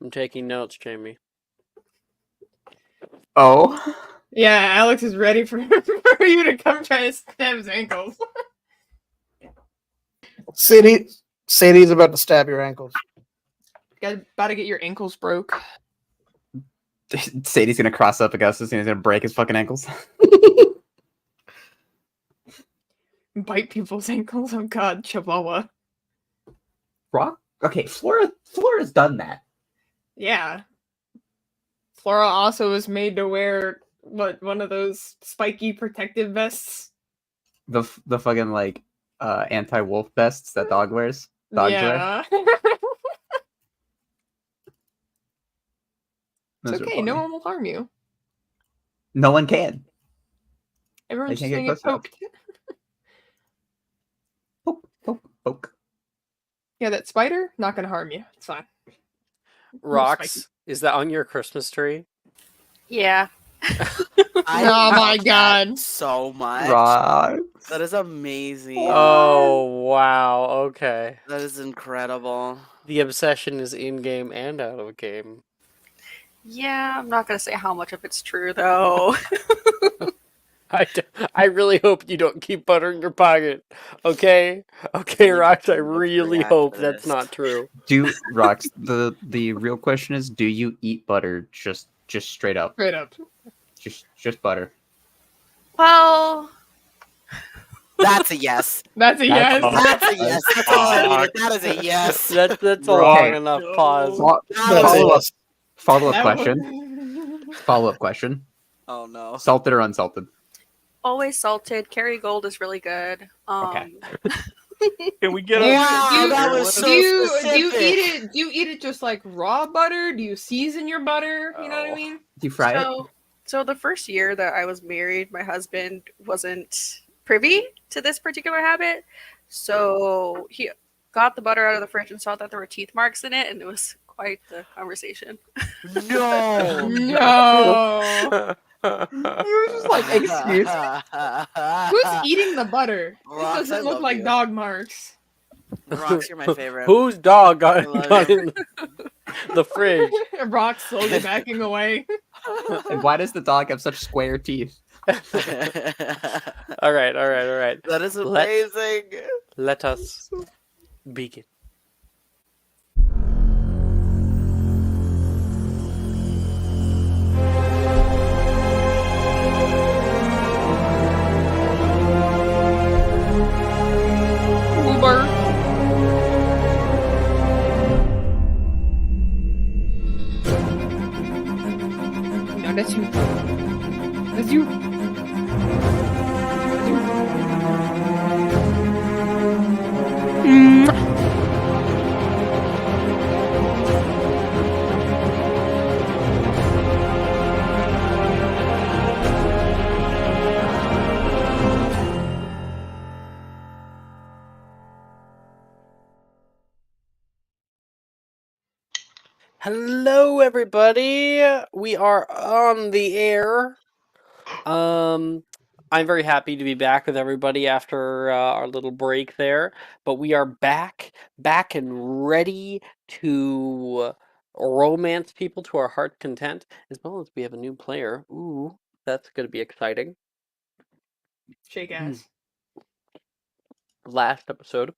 I'm taking notes, Jamie. Oh. Yeah, Alex is ready for you to come try to stab his ankles. Sadie's about to stab your ankles. About to get your ankles broke. Sadie's gonna cross up Augustus and he's gonna break his fucking ankles. Bite people's ankles. Oh god, Chihuahua. Rock? Okay, Flora's done that. Yeah. Flora also was made to wear one of those spiky protective vests. The fucking like anti-wolf vests that dog wears. Dogs wear. Yeah. Those It's are okay, funny. no one will harm you. No one can. Everyone's They just can't gonna get get close enough. poked. Poke. Yeah, that spider, not gonna harm you. It's fine. Rocks, is that on your Christmas tree? Yeah. Oh my god. So much. Rock. That is amazing. Oh, wow. Okay. That is incredible. The obsession is in-game and out of game. Yeah, I'm not going to say how much of it's true, though. I really hope you don't keep butter in your pocket. Okay? Okay, Rocks, I really hope that's not true. Rocks, the real question is, do you eat butter just straight up? Straight up. Just butter. Well, that's a yes. That's a yes. That's a yes. That's all I needed. That is a yes. That's a long enough pause. Follow-up question. Follow-up question. Oh no. Salted or unsalted? Always salted. Kerry Gold is really good. Okay. Can we get that was so do you specific. eat it just like raw butter? Do you season your butter? You know what I mean? Do you fry it? So the first year that I was married, my husband wasn't privy to this particular habit. So he got the butter out of the fridge and saw that there were teeth marks in it, and it was quite the conversation. No. You were just like, excuse me. Who's eating the butter? Rocks, It doesn't I look love like you. dog marks. Rocks, you're my favorite. Whose dog got love in the fridge? Rock slowly backing away. And why does the dog have such square teeth? All right. That is amazing. Let us begin. Uber. No, that's you. That's you. Hello, everybody. We are on the air. I'm very happy to be back with everybody after our little break there. But we are back and ready to romance people to our heart's content, as well as we have a new player. Ooh, that's going to be exciting. Shake ass. Last episode,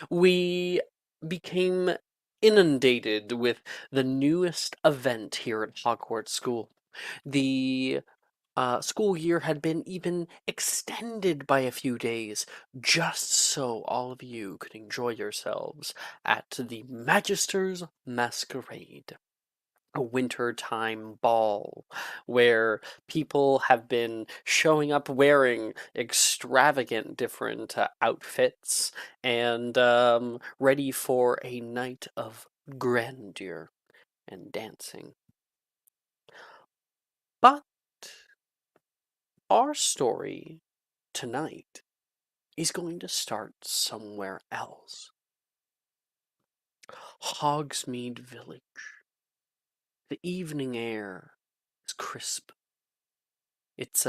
we became inundated with the newest event here at Hogwarts School. The school year had been even extended by a few days, just so all of you could enjoy yourselves at the Magister's Masquerade, a wintertime ball where people have been showing up wearing extravagant different outfits and ready for a night of grandeur and dancing. But our story tonight is going to start somewhere else. Hogsmeade Village. The evening air is crisp. It's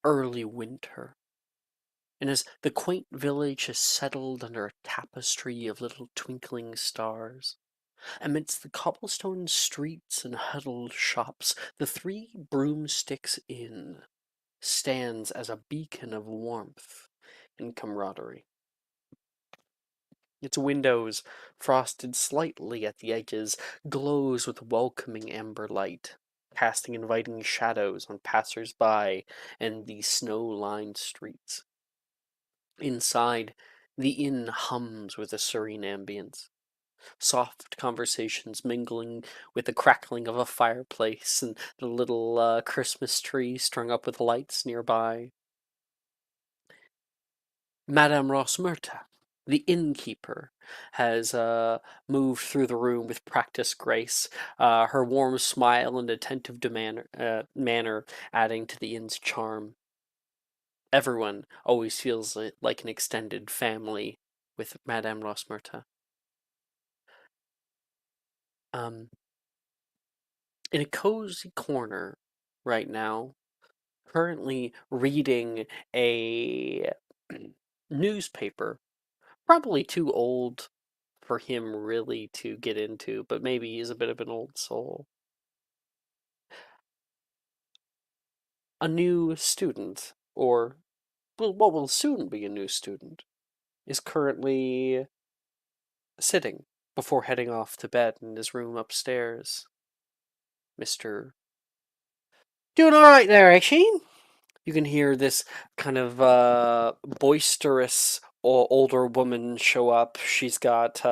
early winter. And as the quaint village has settled under a tapestry of little twinkling stars, Amidst the cobblestone streets and huddled shops, the Three Broomsticks Inn stands as a beacon of warmth and camaraderie. Its windows, frosted slightly at the edges, glows with welcoming amber light, casting inviting shadows on passers-by and the snow-lined streets. Inside, the inn hums with a serene ambience. Soft conversations mingling with the crackling of a fireplace and the little Christmas tree strung up with lights nearby. Madame Rosmerta, the innkeeper, has moved through the room with practiced grace, her warm smile and attentive manner adding to the inn's charm. Everyone always feels like an extended family with Madame Rosmerta. In a cozy corner right now, currently reading a newspaper, probably too old for him really to get into, but maybe he's a bit of an old soul. A new student, or well, what will soon be a new student, is currently sitting before heading off to bed in his room upstairs. Mr. Doing all right there, Sheen? You can hear this kind of boisterous older woman show up. She's got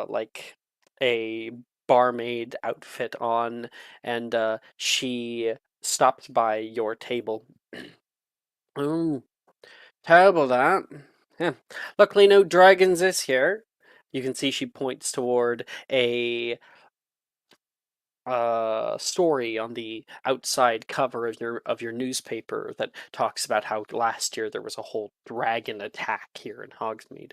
like a barmaid outfit on, and she stops by your table. Oh, terrible that. Yeah. Luckily, no dragons this year. You can see she points toward a story on the outside cover of your newspaper that talks about how last year there was a whole dragon attack here in Hogsmeade.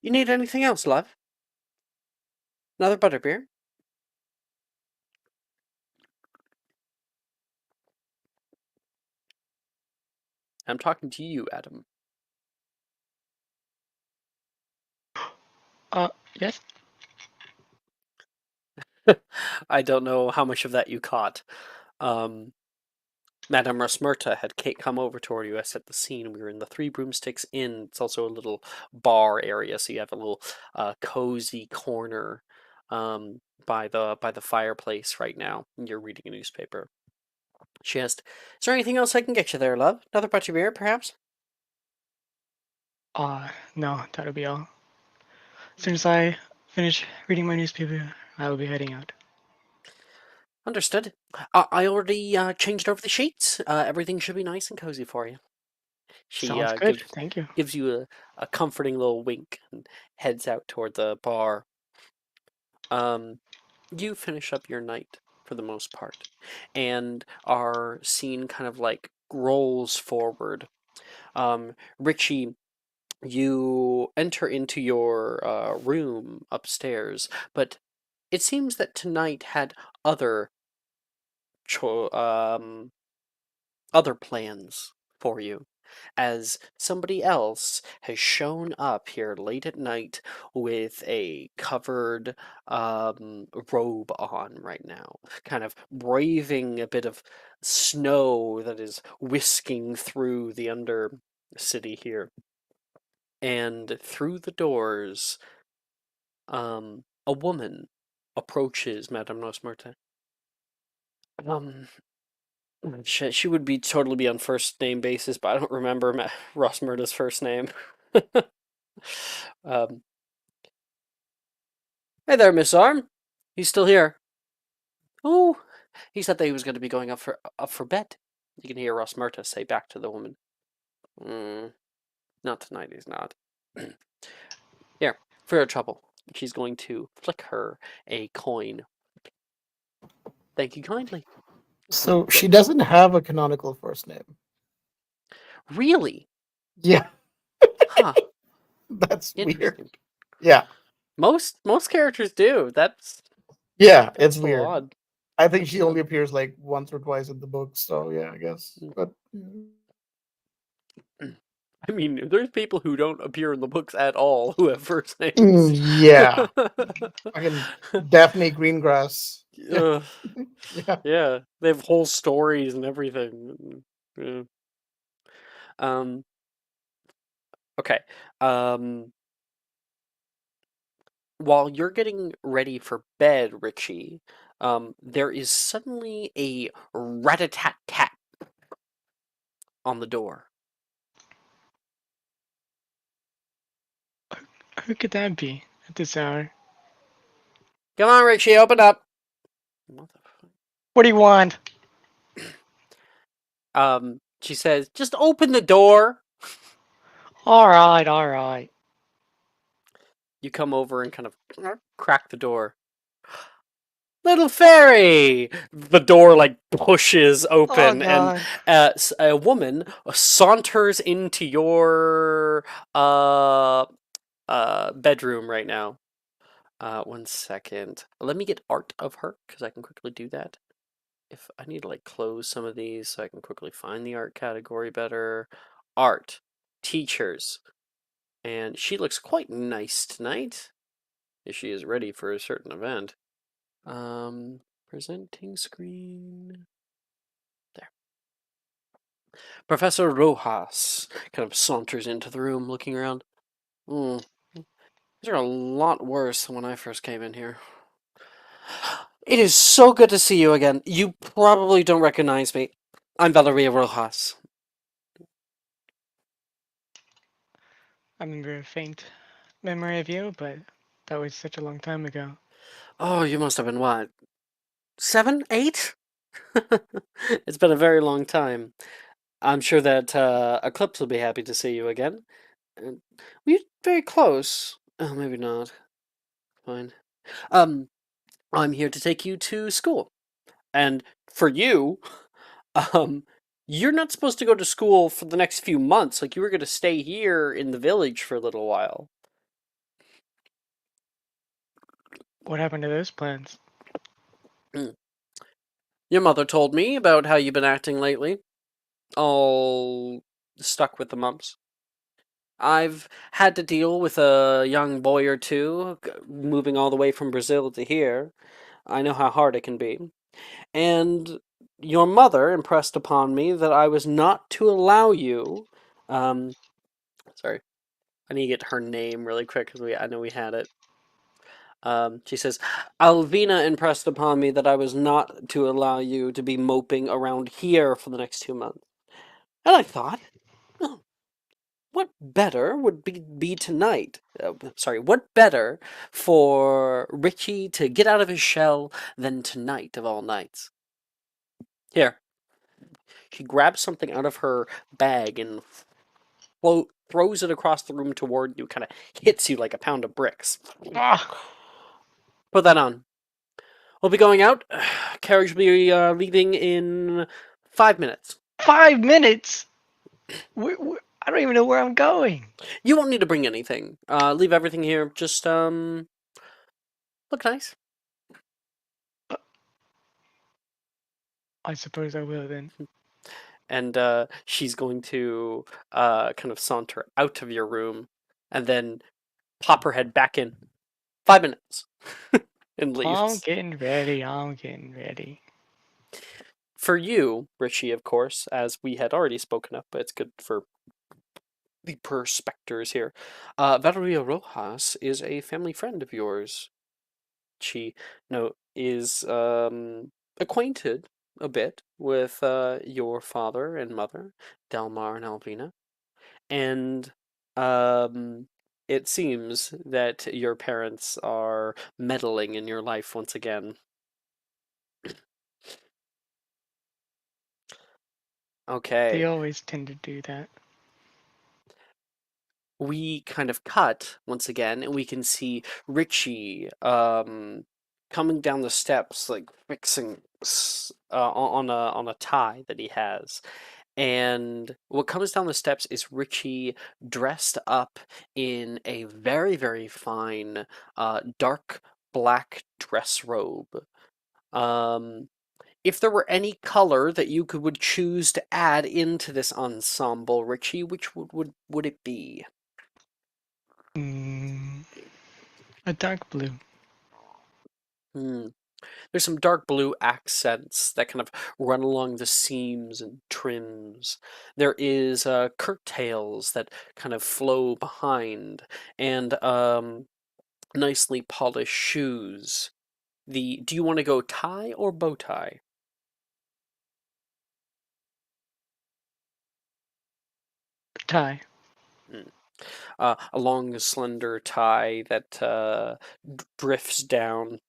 You need anything else, love? Another butterbeer? I'm talking to you, Adam. Yes. I don't know how much of that you caught. Madame Rosmerta had come over toward you. I set the scene. We were in the Three Broomsticks Inn. It's also a little bar area, so you have a little cozy corner by the fireplace right now. And you're reading a newspaper. She asked, "Is there anything else I can get you there, love? Another batch of beer, perhaps?" No, that'll be all. As soon as I finish reading my newspaper, I will be heading out. Understood. I already changed over the sheets. Everything should be nice and cozy for you. She Sounds good. Thank you. gives you a comforting little wink and heads out toward the bar. You finish up your night for the most part, and our scene kind of like rolls forward. Richie, you enter into your room upstairs, but it seems that tonight had other cho- um, other plans for you, as somebody else has shown up here late at night with a covered robe on right now, kind of braving a bit of snow that is whisking through the undercity here. And through the doors, a woman approaches Madame Nosmerta. Um, she would totally be on first name basis, but I don't remember Rosmerta's first name. um, hey there, Miss Arm. He's still here. Oh, he said that he was going to be going up for bed. You can hear Rosmerta say back to the woman, "Not tonight. He's not." Here, for your trouble. She's going to flick her a coin. Thank you kindly. So she doesn't have a canonical first name. Really? Yeah, Huh. that's weird. Interesting. Yeah, Most characters do. That's it's a weird. little odd. I think she only appears like once or twice in the book, so yeah, I guess. But I mean, there's people who don't appear in the books at all who have first names. Yeah. Fucking Daphne Greengrass. Yeah. Ugh, Yeah. yeah, they have whole stories and everything. Yeah. Um. Okay. Um. While you're getting ready for bed, Richie, there is suddenly a rat-a-tat-tat on the door. Who could that be at this hour? Come on, Richie, open up. What do you want? She says, just open the door. All right, all right. You come over and kind of crack the door. Little fairy! The door like pushes Oh open, and God. a woman saunters into your bedroom right now. 1 second. Let me get art of her because I can quickly do that. If I need to like close some of these so I can quickly find the art category better. Art, teachers, and she looks quite nice tonight. If she is ready for a certain event. Presenting screen. There. Professor Rojas kind of saunters into the room, looking around. These are a lot worse than when I first came in here. It is so good to see you again. You probably don't recognize me. I'm Valeria Rojas. I remember a faint memory of you, but that was such a long time ago. Oh, you must have been what? 7, 8? It's been a very long time. I'm sure that Eclipse will be happy to see you again. We're very close. Oh, maybe not. Fine. I'm here to take you to school. And for you, um, you're not supposed to go to school for the next few months. Like, you were going to stay here in the village for a little while. What happened to those plans? Your mother told me about how you've been acting lately. All stuck with the mumps. I've had to deal with a young boy or two, moving all the way from Brazil to here. I know how hard it can be. And your mother impressed upon me that I was not to allow you. Um, sorry, I need to get her name really quick because I know we had it. She says, Alvina impressed upon me that I was not to allow you to be moping around here for the next 2 months. And I thought, oh, what better would be tonight? Sorry, what better for Richie to get out of his shell than tonight of all nights? Here. She grabs something out of her bag and throws it across the room toward you, kind of hits you like a pound of bricks. Ah, Put that on. We'll be going out. Carriage will be leaving in 5 minutes. 5 minutes. I don't even know where I'm going. You won't need to bring anything. Leave everything here. Just look nice. I suppose I will then. And she's going to kind of saunter out of your room and then pop her head back in. 5 minutes. And I'm leaves. getting ready. I'm getting ready. For you, Richie, of course, as we had already spoken of, but it's good for the perspectors here. Valeria Rojas is a family friend of yours. She is acquainted a bit with your father and mother, Delmar and Alvina, and it seems that your parents are meddling in your life once again. They Okay. always tend to do that. We kind of cut once again, and we can see Richie coming down the steps, like fixing on a tie that he has. And what comes down the steps is Richie dressed up in a very, very fine dark black dress robe. Um, If there were any color that you would choose to add into this ensemble, Richie, which would it be? Mm, a dark blue. Hmm. There's some dark blue accents that kind of run along the seams and trims. There is curtails that kind of flow behind, and nicely polished shoes. Do you want to go tie or bow tie? Tie. Mm. A long, slender tie that drifts down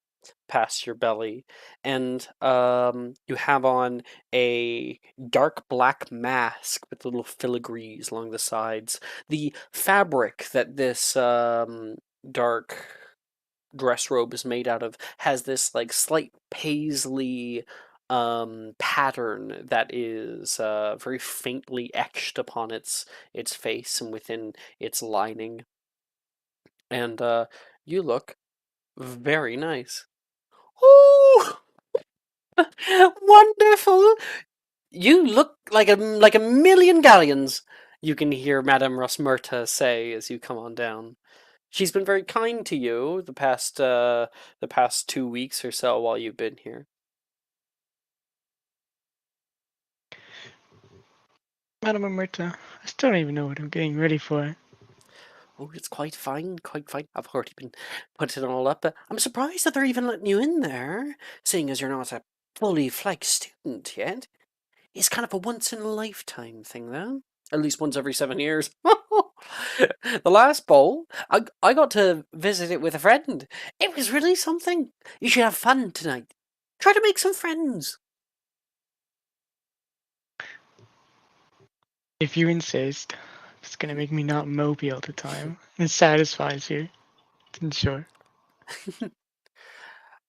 past your belly, and you have on a dark black mask with little filigrees along the sides. The fabric that this dark dress robe is made out of has this like slight paisley pattern that is very faintly etched upon its face and within its lining, and you look very nice. Oh, wonderful! You look like a million galleons. You can hear Madame Rosmerta say as you come on down. She's been very kind to you the past 2 weeks or so while you've been here. Madam Omerta, I still don't even know what I'm getting ready for. Oh, it's quite fine, quite fine. I've already been putting it all up, but I'm surprised that they're even letting you in there, seeing as you're not a fully fledged student yet. It's kind of a once in a lifetime thing, though. At least once every 7 years. The last bowl, I got to visit it with a friend. It was really something. You should have fun tonight. Try to make some friends. If you insist, it's gonna make me not mopey all the time. It satisfies you. And sure.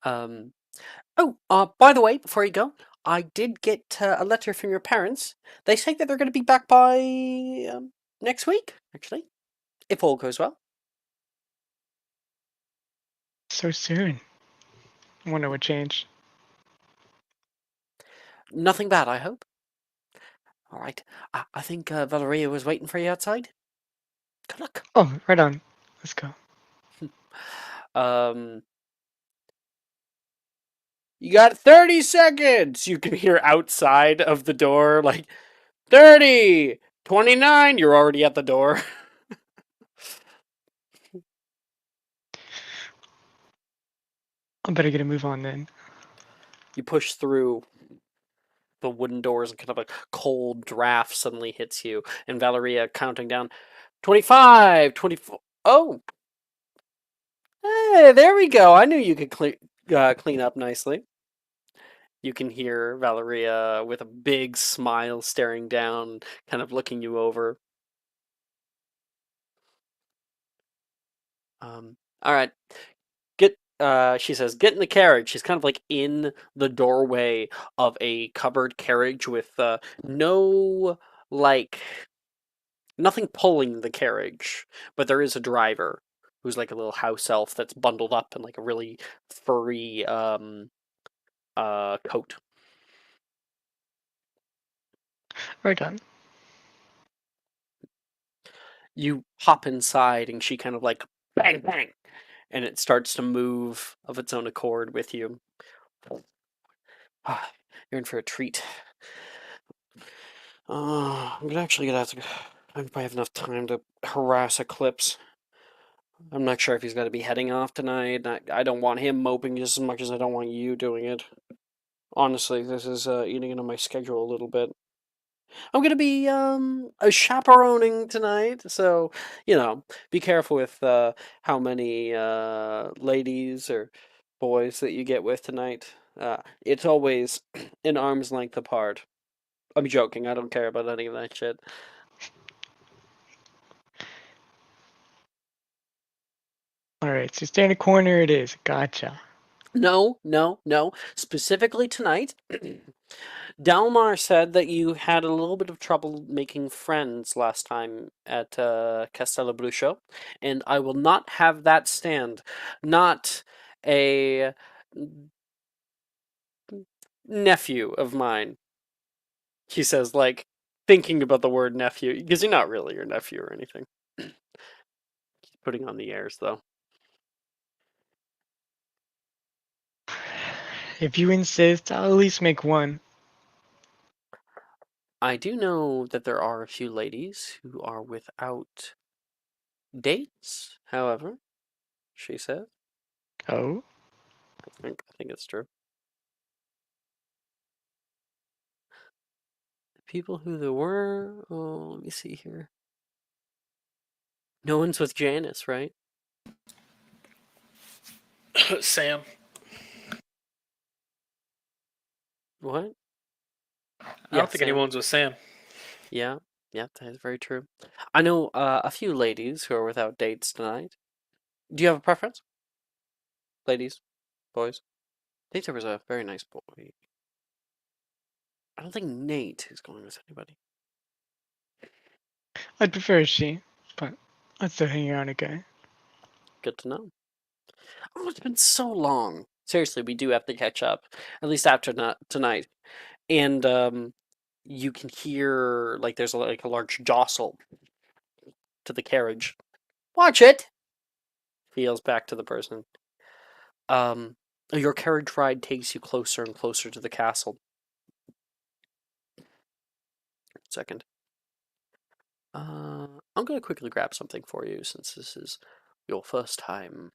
Um. Oh, by the way, before you go, I did get a letter from your parents. They say that they're going to be back by next week, actually, if all goes well. So soon. I wonder what changed. Nothing bad, I hope. All right. I think Valeria was waiting for you outside. Good luck. Oh, right on. Let's go. Um, you got 30 seconds. You can hear outside of the door, like 30, 29. You're already at the door. I better get a move on then. You push through the wooden doors and kind of a cold draft suddenly hits you, and Valeria counting down 25, 24. Oh, hey, there we go. I knew you could clean up nicely. You can hear Valeria with a big smile staring down, kind of looking you over. All right. She says, get in the carriage. She's kind of like in the doorway of a covered carriage with no, like, nothing pulling the carriage, but there is a driver who's like a little house elf that's bundled up in like a really furry coat. Right on. You hop inside and she kind of like bang bang, and it starts to move of its own accord with you. You're in for a treat. I'm gonna actually get out to. I probably have enough time to harass Eclipse. I'm not sure if he's going to be heading off tonight. I don't want him moping just as much as I don't want you doing it. Honestly, this is eating into my schedule a little bit. I'm gonna be chaperoning tonight, so be careful with how many ladies or boys that you get with tonight. It's always an arm's length apart. I'm joking. I don't care about any of that shit. Alright, so stay in a corner it is. Gotcha. No, no, no. Specifically tonight, Dalmar said that you had a little bit of trouble making friends last time at Castello Bruscio, and I will not have that stand. Not a nephew of mine. He says, like, thinking about the word nephew, because you're not really your nephew or anything. He's putting on the airs, though. If you insist, I'll at least make one. I do know that there are a few ladies who are without dates, however, she says. Oh? I think it's true. People who there were, oh, let me see here. No one's with Janice, right? Sam. What? I don't think anyone's with Sam. Yeah, that is very true. I know a few ladies who are without dates tonight. Do you have a preference? Ladies? Boys? I think there was a very nice boy. I don't think Nate is going with anybody. I'd prefer a she, but I'd still hang around a guy. Good to know. Oh, it's been so long. Seriously, we do have to catch up, at least after tonight. And you can hear like there's like a large jostle to the carriage. Watch it. He yells back to the person. Your carriage ride takes you closer and closer to the castle. Second. I'm gonna quickly grab something for you since this is your first time.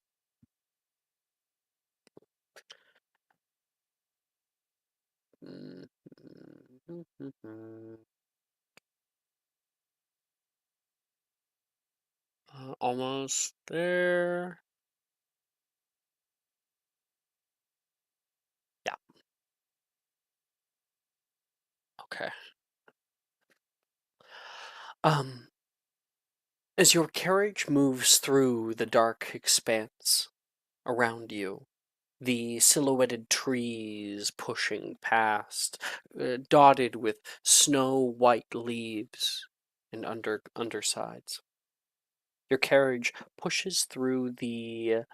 Almost there. Yeah. Okay. As your carriage moves through the dark expanse around you, the silhouetted trees pushing past, dotted with snow-white leaves and undersides. Your carriage pushes through the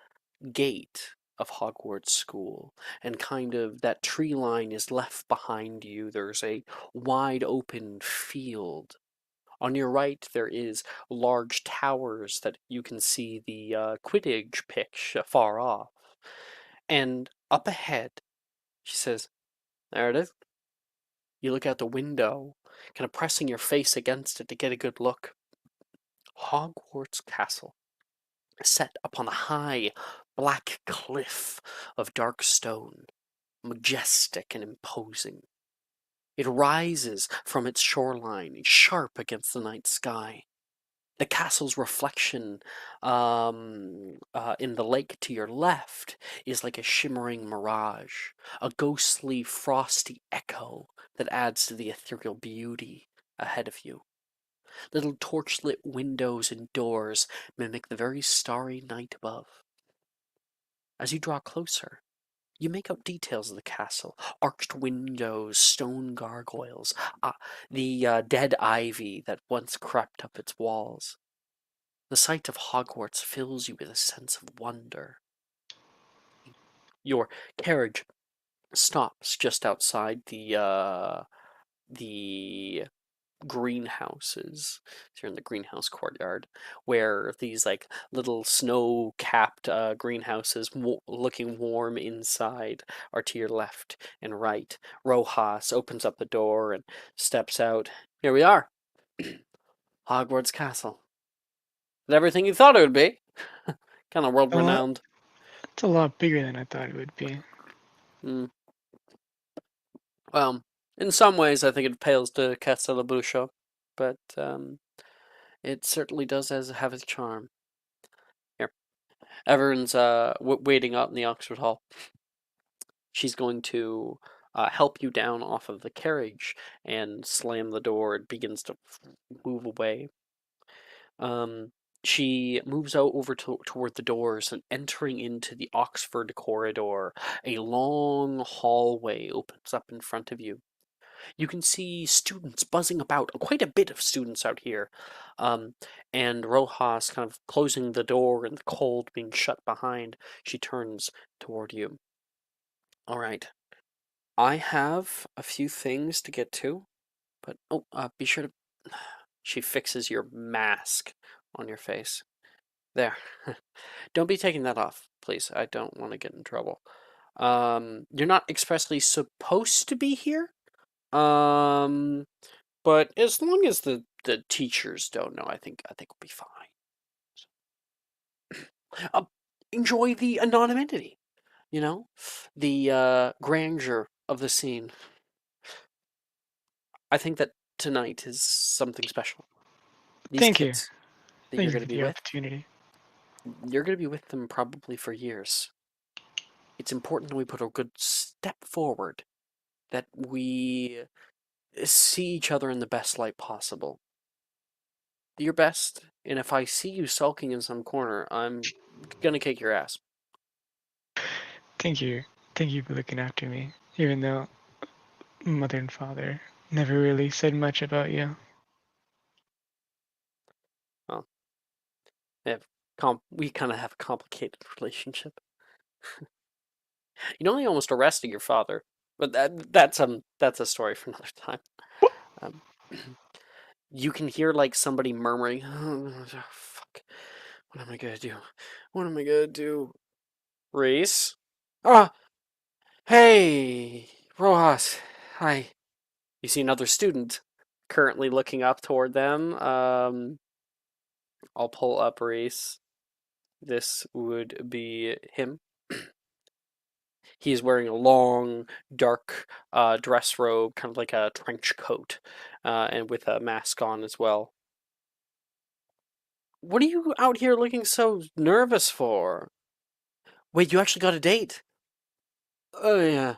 gate of Hogwarts School, and kind of that tree line is left behind you. There's a wide open field. On your right, there is large towers that you can see the Quidditch pitch far off. And up ahead, she says, there it is. You look out the window, kind of pressing your face against it to get a good look. Hogwarts Castle, set upon a high, black cliff of dark stone, majestic and imposing. It rises from its shoreline, sharp against the night sky. The castle's reflection in the lake to your left is like a shimmering mirage, a ghostly, frosty echo that adds to the ethereal beauty ahead of you. Little torchlit windows and doors mimic the very starry night above. As you draw closer, you make out details of the castle: arched windows, stone gargoyles, the dead ivy that once crept up its walls. The sight of Hogwarts fills you with a sense of wonder. Your carriage stops just outside the greenhouses. So you're in the greenhouse courtyard, where these like little snow-capped greenhouses, looking warm inside, are to your left and right. Rojas opens up the door and steps out. Here we are, Hogwarts Castle. Is everything you thought it would be? Kind of world-renowned. It's a lot bigger than I thought it would be. Well, in some ways, I think it pales to Castelabusho, but it certainly does have its charm. Here, everyone's waiting out in the Oxford Hall. She's going to help you down off of the carriage and slam the door. It begins to move away. She moves out over toward the doors, and entering into the Oxford corridor, a long hallway opens up in front of you. You can see students buzzing about, quite a bit of students out here. And Rojas kind of closing the door and the cold being shut behind. She turns toward you. All right. I have a few things to get to, but be sure to. She fixes your mask on your face. There. Don't be taking that off, please. I don't want to get in trouble. You're not expressly supposed to be here. But as long as the teachers don't know, I think we'll be fine. Uh, Enjoy the anonymity, the grandeur of the scene. I think that tonight is something special. These Thank you. kids that Thank you're you going for to be the with, opportunity. you're going to be with them probably for years. It's important that we put a good step forward, that we see each other in the best light possible. Your best, and if I see you sulking in some corner, I'm gonna kick your ass. Thank you. Thank you for looking after me, even though mother and father never really said much about you. Well, we kind of have a complicated relationship. You know, they almost arrested your father, but that's a story for another time. Um, you can hear like somebody murmuring, "Oh, fuck, what am I gonna do? What am I gonna do?" Reese, ah, hey, Rojas, hi. You see another student currently looking up toward them. I'll pull up Reese. This would be him. He is wearing a long, dark dress robe, kind of like a trench coat, and with a mask on as well. What are you out here looking so nervous for? Wait, you actually got a date? Oh, yeah.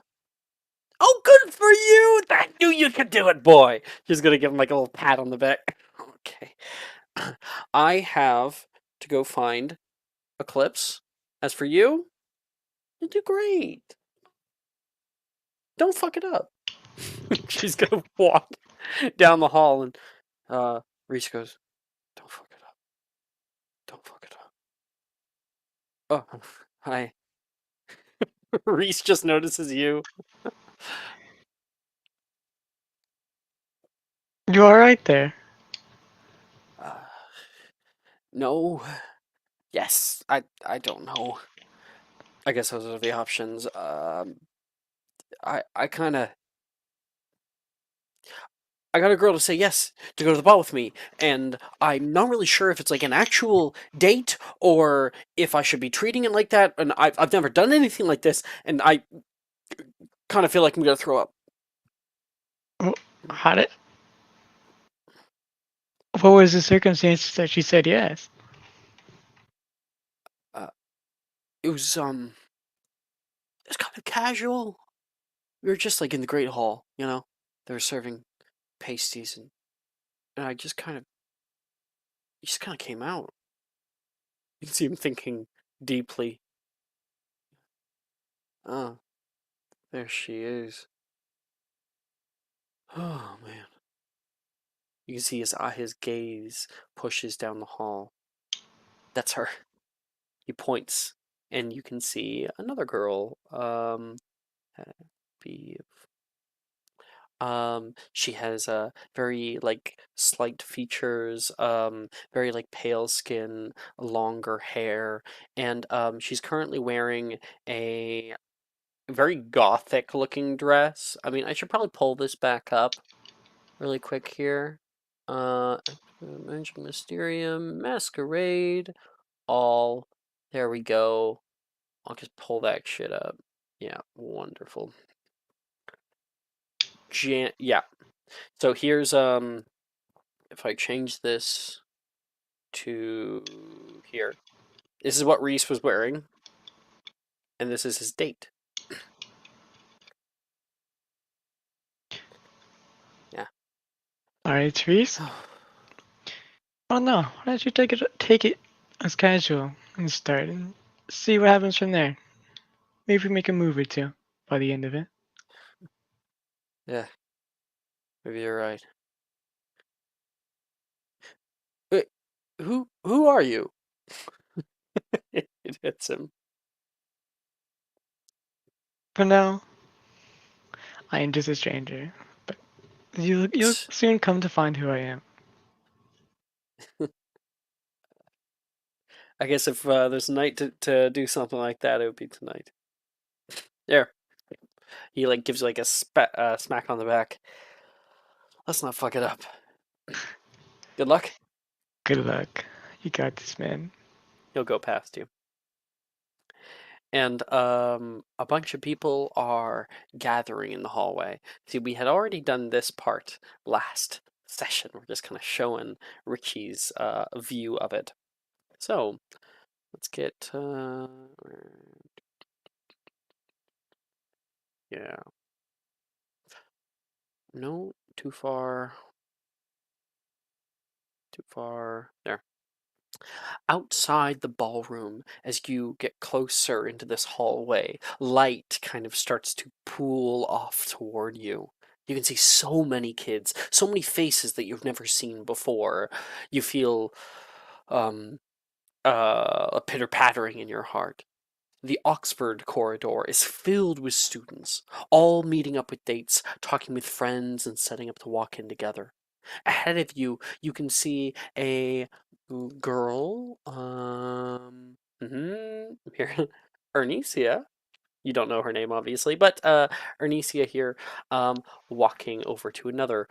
Oh, good for you! I knew you could do it, boy! She's gonna give him like a little pat on the back. Okay. I have to go find Eclipse. As for you, you'll do great. Don't fuck it up. She's gonna walk down the hall, and Reese goes, "Don't fuck it up. Don't fuck it up." Oh, hi. Reese just notices you. You alright there? Uh, no. Yes. I don't know. I guess those are the options. I kind of. I got a girl to say yes to go to the ball with me, and I'm not really sure if it's like an actual date or if I should be treating it like that. And I've never done anything like this, and I kind of feel like I'm gonna throw up. Well, how did? What was the circumstances that she said yes? Uh, it was it's kind of casual. We were just like in the Great Hall, They were serving pasties, and I just kind of came out. You can see him thinking deeply. Oh, there she is. Oh man. You can see his gaze pushes down the hall. That's her. He points, and you can see another girl. Be she has very like slight features, very like pale skin, longer hair, and she's currently wearing a very gothic looking dress. I mean, I should probably pull this back up really quick here. Uh, mention Mysterium, Masquerade, all. There we go. I'll just pull that shit up. Yeah, wonderful. Yeah. So here's if I change this to here. This is what Reese was wearing, and this is his date. Yeah. Alright, Reese. Oh no, why don't you take it as casual and start and see what happens from there. Maybe make a move or two by the end of it. Yeah. Maybe you're right. Wait, who are you? It hits him. For now, I am just a stranger, but you'll soon come to find who I am. I guess if there's a night to do something like that, it would be tonight. There. He like gives you like a smack on the back. Let's not fuck it up. Good luck. Good luck. You got this, man. He'll go past you. And a bunch of people are gathering in the hallway. See, we had already done this part last session. We're just kind of showing Richie's view of it. So, let's get... yeah. No, too far. Too far. There. Outside the ballroom, as you get closer into this hallway, light kind of starts to pool off toward you. You can see so many kids, so many faces that you've never seen before. You feel a pitter pattering in your heart. The Oxford corridor is filled with students, all meeting up with dates, talking with friends, and setting up to walk in together. Ahead of you, you can see a girl, here, Ernesia. You don't know her name, obviously, but Ernesia here, walking over to another.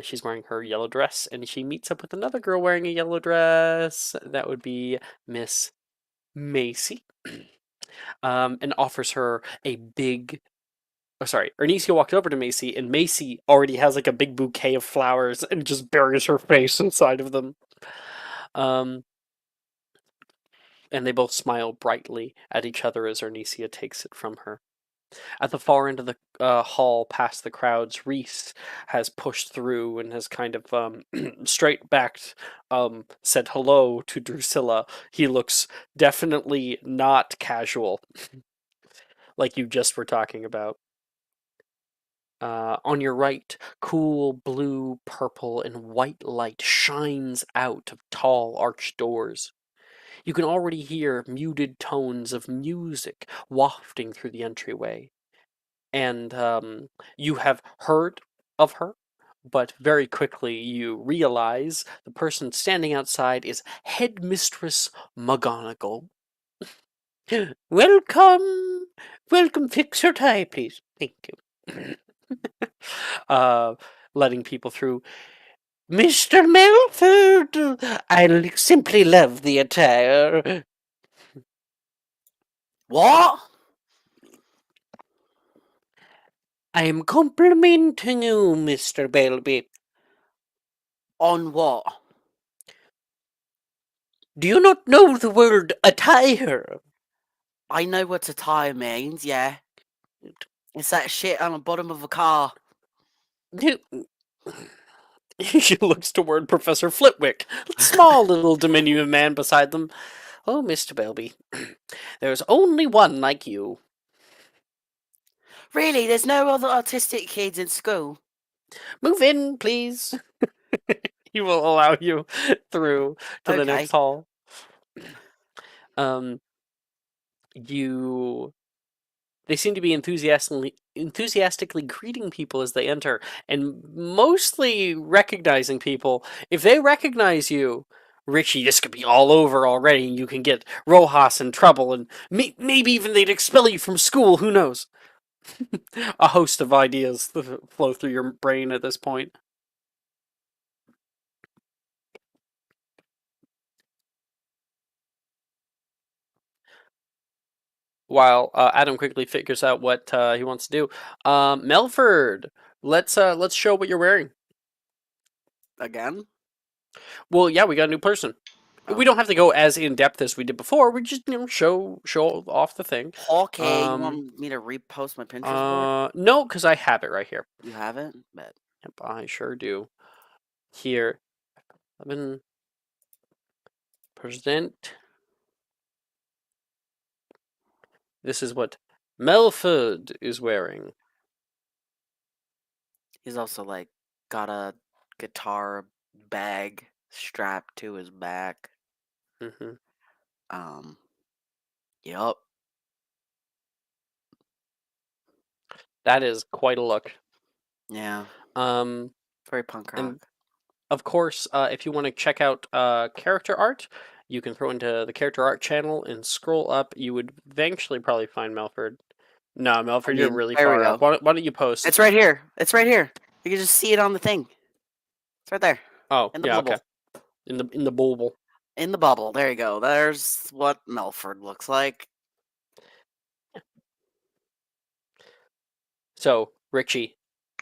She's wearing her yellow dress, and she meets up with another girl wearing a yellow dress. That would be Miss Macy, and offers her a big. Oh, sorry. Ernesia walked over to Macy, and Macy already has like a big bouquet of flowers and just buries her face inside of them. And they both smile brightly at each other as Ernesia takes it from her. At the far end of the hall, past the crowds, Reese has pushed through and has kind of straight backed, said hello to Drusilla. He looks definitely not casual, like you just were talking about. On your right, cool blue, purple, and white light shines out of tall arched doors. You can already hear muted tones of music wafting through the entryway. And you have heard of her, but very quickly you realize the person standing outside is Headmistress McGonagall. Welcome! Welcome, fix your tie, please. Thank you. Letting people through. Mr. Melford, I simply love the attire. What? I am complimenting you, Mr. Belby. On what? Do you not know the word attire? I know what attire means, yeah. It's that shit on the bottom of a car. She looks toward Professor Flitwick, small little diminutive man beside them. Oh, Mr. Belby, there's only one like you. Really, there's no other autistic kids in school? Move in, please. He will allow you through to the next Okay. hall. They seem to be enthusiastically greeting people as they enter, and mostly recognizing people. If they recognize you, Richie, this could be all over already, and you can get Rojas in trouble, and maybe even they'd expel you from school, who knows? A host of ideas flow through your brain at this point. While Adam quickly figures out what he wants to do. Melford, let's show what you're wearing. Again? Well, yeah, we got a new person. Oh. We don't have to go as in depth as we did before. We just show off the thing. Okay, you want me to repost my Pinterest board? No, because I have it right here. You haven't? But Yep, I sure do. Here, I've been present. This is what Melford is wearing. he's also like got a guitar bag strapped to his back. Mm-hmm. Yup. That is quite a look. Yeah, Um, very punk rock. and of course, if you want to check out character art, you can throw into the character art channel and scroll up. You would eventually probably find Melford. No, Melford, you're really there we far go. up. Why don't you post? It's right here. It's right here. You can just see it on the thing. It's right there. Oh, In the yeah, bubble. okay. In the bubble. In the bubble. There you go. There's what Melford looks like. So, Richie,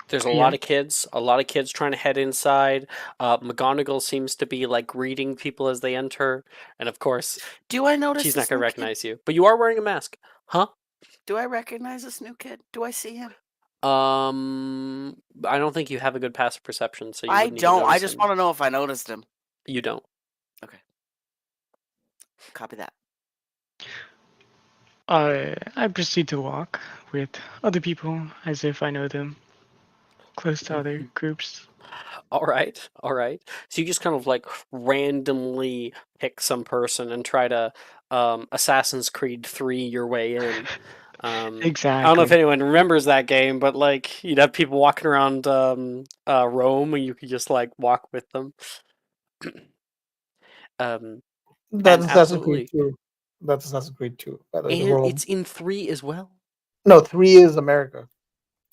there's a lot of kids trying to head inside. McGonagall seems to be like greeting people as they enter, and of course, Do I notice she's this not gonna new recognize you. But you are wearing a mask, huh? kid? Do I recognize this new kid? Do I see him? I don't think you have a good passive perception, so you I wouldn't even don't. I notice just him. want to know if I noticed him. You don't. Copy that. I proceed to walk with other people as if I know them, close to other groups. All right. So you just kind of like randomly pick some person and try to Assassin's Creed 3 your way in. I don't know if Exactly. anyone remembers that game, but like you'd have people walking around Rome and you could just like walk with them. That's And Assassin's Creed absolutely. 2. That's Assassin's Creed 2. By the way, the And Rome. it's in 3 as well. No, 3 is America.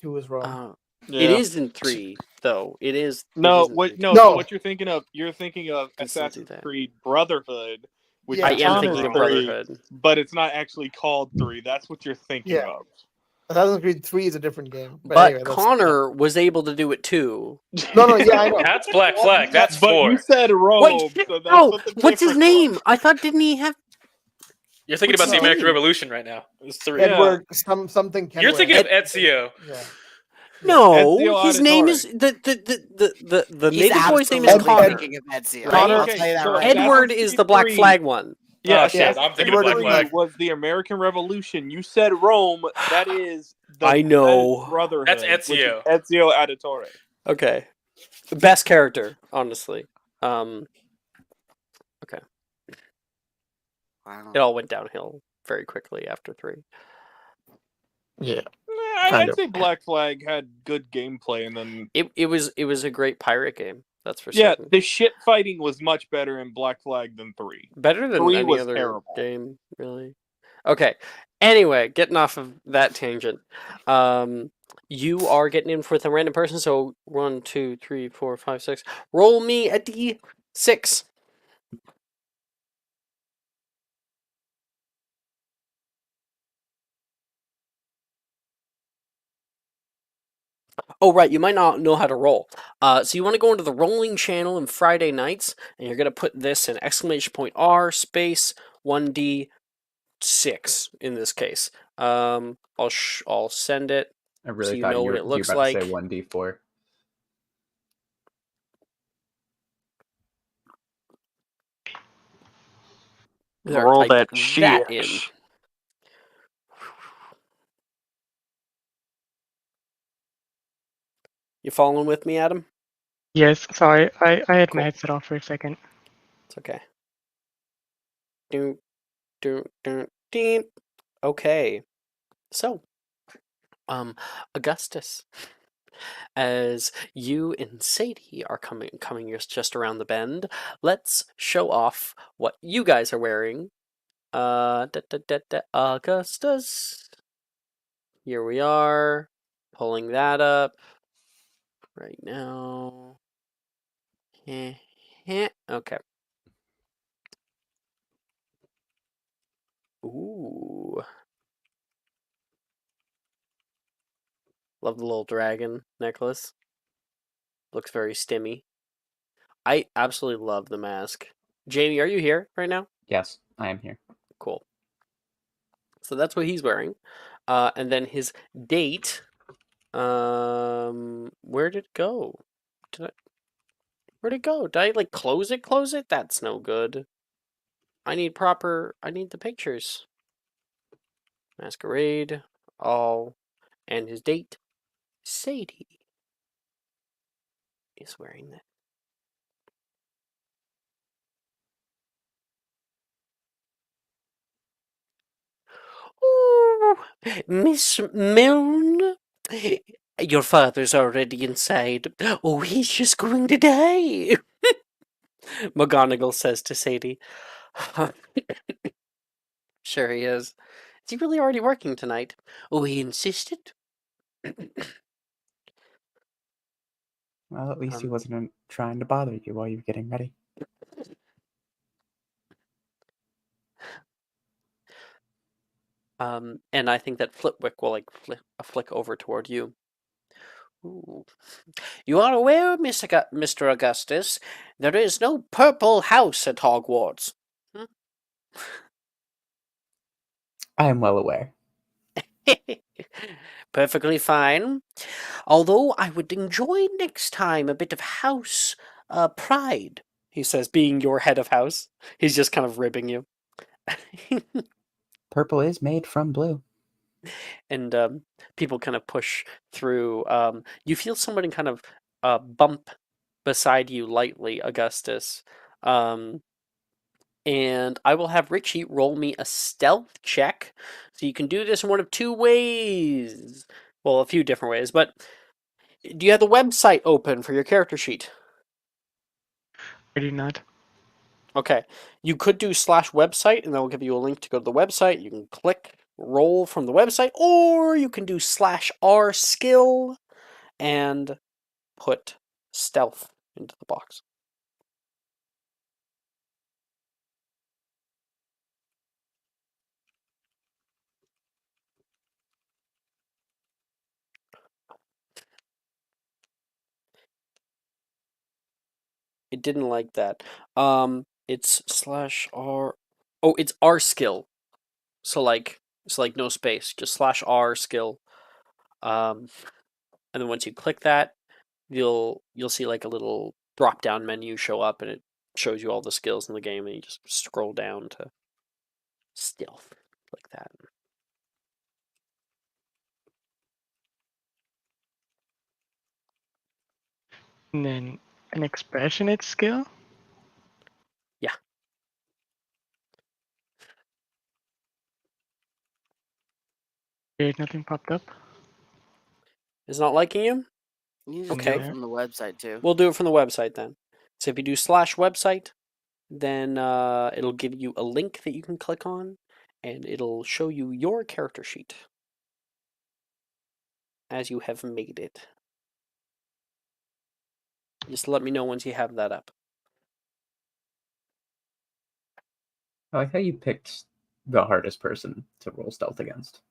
2 is Rome. It is in 3 though. It is. No, it is in what? 3. No, No. so what you're thinking of? You're thinking of Can still do Assassin's that. Creed Brotherhood, which Yeah, I is am Connor's thinking of 3, Brotherhood. but it's not actually called 3. That's what you're thinking Yeah. of. Assassin's Creed 3 is a different game. But anyway, that's Connor was able to do it too. No, yeah, I know. That's Black Flag. That's But 4. you said Rome, Wait, so that's no, what the what's his difference name? was. I thought didn't he have? You're thinking What's about the his American name? Revolution right now. It's 3. Yeah. Edward something. You're thinking of Ezio. Yeah. No, Ezio his name Auditore. is the He's native boy's name is absolutely Connor. thinking of Ezio. Right? I'll Okay, tell you that so right Edward now. is the Black Flag one. Yeah, Oh, shit, Assassin's I'm thinking of Creed Black Flag. was the American Revolution. You said Rome. That is I know. Brotherhood. That's which is Ezio. Ezio Auditore. Okay, the best character, honestly. Okay, Wow. it all went downhill very quickly after 3. Yeah. I'd say Black Flag had good gameplay, and then It was a great pirate game. That's for yeah, certain. the shit fighting was much better in Black Flag than 3. Better than 3 any was other terrible. game, really. Okay. Anyway, getting off of that tangent. You are getting in with a random person, so 1, 2, 3, 4, 5, 6. Roll me a D6. Oh, right, you might not know how to roll. So you want to go into the rolling channel in Friday nights, and you're going to put this in exclamation point R space 1D6 in this case. I'll send it. I really So you thought know you what were it looks about like. to say 1d4. There, Roll type that that shit. in. You following with me, Adam? Yes, sorry, I had Cool. my headset off for a second. It's okay. Ding. Okay. So, Augustus, as you and Sadie are coming just around the bend, let's show off what you guys are wearing. Augustus. Here we are, pulling that up right now. Okay. Ooh. Love the little dragon necklace. Looks very stimmy. I absolutely love the mask. Jamie, are you here right now? Yes, I am here. Cool. So that's what he's wearing. And then his date. Where did it go? Where'd it go? Did I like close it? Close it? That's no good. I need the pictures. Masquerade. All. And his date. Sadie is wearing that. Ooh, Miss Milne, Your father's already inside. Oh, he's just going to die. McGonagall says to Sadie. Sure he is. Is he really already working tonight? Oh, he insisted. Well, at least he Um, wasn't trying to bother you while you were getting ready. And I think that Flitwick will like flick over toward you. Ooh. You are aware, Mr. Augustus, there is no purple house at Hogwarts. I am well aware. Perfectly fine. Although I would enjoy next time a bit of house pride, he says, being your head of house. He's just kind of ribbing you. Purple is made from blue. And people kind of push through. You feel somebody kind of bump beside you lightly, Augustus. And I will have Richie roll me a stealth check. So you can do this in one of two ways. Well, a few different ways, but do you have the website open for your character sheet? I do not. Okay. You could do /website, and that will give you a link to go to the website. You can click roll from the website, or you can do /r skill and put stealth into the box. It didn't like that. It's /r. Oh, it's r skill. So like no space, just /r skill. And then once you click that, you'll see like a little drop down menu show up, and it shows you all the skills in the game, and you just scroll down to stealth like that. And then an expressionate skill? Yeah. Weird, nothing popped up. Is not liking you? You just do Okay. it from the website too. We'll do it from the website then. So if you do /website, then it'll give you a link that you can click on, and it'll show you your character sheet as you have made it. Just let me know once you have that up. I like how you picked the hardest person to roll stealth against.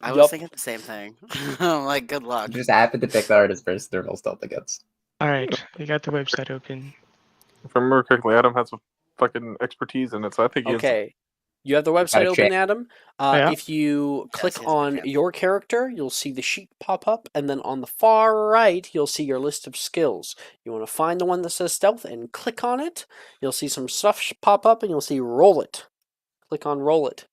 I was thinking the same thing. I'm like, good luck. You just happened to pick the hardest person to roll stealth against. Alright, you got the website open. If I remember correctly, Adam has some fucking expertise in it, so I think he has. Okay. You have the website open, Adam. Yeah. If you click yes, on okay. your character, you'll see the sheet pop up, and then on the far right, you'll see your list of skills. You want to find the one that says stealth and click on it. You'll see some stuff pop up, and you'll see roll it. Click on roll it.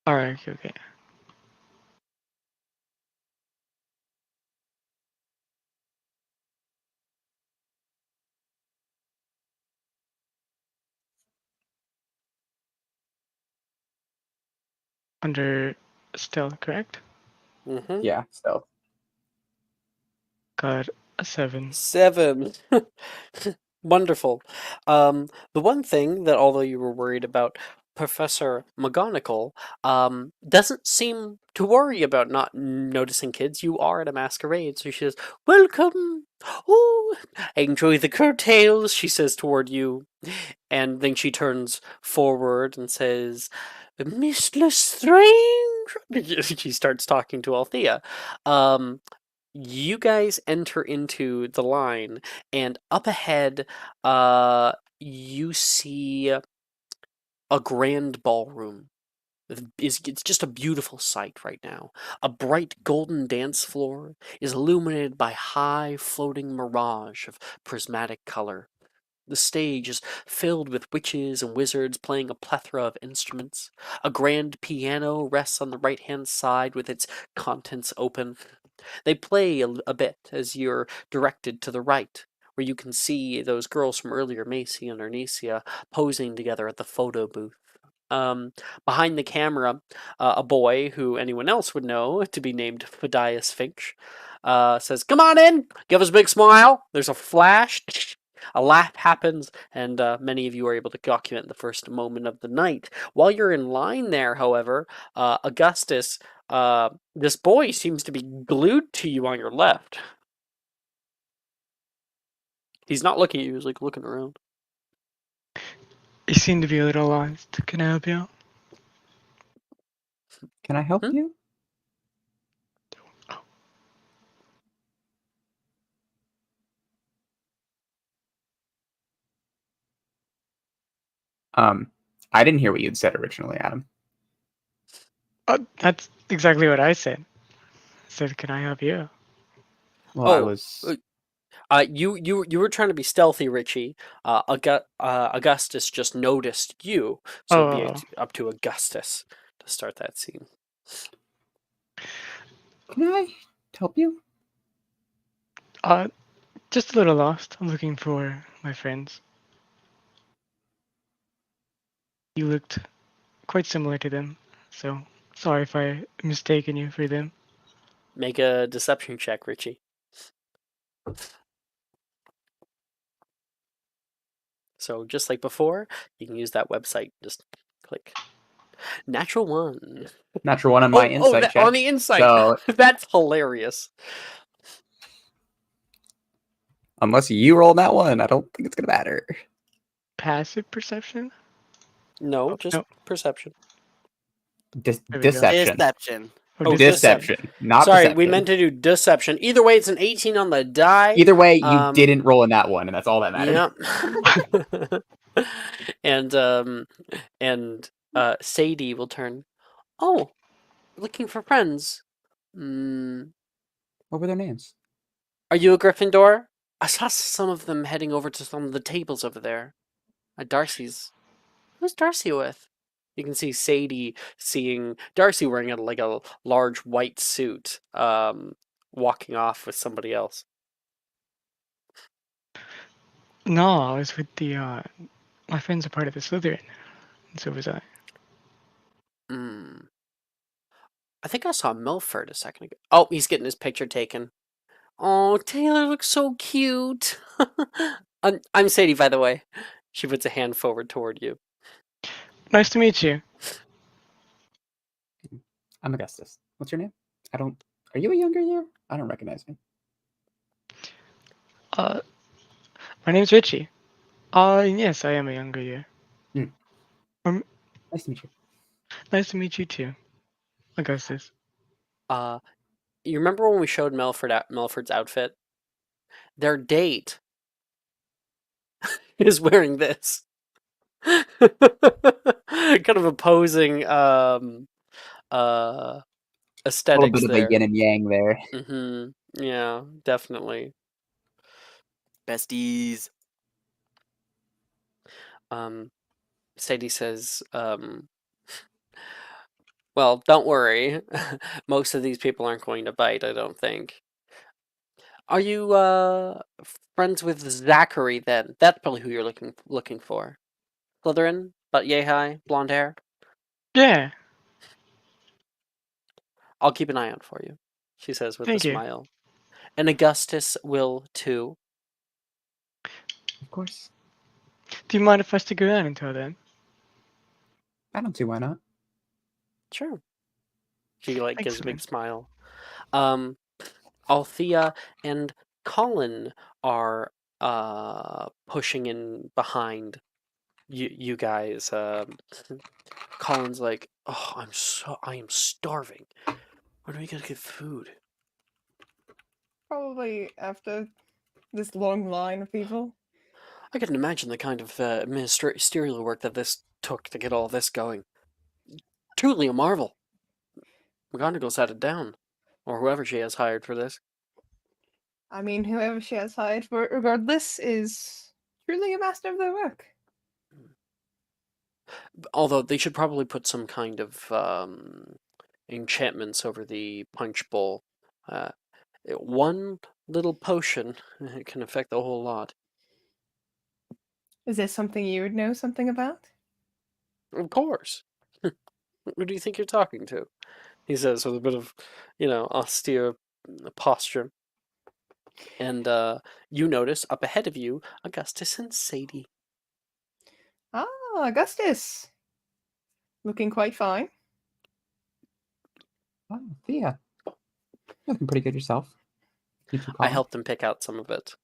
Alright, okay. Under stealth, correct? Mm-hmm. Yeah, stealth. Got a 7. 7. Wonderful. The one thing that, although you were worried about Professor McGonagall, doesn't seem to worry about not noticing kids. You are at a masquerade, so she says, "Welcome. Oh, enjoy the curtails," she says toward you. And then she turns forward and says, "Miss Lestrange." She starts talking to Althea. You guys enter into the line, and up ahead, you see a grand ballroom. It's just a beautiful sight right now. A bright golden dance floor is illuminated by high floating mirage of prismatic color. The stage is filled with witches and wizards playing a plethora of instruments. A grand piano rests on the right-hand side with its contents open. They play a bit as you're directed to the right, where you can see those girls from earlier, Macy and Arnesia, posing together at the photo booth. Behind the camera, a boy who anyone else would know to be named Phidias Finch says, "Come on in, give us a big smile." There's a flash, a laugh happens, and many of you are able to document the first moment of the night. While you're in line there, however, Augustus, this boy seems to be glued to you on your left. He's not looking at you, he's like looking around. You seem to be a little lost. Can I help you out? Can I help Hmm? you? I didn't hear what you'd said originally, Adam. That's exactly what I said. I said, can I help you? Well, I Oh, was. you were trying to be stealthy, Richie. Augustus just noticed you, so it'd be Oh, up to Augustus to start that scene. Can I help you? just a little lost. I'm looking for my friends. You looked quite similar to them, so sorry if I mistaken you for them. Make a deception check, Richie. So just like before, you can use that website. Just click. Natural one. Natural one on my insight check. On the insight. So That's hilarious. unless you roll that one, I don't think it's gonna matter. Passive perception? No, Oh, just no. perception. There we go. Deception. Deception. Oh, Deception, not Sorry, perception. we meant to do deception. Either way, it's an 18 on the die. Either way, you didn't roll in that one, and that's all that mattered. Yeah. and Sadie will turn. Oh, looking for friends. What were their names? Are you a Gryffindor? I saw some of them heading over to some of the tables over there. Darcy's. Who's Darcy with? You can see Sadie seeing Darcy wearing a large white suit, walking off with somebody else. No, I was with the, my friends are part of the Slytherin, and so was I. I think I saw Milford a second ago. Oh, he's getting his picture taken. Oh, Taylor looks so cute. I'm Sadie, by the way. She puts a hand forward toward you. Nice to meet you. I'm Augustus. What's your name? Are you a younger year? I don't recognize you. My name's Richie. Yes, I am a younger year. Nice to meet you. Nice to meet you too, Augustus. You remember when we showed Melford's outfit? Their date is wearing this. Kind of opposing A little aesthetics bit of there. a yin and yang there. Yeah, definitely. Besties. Sadie says, well, don't worry. Most of these people aren't going to bite, I don't think. Are you friends with Zachary then? That's probably who you're looking for. Slytherin, but yay high, blonde hair. Yeah, I'll keep an eye out for you, she says with a thank you. smile. And Augustus will too. Of course. Do you mind if I stick around until then? I don't see why not. Sure. She gives a big Excellent. smile. Althea and Colin are pushing in behind you guys. Colin's like, oh, I am starving. When are we gonna get food? Probably after this long line of people. I can imagine the kind of ministerial work that this took to get all this going. Truly a marvel. McGonagall's had it down, or whoever she has hired for this. I mean, whoever she has hired for it, regardless, is truly a master of their work. Although they should probably put some kind of enchantments over the punch bowl. One little potion can affect the whole lot. Is this something you would know something about? Of course. Who do you think you're talking to? He says with a bit of, austere posture. And you notice up ahead of you Augustus and Sadie. Ah, Augustus. Looking quite fine. Oh, Thea. Looking pretty good yourself. You too, I Colin. helped him pick out some of it.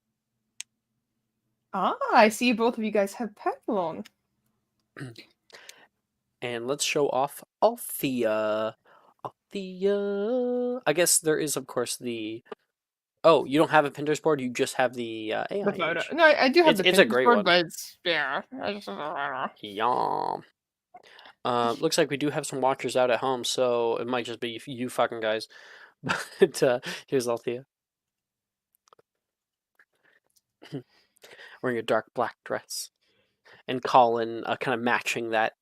Ah, I see both of you guys have purple on. And let's show off Althea. Althea. I guess there is, of course, the. Oh, you don't have a Pinterest board. You just have the AI The photo. image. No, I do have the It's a Pinterest great board, one. but it's yeah. Yum. Looks like we do have some watchers out at home, so it might just be you fucking guys. But here's Althea. Wearing a dark black dress. And Colin kind of matching that.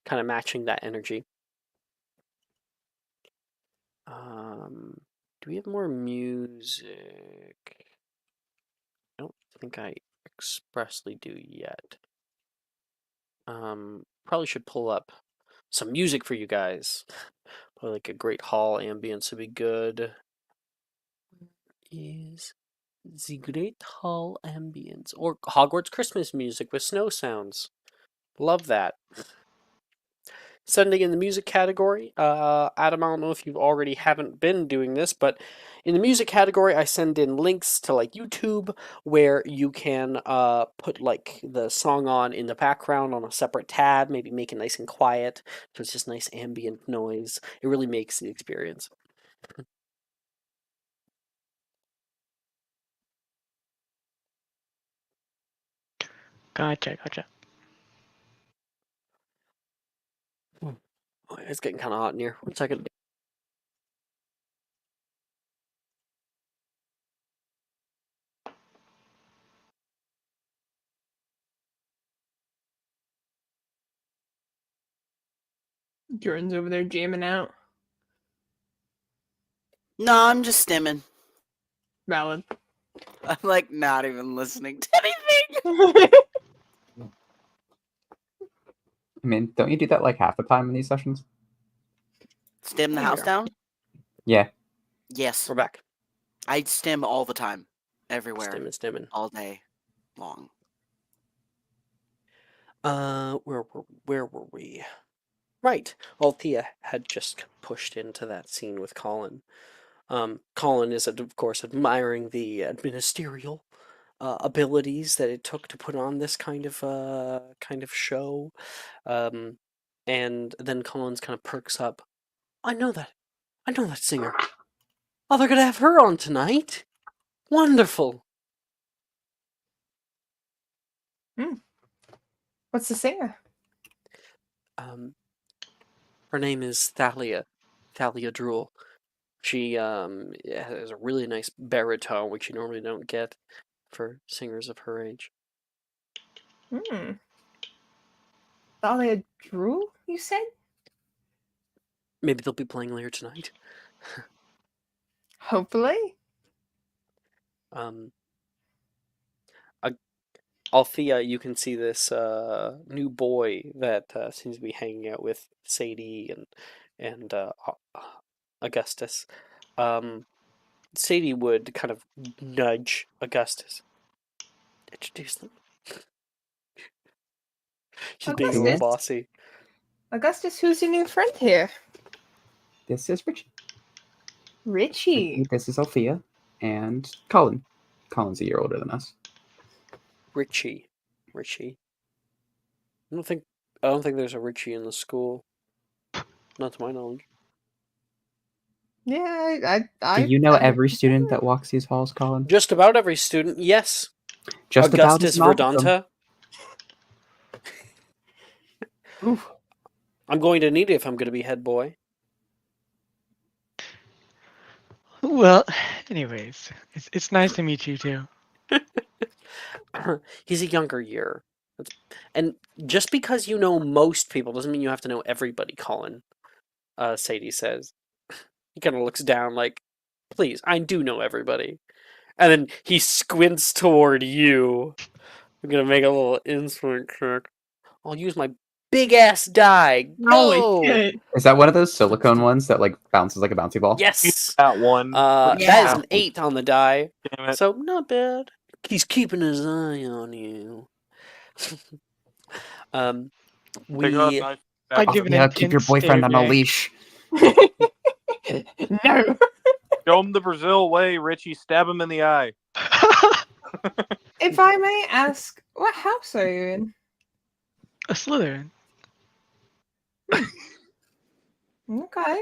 Kind of matching that energy. Do we have more music? I don't think I expressly do yet. Probably should pull up some music for you guys. Probably like a great hall ambience would be good. Is the great hall ambience or Hogwarts Christmas music with snow sounds? Love that. Sending in the music category, Adam, I don't know if you already haven't been doing this, but in the music category, I send in links to like YouTube where you can put like the song on in the background on a separate tab, maybe make it nice and quiet, so it's just nice ambient noise. It really makes the experience. Gotcha. Oh, it's getting kind of hot in here. 1 second. Jordan's over there jamming out. No, I'm just stimming. Valid. I'm like not even listening to anything. I mean, don't you do that like half the time in these sessions? Stim the There you house go. down? Yeah. Yes. We're back. I stim all the time. Everywhere. Stimming. All day long. Where were we? Right. Althea had just pushed into that scene with Colin. Colin is, of course, admiring the ministerial abilities that it took to put on this kind of show. And then Colin's kind of perks up. I know that singer. Oh, they're gonna have her on tonight. Wonderful. What's the singer? Her name is Thalia Drool. She has a really nice baritone, which you normally don't get for singers of her age. Thalia Drew, you said? Maybe they'll be playing later tonight. Hopefully. Althea, you can see this new boy that seems to be hanging out with Sadie and Augustus. Sadie would kind of nudge Augustus. Introduce them. She's being a little Augustus? bossy. Augustus, who's your new friend here? This is Richie. Richie. This is Althea. And Colin. Colin's a year older than us. Richie. I don't think there's a Richie in the school. Not to my knowledge. Yeah, Do you know every student that walks these halls, Colin? Just about every student, yes. Just Augustus about as not of them. Verdanta. Oof. I'm going to need it if I'm going to be head boy. Well, anyways, it's nice to meet you too. He's a younger year. And just because you know most people doesn't mean you have to know everybody, Colin. Sadie says. He kind of looks down like, Please, I do know everybody. And then he squints toward you. I'm gonna make a little instinct check. I'll use my big ass die. Holy Go! shit. Is that one of those silicone ones that like bounces like a bouncy ball? Yes. That one. That is Yeah. an 8 on the die. Damn it. So not bad. He's keeping his eye on you. Pick up We knife. I stab give him. an Yeah, keep your intense boyfriend on a stare back. leash. No. Show him the Brazil way, Richie. Stab him in the eye. If I may ask, what house are you in? A Slytherin. Okay.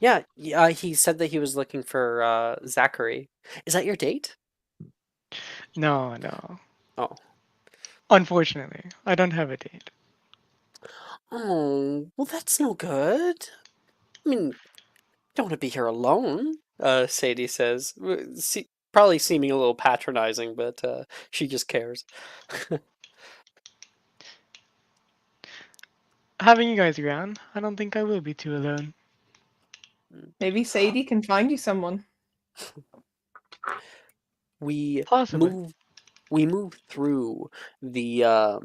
yeah, he said that he was looking for Zachary. Is that your date? No, no. Oh. Unfortunately, I don't have a date. Oh, well that's no good. I mean, don't want to be here alone, Sadie says. Probably seeming a little patronizing, but she just cares. Having you guys around, I don't think I will be too alone. Maybe Sadie can find you someone. We Possibly. move through the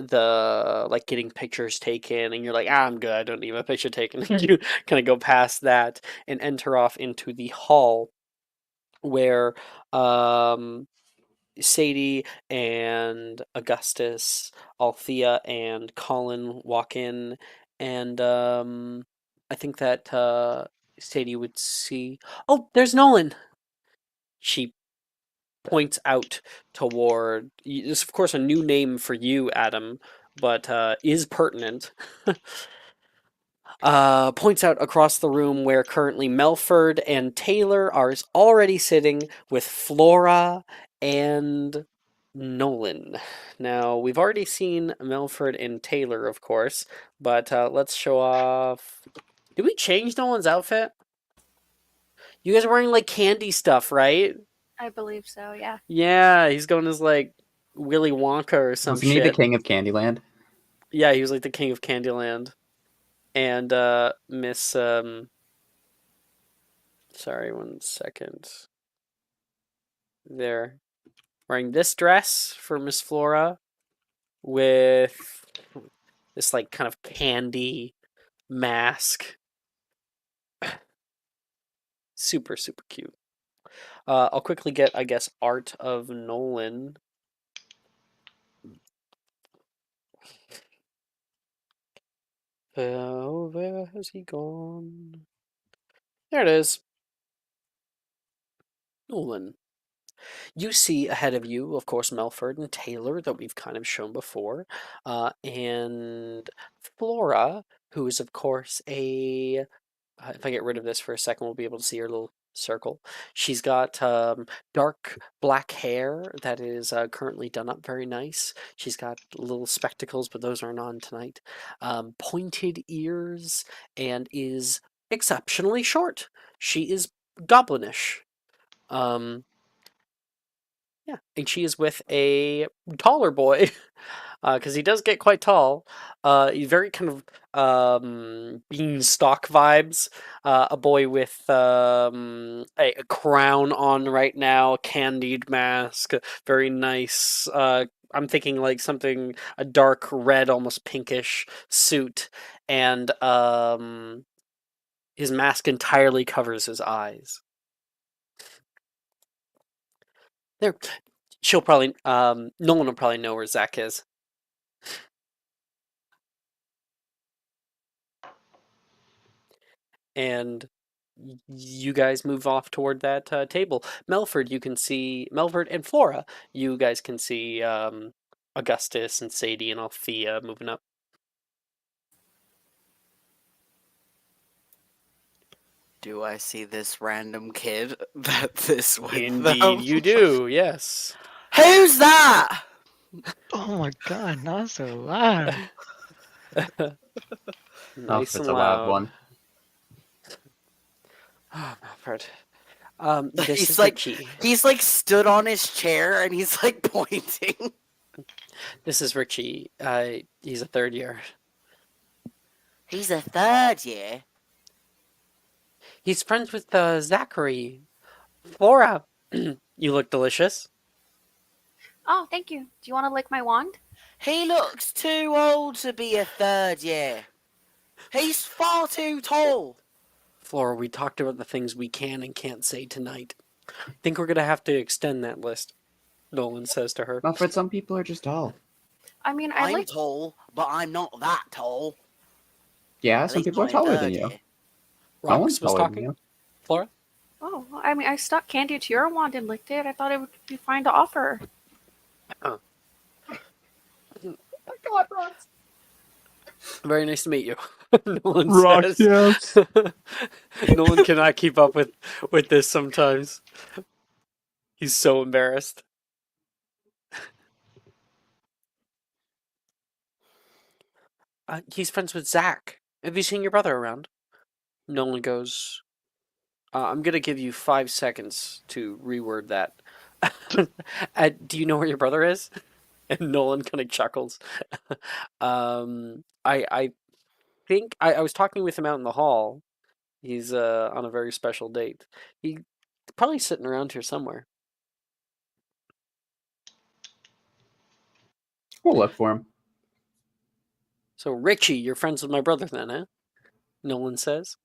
like getting pictures taken, and you're like, I'm good, I don't need a picture taken. You kind of go past that and enter off into the hall where Sadie and Augustus, Althea and Colin walk in, and I think that Sadie would see. Oh, there's Nolan. She points out toward. This, is, of course, a new name for you, Adam, but is pertinent. Points out across the room where currently Melford and Taylor are already sitting with Flora and Nolan. Now, we've already seen Melford and Taylor, of course, but let's show off. Did we change Nolan's outfit? You guys are wearing like candy stuff, right? I believe so, yeah. Yeah, he's going as like Willy Wonka or some Wasn't he the shit. king of Candyland? Yeah, he was like the king of Candyland. And Miss sorry, 1 second. There. Wearing this dress for Miss Flora with this like kind of candy mask. Super, super cute. I'll quickly get, I guess, art of Nolan. Where has he gone? There it is. Nolan. You see ahead of you, of course, Melford and Taylor that we've kind of shown before, and Flora, who is, of course, a. If I get rid of this for a second, we'll be able to see her little circle. She's got dark black hair that is currently done up very nice. She's got little spectacles, but those aren't on tonight. Pointed ears and is exceptionally short. She is goblinish. Yeah, and she is with a taller boy, because he does get quite tall. He's very kind of beanstalk vibes. A boy with a crown on right now, a candied mask, very nice. I'm thinking like something a dark red, almost pinkish suit, and his mask entirely covers his eyes. There, she'll probably no one will probably know where Zach is. And you guys move off toward that table. Melford, you can see Melford and Flora. You guys can see Augustus and Sadie and Althea moving up. Do I see this random kid that this with Indeed, them? you do. Yes. Who's that? Oh my god, not so loud. Nice Oh, and it's a loud loud. one. Oh, Melford. This He's is like Richie. he's like stood on his chair and he's like pointing. This is Richie. He's a third year. He's a third year. He's friends with Zachary. Flora, you look delicious. Oh, thank you. Do you want to lick my wand? He looks too old to be a third year. He's far too tall. Flora, we talked about the things we can and can't say tonight. Think we're gonna have to extend that list, Nolan says to her. Alfred, some people are just tall. I mean, I I'm like. tall, but I'm not that tall. Yeah, At some least people are not in taller third than you. year. No one's Rox was taller than talking. you. Flora? Oh, I mean, I stuck candy to your wand and licked it. I thought it would be fine to offer. Very nice to meet you. Nolan Rock, says. Nolan cannot keep up with this sometimes. He's so embarrassed. He's friends with Zach. Have you seen your brother around? Nolan goes, I'm going to give you 5 seconds to reword that. Do you know where your brother is? And Nolan kind of chuckles. I think I was talking with him out in the hall. He's on a very special date. He's probably sitting around here somewhere. We'll look for him. So, Richie, you're friends with my brother then, eh? Nolan says.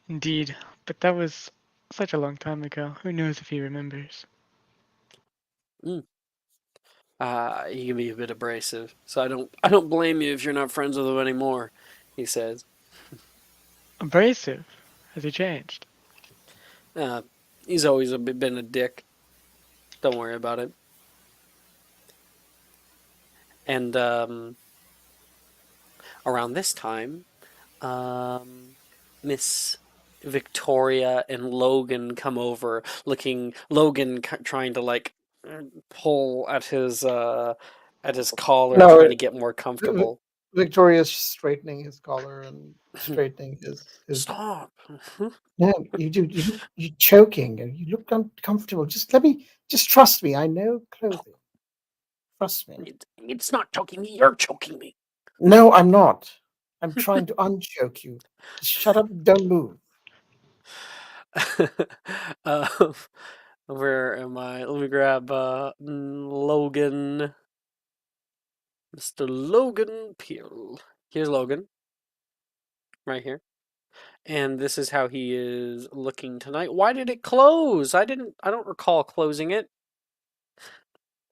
Indeed, but that was such a long time ago. Who knows if he remembers? He can be a bit abrasive, so I don't blame you if you're not friends with him anymore, he says. Abrasive? Has he changed? He's always been a dick. Don't worry about it. And around this time, Miss Victoria and Logan come over, Logan trying to like pull at his collar, No, trying to get more comfortable. Victoria's straightening his collar and straightening his. Stop. No, you're choking and you look uncomfortable. Just trust me. I know clothing. Trust me. It's not choking me. You're choking me. No, I'm not. I'm trying to unchoke you. Just shut up. Don't move. Where am I? Let me grab Logan. Mr. Logan Peel. Here's Logan. Right here. And this is how he is looking tonight. Why did it close? I don't recall closing it.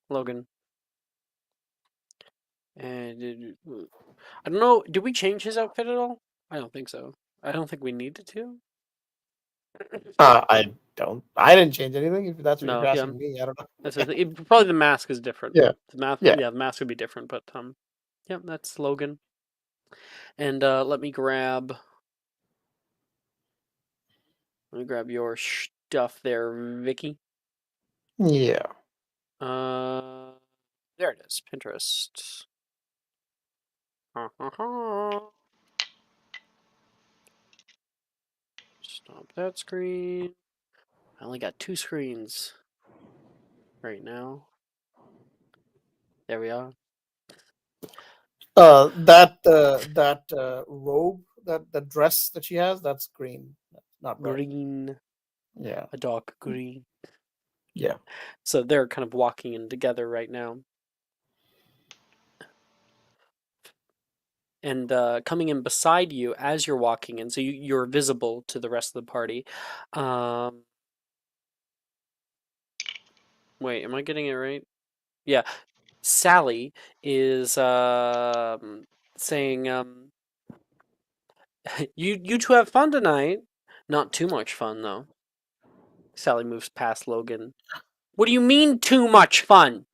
Logan. And I don't know, did we change his outfit at all? I don't think so. I don't think we needed to. I don't. I didn't change anything. If that's what No, you're yeah. asking me, I don't know. That's the thing. Probably the mask is different. Yeah. Yeah, Yeah. the mask would be different, but yeah, that's Logan. And let me grab your stuff there, Vicky. Yeah. There it is, Pinterest. Stop that screen. I only got 2 screens right now. There we are. That robe, that dress that she has, that's green, not red. Green. Yeah. A dark green. Yeah. So they're kind of walking in together right now. And coming in beside you as you're walking in, so you're visible to the rest of the party. Wait, am I getting it right? Yeah. Sally is saying, you two have fun tonight. Not too much fun, though. Sally moves past Logan. What do you mean, too much fun?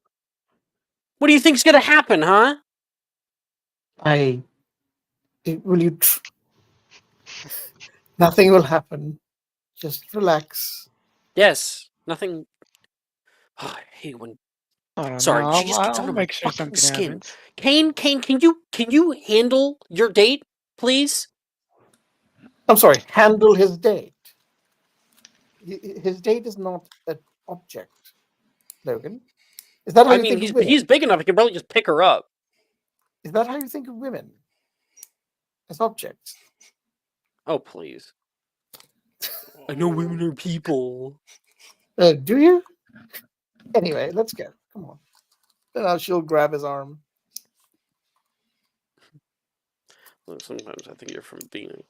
What do you think's gonna happen, huh? Will you? Nothing will happen. Just relax. Yes, nothing. Oh, I hate when. I don't Sorry, know. she just gets I'll under my make sure fucking something skin. happens. Kane, can you handle your date, please? I'm sorry. Handle his date. His date is not an object, Logan. Is that how I you mean, think of women? he's big enough. He can probably just pick her up. Is that how you think of women? As objects? Oh, please. I know women are people. Do you? Anyway, let's go. Come on. Then she'll grab his arm. Well, sometimes I think you're from Venus.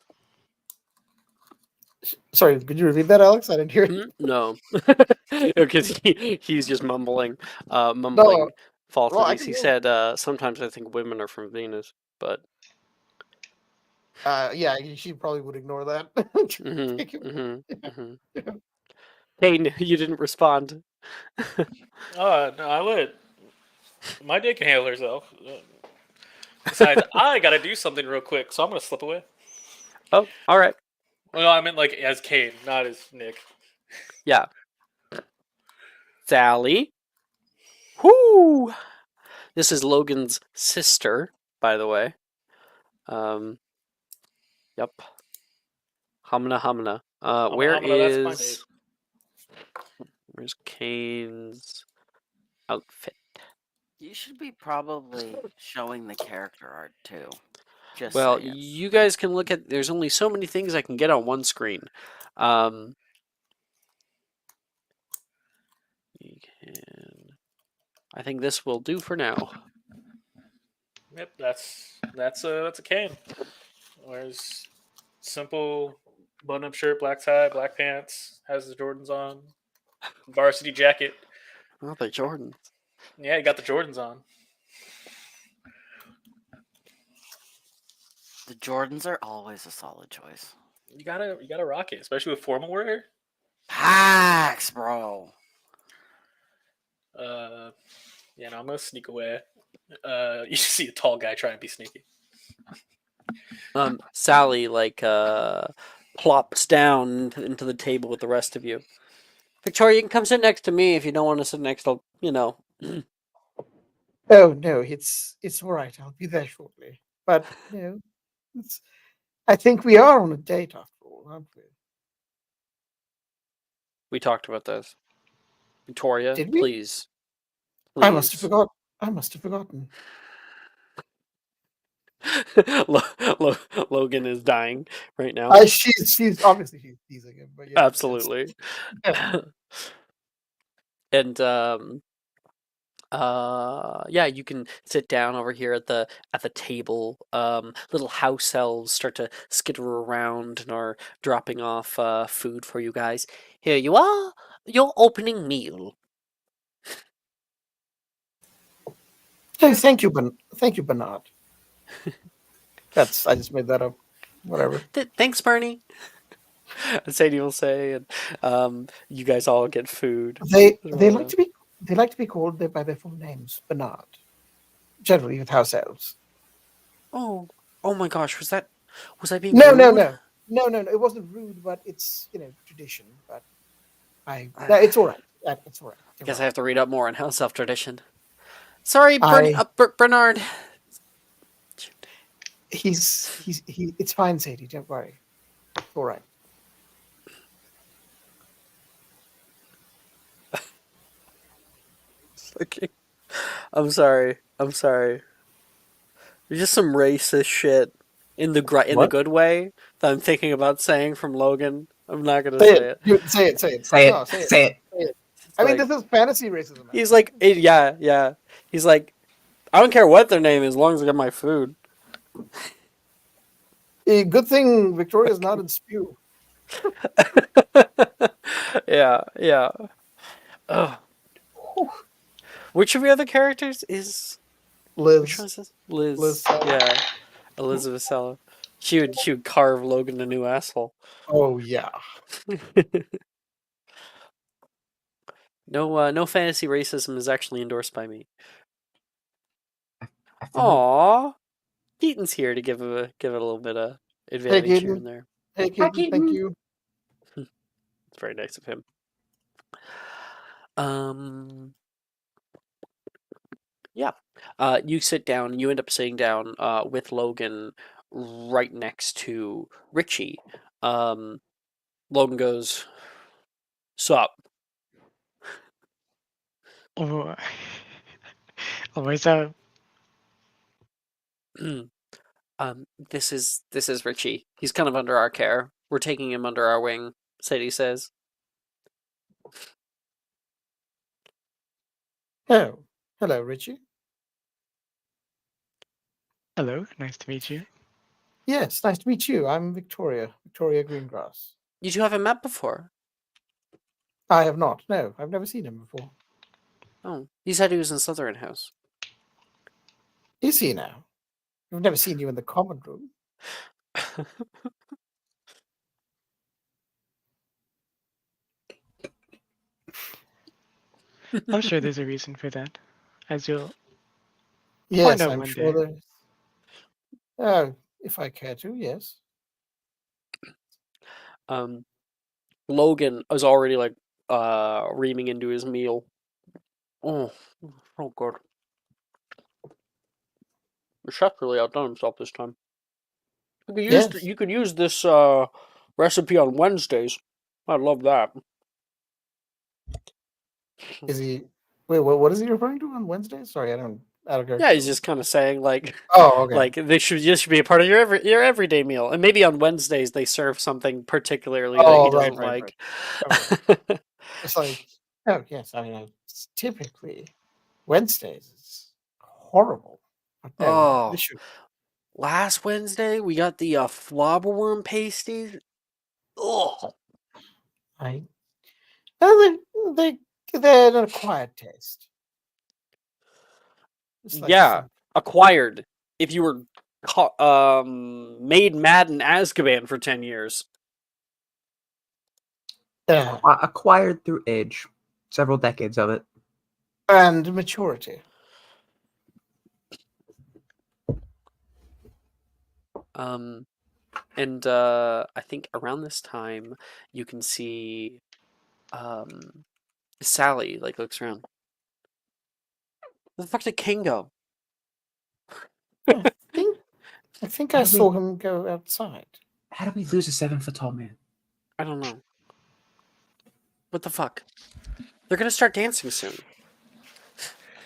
Sorry, could you repeat that, Alex? I didn't hear it. No, because he's just mumbling No. Well, I falsities. can He hear. said, "Sometimes I think women are from Venus," but Yeah, she probably would ignore that. Hey, you didn't respond. Oh, no, I would. My dick can handle herself. Besides, I gotta do something real quick, so I'm gonna slip away. Oh, all right. Well, no, I meant like as Kane, not as Nick. Yeah. Sally. Whoo! This is Logan's sister, by the way. Yep. Hamna Hamna. That's my date. Where's Kane's outfit? You should be probably showing the character art too. Just Well, saying. you guys can look at. There's only so many things I can get on one screen. You can. I think this will do for now. Yep, that's a Kane. Wears simple button-up shirt, black tie, black pants, has the Jordans on, varsity jacket. Oh, the Jordans. Yeah, he got the Jordans on. The Jordans are always a solid choice. You gotta rock it, especially with formal wear. Hacks, bro. Yeah, no, I'm gonna sneak away. You see a tall guy trying to be sneaky. Sally plops down into the table with the rest of you. Victoria, you can come sit next to me if you don't want to sit next to, Oh no, it's all right. I'll be there shortly. But I think we are on a date after all, aren't we? We talked about this. Victoria, Did we? please. I must have forgotten. I must have forgotten. Logan is dying right now. She's obviously she's teasing him, but yeah, Absolutely. And yeah, you can sit down over here at the table. Little house elves start to skitter around and are dropping off food for you guys. Here you are, your opening meal. Oh, thank you, Bernard. I just made that up. Whatever. Thanks, Bernie. Sadie will say, and you guys all get food. They like to be called by their full names, Bernard. Generally with house elves. Oh my gosh, was I being No, rude? no. It wasn't rude, but it's tradition. But it's all right. It's all right. I guess I have to read up more on house elf tradition. Sorry, Bernard. It's fine, Sadie. Don't worry. It's all right. Okay. I'm sorry. There's just some racist shit in the good way that I'm thinking about saying from Logan. I'm not gonna say it. Say it. Say it. I mean, this is fantasy racism. He's like, yeah. He's like, I don't care what their name is, as long as I get my food. A good thing Victoria's not in spew. Yeah. Ugh. Which of the other characters is Liz? Which one is this? Liz. Yeah, Elizabeth Sella. She would carve Logan a new asshole. Oh yeah. No fantasy racism is actually endorsed by me. I Aww, Keaton's here to give it a little bit of advantage here and there. Hey, Keaton, thank you. It's very nice of him. Yeah. You sit down. You end up sitting down with Logan right next to Richie. Logan goes, "Sup?" Oh, what's up? This is Richie. He's kind of under our care. We're taking him under our wing. Sadie says. Oh, hello, Richie. Hello, nice to meet you. Yes, nice to meet you. I'm Victoria Greengrass. You two haven't met before. I have not. No, I've never seen him before. Oh, he said he was in Slytherin House. Is he now? I've never seen you in the common room. I'm sure there's a reason for that, as you'll find Yes, out I'm one sure day. there is. Oh, if I care to, yes. Logan is already like reaming into his meal. Oh good. The chef really outdone himself this time. Yes. You could use this recipe on Wednesdays. I'd love that. Is he? Wait, what is he referring to on Wednesday? Sorry, I don't go. Yeah, he's just kind of saying like, Oh, okay. like this should be a part of your everyday meal, and maybe on Wednesdays they serve something particularly that he Oh, doesn't right. like. Okay. It's like, oh yes, I mean, it's typically Wednesdays. It's horrible. But no, Oh, this should. last Wednesday we got the flobberworm pasties. Oh, I. Oh, they're an acquired taste. It's like yeah, some. acquired. If you were made mad in Azkaban for 10 years. Acquired through age, several decades of it. And maturity. And I think around this time you can see Sally like looks around. Where the fuck did King go? I think I saw him go outside. How do we lose a 7-foot tall man? I don't know. What the fuck? They're gonna start dancing soon.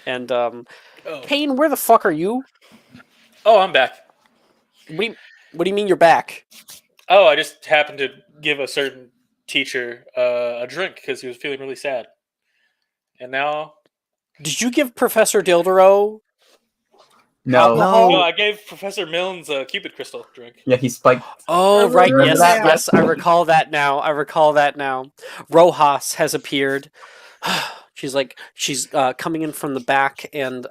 And Kane, where the fuck are you? Oh, I'm back. What do you mean you're back? Oh, I just happened to give a certain teacher a drink because he was feeling really sad. And now... Did you give Professor Dildero No. alcohol? No, I gave Professor Milnes a Cupid crystal drink. Yeah, he spiked. Oh, I right. remember Yes, that. yes. I recall that now. Rojas has appeared. She's coming in from the back and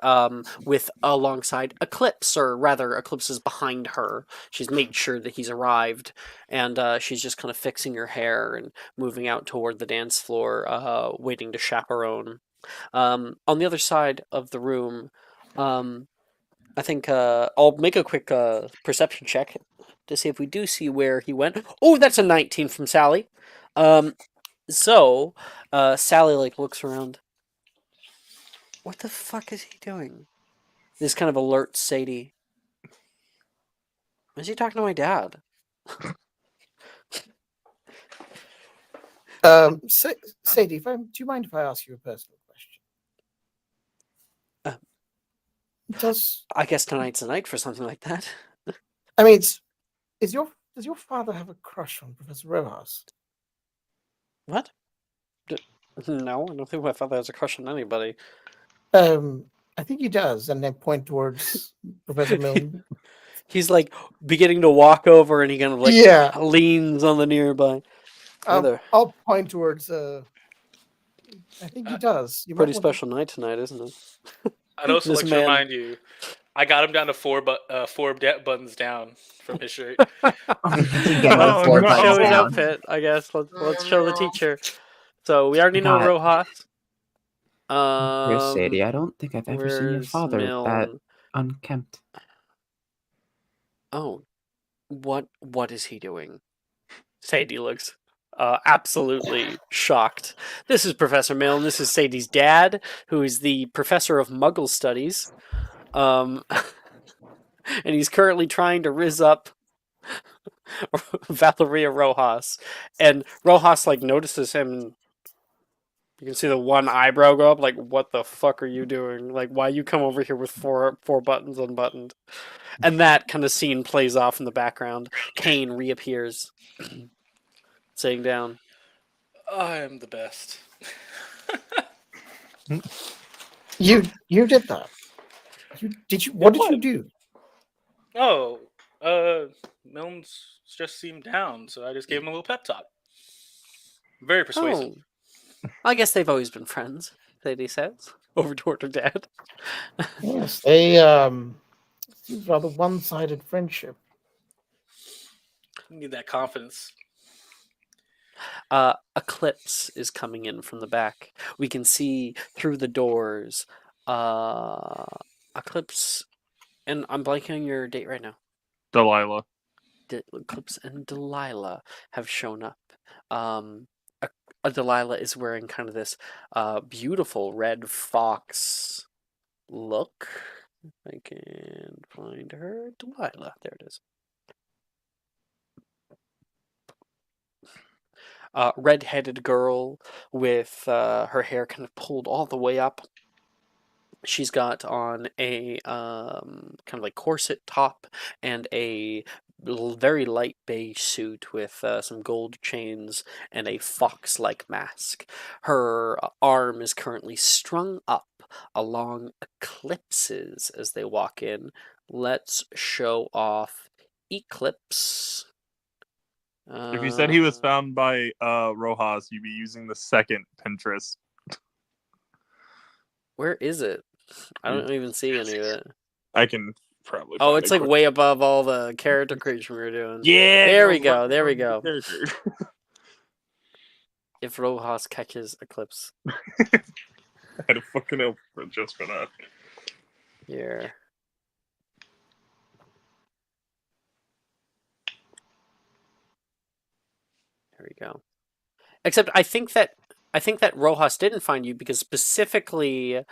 with alongside Eclipse, or rather, Eclipse is behind her. She's made sure that he's arrived, and she's just kind of fixing her hair and moving out toward the dance floor, waiting to chaperone. On the other side of the room, I think I'll make a quick perception check to see if we do see where he went. Oh, that's a 19 from Sally. So Sally like looks around. What the fuck is he doing? This kind of alerts Sadie. Is he talking to my dad? Sadie, do you mind if I ask you a personal question? I guess tonight's the night for something like that. I mean, does your father have a crush on Professor Rojas? What? No, I don't think my father has a crush on anybody. I think he does, and then point towards Professor Milne. He's like beginning to walk over, and he kind of like leans on the nearby. I'll point towards. I think he does. You Pretty special night tonight, isn't it? I'd also like to remind you, I got him down to four buttons down from his shirt. Let's show his outfit, I guess. Let's show the teacher. So we already know Rojas. Where's Sadie? I don't think I've ever seen your father that unkempt. Oh, what is he doing? Sadie looks absolutely shocked. This is Professor Milne. This is Sadie's dad, who is the professor of Muggle studies. And he's currently trying to rizz up Valeria Rojas. And Rojas like notices him, and you can see the one eyebrow go up, like, what the fuck are you doing? Like, why you come over here with four buttons unbuttoned? And that kind of scene plays off in the background. Kane reappears, sitting down. I am the best. You did that. Did you? Did What did you what? do? Oh, Milnes just seemed down, so I just gave him a little pep talk. Very persuasive. Oh, I guess they've always been friends, Lady says, over toward her dad. Yes, they seems rather one-sided friendship. You need that confidence. Eclipse is coming in from the back. We can see through the doors. Eclipse, and I'm blanking on your date right now. Delilah. Eclipse and Delilah have shown up. A Delilah is wearing kind of this beautiful red fox look. If I can find her. Delilah. There it is. Red-headed girl with her hair kind of pulled all the way up. She's got on a kind of like corset top and a very light beige suit with some gold chains and a fox-like mask. Her arm is currently strung up along eclipses as they walk in. Let's show off Eclipse. If you said he was found by Rojas, you'd be using the second Pinterest. Where is it? I don't even see any of it. I can probably. Oh, find it's it like quick. way above all the character creation we were doing. Yeah. There it we goes go. right There we above the go. character. If Rojas catches Eclipse. I had a fucking open just for that. Here. There we go. Except I think that Rojas didn't find you because specifically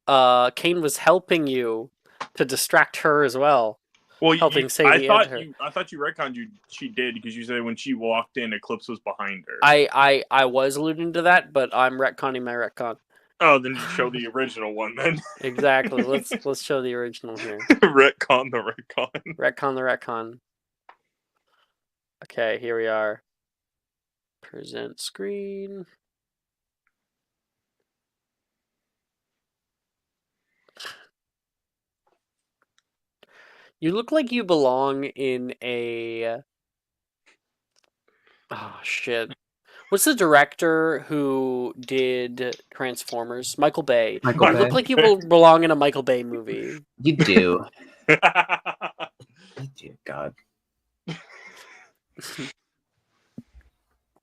Kane was helping you to distract her as well. Well, helping say I the thought end to her. I thought you retconned you. She did because you said when she walked in, Eclipse was behind her. I was alluding to that, but I'm retconning my retcon. Oh, then you show the original one then. Exactly. Let's show the original here. Retcon the retcon. Retcon the retcon. Okay, here we are. Present screen. You look like you belong in a... Oh, shit. What's the director who did Transformers? Michael Bay. Michael You Bay. look like you belong in a Michael Bay movie. You do. You do, God.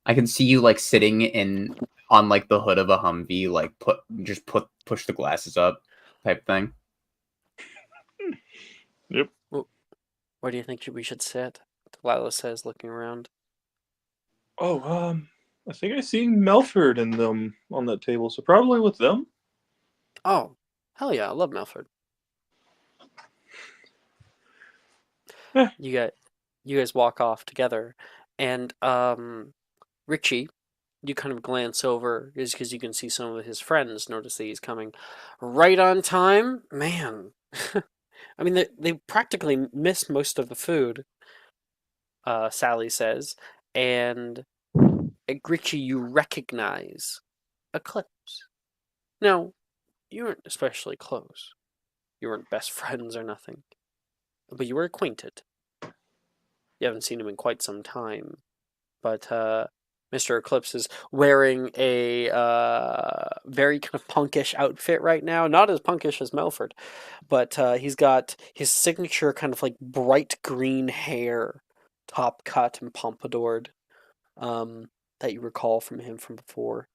I can see you like sitting on like the hood of a Humvee, like push the glasses up, type thing. Yep. Well, where do you think we should sit? Delilah says, looking around. Oh, I think I see Melford and them on that table, so probably with them. Oh, hell yeah! I love Melford. Yeah. You guys walk off together, and Richie, you kind of glance over is because you can see some of his friends notice that he's coming right on time. Man, I mean they practically missed most of the food. Sally says, and Richie, you recognize Eclipse. No, you weren't especially close. You weren't best friends or nothing, but you were acquainted. You haven't seen him in quite some time, but Mr. Eclipse is wearing a very kind of punkish outfit right now. Not as punkish as Melford, but he's got his signature kind of like bright green hair, top cut and pompadoured, that you recall from him from before.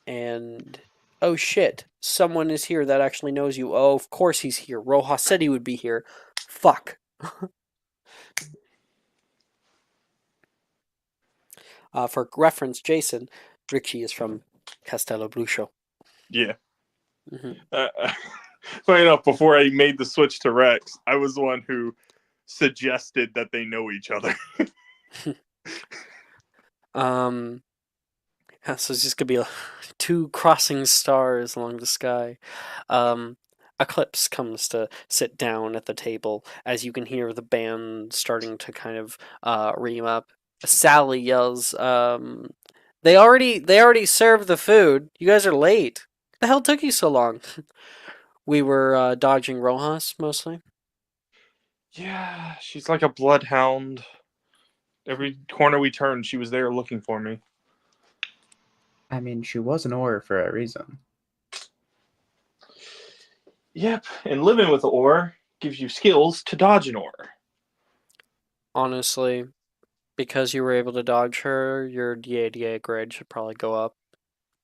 And oh shit, someone is here that actually knows you. Oh, of course he's here. Rojas said he would be here. Fuck. For reference, Jason, Richie is from Castello Brucho. Yeah. Mm-hmm. Funny enough, before I made the switch to Rex, I was the one who suggested that they know each other. So it's just gonna be two crossing stars along the sky. Eclipse comes to sit down at the table as you can hear the band starting to kind of ream up. Sally yells, they already served the food. You guys are late. What the hell took you so long? We were dodging Rojas mostly. Yeah, she's like a bloodhound. Every corner we turned, she was there looking for me. I mean, she was an Aura for a reason. Yep, and living with Ore gives you skills to dodge an Ore. Honestly, because you were able to dodge her, your DADA grade should probably go up.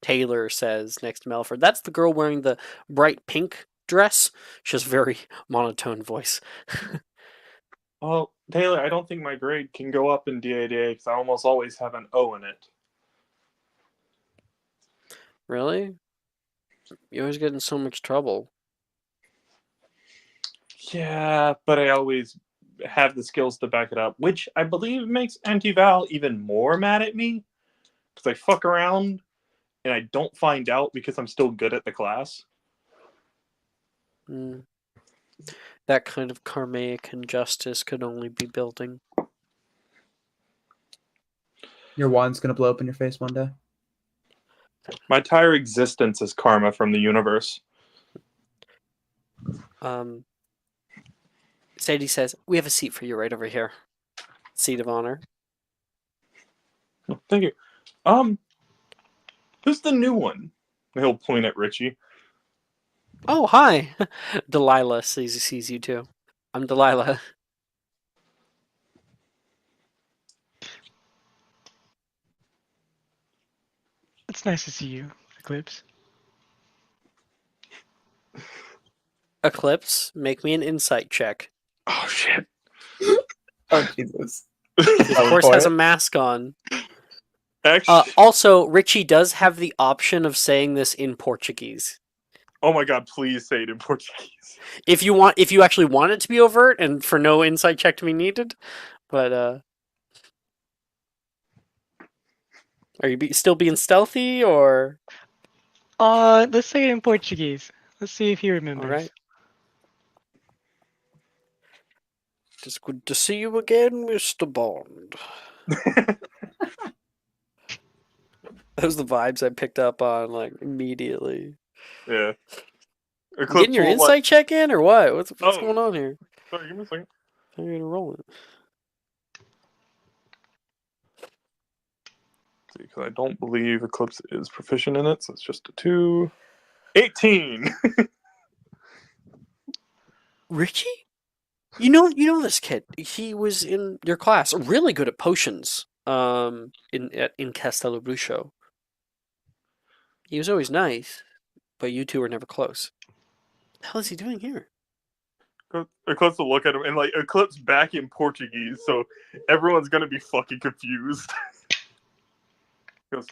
Taylor says next to Melford. That's the girl wearing the bright pink dress. She has a very monotone voice. Well, Taylor, I don't think my grade can go up in DADA because I almost always have an O in it. Really? You always get in so much trouble. Yeah, but I always have the skills to back it up, which I believe makes Anti-Val even more mad at me because I fuck around and I don't find out because I'm still good at the class. Mm. That kind of karmic injustice could only be building. Your wand's gonna blow up in your face one day. My entire existence is karma from the universe. Sadie says, we have a seat for you right over here. Seat of honor. Thank you. Who's the new one? He'll point at Richie. Oh, hi. Delilah sees you too. I'm Delilah. It's nice to see you, Eclipse. Eclipse, make me an insight check. Oh shit. Oh Jesus. Of course has a mask on. Actually, Also, Richie does have the option of saying this in Portuguese. oh my god, please say it in Portuguese. If you actually want it to be overt and for no insight check to be needed. But are you still being stealthy or? Let's say it in Portuguese. Let's see if he remembers. All right. It's good to see you again, Mr. Bond. Those are the vibes I picked up on like immediately. Yeah. You getting your insight check in or what? What's going on here? Sorry, give me a second. I'm gonna roll it. See, because I don't believe Eclipse is proficient in it, so it's just a 2. 18. Richie? You know this kid. He was in your class, really good at potions. In Castello Brucho. He was always nice, but you two were never close. What the hell is he doing here? Eclipse will look at him and like Eclipse back in Portuguese, so everyone's gonna be fucking confused. He goes,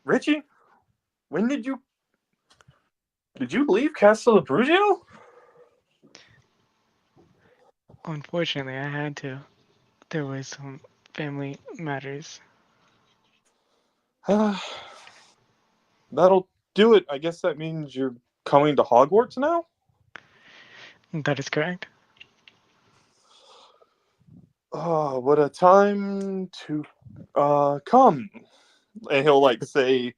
Richie, when did you leave Castle Abruzzo? Unfortunately, I had to. There was some family matters. That'll do it. I guess that means you're coming to Hogwarts now? That is correct. Oh, what a time to come. And he'll like say,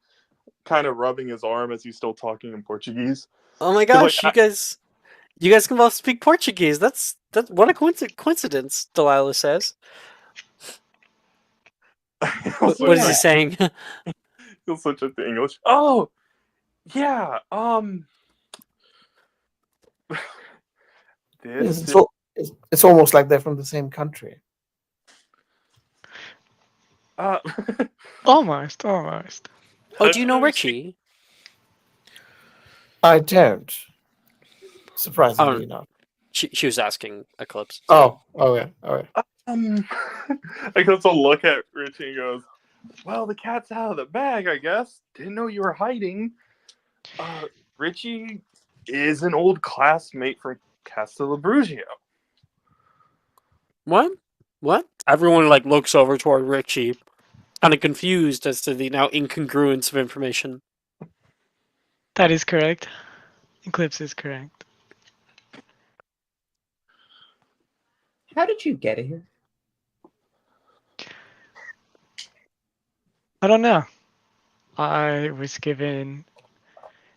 kind of rubbing his arm as he's still talking in Portuguese. Oh my gosh, you guys can both speak Portuguese. That's what a coincidence, Delilah says. What is he saying? He'll switch it to English. Oh, yeah. It's almost like they're from the same country. Almost. Oh, do you know Richie? I don't. Surprisingly enough. She was asking Eclipse. Oh yeah. Eclipse will look at Richie and goes, well, the cat's out of the bag, I guess. Didn't know you were hiding. Richie is an old classmate from Castel Abruzzo. What? Everyone like looks over toward Richie, kind of confused as to the now incongruence of information. That is correct. Eclipse is correct. How did you get here? I don't know. I was given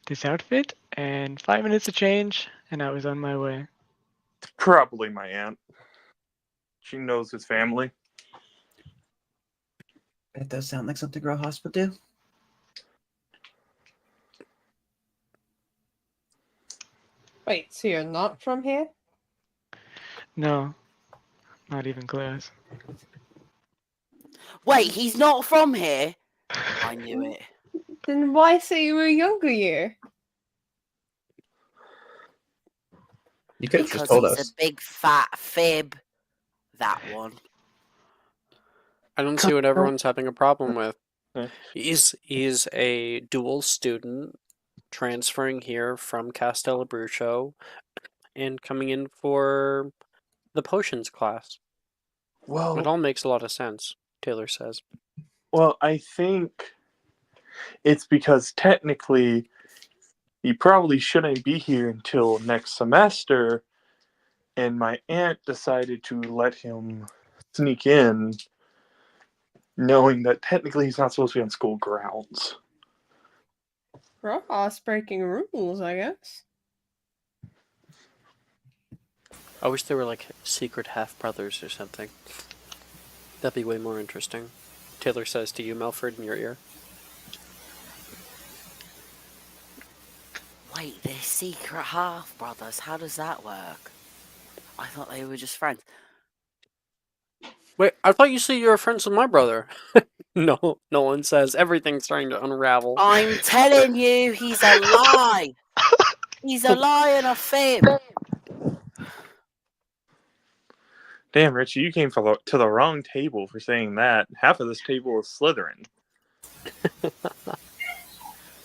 this outfit and 5 minutes to change, and I was on my way. Probably my aunt. She knows his family. That does sound like something Grow House would do. Wait, so you're not from here? No, not even close. Wait, he's not from here? I knew it. Then why say you were younger year? You could have just Because told he's us. a big fat fib. That one. I don't see what everyone's having a problem with. Yeah. He's a dual student transferring here from Castellabrucho and coming in for the potions class. It Well, all makes a lot of sense, Taylor says. I think it's because technically he probably shouldn't be here until next semester, and my aunt decided to let him sneak in, knowing that technically he's not supposed to be on school grounds. Ross breaking rules, I guess. I wish they were like secret half-brothers or something. That'd be way more interesting. Taylor says to you, Melford, in your ear. Wait, they're secret half brothers. How does that work? I thought they were just friends. Wait, I thought you said you were friends with my brother. No, Nolan says everything's starting to unravel. I'm telling you, he's a lie. He's a lie and a fib. Damn, Richie, you came to the wrong table for saying that. Half of this table is Slytherin.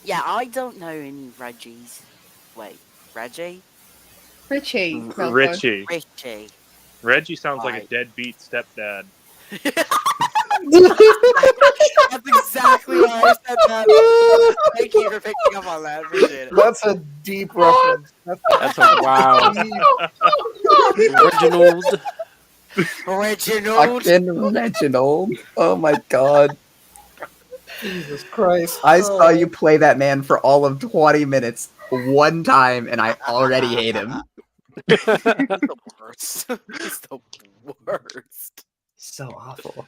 Yeah, I don't know any Reggies. Wait, Reggie? Richie. Malfoy. Richie. Richie. Reggie sounds like a Right. deadbeat stepdad. That's exactly why I said that. Thank you for picking up on that. Appreciate it. That's a deep reference. That's a wow. Reginald. Reginald. Fucking Reginald. Oh my god. Jesus Christ. I saw you play that man for all of 20 minutes one time, and I already hate him. He's the worst. He's the worst. So awful.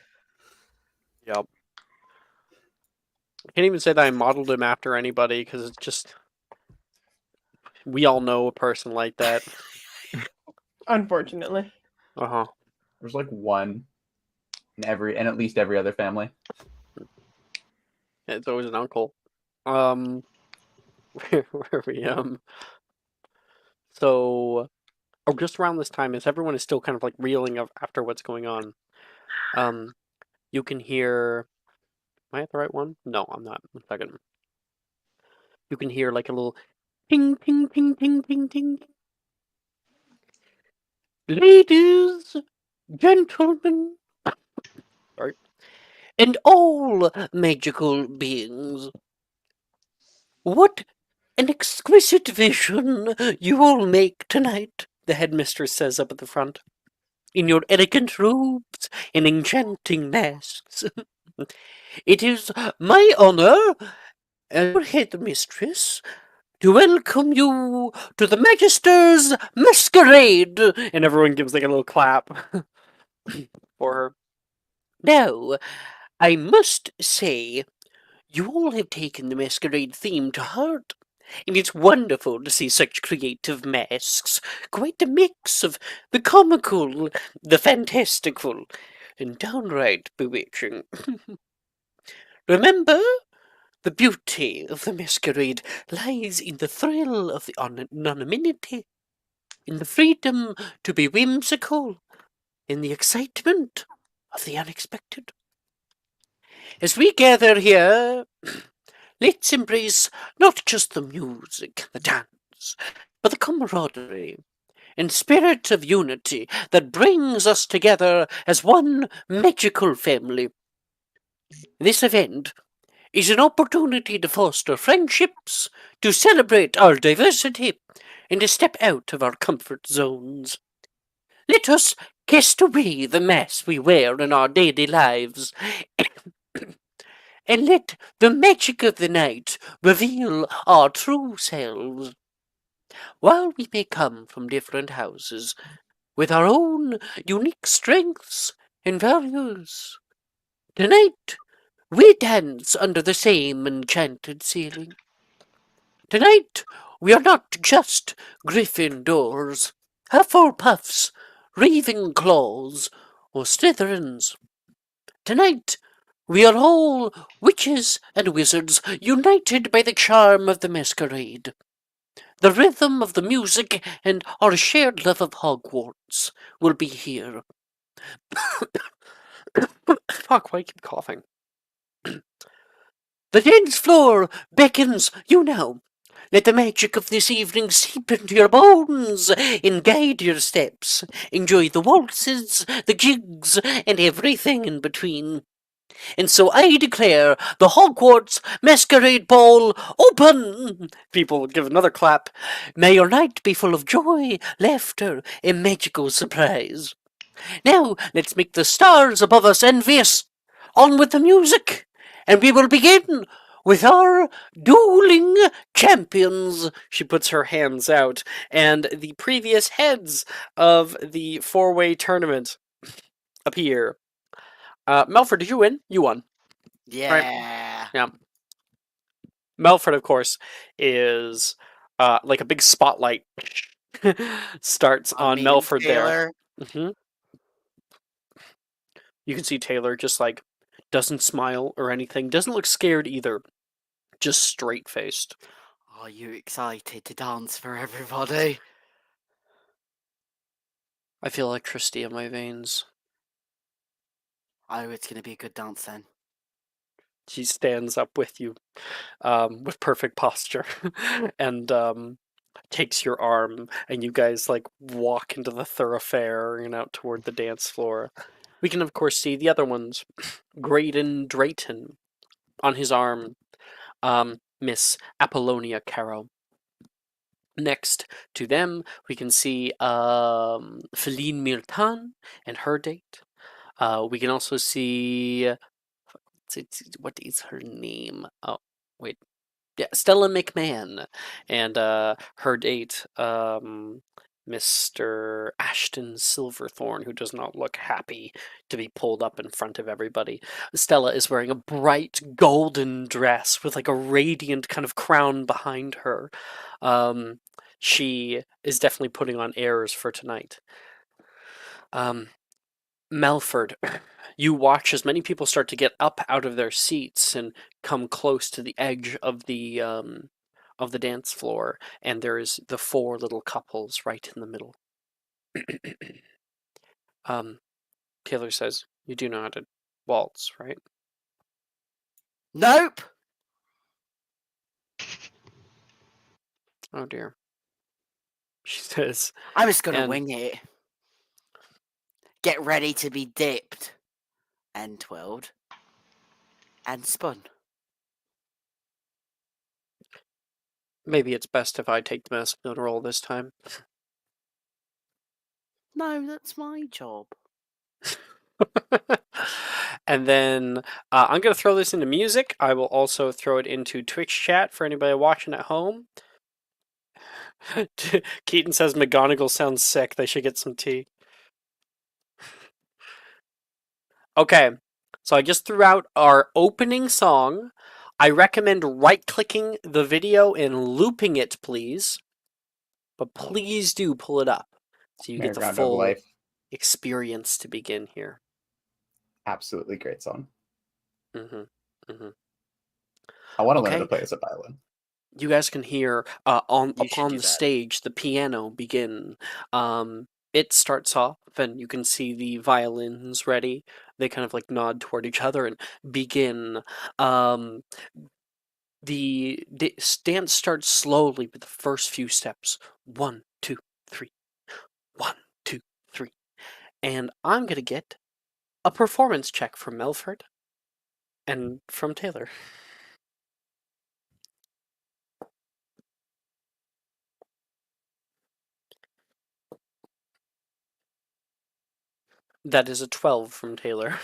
Yep. I can't even say that I modeled him after anybody, because it's just... We all know a person like that. Unfortunately. Uh-huh. There's like one in at least every other family. It's always an uncle. Where are we? So, just around this time, as everyone is still kind of like reeling after what's going on, you can hear... Am I at the right one? No, I'm not. 1 second. You can hear like a little ting, ting, ting, ting, ting, ting. Ladies, gentlemen, sorry, and all magical beings, what an exquisite vision you all make tonight, the headmistress says up at the front, in your elegant robes and enchanting masks. It is my honor, as your headmistress, to welcome you to the Magister's Masquerade! And everyone gives like a little clap for her. Now, I must say, you all have taken the Masquerade theme to heart. And it's wonderful to see such creative masks. Quite a mix of the comical, the fantastical, and downright bewitching. Remember, the beauty of the masquerade lies in the thrill of the anonymity, in the freedom to be whimsical, in the excitement of the unexpected. As we gather here, let's embrace not just the music, the dance, but the camaraderie and spirit of unity that brings us together as one magical family. This event is an opportunity to foster friendships, to celebrate our diversity, and to step out of our comfort zones. Let us cast away the masks we wear in our daily lives and let the magic of the night reveal our true selves. While we may come from different houses, with our own unique strengths and values, tonight we dance under the same enchanted ceiling. Tonight we are not just Gryffindors, Hufflepuffs, Ravenclaws, or Slytherins. Tonight we are all witches and wizards, united by the charm of the masquerade, the rhythm of the music, and our shared love of Hogwarts will be here. Fuck, why I keep coughing? The dance floor beckons you now. Let the magic of this evening seep into your bones and guide your steps. Enjoy the waltzes, the jigs, and everything in between. And so I declare the Hogwarts Masquerade Ball open! People would give another clap. May your night be full of joy, laughter, and magical surprise. Now let's make the stars above us envious. On with the music, and we will begin with our dueling champions. She puts her hands out, and the previous heads of the four-way tournament appear. Melford, did you win? You won. Yeah. Yeah. Melford, of course, is like a big spotlight starts On on me and Melford there. Taylor. hmm You can see Taylor just like doesn't smile or anything, doesn't look scared either, just straight faced. Are you excited to dance for everybody? I feel electricity in my veins. Oh, it's gonna be a good dance then. She stands up with you, with perfect posture, and takes your arm, and you guys like walk into the thoroughfare and out toward the dance floor. We can of course see the other ones. Graydon Drayton on his arm, Miss Apollonia Caro. Next to them, we can see Feline Mirtan and her date. We can also see what is her name? Oh, wait. Yeah, Stella McMahon and her date, Mr. Ashton Silverthorne, who does not look happy to be pulled up in front of everybody. Stella is wearing a bright golden dress with like a radiant kind of crown behind her. She is definitely putting on airs for tonight. Melford, you watch as many people start to get up out of their seats and come close to the edge of the dance floor, and there is the four little couples right in the middle. Taylor says, "You do know how to waltz, right?" Nope. Oh dear. She says, I'm just gonna and wing it. Get ready to be dipped and twirled and spun. maybe it's best if I take the masculine role this time. No, that's my job. And then I'm going to throw this into music. I will also throw it into Twitch chat for anybody watching at home. Keaton says McGonagall sounds sick. They should get some tea. Okay, so I just threw out our opening song. I recommend right-clicking the video and looping it, please. But please do pull it up so you get the Merry-Go-Round of full Life. experience to begin here. Absolutely great song. hmm hmm I want to learn how Okay. to play as a violin. You guys can hear You should upon do the that. stage the piano begin. It starts off, and you can see the violins ready. They kind of like nod toward each other and begin. The dance starts slowly with the first few steps. 1, 2, 3. 1, 2, 3. And I'm gonna get a performance check from Melford and from Taylor. That is a 12 from Taylor.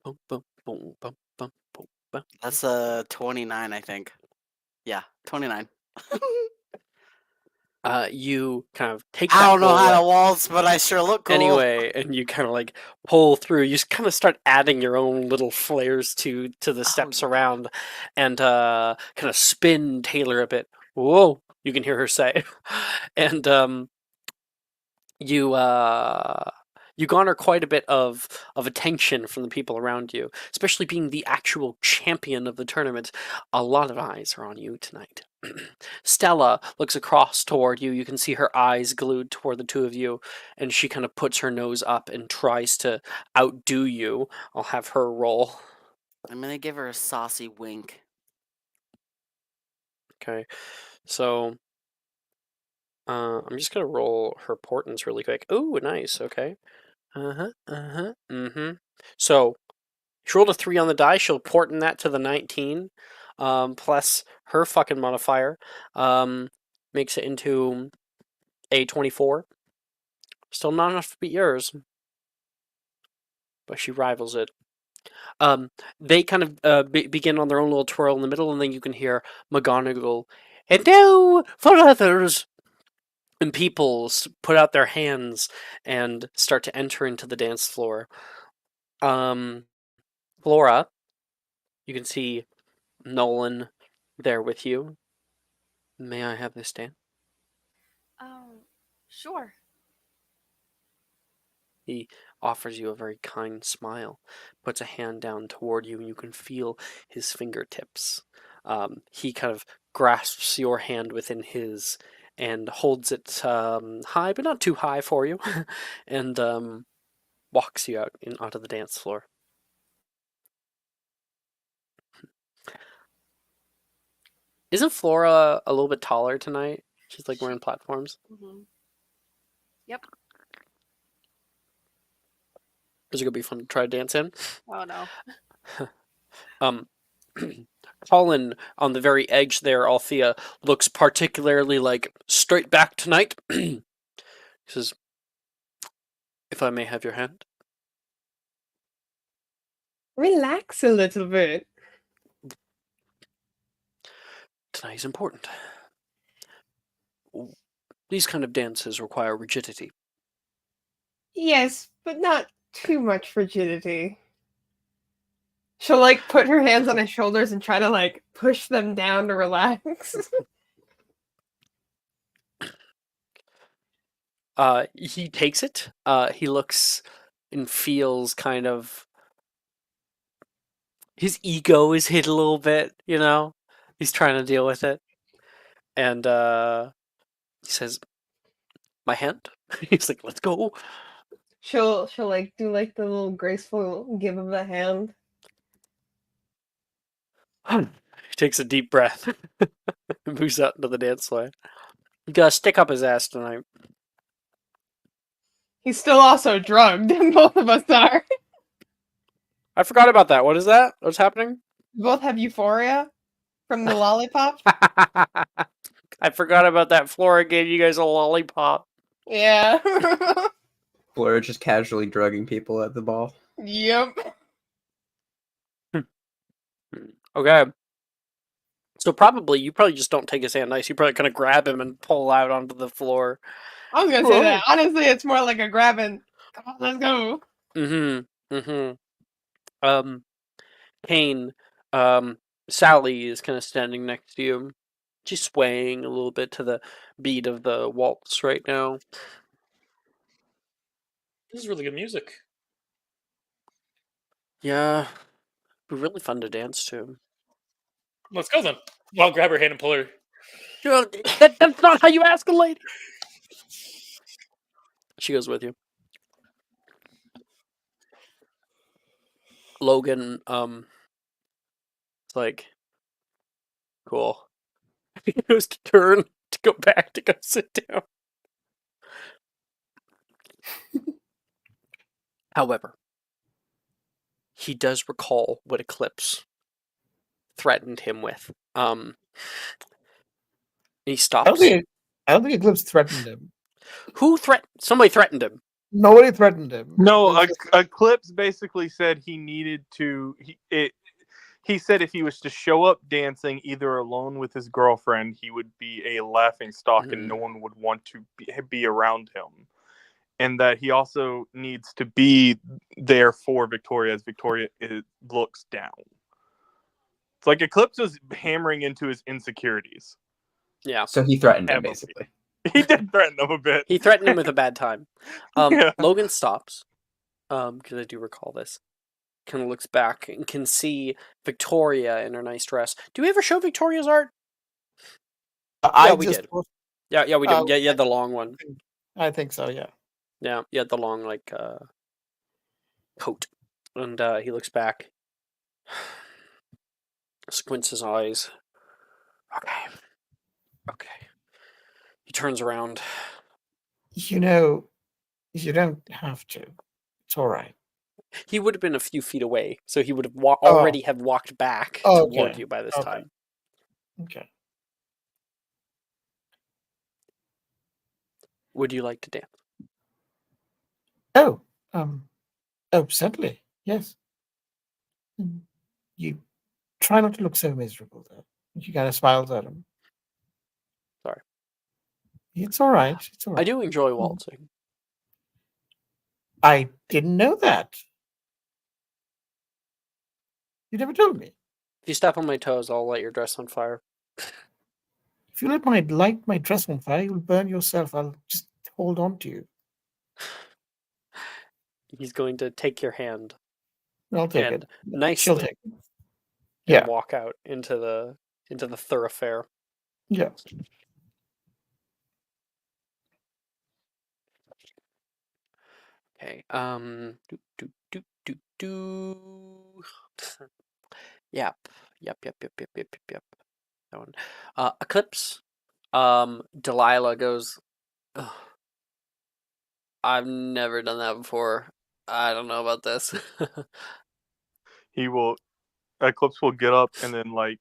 boom, boom, boom, boom, boom, boom, boom. That's 29, I think. Yeah, 29. You kind of take I that don't know roll how to waltz, but I sure look cool. anyway, and you kind of like pull through. You just kind of start adding your own little flares to the steps yeah. around, and kind of spin Taylor a bit. Whoa! You can hear her say, and you you garner quite a bit of attention from the people around you, especially being the actual champion of the tournament. A lot of eyes are on you tonight. Stella looks across toward you. You can see her eyes glued toward the two of you, and she kind of puts her nose up and tries to outdo you. I'll have her roll. I'm gonna give her a saucy wink. Okay, so I'm just gonna roll her portents really quick. Ooh, nice. Okay. So she rolled a 3 on the die. She'll portent that to the 19, plus her fucking modifier, makes it into a 24. Still not enough to beat yours, but she rivals it. They kind of begin on their own little twirl in the middle, and then you can hear McGonagall, and now for others. And people put out their hands and start to enter into the dance floor. Flora, you can see Nolan there with you. May I have this dance? Sure. He offers you a very kind smile, puts a hand down toward you, and you can feel his fingertips. He kind of grasps your hand within his and holds it high, but not too high for you, and walks you out onto the dance floor. Isn't Flora a little bit taller tonight? She's like wearing platforms. Mm-hmm. Yep. Is it gonna be fun to try to dance in? Oh no. Colin on the very edge there, Althea, looks particularly like straight back tonight. He says, "If I may have your hand." Relax a little bit. Tonight is important. These kind of dances require rigidity. Yes, but not too much rigidity. She'll like put her hands on his shoulders and try to like push them down to relax. He takes it. He looks and feels kind of. His ego is hit a little bit, you know? He's trying to deal with it. And he says, "My hand?" He's like, "Let's go." she'll like do like the little graceful give of the hand. He takes a deep breath and moves out into the dance floor. You gotta stick up his ass tonight. He's still also drugged, and both of us are. I forgot about that. What is that? What's happening? Both have euphoria from the lollipop. I forgot about that. Flora gave you guys a lollipop. Yeah. Flora just casually drugging people at the ball. Yep. Okay. So probably you just don't take his hand nice. You probably kind of grab him and pull out onto the floor. I was gonna say that. Honestly, it's more like a grabbing. Come on, let's go. Kane, Sally is kind of standing next to you. She's swaying a little bit to the beat of the waltz right now. This is really good music. Yeah, it'd be really fun to dance to. Let's go then. I'll grab her hand and pull her. That's not how you ask a lady. She goes with you. Logan, it's like, cool. He goes to turn to go back to go sit down. However, he does recall what Eclipse threatened him with. He stops. I don't think Eclipse threatened him. Who threatened? Somebody threatened him. Nobody threatened him. No, There's just- Eclipse basically said he needed to. He said if he was to show up dancing either alone with his girlfriend, he would be a laughing stock and no one would want to be around him. And that he also needs to be there for Victoria as Victoria looks down. It's like Eclipse was hammering into his insecurities. Yeah. So he threatened him, Heavily. basically. He did threaten him a bit. He threatened him with a bad time. Yeah. Logan stops, because I do recall this. Kind of looks back and can see Victoria in her nice dress. Do we ever show Victoria's art? I we just did. Yeah, we did. Yeah, the long one. I think so. Yeah. Yeah, the long coat, and he looks back, squints his eyes. Okay. He turns around. You know, you don't have to. It's all right. He would have been a few feet away, so he would have already have walked back toward you by this time. Okay. Would you like to dance? Oh, certainly. Yes. You try not to look so miserable, though. She kind of smiles at him. Sorry. It's all right. It's all right. I do enjoy waltzing. I didn't know that. You never told me. If you step on my toes, I'll light your dress on fire. If you light my dress on fire, you'll burn yourself. I'll just hold on to you. He's going to take your hand I'll take and it. nicely She'll take it. and Yeah. walk out into the thoroughfare. Yeah. Okay. Do. Yep. That one. Eclipse. Delilah goes, "Ugh, I've never done that before. I don't know about this." Eclipse will get up and then like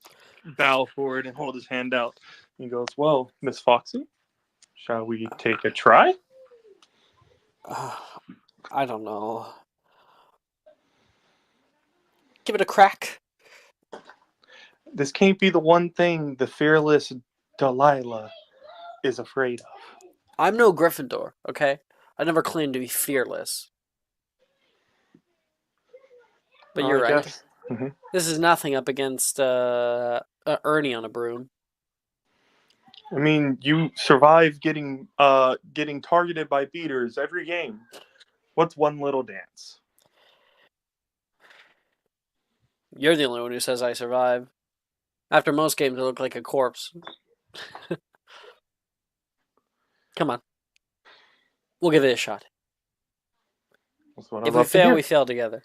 bow forward and hold his hand out. He goes, "Well, Miss Foxy, shall we take a try?" I don't know. Give it a crack. This can't be the one thing the fearless Delilah is afraid of. I'm no Gryffindor, okay? I never claimed to be fearless. But you're I right. guess. Mhm. This is nothing up against Ernie on a broom. I mean, you survive getting targeted by beaters every game. What's one little dance? You're the only one who says I survive. After most games, I look like a corpse. Come on. We'll give it a shot. That's what I If we love to fail, hear. we fail together.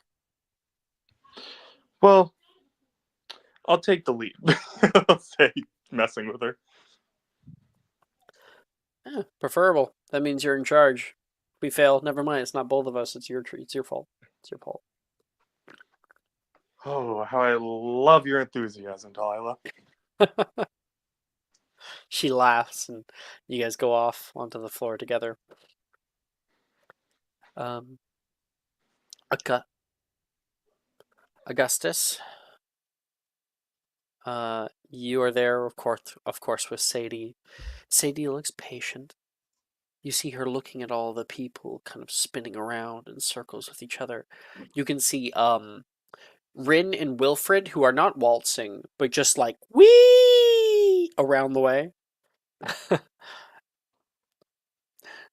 Well, I'll take the lead. I'll say messing with her. Yeah, preferable. That means you're in charge. If we fail, never mind. It's not both of us. It's your fault. It's your fault. Oh, how I love your enthusiasm, Delilah. She laughs, and you guys go off onto the floor together. Augustus, you are there, of course, with Sadie. Sadie looks patient. You see her looking at all the people kind of spinning around in circles with each other. You can see Rin and Wilfred, who are not waltzing, but just like wee around the way.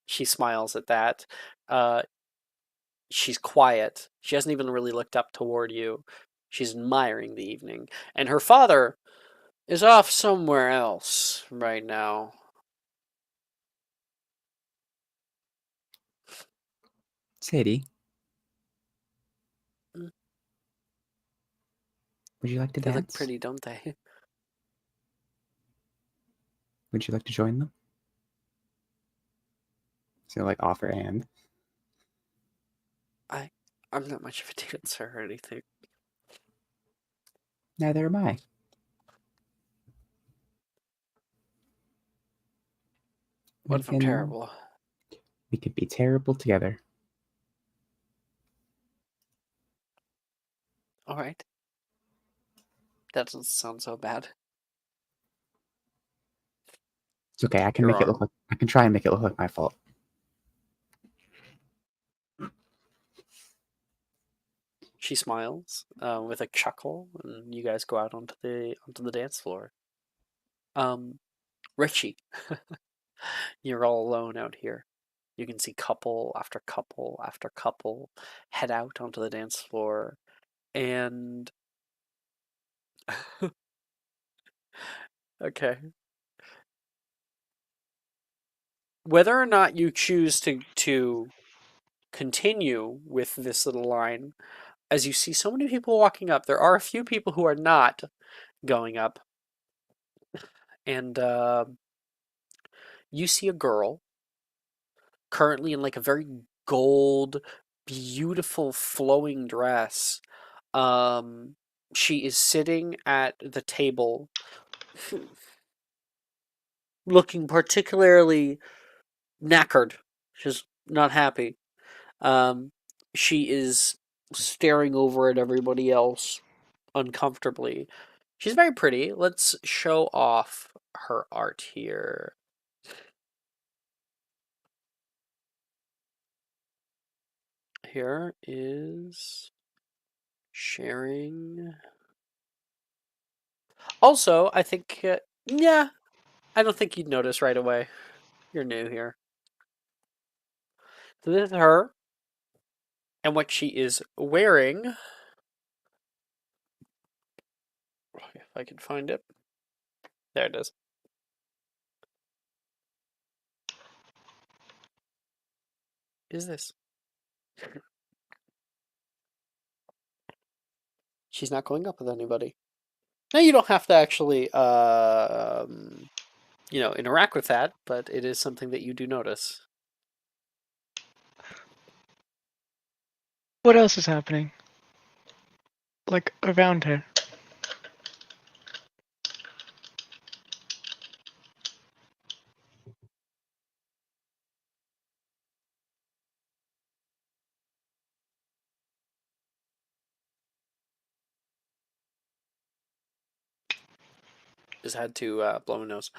She smiles at that. She's quiet. She hasn't even really looked up toward you. She's admiring the evening. And her father is off somewhere else right now. Sadie, would you like to They look dance? pretty, don't they? Would you like to join them? So, like, offer a hand. I'm not much of a dancer or anything. Neither am I. What if I'm terrible? We could be terrible together. right. That doesn't sound so bad. It's okay. I can Your make it look arm. like I can try and make it look like my fault. She smiles with a chuckle, and you guys go out onto the dance floor. Richie, you're all alone out here. You can see couple after couple after couple head out onto the dance floor, and okay. Whether or not you choose to continue with this little line, as you see so many people walking up, there are a few people who are not going up, and you see a girl currently in like a very gold, beautiful, flowing dress. She is sitting at the table, looking particularly knackered. She's not happy. Um, she is staring over at everybody else uncomfortably. She's very pretty. Let's show off her art here. Here is sharing. Also, I think, yeah, I don't think you'd notice right away. You're new here. So this is her, and what she is wearing. If I can find it. There it is. Is this? She's not going up with anybody. Now you don't have to actually, interact with that, but it is something that you do notice. What else is happening? Like around her? Just had to blow my nose.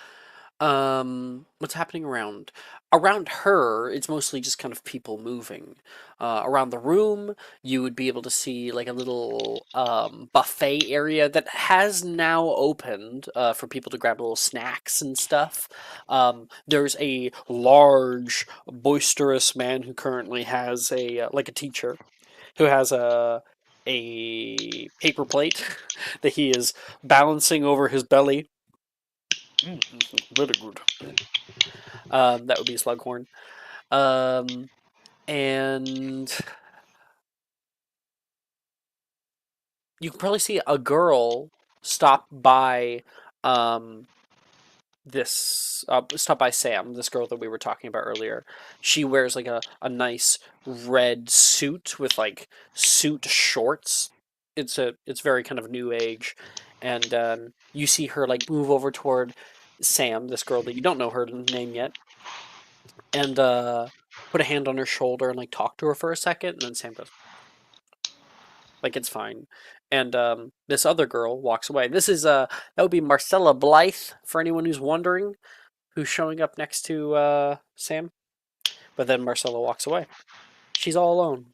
What's happening around? Around her, it's mostly just kind of people moving. Around the room, you would be able to see like a little buffet area that has now opened for people to grab little snacks and stuff. There's a large, boisterous man who currently has a teacher who has a paper plate that he is balancing over his belly. Very good. That would be Slughorn. And you can probably see a girl stop by stop by Sam, this girl that we were talking about earlier. She wears like a nice red suit with like suit shorts. It's very kind of new age. And you see her like move over toward Sam, this girl that you don't know her name yet, and put a hand on her shoulder and like talk to her for a second, and then Sam goes, like it's fine. And this other girl walks away. This is that would be Marcella Blythe for anyone who's wondering who's showing up next to Sam. But then Marcella walks away. She's all alone.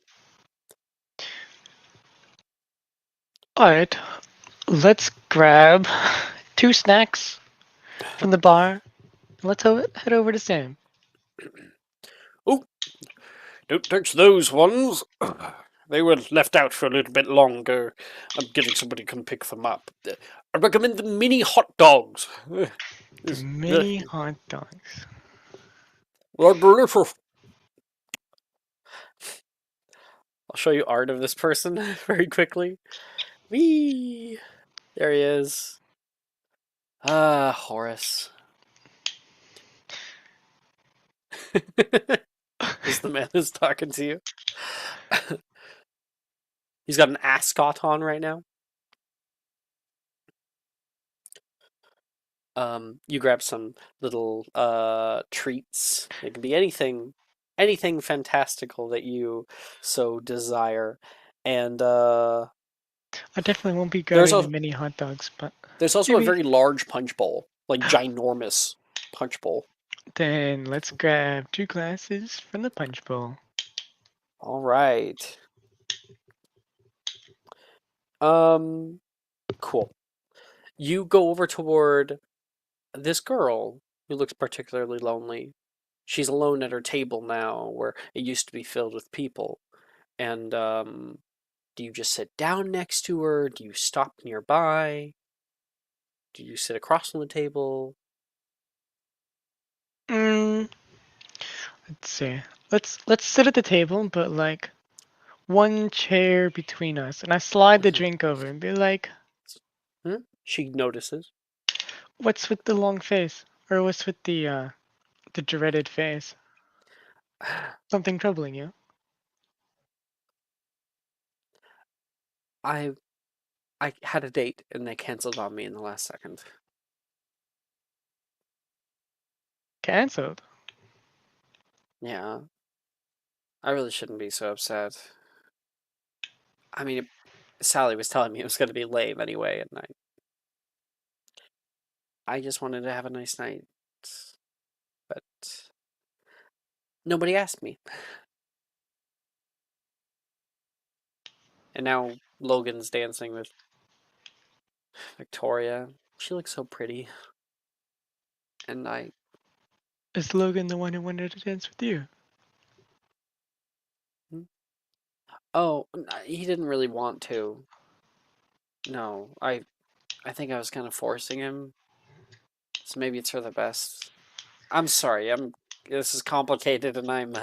Alright, let's grab 2 snacks from the bar. Let's head over to Sam. Oh, don't touch those ones. They were left out for a little bit longer. I'm getting somebody to come pick them up. I recommend the mini hot dogs. Mini hot dogs. They're delicious. I'll show you art of this person very quickly. Whee! There he is. Horace. Is the man who's talking to you. He's got an ascot on right now. You grab some little treats. It can be anything fantastical that you so desire. And I definitely won't be There's grabbing the a- mini hot dogs, but There's also a maybe. very large punch bowl, like ginormous punch bowl. Then let's grab 2 glasses from the punch bowl. All right. Cool. You go over toward this girl who looks particularly lonely. She's alone at her table now, where it used to be filled with people. And do you just sit down next to her? Do you stop nearby? Do you sit across from the table? Mm, let's see. Let's sit at the table, but like 1 chair between us, and I slide the drink over and be like, She notices. "What's with the long face? Or what's with the dreaded face? Something troubling you?" I had a date and they canceled on me in the last second. Cancelled. Yeah. I really shouldn't be so upset. I mean, Sally was telling me it was going to be lame anyway, and I just wanted to have a nice night. But nobody asked me. And now Logan's dancing with Victoria. She looks so pretty. And Is Logan the one who wanted to dance with you? oh, he didn't really want to. No, I think I was kind of forcing him. So maybe it's for the best. I'm sorry. This is complicated and I'm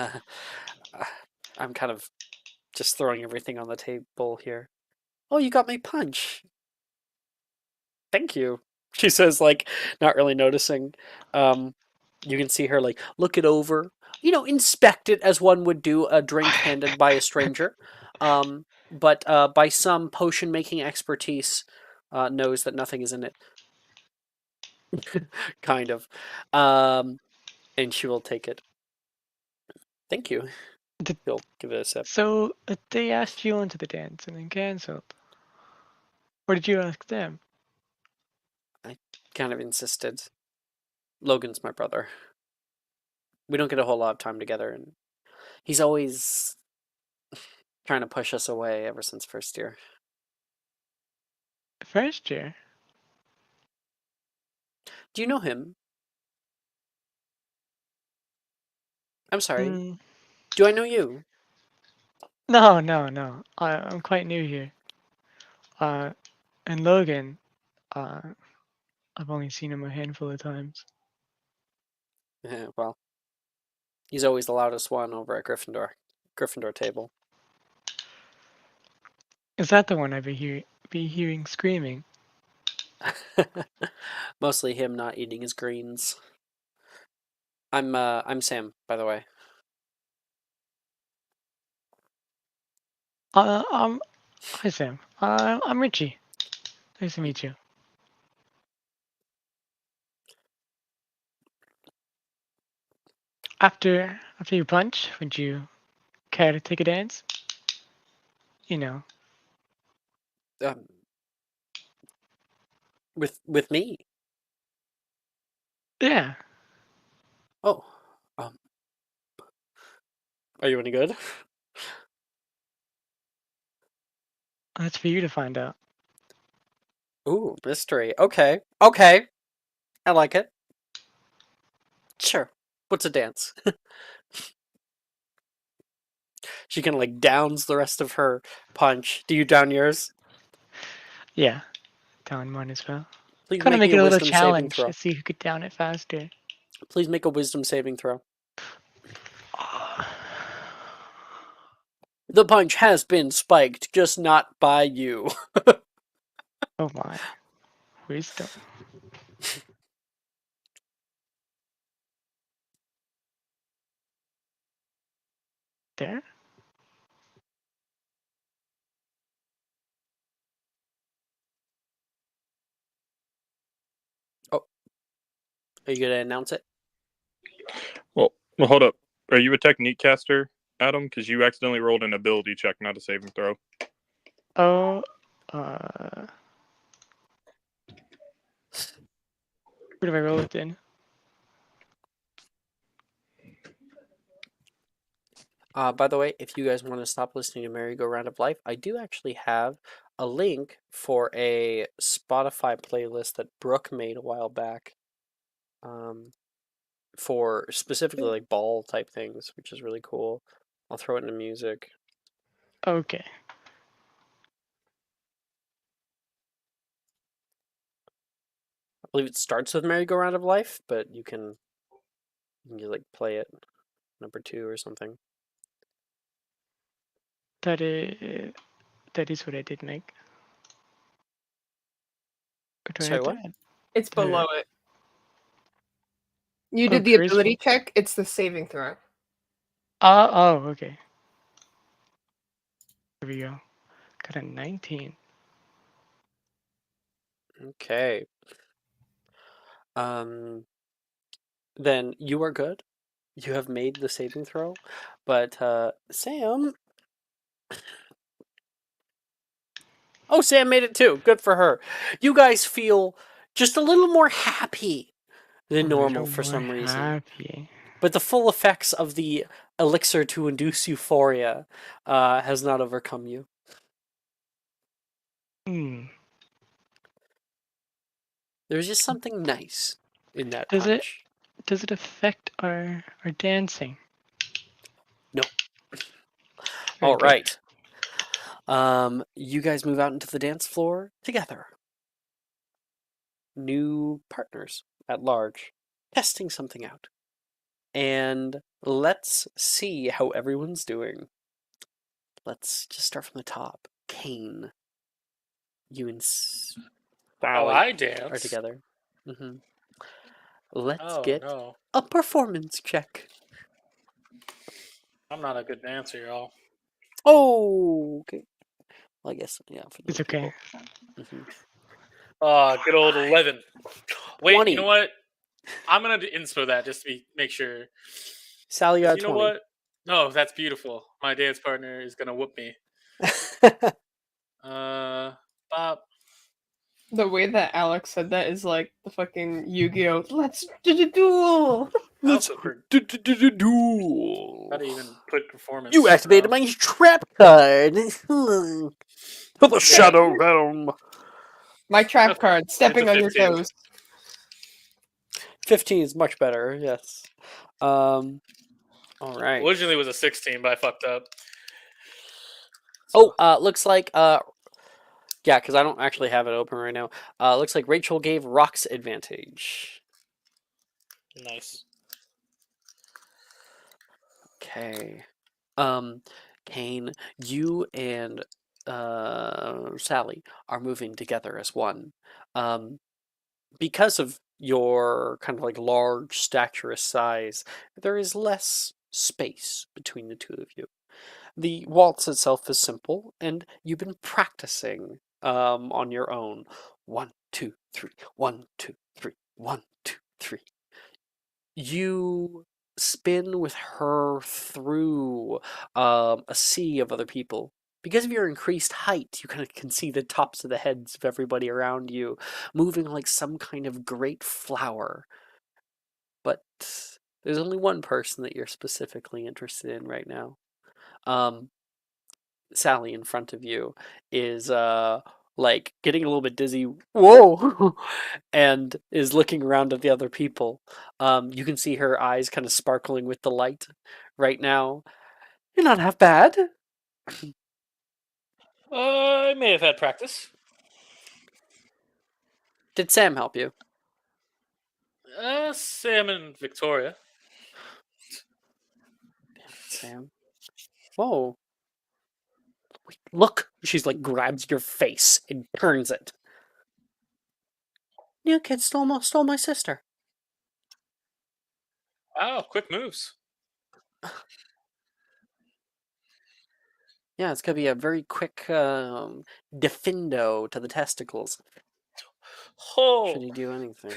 kind of just throwing everything on the table here. Oh, you got my punch. Thank you. She says, like, not really noticing. You can see her, like, look it over, inspect it as one would do a drink handed by a stranger. But by some potion making expertise, knows that nothing is in it. Kind of. And she will take it. Thank you. Did, He'll give it a sip. so they asked you onto the dance and then cancelled. Or did you ask them? I kind of insisted. Logan's my brother. We don't get a whole lot of time together, and he's always trying to push us away ever since first year. First year? Do you know him? I'm sorry. Mm, Do I know you? no, no, no. I'm quite new here. And Logan, uh, I've only seen him a handful of times. Yeah, well, he's always the loudest one over at Gryffindor table. Is that the one I'd be hearing screaming? Mostly him not eating his greens. I'm Sam, by the way. Hi Sam. I'm Richie. Nice to meet you. After you punch, would you care to take a dance? You know. Um, with me. Yeah. Oh, are you any good? That's for you to find out. Ooh, mystery. Okay, okay, I like it. Sure. What's a dance? She kind of like downs the rest of her punch. Do you down yours? Yeah. Down mine as well. Please Kind of make me make a it a little wisdom saving challenge throw. to see who could down it faster. Please make a wisdom saving throw. The punch has been spiked, just not by you. Oh my. Wisdom. There? Oh, are you gonna announce it? Well, hold up. Are you a technique caster, Adam? Because you accidentally rolled an ability check, not a saving throw. Oh, Where do I roll it in? By the way, if you guys want to stop listening to Merry-Go-Round of Life, I do actually have a link for a Spotify playlist that Brooke made a while back, for specifically like ball type things, which is really cool. I'll throw it into music. Okay. I believe it starts with Merry-Go-Round of Life, but you can just like play it number 2 or something. That is what I did make. Or do I Sorry, have to what? add? It's below it. You Oh, did the charisma. ability check. It's the saving throw. Oh, okay. Here we go. Got a 19. Okay. Then you are good. You have made the saving throw, but Sam. Oh, Sam made it too. Good for her. You guys feel just a little more happy than A normal little for more some reason. happy. But the full effects of the elixir to induce euphoria has not overcome you. Hmm. There's just something nice in that Does punch. it affect our dancing? No. Very All good. right. You guys move out into the dance floor together. New partners at large, testing something out. And let's see how everyone's doing. Let's just start from the top. Kane, you and Oh, Sally I are dance. together. Let's Oh get no, a performance check. I'm not a good dancer, y'all. Oh, okay. Well, I guess, yeah, for It's those okay. people. Good old 11. Wait, 20. you know what? I'm gonna inspo that just to make sure. Sally got You a know 20. what? No, that's beautiful. My dance partner is gonna whoop me. Bob. The way that Alex said that is like the fucking Yu-Gi-Oh! Let's duel. I Let's also duel. gotta even put performance. You activated my trap card. To the Trap. Shadow Realm. My trap card, stepping It's a on your 15. toes. 15 is much better, yes. All right. Originally it was a 16, but I fucked up. Oh, looks like yeah, because I don't actually have it open right now. Looks like Rachel gave Rox advantage. Nice. Okay. Kane, you and Sally are moving together as one. Because of your kind of like large staturous size, there is less space between the two of you. The waltz itself is simple, and you've been practicing on your own. 1, 2, 3, 1, 2, 3, 1, 2, 3. You spin with her through a sea of other people. Because of your increased height, you kind of can see the tops of the heads of everybody around you, moving like some kind of great flower. But there's only one person that you're specifically interested in right now. Sally in front of you is like getting a little bit dizzy. Whoa! And is looking around at the other people. You can see her eyes kind of sparkling with delight right now. You're not half bad. I may have had practice. Did Sam help you? Sam and Victoria. Sam. Whoa. Wait, look! She's like grabs your face and turns it. New kid stole my sister. Wow, quick moves. Yeah, it's gonna be a very quick defendo to the testicles. Oh, Should he do anything?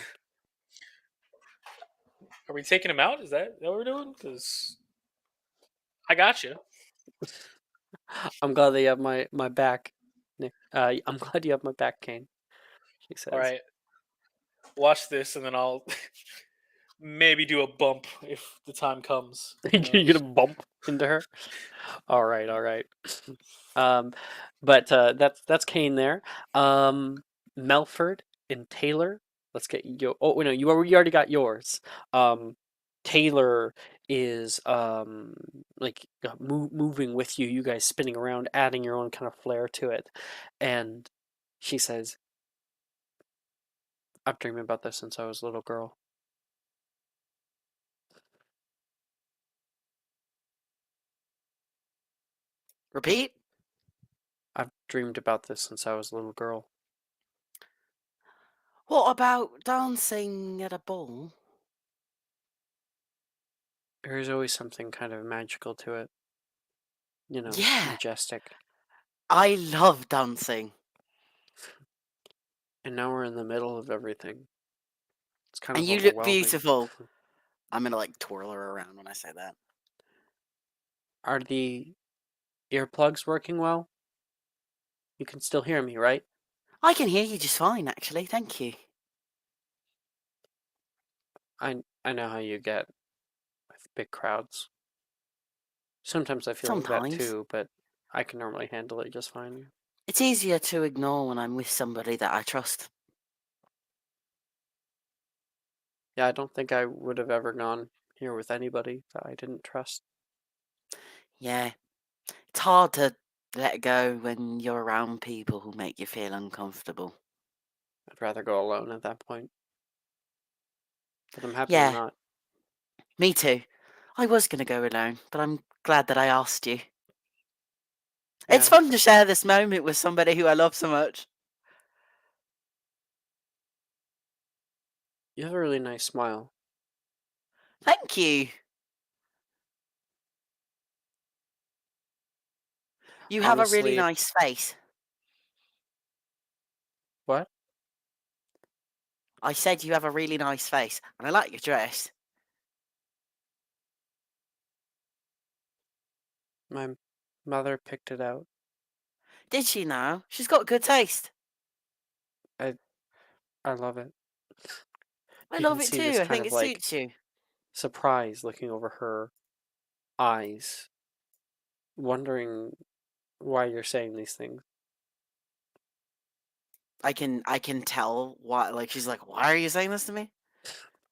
are we taking him out? Is that what we're doing? Because I got you. I'm glad they have my back. Nick, I'm glad you have my back, Kane. She says. All right, watch this, and then I'll maybe do a bump if the time comes. You're gonna bump into her. All right, all right. But that's Kane there. Melford and Taylor. Let's get you. Oh no, you already got yours. Taylor is like moving with you. You guys spinning around, adding your own kind of flair to it, and she says, "I've dreamed about this since I was a little girl." Repeat? I've dreamed about this since I was a little girl. What about dancing at a ball? There's always something kind of magical to it. You know, Yeah, majestic. I love dancing. And now we're in the middle of everything. It's kind And of you look overwhelming. beautiful. I'm gonna like twirl her around when I say that. Are the earplugs working well? You can still hear me, right? I can hear you just fine, actually. Thank you. I know how you get with big crowds. Sometimes I feel like that Sometimes. too, but I can normally handle it just fine. It's easier to ignore when I'm with somebody that I trust. Yeah, I don't think I would have ever gone here with anybody that I didn't trust. Yeah. It's hard to let go when you're around people who make you feel uncomfortable. I'd rather go alone at that point. But I'm happy I'm Yeah, not. me too. I was gonna go alone, but I'm glad that I asked you. It's Yeah, fun to share this moment with somebody who I love so much. you have a really nice smile. Thank you. You have a really Honestly, nice face. what? I said you have a really nice face, and I like your dress. My mother picked it out. Did she now? She's got good taste. I love it. I You can love it see this too. I kind think of it like suits you. surprise looking over her eyes, wondering why you're saying these things. I can tell why. Like she's like, why are you saying this to me?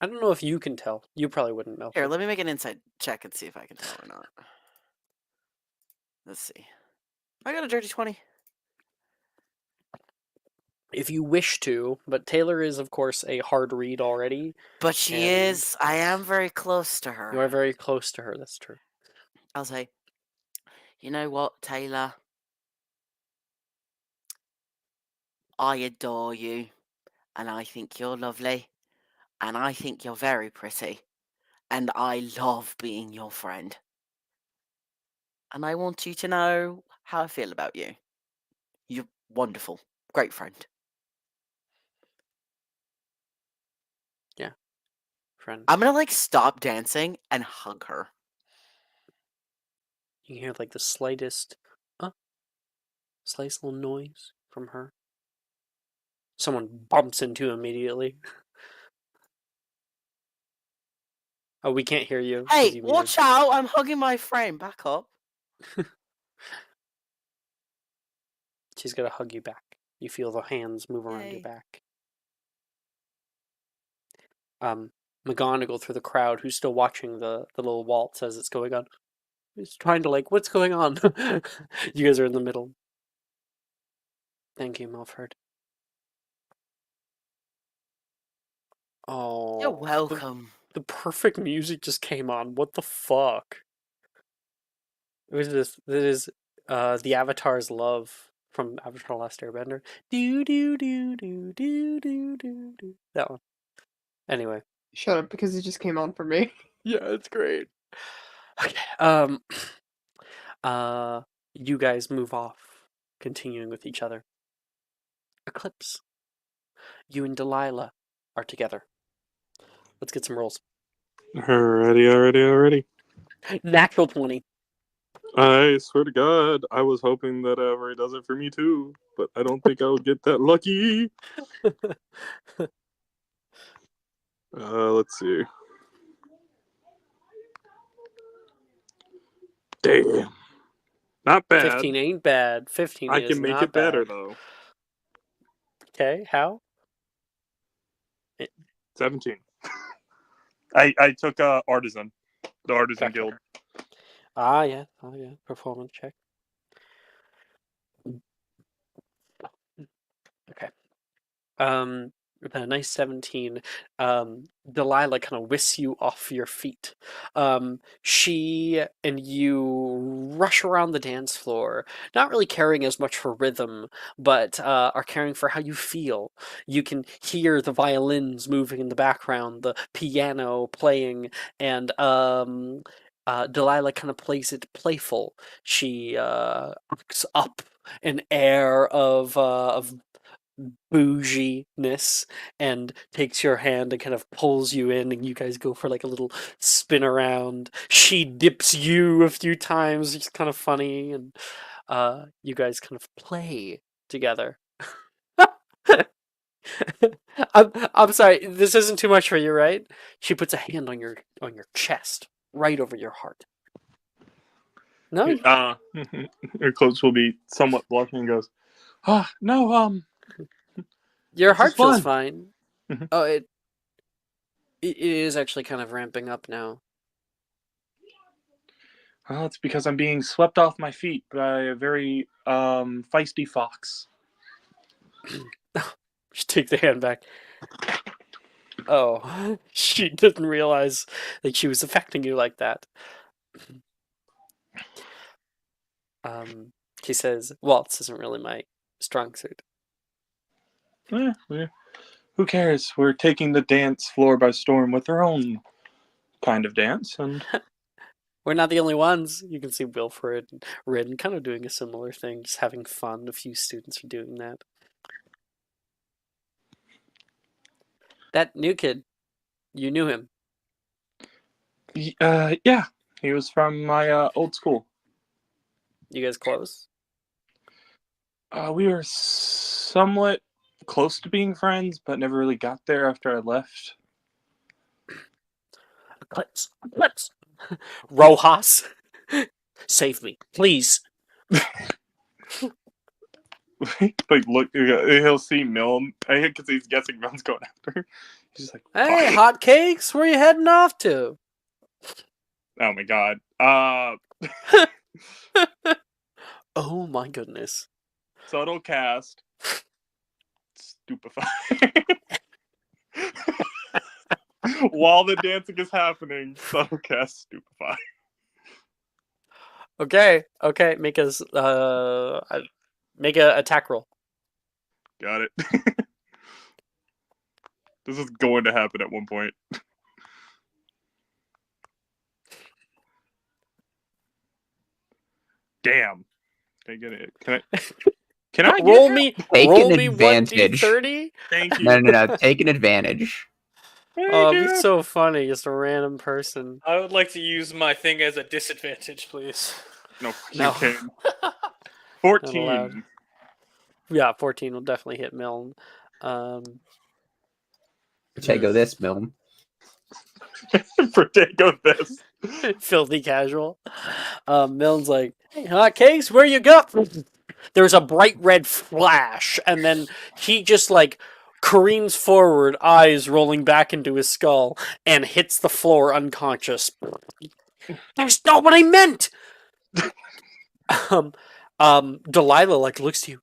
I don't know if you can tell. You probably wouldn't, Here, Melford. let me make an insight check and see if I can tell or not. Let's see. I got a dirty 20. If you wish to, but Taylor is, of course, a hard read already, But she and is. I am very close to you her. are very close to her. That's true. I'll say, you know what, Taylor? I adore you, and I think you're lovely, and I think you're very pretty, and I love being your friend. And I want you to know how I feel about you. You're wonderful. Great friend. Friend. I'm gonna like stop dancing and hug her. You can hear like the slightest little noise from her. Someone bumps into immediately. Oh, we can't hear you because Hey, you muted. watch out! I'm hugging my friend. Back up. She's gonna hug you back. You feel the hands move around your Yay. back. McGonagall through the crowd, who's still watching the little waltz as it's going on. He's trying to like, what's going on? You guys are in the middle. Thank you, Melford. Oh, You're welcome. The perfect music just came on. What the fuck? It was this. It is the Avatar's Love from Avatar: Last Airbender. Do do do do do do do do. That one. Anyway. Shut up, because it just came on for me. Yeah, it's great. Okay. You guys move off, continuing with each other. Eclipse. You and Delilah are together. Let's get some rolls. Alrighty. Natural 20. I swear to God, I was hoping that Avery does it for me too, but I don't think I would get that lucky. Let's see. Damn. Not bad. 15 ain't bad. 15 I is can make not it better, bad. though. Okay, how? 17. I took Artisan. The Artisan Gotcha. Guild. Yeah. Performance check. Okay. With a nice 17, Delilah kind of whisks you off your feet. She and you rush around the dance floor, not really caring as much for rhythm, but are caring for how you feel. You can hear the violins moving in the background, the piano playing, and Delilah kind of plays it playful. She acts up an air of bouginess and takes your hand and kind of pulls you in, and you guys go for like a little spin around. She dips you a few times. It's kind of funny, and you guys kind of play together. I'm sorry, this isn't too much for you, right? She puts a hand on your chest, right over your heart. No, Her clothes will be somewhat blushing and goes, no, your this is heart feels fun. fine. Mhm. Oh, it is actually kind of ramping up now. Well, it's because I'm being swept off my feet by a very feisty fox. She takes the hand back. Oh, she didn't realize that she was affecting you like that. She says, "Waltz isn't really my strong suit." Who cares? We're taking the dance floor by storm with our own kind of dance, and We're not the only ones. You can see Wilfred and Rin kind of doing a similar thing, just having fun. A few students are doing that. That new kid, you knew him. yeah, he was from my old school. You guys close? We were somewhat close to being friends, but never really got there after I left. Eclipse. Rojas, save me, please. Like, look, he'll see Milne. I hate because he's guessing Milne's going after. He's just like, Hey, fuck. hot cakes, where you heading off to? Oh my god. Oh my goodness. Subtle cast. Stupefy. While the dancing is happening, subtle cast Stupefy. Okay, make us make a attack roll. Got it. This is going to happen at one point. Damn. Can I get it? Can I roll get it? Take roll an me advantage. 1d30? Thank you. No. Take an advantage. Oh, Thank it'd be you. so funny, just a random person. I would like to use my thing as a disadvantage, please. No, No. you can. Not allowed. 14. Yeah, 14 will definitely hit Milne. Protego this, Milne. Protego this. Filthy casual. Milne's like, "Hey, hot cakes, where you go?" There's a bright red flash, and then he just like careens forward, eyes rolling back into his skull, and hits the floor unconscious. That's not what I meant. Delilah like looks to you.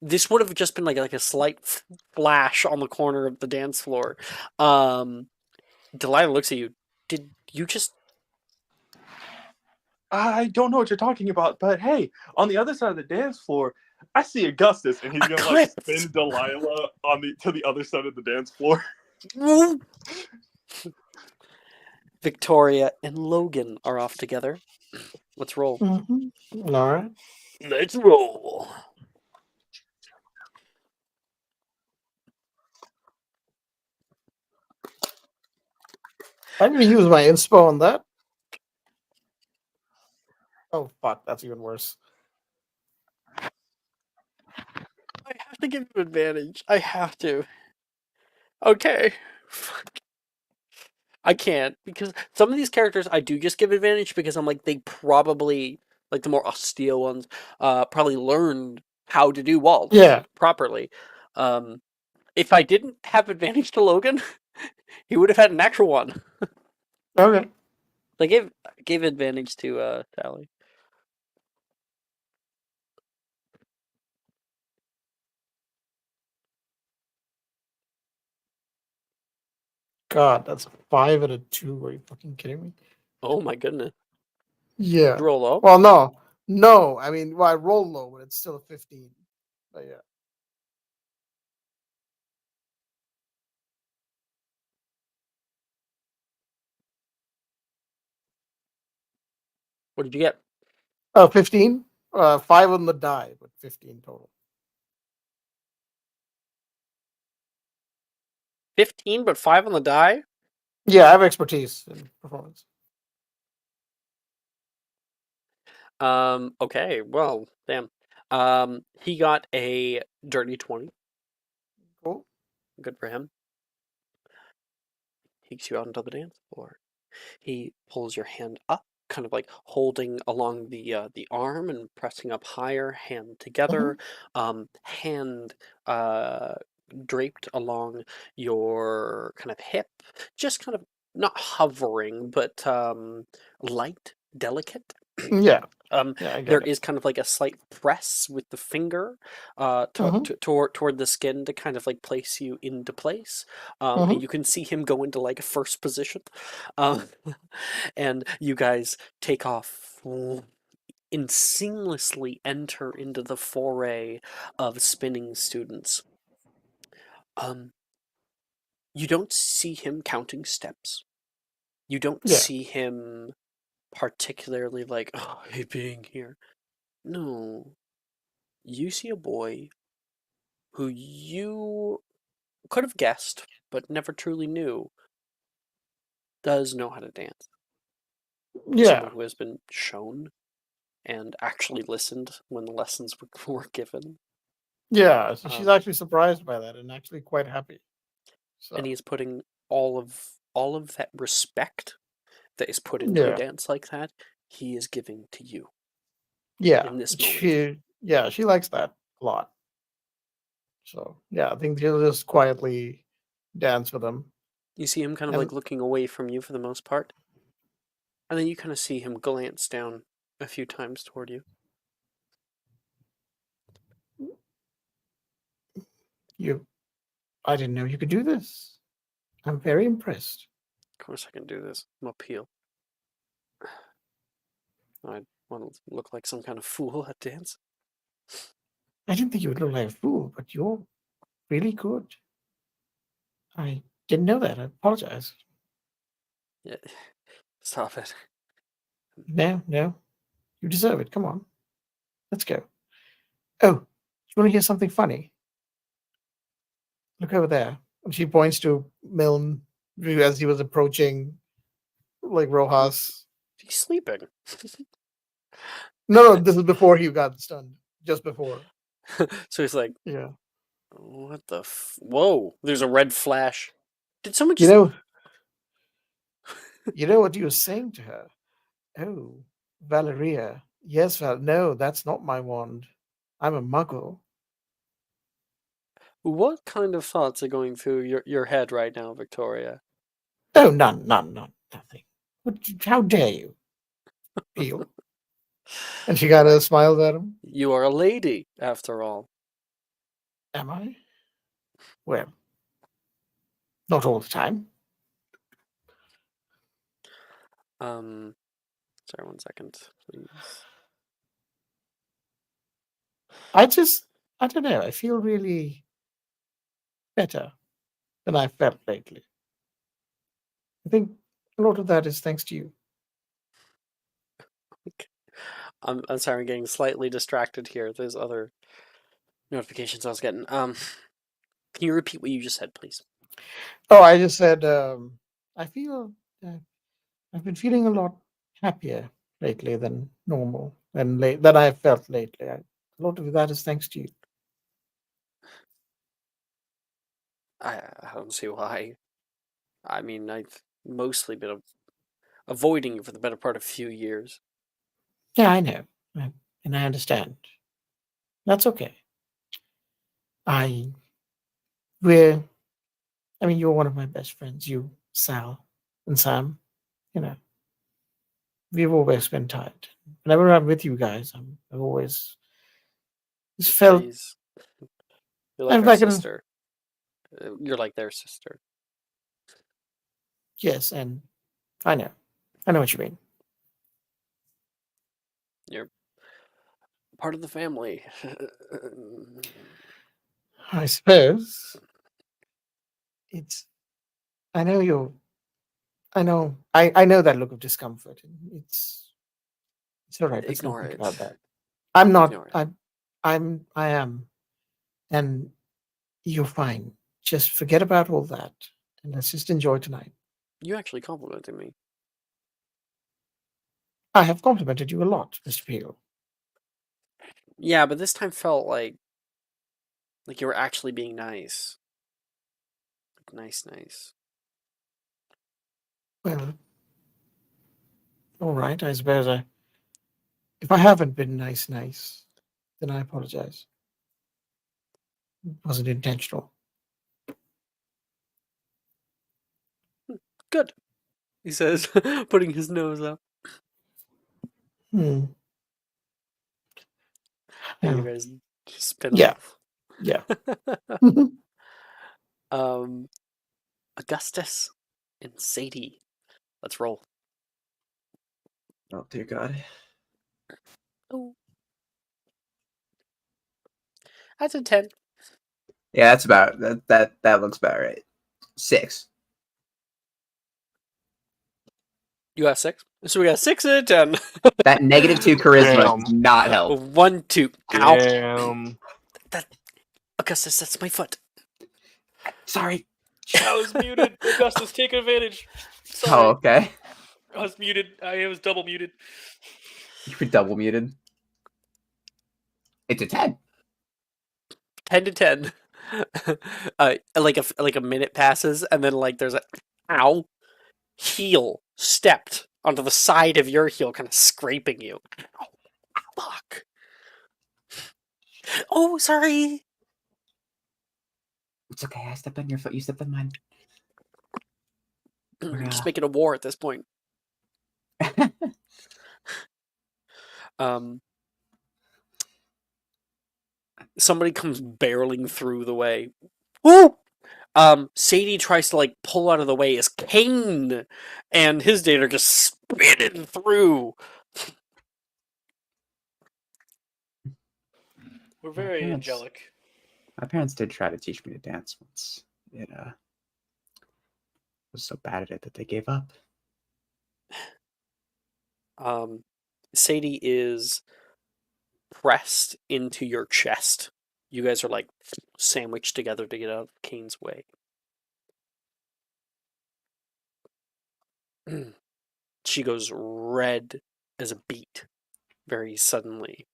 This would have just been like a slight flash on the corner of the dance floor. Delilah looks at you. Did you just? I don't know what you're talking about, but hey, on the other side of the dance floor, I see Augustus, and he's gonna like spin Delilah to the other side of the dance floor. Victoria and Logan are off together. Let's roll. Mm-hmm. All right. Let's roll. I'm going to use my inspo on that. Oh fuck, that's even worse. I have to give you advantage. I have to. Okay. Fuck. I can't because some of these characters I do just give advantage because I'm like they probably like the more austere ones probably learned how to do waltz Yeah. properly. If I didn't have advantage to Logan, he would have had an actual one. Okay. I gave advantage to Tally. God, that's a 5 and a 2. Are you fucking kidding me? Oh my goodness. Yeah. Did you roll low? Well, no. No. I mean, well, I rolled low, but it's still a 15. But yeah. What did you get? 15? 5 on the die, but 15 total. 15, but 5 on the die? Yeah, I have expertise in performance. Okay, well, damn. He got a dirty 20. Cool. Good for him. Takes you out into the dance floor. He pulls your hand up, kind of like holding along the arm and pressing up higher, hand together, hand draped along your kind of hip, just kind of not hovering, but light, delicate. Yeah. Yeah, I There get it. is kind of like a slight press with the finger Mhm. toward the skin to kind of like place you into place. And you can see him go into like a first position. Um, and you guys take off and seamlessly enter into the foray of spinning students. You don't see him counting steps. You don't Yeah. see him particularly like, oh, I hate being here. No, you see a boy who you could have guessed, but never truly knew, does know how to dance. Yeah. Someone who has been shown and actually listened when the lessons were given. Yeah. So she's Um, actually surprised by that and actually quite happy. and So he is putting all of that respect that is put into a yeah. dance like that, he is giving to you Yeah. in this moment. She likes that a lot. So yeah, I think she'll just quietly dance with him. You see him kind of And like looking away from you for the most part. And then you kind of see him glance down a few times toward you. I didn't know you could do this. I'm very impressed. Of course I can do this. I'm appeal. I want to look like some kind of fool at dance. I didn't think you would look like a fool, but you're really good. I didn't know that. I apologize. Yeah, stop it. No, no. You deserve it. Come on. Let's go. Oh, you want to hear something funny? Look over there. And she points to Milne as he was approaching like Rojas. He's sleeping. No, this is before he got stunned. Just before. So he's like, Yeah. what the whoa, there's a red flash. Did someone You just... know you know what you were saying to her? Oh, Valeria. Yes, no, that's not my wand. I'm a muggle. What kind of thoughts are going through your head right now, Victoria? Oh, none, nothing. How dare you? Peel. And she kind of smiles at him. You are a lady, after all. Am I? Well, not all the time. Sorry, 1 second, please. I don't know. I feel really better than I've felt lately. I think a lot of that is thanks to you. I'm sorry, I'm getting slightly distracted here. There's other notifications I was getting. Can you repeat what you just said, please? Oh, I just said I feel I've been feeling a lot happier lately than normal, than I have felt lately. A lot of that is thanks to you. I don't see why. I mean, I've mostly been avoiding you for the better part of a few years. Yeah, I know, and I understand. That's okay. I we're I mean, you're one of my best friends. You, Sal, and Sam. You know, we've always been tight. Whenever I'm with you guys, I've always just felt Please. You're like I'm our like sister. You're like their sister. yes, and I know what you mean. You're part of the family. I suppose it's. I know you're. I know. I know that look of discomfort. It's all right. Let's not Ignore think it. about that. I'm not. Ignore it. I am, and you're fine. Just forget about all that, and let's just enjoy tonight. You actually complimented me. I have complimented you a lot, Mr. Peel. Yeah, but this time felt like you were actually being nice. Nice. Well, all right. I suppose if I haven't been nice, then I apologize. It wasn't intentional. Good, he says, putting his nose up. Hmm. And you Well, guys spin yeah. off. Yeah. Augustus and Sadie. Let's roll. Oh dear God. Oh. That's a 10. Yeah, that's about that looks about right. 6. You got 6? So we got 6 and a 10. That -2 charisma Damn. does not help. 1, 2. Ow. Damn. Augustus, that's my foot. Sorry. I was muted. Augustus, take advantage. Oh, Sorry. okay. I was muted. I was double muted. You were double muted. It's a 10. 10 to 10. Like a minute passes, and then there's a ow. Heel stepped onto the side of your heel, kind of scraping you. Ow. Fuck. Oh, sorry. It's okay. I stepped on your foot. You stepped on mine. Just make it a war at this point. Somebody comes barreling through the way. Woo! Sadie tries to pull out of the way as Kane and his date are just spinning through. We're very angelic. My parents did try to teach me to dance once. It was so bad at it that they gave up. Sadie is pressed into your chest. You guys are sandwiched together to get out of Kane's way. She goes red as a beet very suddenly,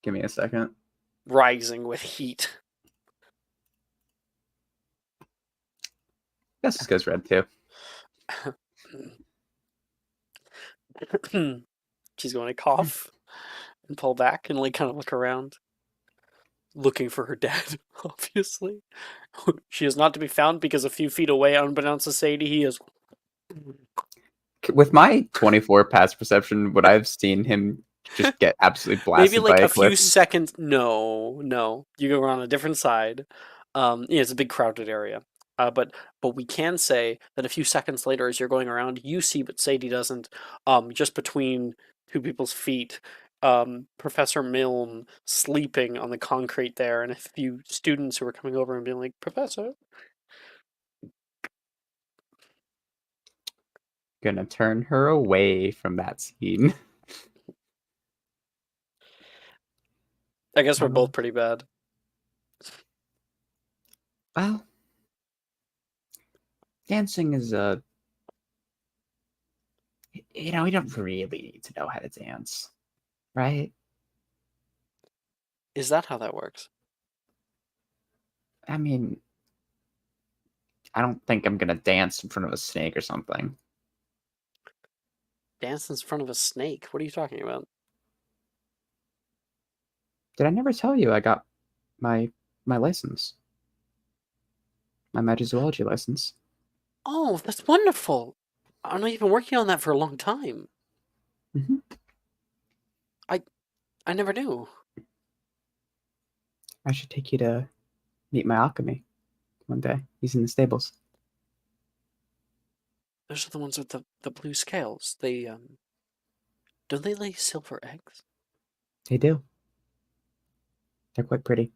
Give me a second. rising with heat. Yes, this goes red too. She's going to cough and pull back and kind of look around, looking for her dad, obviously. She is not to be found because a few feet away, unbeknownst to Sadie, he is. With my 24 past perception, would I have seen him just get absolutely blasted Maybe by a a few cliff? seconds. No. You go around a different side. It's a big crowded area. But we can say that a few seconds later, as you're going around, you see, but Sadie doesn't. Just between two people's feet, Professor Milne sleeping on the concrete there, and a few students who are coming over and being like, "Professor." Gonna turn her away from that scene. I guess we're both pretty bad. Well, dancing is You know, we don't really need to know how to dance, right? Is that how that works? I mean, I don't think I'm gonna dance in front of a snake or something. Dance in front of a snake? What are you talking about? Did I never tell you I got my license? My magizoology license. Oh, that's wonderful. I know you've been working on that for a long time. Mm-hmm. I never knew. I should take you to meet my alchemy one day. He's in the stables. Those are the ones with the blue scales. They don't they lay silver eggs? They do. They're quite pretty.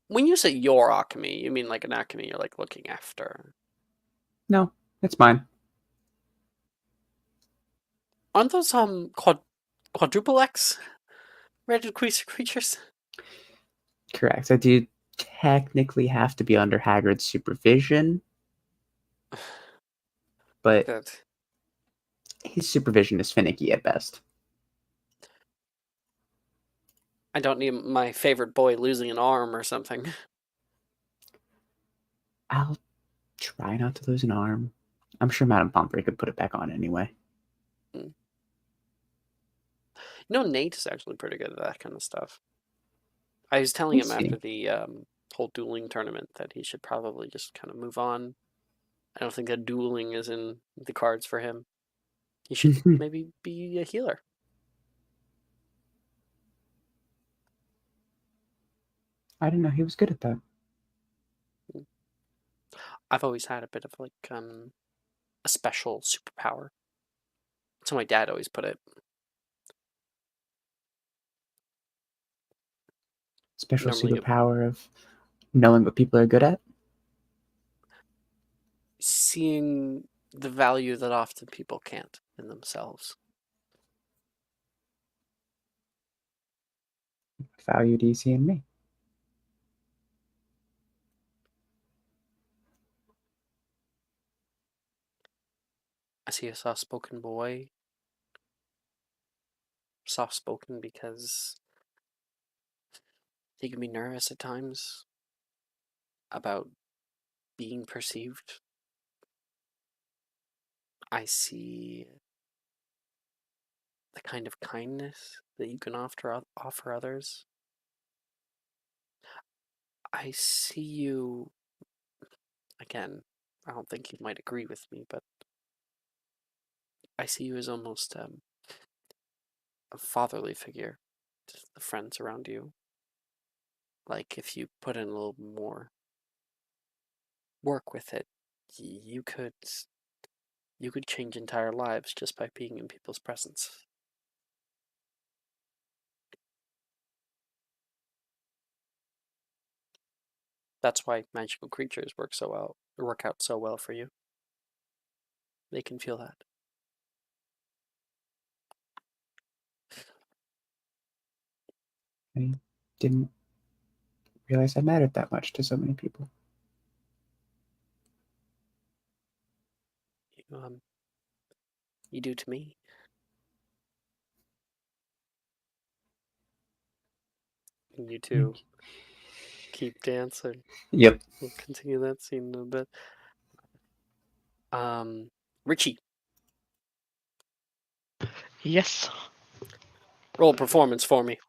When you say your alchemy, you mean like an alchemy you're like looking after. No, it's mine. Aren't those quadruple X rated creatures? Correct. I do technically have to be under Hagrid's supervision, but Good. his supervision is finicky at best. I don't need my favorite boy losing an arm or something. I'll try not to lose an arm. I'm sure Madame Pomfrey could put it back on anyway. You know, Nate is actually pretty good at that kind of stuff. I was telling him Is he? after the whole dueling tournament that he should probably just kind of move on. I don't think that dueling is in the cards for him. He should maybe be a healer. I didn't know he was good at that. I've always had a bit of like a special superpower. That's how my dad always put it. Special Normally it- superpower of knowing what people are good at. Seeing the value that often people can't in themselves. What value do you see in me? I see a soft-spoken boy. Soft-spoken because he can be nervous at times about being perceived. I see the kind of kindness that you can offer others. I see you, again, I don't think you might agree with me, but I see you as almost a fatherly figure to the friends around you. Like if you put in a little more work with it, you could change entire lives just by being in people's presence. That's why magical creatures work out so well for you. They can feel that. I didn't realize I mattered that much to so many people. You do to me. And you too. Keep dancing. Yep. We'll continue that scene in a bit. Richie, Yes. roll performance for me.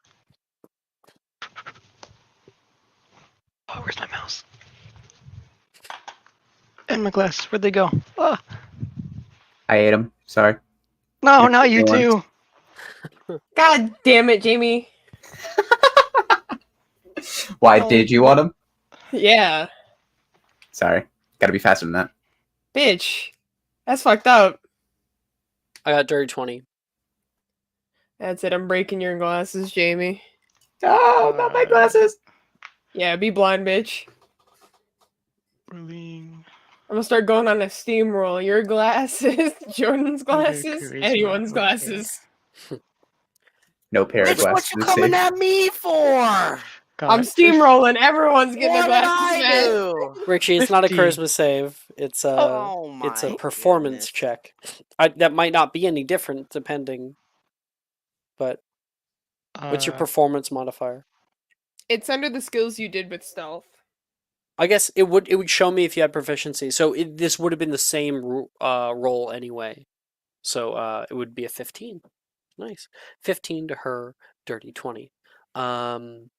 Oh, where's my mouse? And my glasses. Where'd they go? Ah. I ate him. Sorry. No, Next not you one. too. God damn it, Jamie. Why Oh, did you want him? Yeah. Sorry. Gotta be faster than that. Bitch. That's fucked up. I got dirty 20. That's it. I'm breaking your glasses, Jamie. Oh, not my glasses. Yeah, be blind, bitch. Rolling. I'm gonna start going on a steamroll. Your glasses, Jordan's glasses, charisma, anyone's okay. glasses. No pair of Rich, what glasses you is coming safe. at me for? I'm steamrolling. Everyone's getting What their did glasses I back. do? Richie, it's not a 50. charisma save. It's a Oh it's a my performance goodness. check. That might not be any different depending. But what's your Uh, performance modifier? It's under the skills you did with stealth. I guess it would show me if you had proficiency. So this would have been the same roll anyway. So it would be a 15. Nice. 15 to her, dirty 20. Um,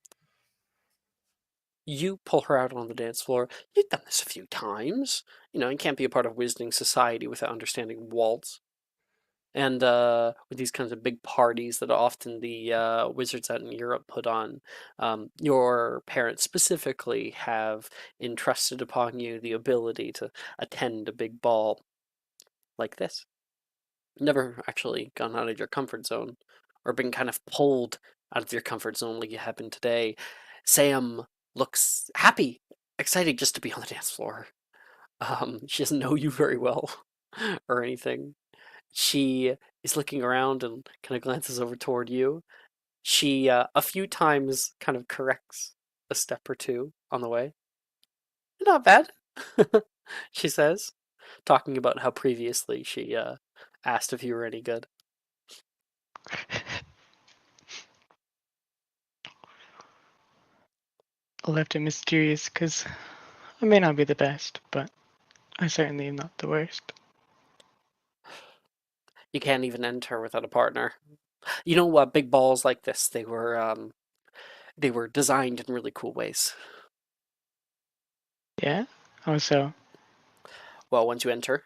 you pull her out on the dance floor. You've done this a few times. You can't be a part of Wizarding Society without understanding waltz. And with these kinds of big parties that often the wizards out in Europe put on, your parents specifically have entrusted upon you the ability to attend a big ball like this. Never actually gone out of your comfort zone or been kind of pulled out of your comfort zone like you have been today. Sam looks happy, excited just to be on the dance floor. She doesn't know you very well or anything. She is looking around and kind of glances over toward you. She, a few times, kind of corrects a step or two on the way. Not bad, she says, talking about how previously she asked if you were any good. I left it mysterious because I may not be the best, but I certainly am not the worst. You can't even enter without a partner. You know what? Big balls like this, they were designed in really cool ways. Yeah? How so? Well, once you enter,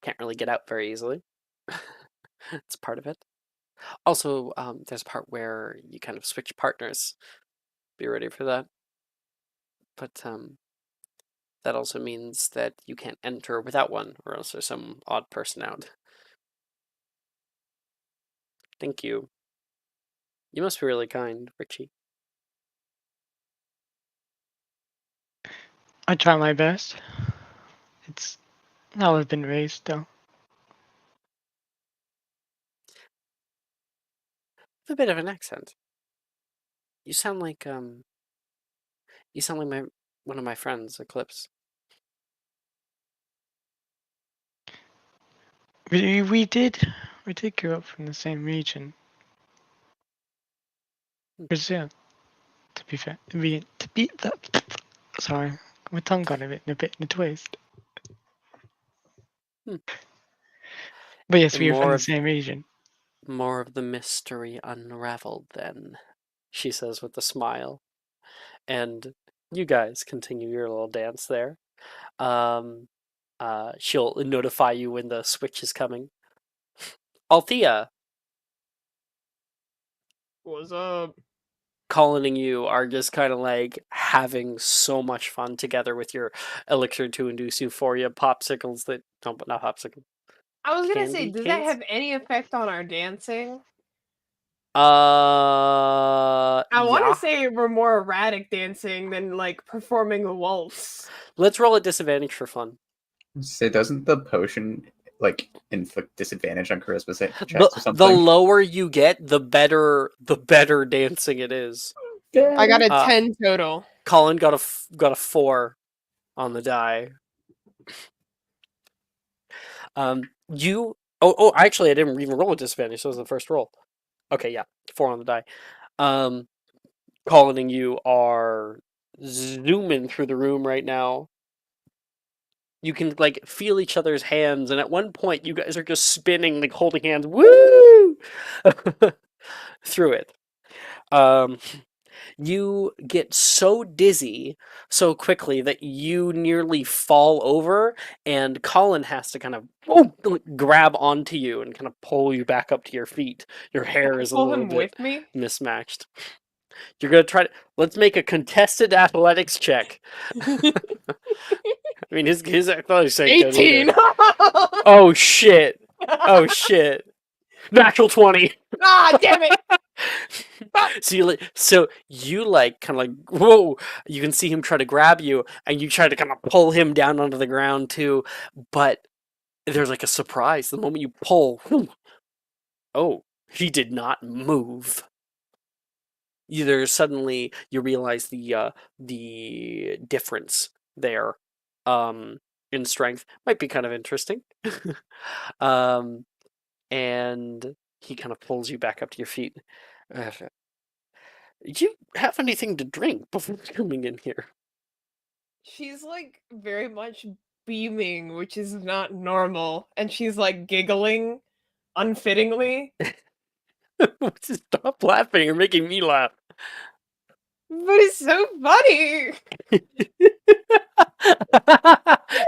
can't really get out very easily. It's part of it. Also, there's a part where you kind of switch partners. Be ready for that. But that also means that you can't enter without one, or else there's some odd person out. Thank you. You must be really kind, Richie. I try my best. It's how I've been raised, though. With a bit of an accent. You sound like my one of my friends, Eclipse. We did grow up from the same region, Brazil. To be fair, to be that. Sorry, my tongue got a bit in a twist. Hmm. But yes, And we are from the same region. more of the mystery unraveled then, she says with a smile. And you guys continue your little dance there. She'll notify you when the switch is coming. Althea, What's up? Colin and you are just kind of like having so much fun together with your elixir to induce euphoria popsicles that don't, but not popsicle. I was gonna say, Candy does that canes? have any effect on our dancing? I want Yeah. to say we're more erratic dancing than like performing a waltz. Let's roll a disadvantage for fun. Say, doesn't the potion like inflict disadvantage on charisma The checks or the something? lower you get, the better dancing it is. I got a Uh, 10 total. Colin got a 4 on the die. You actually I didn't even roll a disadvantage, so it was the first roll. Okay, yeah, 4 on the die. Colin and you are zooming through the room right now. You can like feel each other's hands, and at one point you guys are just spinning, like holding hands, woo, through it. You get so dizzy so quickly that you nearly fall over, and Colin has to kind of grab onto you and kind of pull you back up to your feet. Your hair is a Pull little him bit with me. mismatched. You're gonna try to. Let's make a contested athletics check. I mean, his athletics ain't good 18. either. Oh shit! Oh shit! Natural 20. Ah, damn it! So you like kind of like whoa. You can see him try to grab you, and you try to kind of pull him down onto the ground too. But there's like a surprise the moment you pull. Oh, he did not move. Either suddenly you realize the difference there, in strength. Might be kind of interesting. um, and he kind of pulls you back up to your feet. Do you have anything to drink before coming in here? She's like very much beaming, which is not normal, and she's like giggling unfittingly. Stop laughing. You're making me laugh. But it's so funny.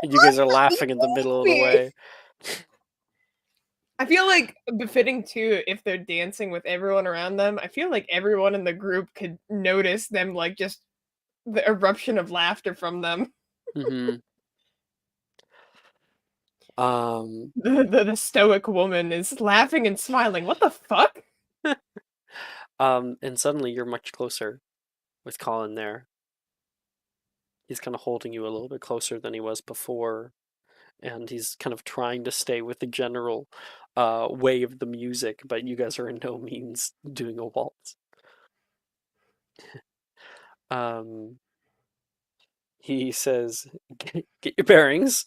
And you guys are laughing in the middle of the way. I feel like befitting too if they're dancing with everyone around them. I feel like everyone in the group could notice them, like just the eruption of laughter from them. Mm-hmm. The stoic woman is laughing and smiling. What the fuck? And suddenly you're much closer with Colin there. He's kind of holding you a little bit closer than he was before, and he's kind of trying to stay with the general way of the music, but you guys are in no means doing a waltz. He says, "Get your bearings.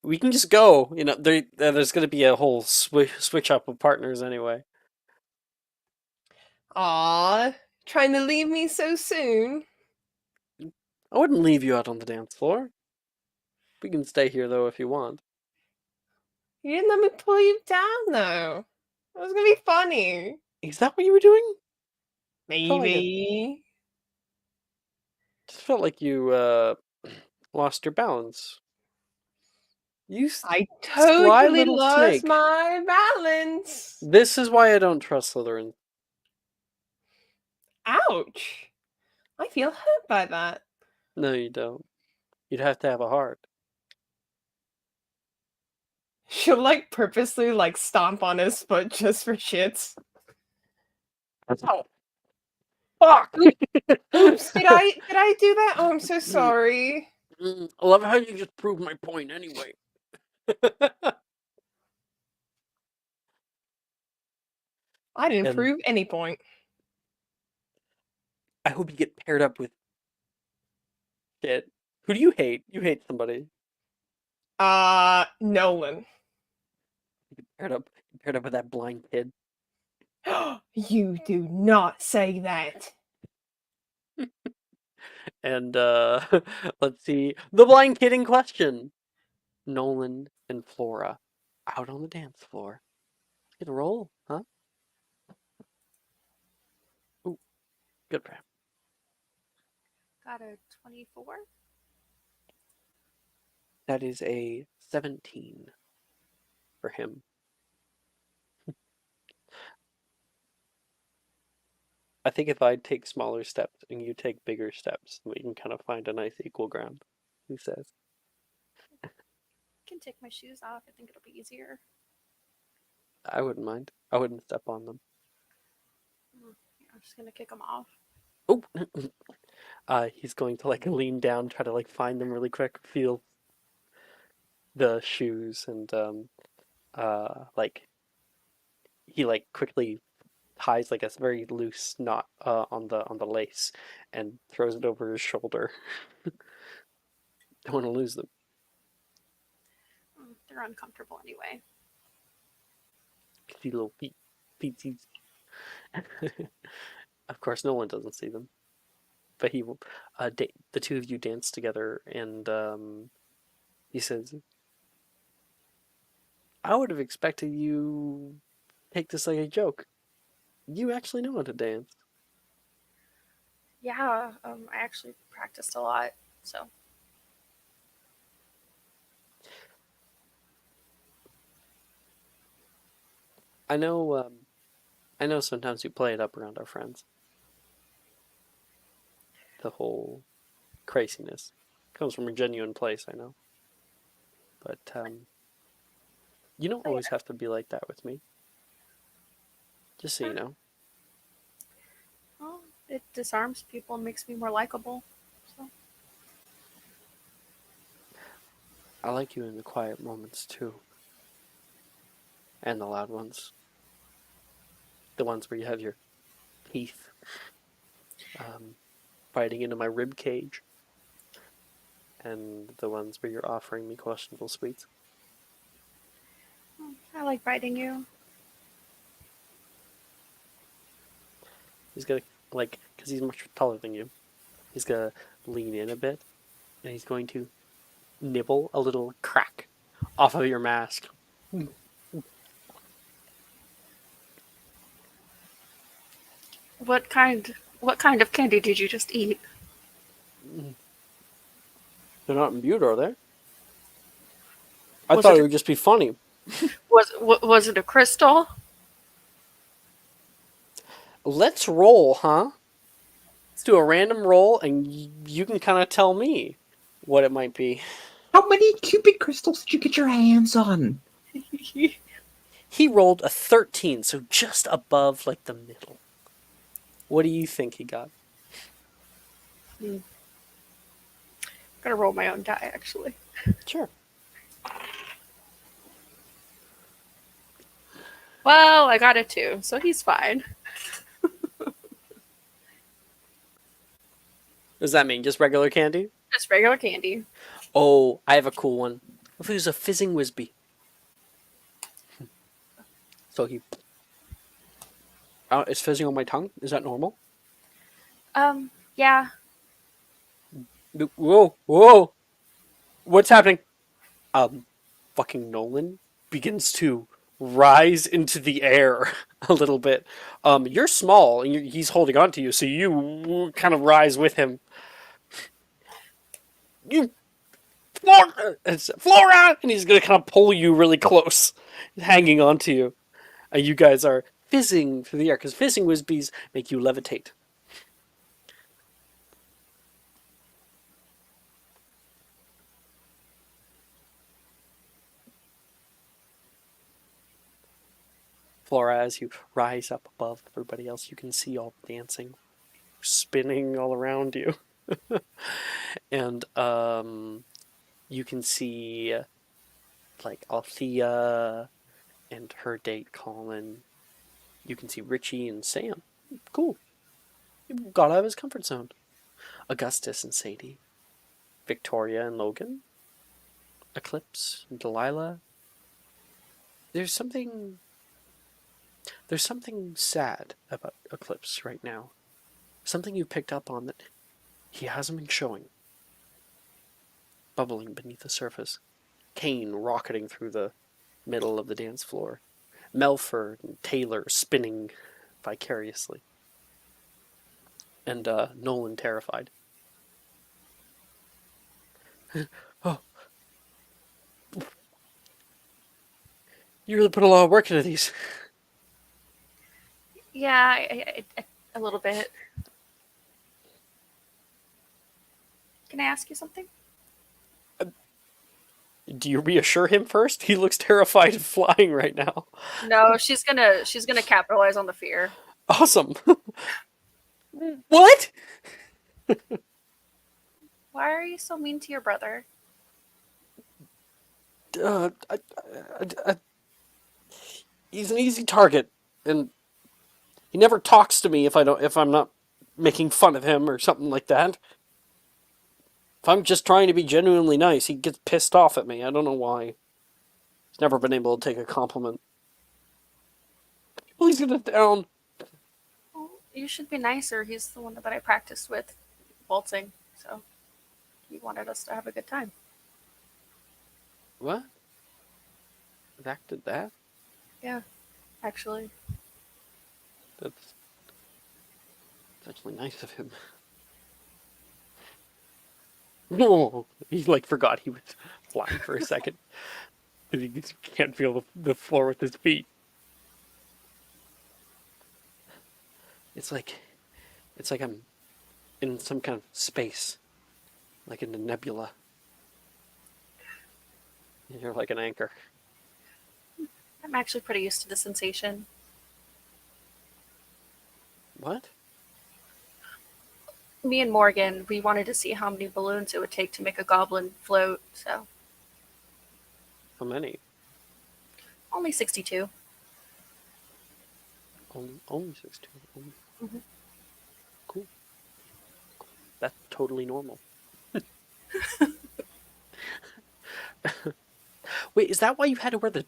We can just go. You know, there's going to be a whole switch up of partners anyway." Aw, trying to leave me so soon. I wouldn't leave you out on the dance floor. We can stay here though if you want. You didn't let me pull you down though. It was gonna be funny. Is that what you were doing? Maybe. Just felt like you lost your balance. You I sly totally little lost snake. my balance. This is why I don't trust Slytherin. Ouch. I feel hurt by that. No, you don't. You'd have to have a heart. She'll like purposely like stomp on his foot just for shits. Oh, fuck! Oops, did I do that? Oh, I'm so sorry. I love how you just proved my point anyway. I didn't And prove any point. I hope you get paired up with shit. Who do you hate? You hate somebody. Nolan. Paired up with that blind kid. You do not say that. And let's see. The blind kid in question. Nolan and Flora. Out on the dance floor. Get a roll, huh? Ooh, good for him. Got a 24. That is a 17 for him. I think if I take smaller steps and you take bigger steps, we can kind of find a nice equal ground, he says. I can take my shoes off. I think it'll be easier. I wouldn't mind. I wouldn't step on them. Yeah, I'm just gonna kick them off. Oh, he's going to like lean down, try to like find them really quick, feel the shoes, and like he like quickly ties like a very loose knot on the lace and throws it over his shoulder. Don't want to lose them. They're uncomfortable anyway. See little feetsies. Of course, no one doesn't see them, but he will. The two of you dance together, and he says, "I would have expected you take this like a joke. You actually know how to dance." Yeah, I actually practiced a lot, so I know. I know. Sometimes you play it up around our friends. The whole craziness comes from a genuine place. I know, but you don't always have to be like that with me. Just so you know. well, it disarms people and makes me more likable. So I like you in the quiet moments too, and the loud ones. The ones where you have your teeth biting into my rib cage. and the ones where you're offering me questionable sweets. I like biting you. He's gonna, like, because he's much taller than you, he's gonna lean in a bit, and he's going to nibble a little crack off of your mask. What kind of candy did you just eat? They're not imbued, are they? I Was thought it it would just be funny. was it a crystal? Let's roll, huh? Let's do a random roll, and you can kind of tell me what it might be. How many Cupid crystals did you get your hands on? He rolled a 13, so just above, like, the middle. What do you think he got? I'm gonna roll my own die, actually. Sure. Well, I got a 2, so he's fine. Does that mean just regular candy? Just regular candy. Oh, I have a cool one. What if it was a fizzing Whizbee? So he... it's fizzing on my tongue? Is that normal? Yeah. Whoa, whoa! What's happening? Fucking Nolan begins to rise into the air a little bit. You're small, and he's holding on to you, so you kind of rise with him. You... Flora! And he's gonna kind of pull you really close, hanging onto you. And you guys are fizzing through the air, because fizzing Whizbees make you levitate. Flora, as you rise up above everybody else, you can see all the dancing, spinning all around you. And you can see like Althea and her date Colin. You can see Richie and Sam. Cool. He got out of his comfort zone. Augustus and Sadie. Victoria and Logan. Eclipse and Delilah. There's something sad about Eclipse right now. Something you picked up on that he hasn't been showing. Bubbling beneath the surface. Kane rocketing through the middle of the dance floor. Melford and Taylor spinning vicariously. And Nolan terrified. Oh. You really put a lot of work into these. Yeah, a little bit. Can I ask you something? Do you reassure him first? He looks terrified of flying right now. No, she's gonna capitalize on the fear. Awesome. What? Why are you so mean to your brother? He's an easy target, and he never talks to me if I'm not making fun of him or something like that. If I'm just trying to be genuinely nice, he gets pissed off at me. I don't know why. He's never been able to take a compliment. Please get it down. Well, you should be nicer. He's the one that I practiced with waltzing, so he wanted us to have a good time. What? Zach did that? Yeah, actually. That's actually nice of him. No, he like forgot he was flying for a second. He can't feel the floor with his feet. It's like I'm in some kind of space, like in a nebula. You're like an anchor. I'm actually pretty used to the sensation. What? Me and Morgan, we wanted to see how many balloons it would take to make a goblin float, so How many? only 62. Only 16. Mhm. Cool. That's totally normal. Wait, is that why you had to wear the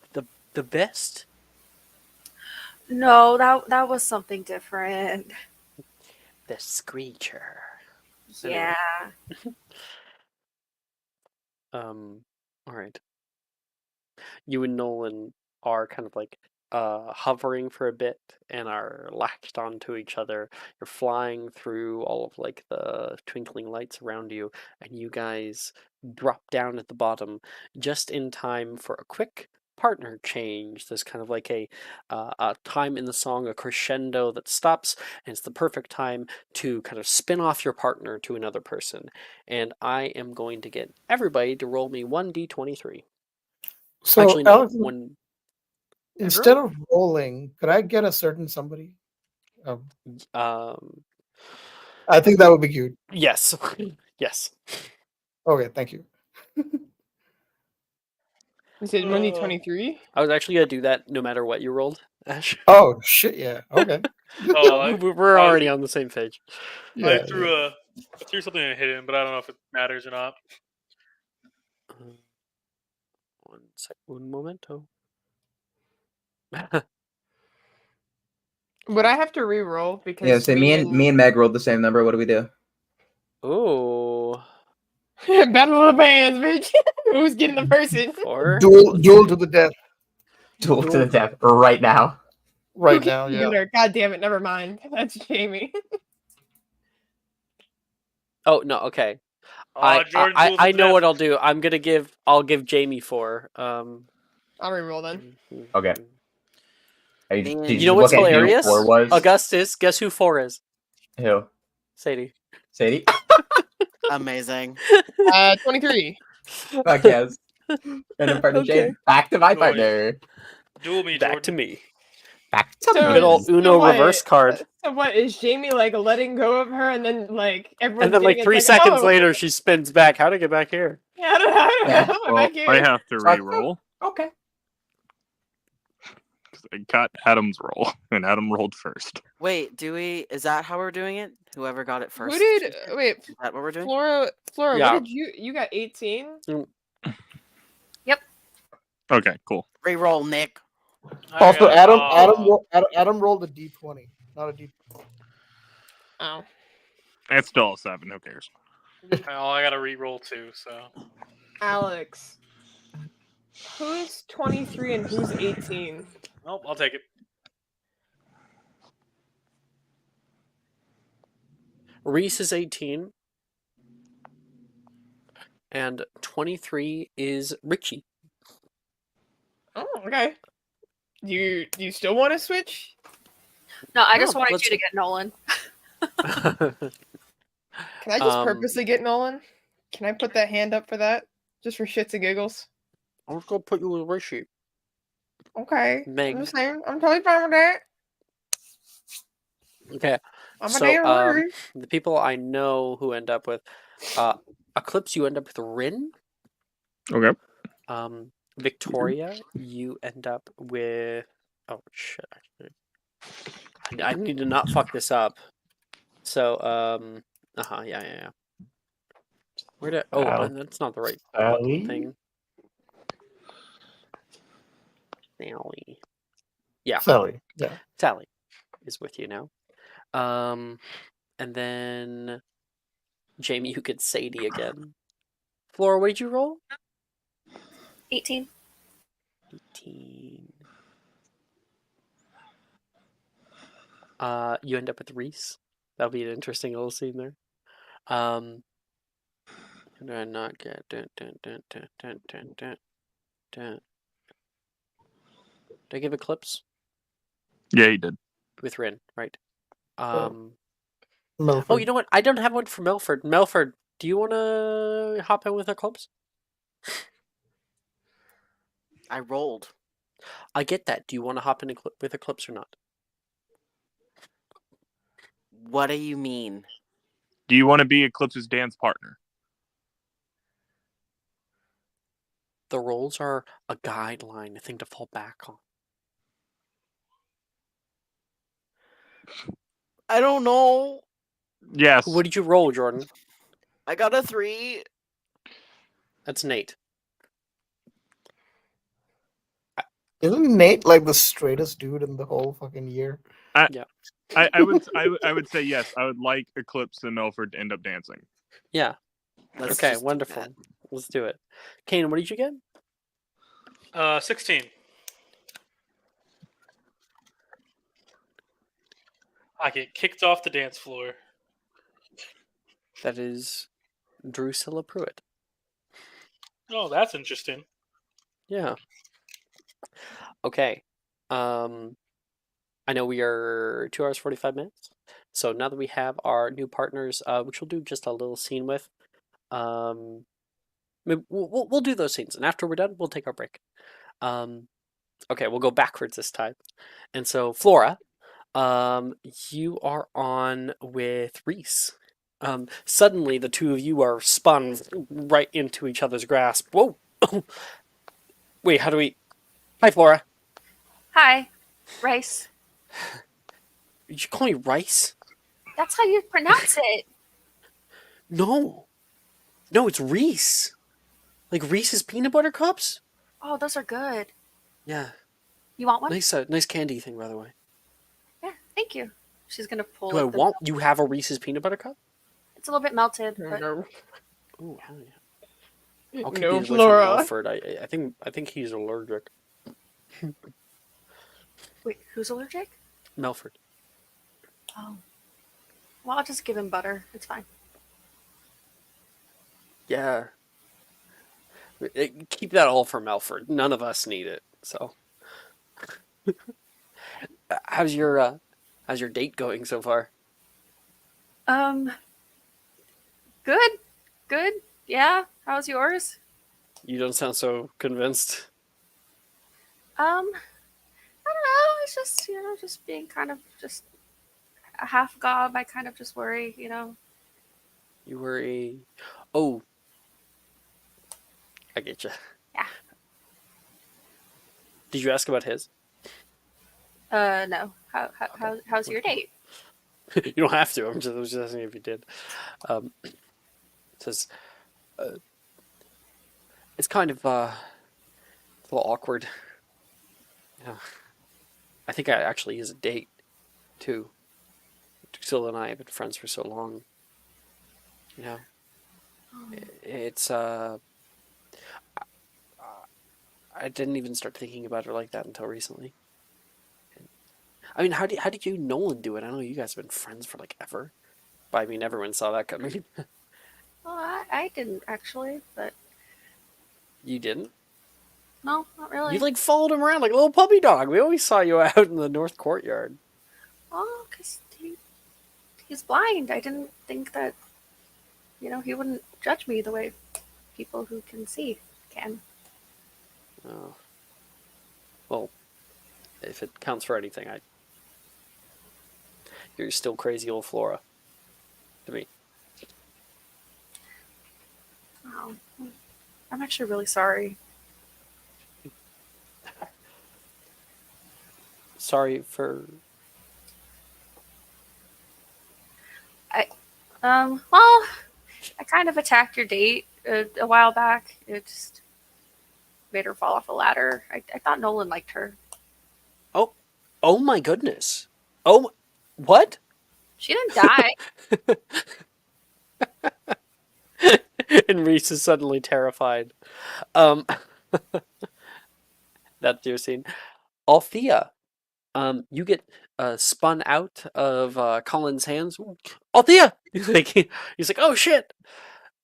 vest? No, that was something different. The screecher. Yeah. All right. You and Nolan are kind of like hovering for a bit and are latched onto each other. You're flying through all of like the twinkling lights around you, and you guys drop down at the bottom just in time for a quick partner change. There's kind of like a time in the song, a crescendo that stops, and it's the perfect time to kind of spin off your partner to another person. And I am going to get everybody to roll me 1d23. So, Actually, no. Alex, One. instead of rolling, could I get a certain somebody? Um. I think that would be cute. Yes. Yes. Okay, thank you. You said 2023? I was actually gonna do that no matter what you rolled, Ash. Oh shit! Yeah. Okay. Oh, We're already on the same page. I Yeah. threw something in hidden, but I don't know if it matters or not. One sec. Un momento. Would I have to re-roll because Yeah, so me and Meg rolled the same number. What do we do? Oh. Battle of the Bands, bitch. Who's getting the person? 4. Duel to the death Duel to the death right now. Who right gets now. Yeah. together? God damn it! Never mind. That's Jamie. Oh no. Okay. Jordan duels I to know death. what I'll do. I'll give Jamie 4. I'll re-roll then. Okay. Did You you know what's look at who hilarious? 4 was? Augustus, guess who 4 is? Who? Sadie. Sadie? Amazing. 23. Fuck yes. Random partner Okay. Jade. Back to my Go ahead. partner. Duel me, Back Jordan. to me. Back to So- me. Good old Uno what? reverse card. So what is Jamie like letting go of her and then like everyone's And then like getting 3 it's seconds oh, later she spins back. How'd I get back here? Yeah, I don't know. Yeah. How am I Well, back here? I have to Fuck. re-roll. Okay. 'Cause I got Adam's roll, and Adam rolled first. Wait, is that how we're doing it? Whoever got it first? Who did takes it? wait, Is that what we're doing? Flora, Yeah. what did you got 18? Okay, cool. Reroll, Nick. Also, I got- Adam rolled a d20, not a d. Oh. It's still a 7. Who cares? Oh, I got to re-roll too. So Alex. Who's 23 and who's 18? oh, I'll take it. Reese is 18. And 23 is Richie. Oh, okay. Do you still want to switch? No, I just Oh, wanted let's- you to get Nolan. Can I just Um, purposely get Nolan? Can I put that hand up for that? Just for shits and giggles? I'm just gonna put you with Richie. Okay. Meg. I'm just saying. I'm totally fine with that. Okay. I'm a So, damn worry. the people I know who end up with Eclipse, you end up with Rin. Okay. Victoria, you end up with shit, actually. I need to not fuck this up. So, yeah. Where did that's not the right fucking thing. Sally. Yeah. Sally. Yeah. Sally is with you now. And then Jamie, you get Sadie again. Flora, what did you roll? 18. 18. You end up with Reese. That'll be an interesting little scene there. Who did I not get? Dun. Did I give Eclipse? Yeah, he did. With Rin, right? Milford. Oh, you know what? I don't have one for Melford. Melford, do you want to hop in with Eclipse? I rolled. I get that. Do you want to hop in with Eclipse or not? What do you mean? Do you want to be Eclipse's dance partner? The roles are a guideline, a thing to fall back on. I don't know. Yes. What did you roll, Jordan? I got a 3. That's Nate. Isn't Nate like the straightest dude in the whole fucking year? I would say yes. I would like Eclipse and Melford to end up dancing. Yeah. Let's Okay, just do wonderful. that. Let's do it. Kane, what did you get? 16. I get kicked off the dance floor. That is Drusilla Pruitt. Oh, that's interesting. Yeah. Okay. I know we are 2 hours 45 minutes. So now that we have our new partners, which we'll do just a little scene with, we'll do those scenes, and after we're done, we'll take our break. Okay, we'll go backwards this time. And so, Flora, you are on with Reese. Suddenly, the two of you are spun right into each other's grasp. Whoa! Wait, how do we? Hi, Flora. Hi, Rice. Did you call me Rice? That's how you pronounce it. No, no, it's Reese. Like Reese's peanut butter cups. Oh, those are good. Yeah, You want one? nice candy thing, by the way. Yeah, thank you. She's gonna pull Do I like the. want? You have a Reese's peanut butter cup? It's a little bit melted, but No, Ooh, hell yeah. I'll keep no, these away from Flora. Milford. I think he's allergic. wait, who's allergic? Melford. Oh. Well, I'll just give him butter. It's fine. Yeah. Keep that all for Melford. None of us need it. So, how's your date going so far? Um, good, good. Yeah. How's yours? You don't sound so convinced. I don't know. It's just just being kind of just a half gob. I kind of just worry, You were a. Oh, I get you. Yeah. Did you ask about his? No. How's your date? You don't have to. I was just asking if you did. It says it's kind of it's a little awkward. Yeah. I think I actually is a date too. Drusilla and I have been friends for so long. You know, it's I didn't even start thinking about her like that until recently. I mean, how did you and Nolan do it? I know you guys have been friends for like ever, but I mean, everyone saw that coming. Well, I didn't actually, but You didn't? no, not really. You like followed him around like a little puppy dog. We always saw you out in the north courtyard. Oh, because he's blind. I didn't think that, he wouldn't judge me the way people who can see can. Oh, well, if it counts for anything, you're still crazy old Flora to me. Oh, I'm actually really sorry. Sorry for. Well, I kind of attacked your date a while back. It just made her fall off a ladder. I thought Nolan liked her. Oh my goodness. Oh, what? She didn't die. And Reese is suddenly terrified. Um, that's your scene. Althea, you get spun out of Colin's hands. Althea, he's like, oh shit.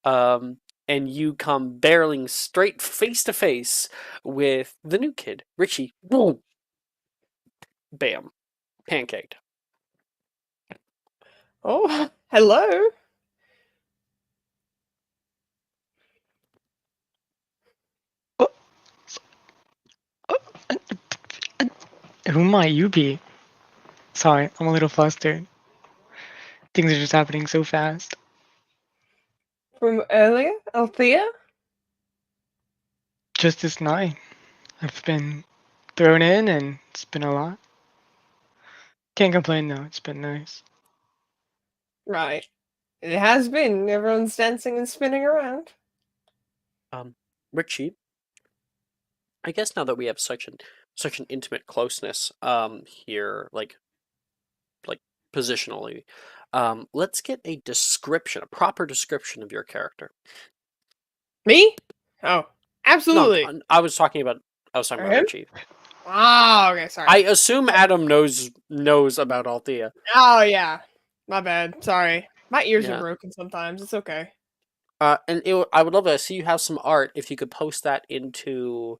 And you come barreling straight face to face with the new kid, Richie. Boom. Bam, pancaked. Oh, hello. Who might you be? Sorry, I'm a little flustered. Things are just happening so fast. From earlier, Althea? Just this night, I've been thrown in and it's been a lot. Can't complain though, it's been nice. Right. It has been. Everyone's dancing and spinning around. Richie, I guess now that we have such an intimate closeness here, like positionally, let's get a proper description of your character. Me? Oh, No, absolutely. I was talking about Or him? Richie. Oh, okay, sorry. I assume Adam knows about Althea. Oh, yeah. My bad. Sorry. My ears are Yeah. broken sometimes. It's okay. And I would love to see you have some art if you could post that into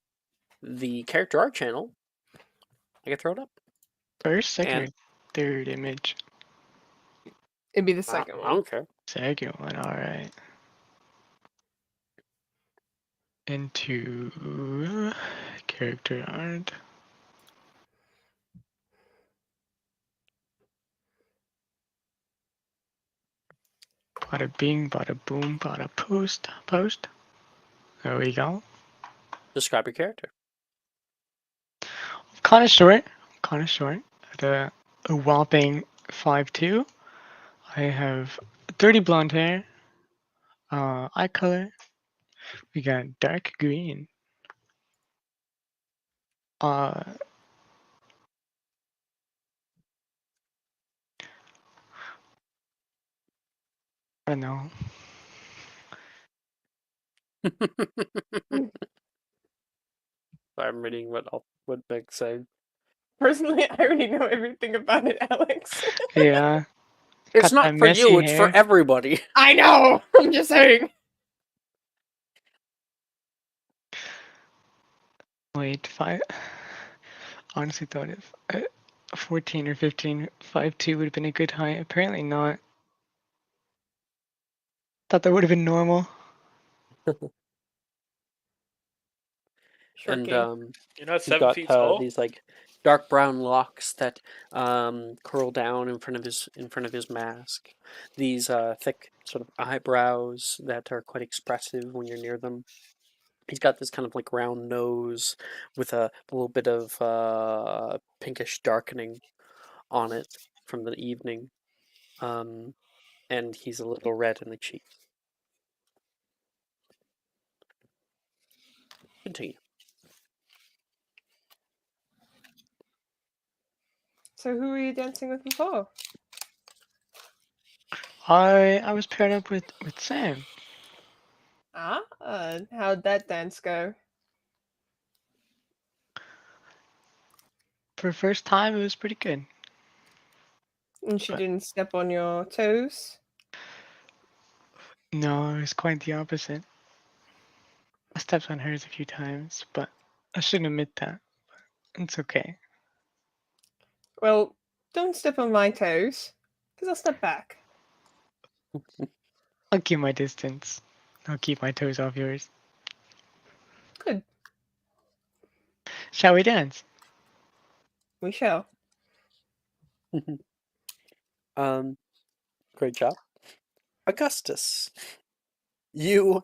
the character art channel. I could throw it up. First, second, And or third image? It'd be the I second I one. don't care. Second one, alright. Into character art. Bada bing, bada boom, bada post. There we go. Describe your character. Kind of short. At a whopping 5'2". I have 30 blonde hair. Eye color. We got dark green. Uh, I don't know. I'm reading what Meg's saying. Personally, I already know everything about it, Alex. Yeah. It's Got that not for messy you, it's for hair. everybody. I know! I'm just saying. Wait, five. Honestly, thought if 14 or 15, 5'2" would have been a good height. Apparently not. Thought that would have been normal. Short And king. You're not he's 7 got feet tall. these like dark brown locks that curl down in front of his mask. These thick sort of eyebrows that are quite expressive when you're near them. He's got this kind of like round nose with a little bit of pinkish darkening on it from the evening. And he's a little red in the cheeks. Continue. So who were you dancing with before? I was paired up with Sam. Ah, how'd that dance go? For the first time, it was pretty good. And she But didn't step on your toes? no, it was quite the opposite. I stepped on hers a few times, but I shouldn't admit that. It's okay. Well, don't step on my toes, because I'll step back. I'll keep my distance. I'll keep my toes off yours. Good. Shall we dance? We shall. Great job. Augustus. You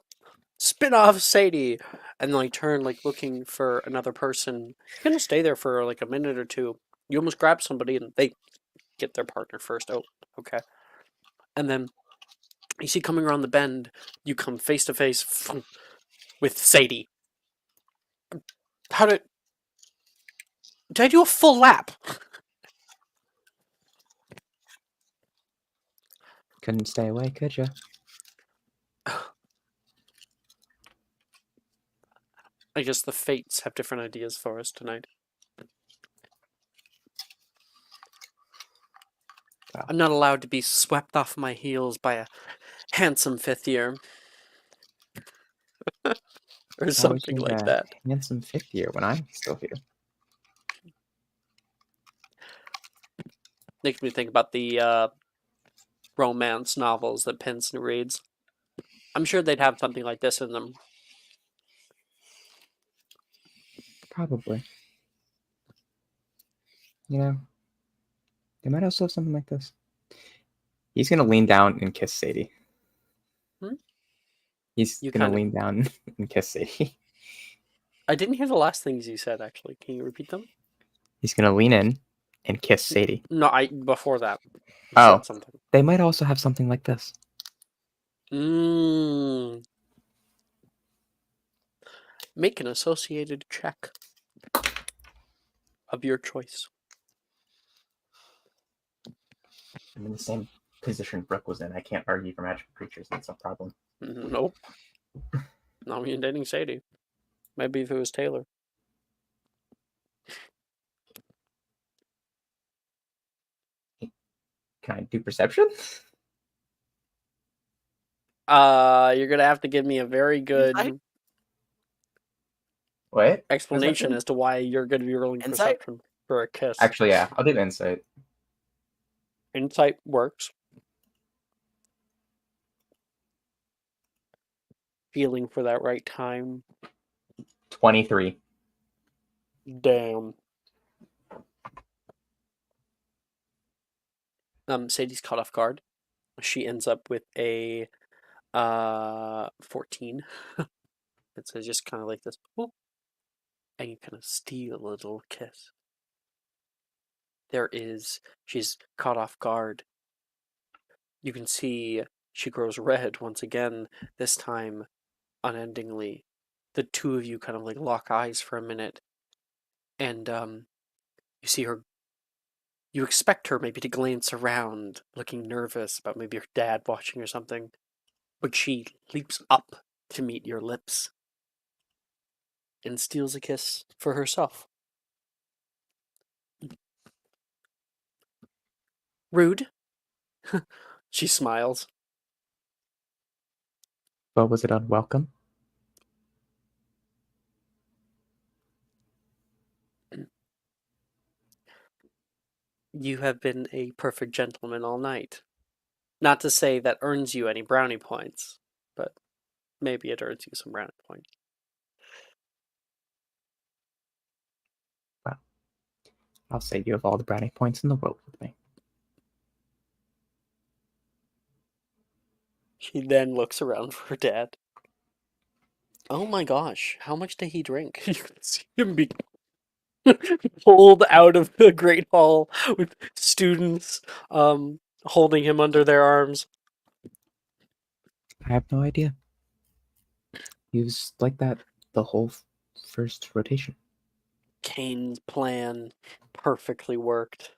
spin off Sadie and like turn like looking for another person. You're gonna stay there for like a minute or two. You almost grab somebody and they get their partner first. Oh, okay. And then you see coming around the bend, you come face to face with Sadie. How did I do a full lap? Couldn't stay away, could you? I guess the fates have different ideas for us tonight. Wow. I'm not allowed to be swept off my heels by a handsome fifth year. Or something like that. Handsome fifth year when I'm still here. Makes me think about the romance novels that Pinson reads. I'm sure they'd have something like this in them. Probably. You know, they might also have something like this. He's gonna lean down and kiss Sadie. Hmm? He's You gonna kind of- lean down and kiss Sadie. I didn't hear the last things you said, actually. Can you repeat them? He's gonna lean in and kiss Sadie. No, before that. You Oh. said something. They might also have something like this. Make an associated check of your choice. I'm in the same position Brooke was in. I can't argue for magical creatures. That's no problem. Nope. Not when you're dating Sadie. Maybe if it was Taylor. Can I do perception? You're gonna have to give me a very good Insight? What? explanation Perception? as to why you're gonna be rolling Insight? perception for a kiss. Actually, yeah. I'll do insight. Insight works. Feeling for that right time. 23. Damn. Sadie's caught off guard. She ends up with a 14. It's just kind of like this. Ooh. And you kind of steal a little kiss. She's caught off guard. You can see she grows red once again, this time unendingly. The two of you kind of like lock eyes for a minute. And you see her. You expect her maybe to glance around, looking nervous about maybe her dad watching or something. But she leaps up to meet your lips and steals a kiss for herself. Rude. She smiles. Well, was it unwelcome? You have been a perfect gentleman all night. Not to say that earns you any brownie points, but maybe it earns you some brownie points. Well, I'll say you have all the brownie points in the world with me. She then looks around for her dad. Oh my gosh, how much did he drink? You can see him be pulled out of the Great Hall with students holding him under their arms. I have no idea. He was like that the whole first rotation. Kane's plan perfectly worked.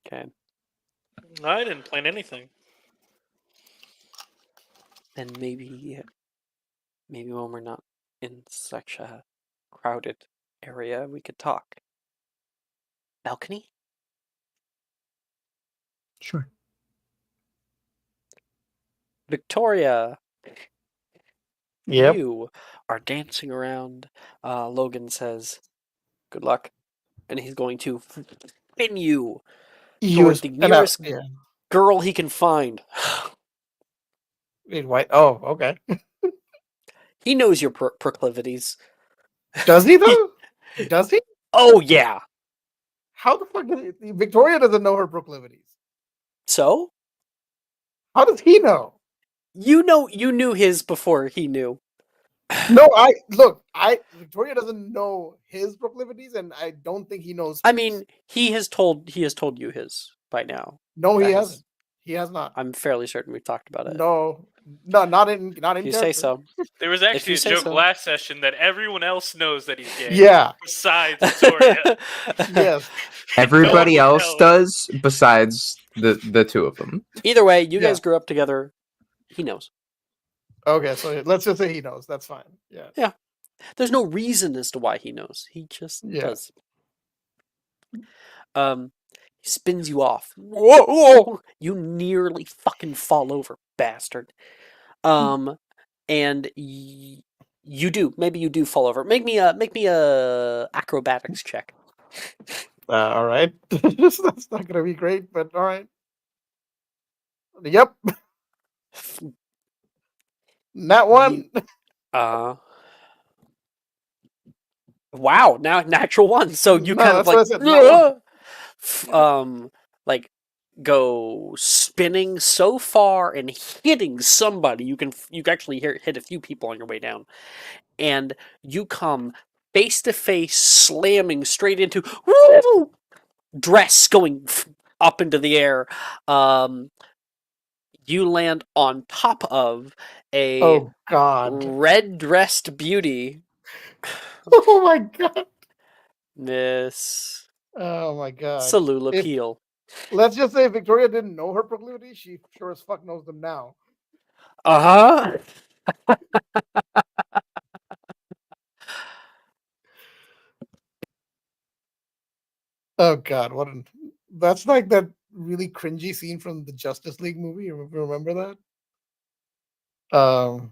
Okay. I didn't plan anything. Then maybe when we're not in such a crowded area, we could talk. Balcony? Sure. Victoria, Yep. you are dancing around. Logan says, "Good luck," and he's going to spin you toward the nearest Yeah. girl he can find. Wait, what? Oh, okay. He knows your proclivities. Does he though? Does he? Oh yeah. How the fuck Victoria doesn't know her proclivities? So How does he know? you knew his before he knew. No, Victoria doesn't know his proclivities, and I don't think he knows. I hers. mean, he has told you his by now. No, he that hasn't. He has not. I'm fairly certain we've talked about it. No, not in If you say character. so. There was If actually you a say joke so. last session that everyone else knows that he's gay. Yeah. Besides Victoria. Yes. Everybody No one else knows. does besides the two of them. Either way, you Yeah. guys grew up together. He knows. Okay, so let's just say he knows. That's fine. Yeah. There's no reason as to why he knows. He just Yeah. does. He spins you off. Whoa! You nearly fucking fall over, bastard. And you do. Maybe you do fall over. Make me a acrobatics check. All right. That's not gonna be great, but all right. Yep. Not one. Wow, now natural one. So you No, kind of that's like what I said, not one. like go spinning so far and hitting somebody. You can actually hit a few people on your way down, and you come face to face, slamming straight into dress going up into the air. You land on top of a Oh God. red-dressed beauty, Oh my God. Miss Oh my God. Salula If Peel. let's just say Victoria didn't know her proclivities, she sure as fuck knows them now. Uh-huh. Oh God, that's like that really cringy scene from the Justice League movie. You remember that? No,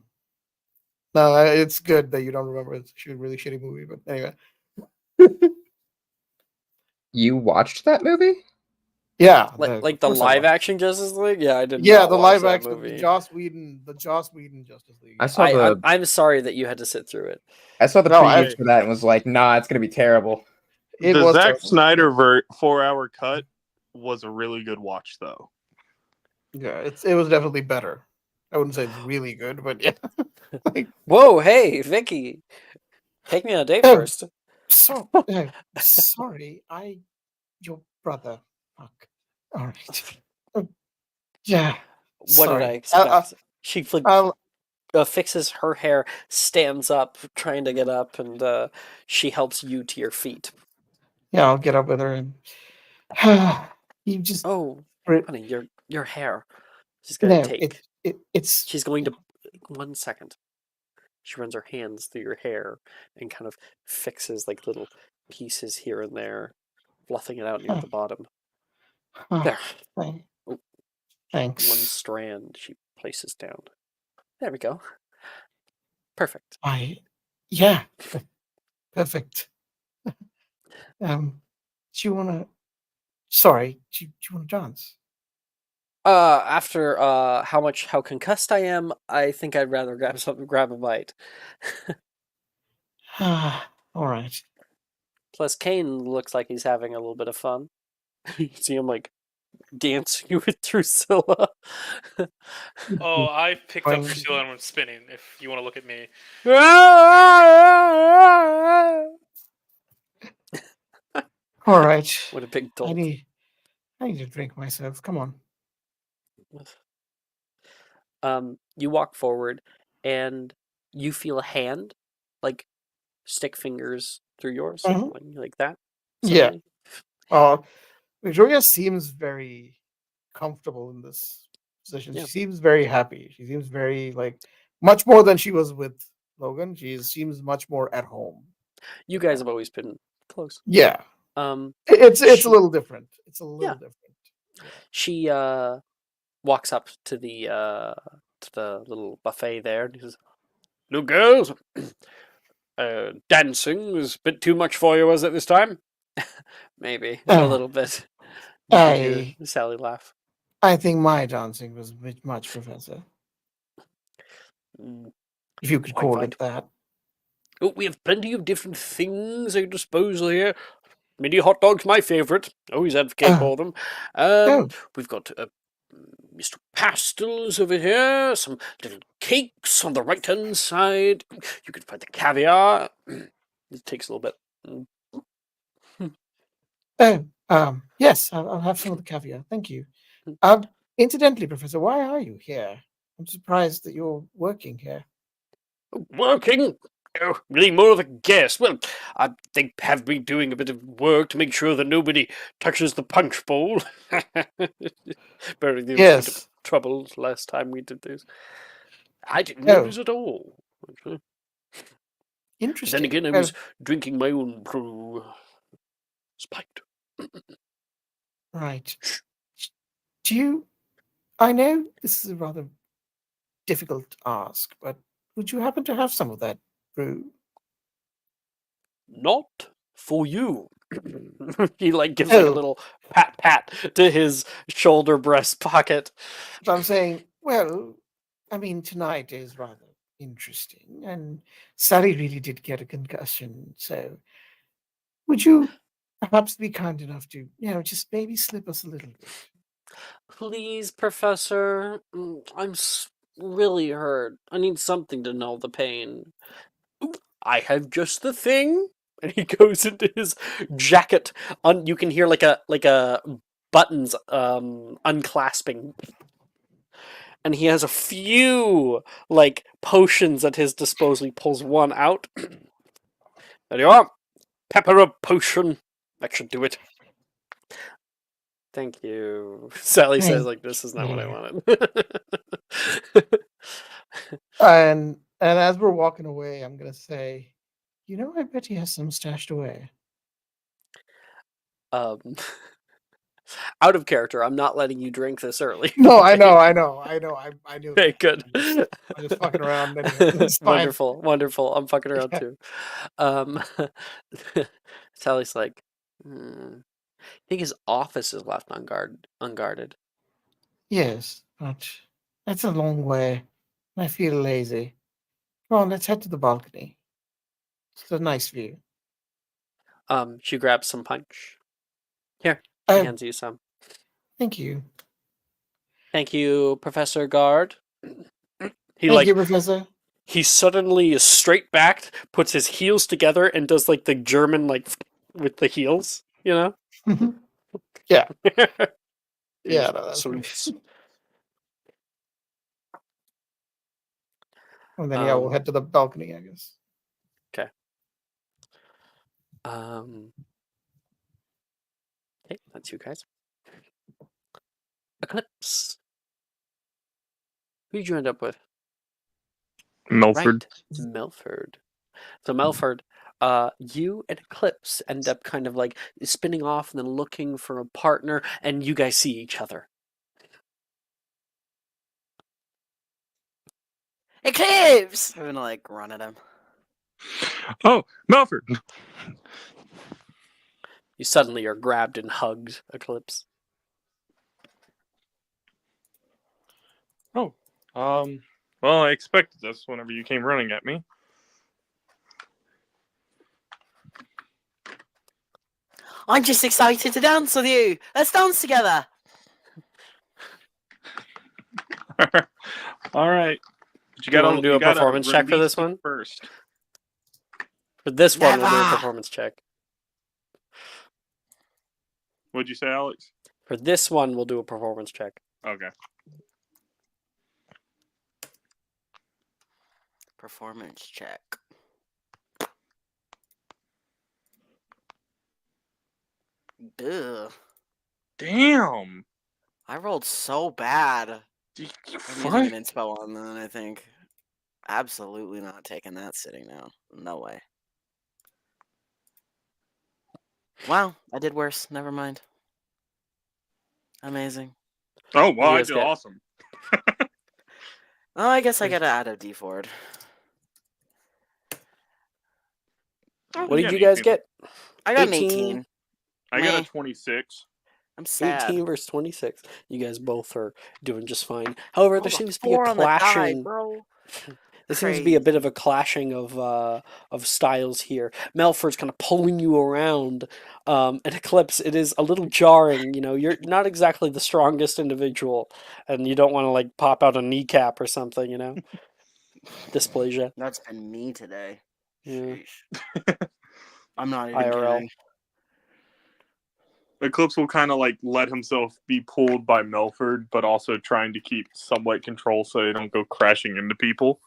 it's good that you don't remember. It's a really shitty movie, but anyway. You watched that movie? Yeah, Like of the course I live watched. action Justice League? Yeah, I did Yeah, not the watch live that action of movie. the Joss Whedon Justice League. I Yeah. saw the I'm sorry that you had to sit through it. I saw the No, previews for that and was like, nah, it's gonna be terrible. it The was Zack terrible. Snyder 4-hour cut was a really good watch, though. Yeah, it was definitely better. I wouldn't say it's really good, but yeah. Like, Whoa, hey, Vicky. Take me on a date oh, first. sorry, your brother. Fuck. All right. Oh, yeah. What did I Sorry. expect? She I'll fixes her hair, stands up, trying to get up, and she helps you to your feet. yeah, I'll get up with her and you just Oh, re- honey, your hair. She's gonna no, take. it's She's going to. 1 second. She runs her hands through your hair and kind of fixes like little pieces here and there, fluffing it out near the bottom. There. thank- Oh, thanks. one strand she places down. There we go. Perfect. Yeah, perfect. Do you wanna sorry, do you wanna dance? After how concussed I am, I think I'd rather grab a bite. All right. Plus, Kane looks like he's having a little bit of fun. You see him like dancing with Drusilla. Oh, I picked up Fine. Drusilla and went spinning. If you want to look at me, All right. What a big I dolt. need to drink myself. Come on. You walk forward and you feel a hand like stick fingers through yours, Mhm. like that Yeah. suddenly. Victoria seems very comfortable in this position. Yeah. She seems very happy. She seems very like much more than she was with Logan. She seems much more at home. You guys have always been close. Yeah. Um, It's a she- little different. It's a little Yeah. different. Yeah. She walks up to the little buffet there and he says, "Look, girls, dancing is a bit too much for you, was it this time?" Maybe a little bit. You can hear I Sally laugh. I think my dancing was a bit much, Professor. Mm, If you could quite call fine. it that. Oh, we have plenty of different things at disposal here. Mini hot dogs, my favourite. Always advocate for them. Oh. We've got Mr. Pastels over here. Some little cakes on the right-hand side. You can find the caviar. It takes a little bit. Yes, I'll have some of the caviar. Thank you. Incidentally, Professor, why are you here? I'm surprised that you're working here. Working? Oh, really more of a guess. Well, I think have been doing a bit of work to make sure that nobody touches the punch bowl. Apparently there was a bit of Yes. trouble last time we did this. I didn't Oh. notice at all. Actually. Interesting. Then again, I was drinking my own brew. Spiked. Right. Do you? I know this is a rather difficult ask, but would you happen to have some of that brew? Not for you. He like gives like a little pat to his shoulder breast pocket. So I'm saying, well, I mean, tonight is rather interesting, and Sally really did get a concussion. So, would you perhaps be kind enough to, just maybe slip us a little bit? Please, Professor. I'm really hurt. I need something to null the pain. Oop, I have just the thing. And he goes into his jacket. You can hear like a buttons unclasping. and he has a few like potions at his disposal. He pulls one out. There you are. Pepper up potion. That should do it. Thank you. Sally says, Thank like, this is not what I you. wanted. And as we're walking away, I'm gonna say, I bet he has some stashed away. um, out of character, I'm not letting you drink this early. No, I Okay? know. I knew Okay, that. good. I'm just fucking around anyway. It's fine. Wonderful. I'm fucking around Yeah. too. Um, Sally's like, I think his office is left unguarded. Yes, but that's a long way. I feel lazy. Come on, let's head to the balcony. It's a nice view. She grabs some punch. Here, she Oh, hands you some. thank you. Thank you, Professor Guard. He Thank you, like Professor. he suddenly is straight backed, puts his heels together, and does like the German like with the heels, you know? Yeah, He yeah, just no, that's pretty. salutes. And then yeah, we'll head to the balcony, I guess. Okay. Okay, that's you guys. Eclipse. Who'd you end up with? Melford. Right, Melford. So Melford, you and Eclipse end up kind of like spinning off and then looking for a partner, and you guys see each other. Eclipse! I'm gonna like run at him. Oh, Melford. You suddenly are grabbed and hugged, Eclipse. Oh, well, I expected this whenever you came running at me. I'm just excited to dance with you. Let's dance together. All right. But Do you want to do a performance check for this one? First. For this one, we'll do a Never. performance check. What'd you say, Alex? For this one, we'll do a performance check. Okay. Performance check. Ugh. Damn. I rolled so bad. I'm using an inspo on that, I think. Absolutely not taking that sitting down. No way. Wow, I did worse. Never mind. Amazing. Oh, wow, You I guys did get- awesome. Oh, I guess I gotta add a D forward. What did you guys get? I got an 18. I got a Meh. 26. I'm sad. 18 versus 26. You guys both are doing just fine. However, there Rolled a seems to be a 4 on the die, clashing. bro. There seems to be a bit Crazy. of a clashing of styles here. Melford's kind of pulling you around, and Eclipse, it is a little jarring. You're not exactly the strongest individual, and you don't want to like pop out a kneecap or something. Dysplasia. That's been me today. Yeah. Sheesh. I'm not even IRL. kidding. Eclipse will kind of like let himself be pulled by Melford, but also trying to keep somewhat control so they don't go crashing into people.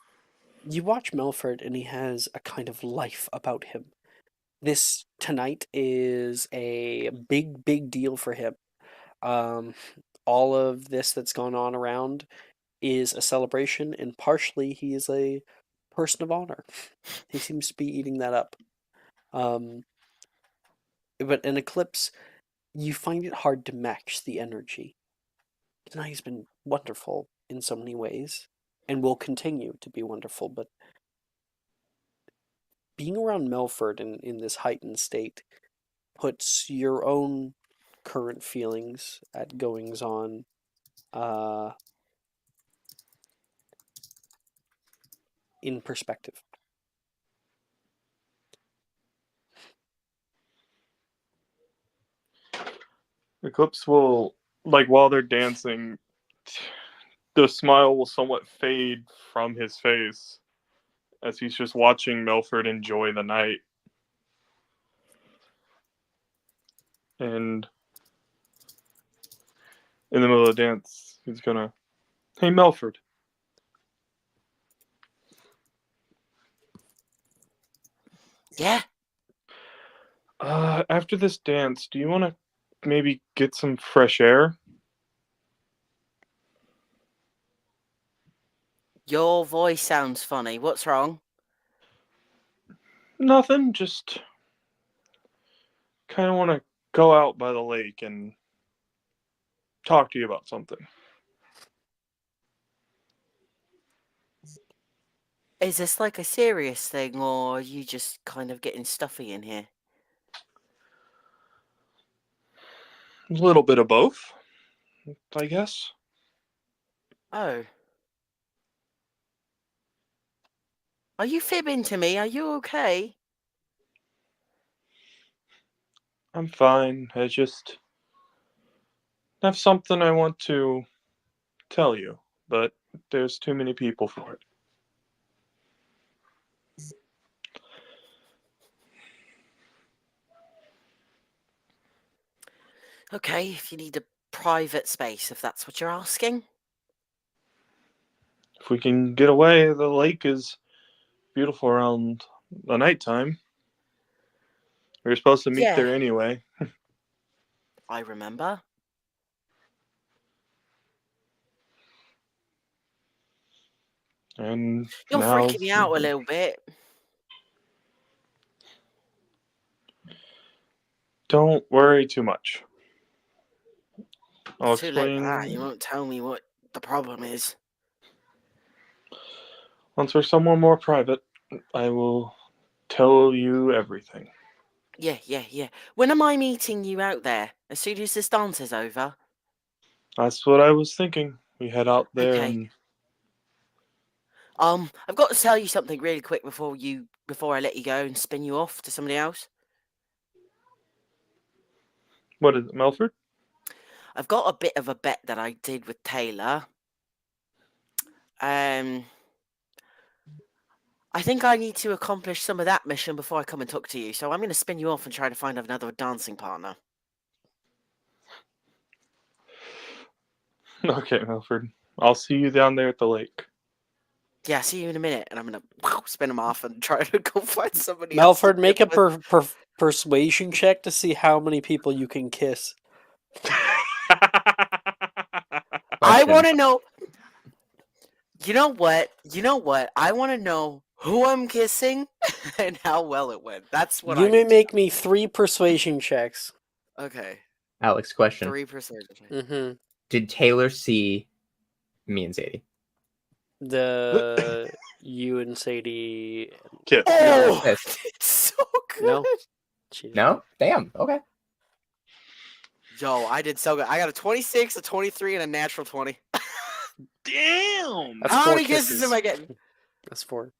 You watch Melford, and he has a kind of life about him. This tonight is a big, big deal for him. All of this that's gone on around is a celebration, and partially he is a person of honor. He seems to be eating that up. But in Eclipse, you find it hard to match the energy. Tonight has been wonderful in so many ways, and will continue to be wonderful, but being around Melford in this heightened state puts your own current feelings at goings on in perspective. Eclipse will, like, while they're dancing, the smile will somewhat fade from his face as he's just watching Melford enjoy the night. And in the middle of the dance, he's gonna Hey, Melford. Yeah? After this dance, do you want to maybe get some fresh air? Your voice sounds funny. What's wrong? Nothing, just kind of want to go out by the lake and talk to you about something. Is this like a serious thing, or are you just kind of getting stuffy in here? A little bit of both, I guess. Oh. Are you fibbing to me? Are you okay? I'm fine. I just have something I want to tell you, but there's too many people for it. Okay, if you need a private space, if that's what you're asking. If we can get away, the lake is beautiful around the nighttime. We were supposed to meet Yeah, there anyway. I remember. And You're now, freaking me out a little bit. don't worry too much. I'll It's too late for that. You explain won't tell me what the problem is. once we're somewhere more private. I will tell you everything. Yeah. When am I meeting you out there? As soon as this dance is over? That's what I was thinking. We head out there Okay. and I've got to tell you something really quick before I let you go and spin you off to somebody else. what is it, Melford? I've got a bit of a bet that I did with Taylor. I think I need to accomplish some of that mission before I come and talk to you, so I'm going to spin you off and try to find another dancing partner. Okay, Melford. I'll see you down there at the lake. Yeah, see you in a minute, and I'm going to spin him off and try to go find somebody else. Melford, make a persuasion check to see how many people you can kiss. I Question. want to know. You know what? I want to know who I'm kissing and how well it went. That's what You I may need to make me 3 persuasion checks. know. Okay. Alex, question. 3%. Mm-hmm. Did Taylor see me and Sadie? You and Sadie. Kiss. Oh, Yes. it's so good. No, she didn't. No? Damn. Okay. Yo, I did so good. I got a 26, a 23, and a natural 20. Damn! That's How 4 many kisses am I getting? That's 4.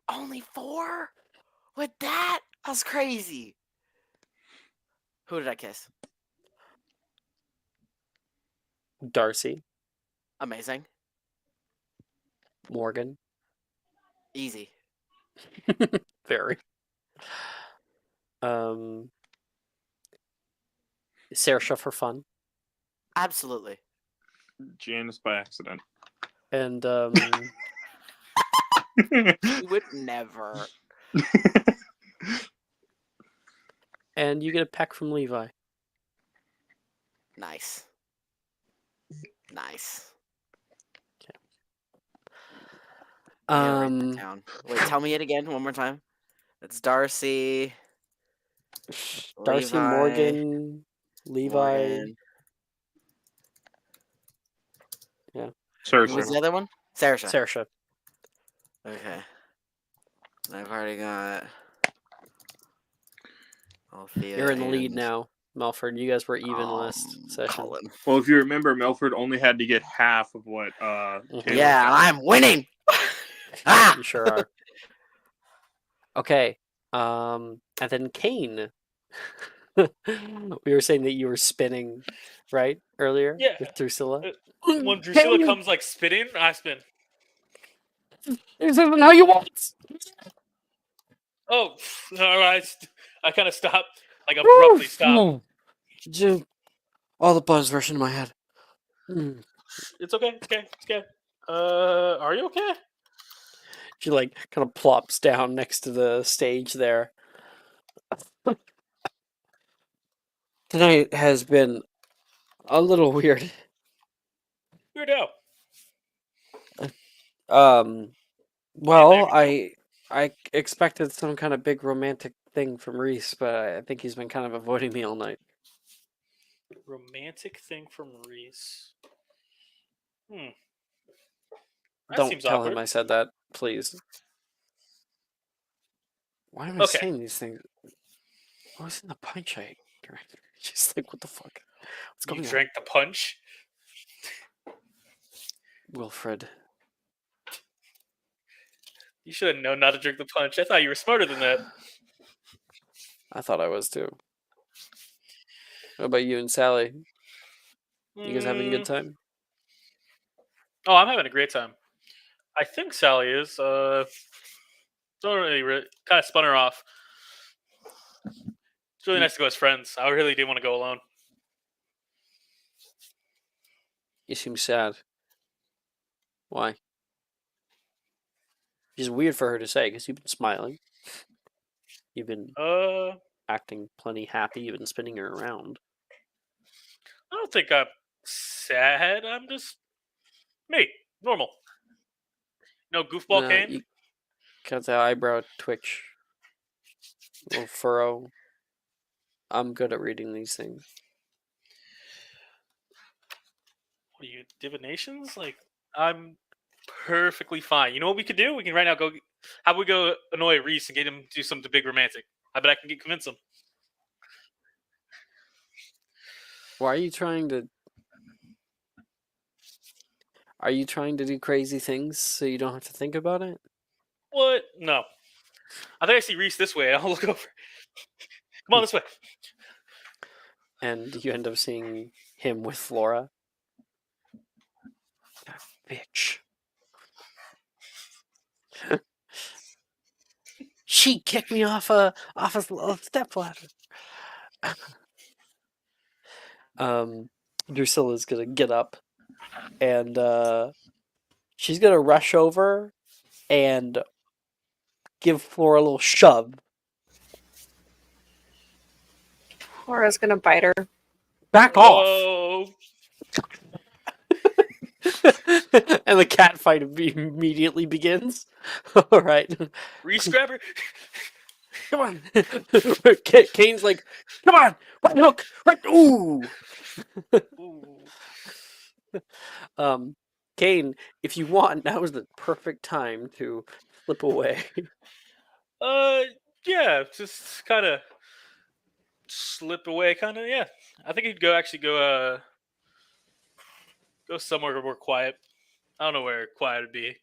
Only 4? With that? That's crazy. Who did I kiss? Darcy, Amazing. Morgan, Easy. very. Saoirse for fun, Absolutely. Janice by accident. and You would never. and you get a peck from Levi. Nice. Nice. I gotta write that down. Wait, tell me it again one more time. It's Darcy, Darcy, Levi, Morgan, Levi. Morgan. Yeah. Who was Cersei. the other one? Saoirse. Saoirse. Okay. And I've already got Althea. You're in the lead and, now, Melford. You guys were even last session. Colin. Well, if you remember, Melford only had to get half of what Taylor Yeah, and got. I'm winning. Ah! You sure are. Okay. And then Kane. We were saying that you were spinning, right, earlier? Yeah. With Drusilla. When Drusilla comes like spitting, I spin. This isn't how you want. Oh, all right. I kind of stop, like abruptly stop. All the buttons rushing in my head. Mm. It's okay. It's okay. It's okay. Are you okay? She like kind of plops down next to the stage there. Tonight has been a little weird. Weird out. Um, And there well, you go. I expected some kind of big romantic thing from Reese, but I think he's been kind of avoiding me all night. Romantic thing from Reese. That Don't seems tell him awkward. I said that, please. Why am I Okay. saying these things? What was in the punch I ate? She's like, what the fuck? What's You going on? drank the punch? Wilfred. You should have known not to drink the punch. I thought you were smarter than that. I thought I was too. What about you and Sally? You guys having a good Mm, time? oh, I'm having a great time. I think Sally is. Don't really kind of spun her off. It's really You, nice to go as friends. I really didn't want to go alone. you seem sad. Why? It's weird for her to say because you've been smiling. You've been I acting plenty happy. You've been spinning her around. don't think I'm sad. I'm just me, normal. No goofball No, Kane. you got the eyebrow twitch, little furrow. I'm good at reading these things. What are you, divinations? Like, I'm perfectly fine. You know what we could do? We can right now go. How about we go annoy Reese and get him to do something big romantic? I bet I can convince him. Why are you trying to? Are you trying to do crazy things so you don't have to think about it? What? No. I think I see Reese this way. I'll look over. Come on this way. And you end up seeing him with Flora. That bitch. She kicked me off a step ladder. Drusilla's gonna get up and she's gonna rush over and give Flora a little shove. Laura's gonna bite her. Back off! Whoa. And the cat fight immediately begins. All right, Reese grab her. come on. Kane's like, come on, right hook, right. Ooh. Ooh. Kane, if you want, now is the perfect time to slip away. Uh, yeah, just kind of slip away, kind of. Yeah, I think he'd go somewhere more quiet. I don't know where quiet would be.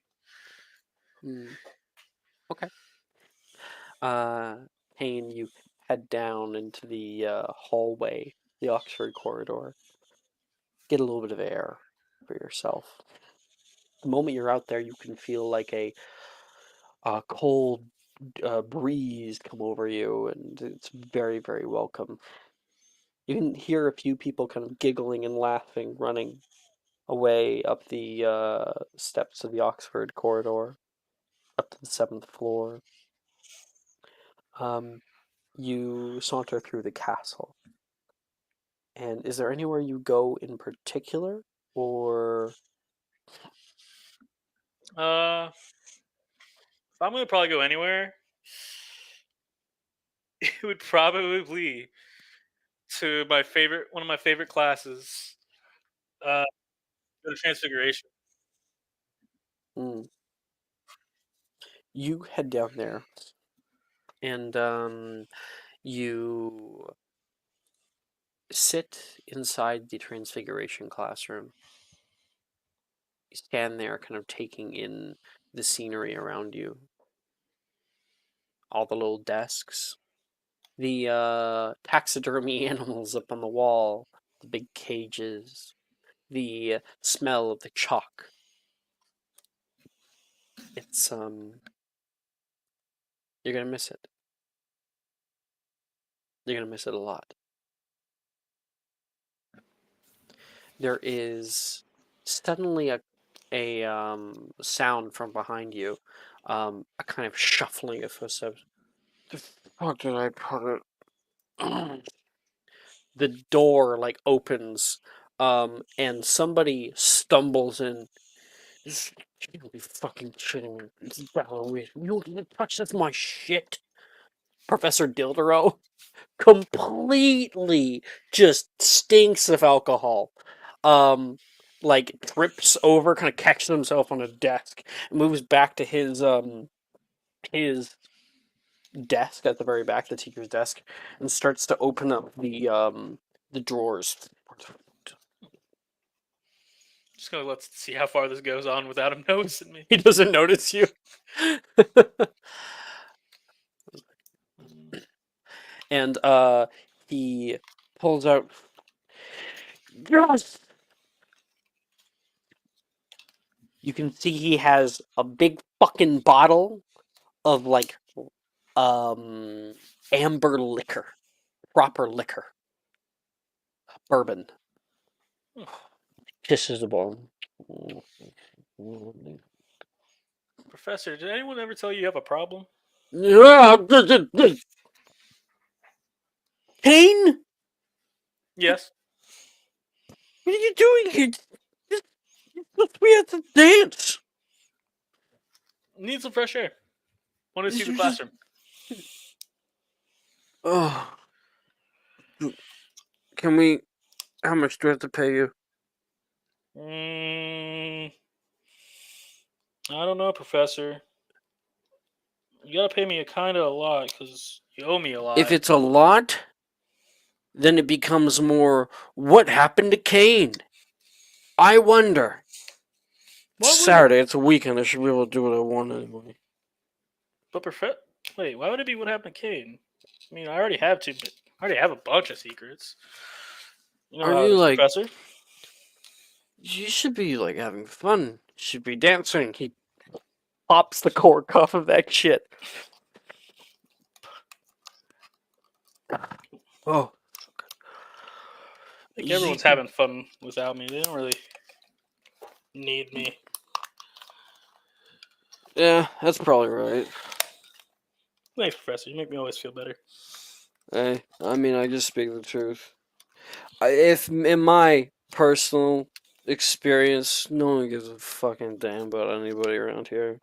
Okay. Kane, you head down into the hallway, the Oxford corridor. Get a little bit of air for yourself. The moment you're out there, you can feel like a cold breeze come over you, and it's very, very welcome. You can hear a few people kind of giggling and laughing, running away up the steps of the Oxford corridor, up to the 7th floor. You saunter through the castle. And is there anywhere you go in particular, or If I'm gonna probably go anywhere, it would probably be to one of my favorite classes, uh, the Transfiguration. mm, you head down there and you sit inside the Transfiguration classroom. You stand there, kind of taking in the scenery around you, all the little desks, the taxidermy animals up on the wall, the big cages, the smell of the chalk. It's you're gonna miss it. You're gonna miss it a lot. There is suddenly a sound from behind you, a kind of shuffling of footsteps. The fuck did I put it? The door like opens, and somebody stumbles in. You don't be fucking shitting me. This is Halloween. You don't get to touch. That's my shit. Professor Dildero completely just stinks of alcohol. Like trips over, kind of catches himself on a desk, moves back to his desk at the very back, the teacher's desk, and starts to open up the drawers. Just gonna let's see how far this goes on without him noticing me. He doesn't notice you. And he pulls out. Yes. You can see he has a big fucking bottle of like amber liquor, proper liquor, bourbon. Kisses the bottle. Professor, did anyone ever tell you have a problem? Kane, Yes. what are you doing here? We have to dance. Need some fresh air. Want to see the This was classroom? Oh, can we? How much do I have to pay you? I don't know, Professor. You gotta pay me a kind of a lot because you owe me a lot. If it's a lot, then it becomes more. What happened to Kane? I wonder. It's Saturday. It's a weekend. I should be able to do what I want anyway. But wait, why would it be what happened to Kane? I mean, I already have two, but I already have a bunch of secrets. You know Are how it you is, like? Professor? You should be like having fun. You should be dancing. He pops the cork off of that shit. Oh. I think everyone's having fun without me. They don't really need me. Yeah, that's probably right. Thanks, Professor. You make me always feel better. Hey, I mean, I just speak the truth. If in my personal experience, no one gives a fucking damn about anybody around here.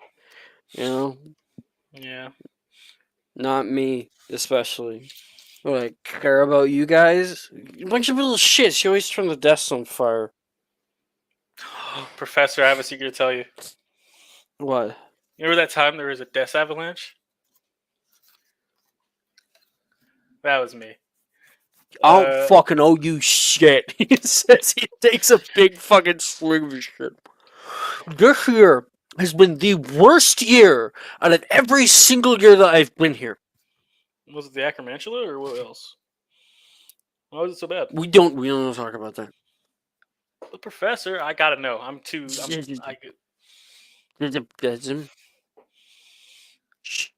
You know, Yeah. not me especially. What I care about you guys? A bunch of little shits. You always turn the desks on fire. Professor, I have a secret to tell you. What? You remember that time there was a death avalanche? That was me. I don't fucking owe you shit. He says he takes a big fucking swig of his shit. This year has been the worst year out of every single year that I've been here. Was it the Acromantula or what else? Why was it so bad? We don't talk about that. But Professor, I gotta know. Shh.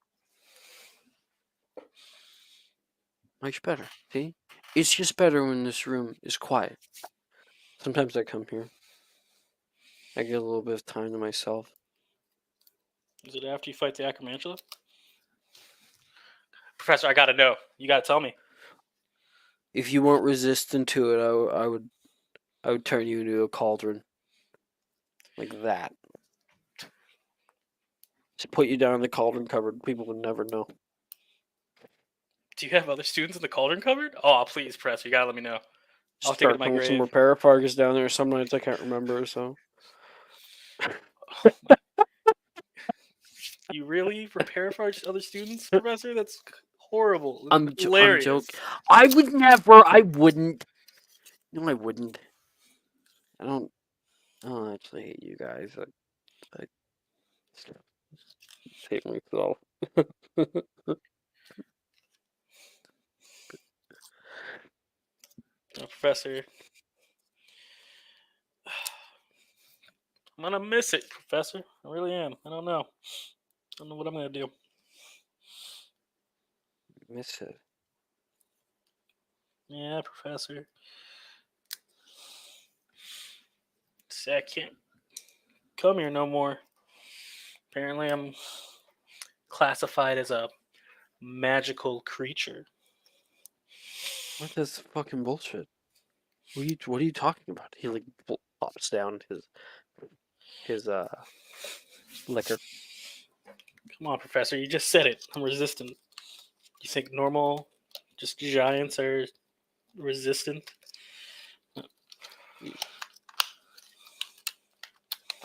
Much better. See? It's just better when this room is quiet. Sometimes I come here. I get a little bit of time to myself. Is it after you fight the Acromantula? Professor, I gotta know. You gotta tell me. If you weren't resistant to it, I would turn you into a cauldron. Like that. Just put you down in the cauldron cupboard. People would never know. Do you have other students in the cauldron cupboard? Oh, please, Professor, you gotta let me know. I'll take it to my grave. Some repair fargus down there. Some nights I can't remember, so. You really repair farge other students, Professor? That's horrible. I'm Hilarious. joking. I would never. I wouldn't. No, I wouldn't. I don't actually hate you guys. I hate myself. Oh, Professor. I'm gonna miss it, Professor. I really am. I don't know. I don't know what I'm gonna do. Miss it. Yeah, Professor. See, I can't come here no more. Apparently, I'm classified as a magical creature. What is fucking bullshit? What are you talking about? He like plops down his liquor. Come on, Professor, you just said it. I'm resistant. You think normal, just giants are resistant?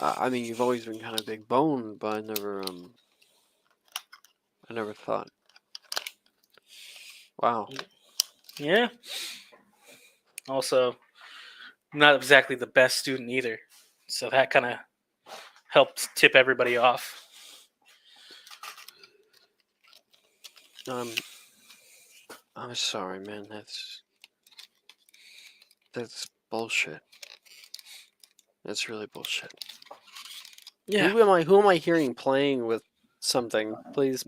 I mean, you've always been kind of big boned, but I never thought. Wow. Yeah. Also, I'm not exactly the best student either, so that kind of helped tip everybody off. I'm sorry, man. That's bullshit. That's really bullshit. Yeah, Who am I hearing playing with something? Please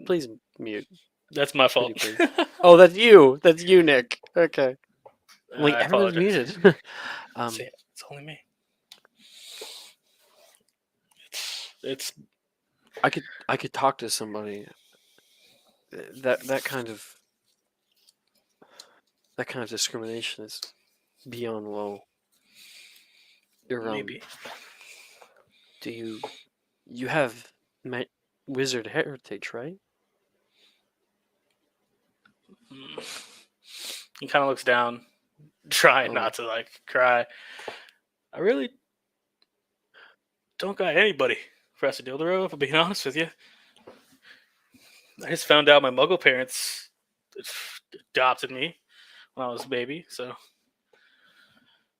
mute. that's my fault. Pretty please. Oh, that's you. That's you, Nick. Okay. Wait, I everybody's apologize. muted. See, it's only me. It's I could talk to somebody. That kind of discrimination is beyond low. You're maybe. Do you have wizard heritage, right? He kind of looks down, trying Oh. not to like cry. I really don't got anybody, Professor Dildero, if I'm being honest with you. I just found out my Muggle parents adopted me when I was a baby, so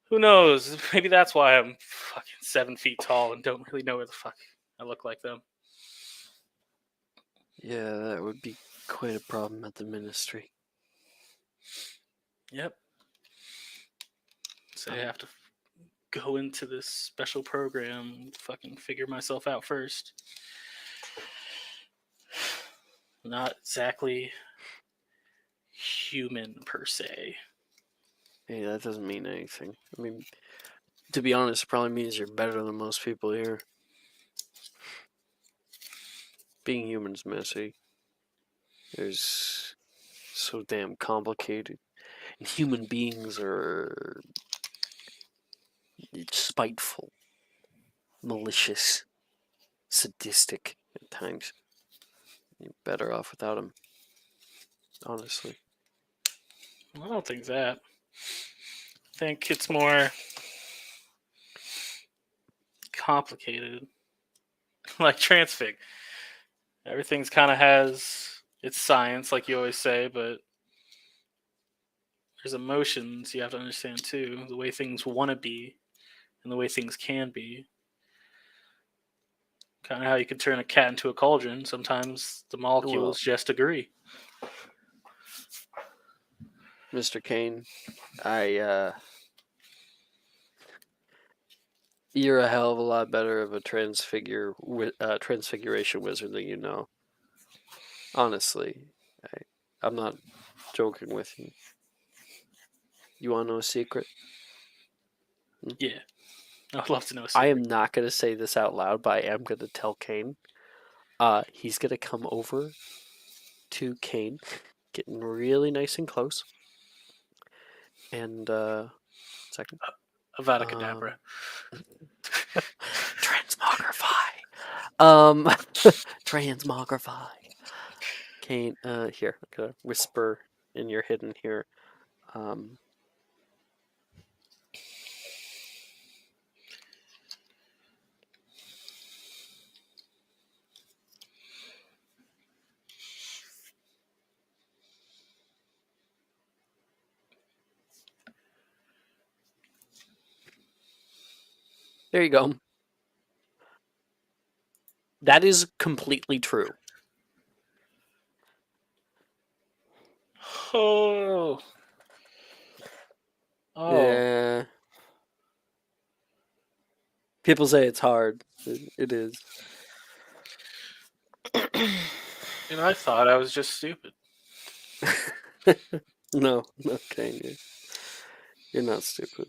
who knows? Maybe that's why I'm fucking 7 feet tall and don't really know where the fuck I look like them. Yeah, that would be quite a problem at the ministry. Yep. So I have to go into this special program and fucking figure myself out first. Not exactly human per se. Hey, that doesn't mean anything. I mean, to be honest, it probably means you're better than most people here. Being human's messy. There's so damn complicated. And human beings are spiteful, malicious, sadistic at times. You're better off without them. Honestly. I don't think that. I think it's more complicated. Like Transfig. Everything's kind of has its science, like you always say, but there's emotions you have to understand too. The way things want to be and the way things can be. Kind of how you can turn a cat into a cauldron. Sometimes the molecules just agree. Mr. Kane, you're a hell of a lot better of a transfiguration wizard than you know. Honestly, I'm not joking with you. You want to know a secret? Yeah. I'd love to know a I secret. am not going to say this out loud, but I am going to tell Kane. He's going to come over to Kane, getting really nice and close. And, second. Avada Kedavra. Transmogrify. Transmogrify. Kane, here, I'm going to whisper in your hidden here. There you go. That is completely true. Oh. Yeah. People say it's hard. It is. And I thought I was just stupid. No, Kane. You're not stupid.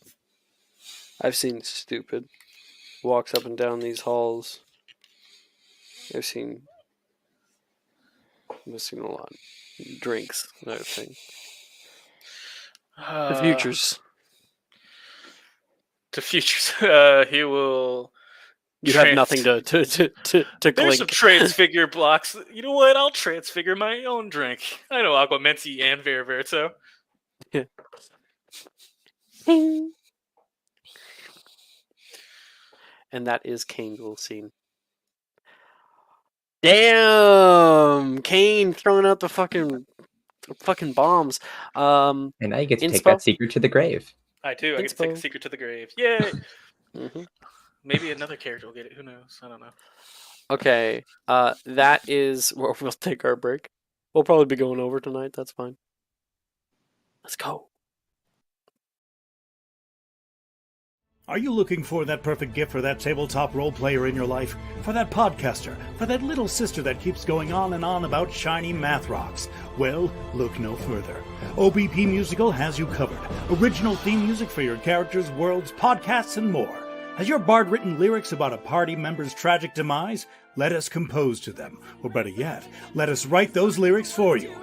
I've seen stupid. walks up and down these halls. I've seen a lot. Drinks, another thing. The futures. To futures. He will. You have nothing to There's clink. some transfigure blocks. You know what? I'll transfigure my own drink. I know Aquamenti and Veriverto. Ding. And that is Kane's little scene. Damn, Kane throwing out the fucking bombs. And now you get to take Inspo? that secret to the grave. I do. I get to take a Inspo. secret to the grave. Yay! Mhm. Maybe another character will get it. Who knows? I don't know. Okay, that is where we'll take our break. We'll probably be going over tonight. That's fine. Let's go. Are you looking for that perfect gift for that tabletop role player in your life? For that podcaster? For that little sister that keeps going on and on about shiny math rocks? Well, look no further. OBP Musical has you covered. Original theme music for your characters, worlds, podcasts, and more. Has your bard written lyrics about a party member's tragic demise? Let us compose to them. Or better yet, let us write those lyrics for you.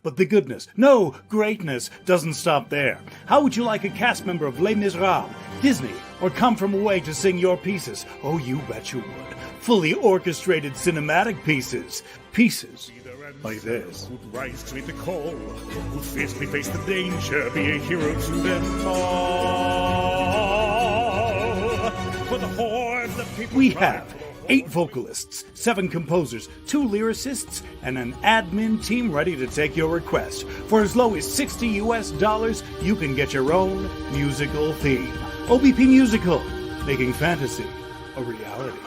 But the goodness, no, greatness, doesn't stop there. How would you like a cast member of Les Miserables, Disney, or Come From Away to sing your pieces? Oh, you bet you would. Fully orchestrated cinematic pieces. Pieces like this. Who'd rise to meet the call, who'd fiercely face the danger, be a hero to them all. For the hordes of people we have 8 vocalists, 7 composers, 2 lyricists, and an admin team ready to take your request. For as low as $60 US, you can get your own musical theme. OBP Musical, making fantasy a reality.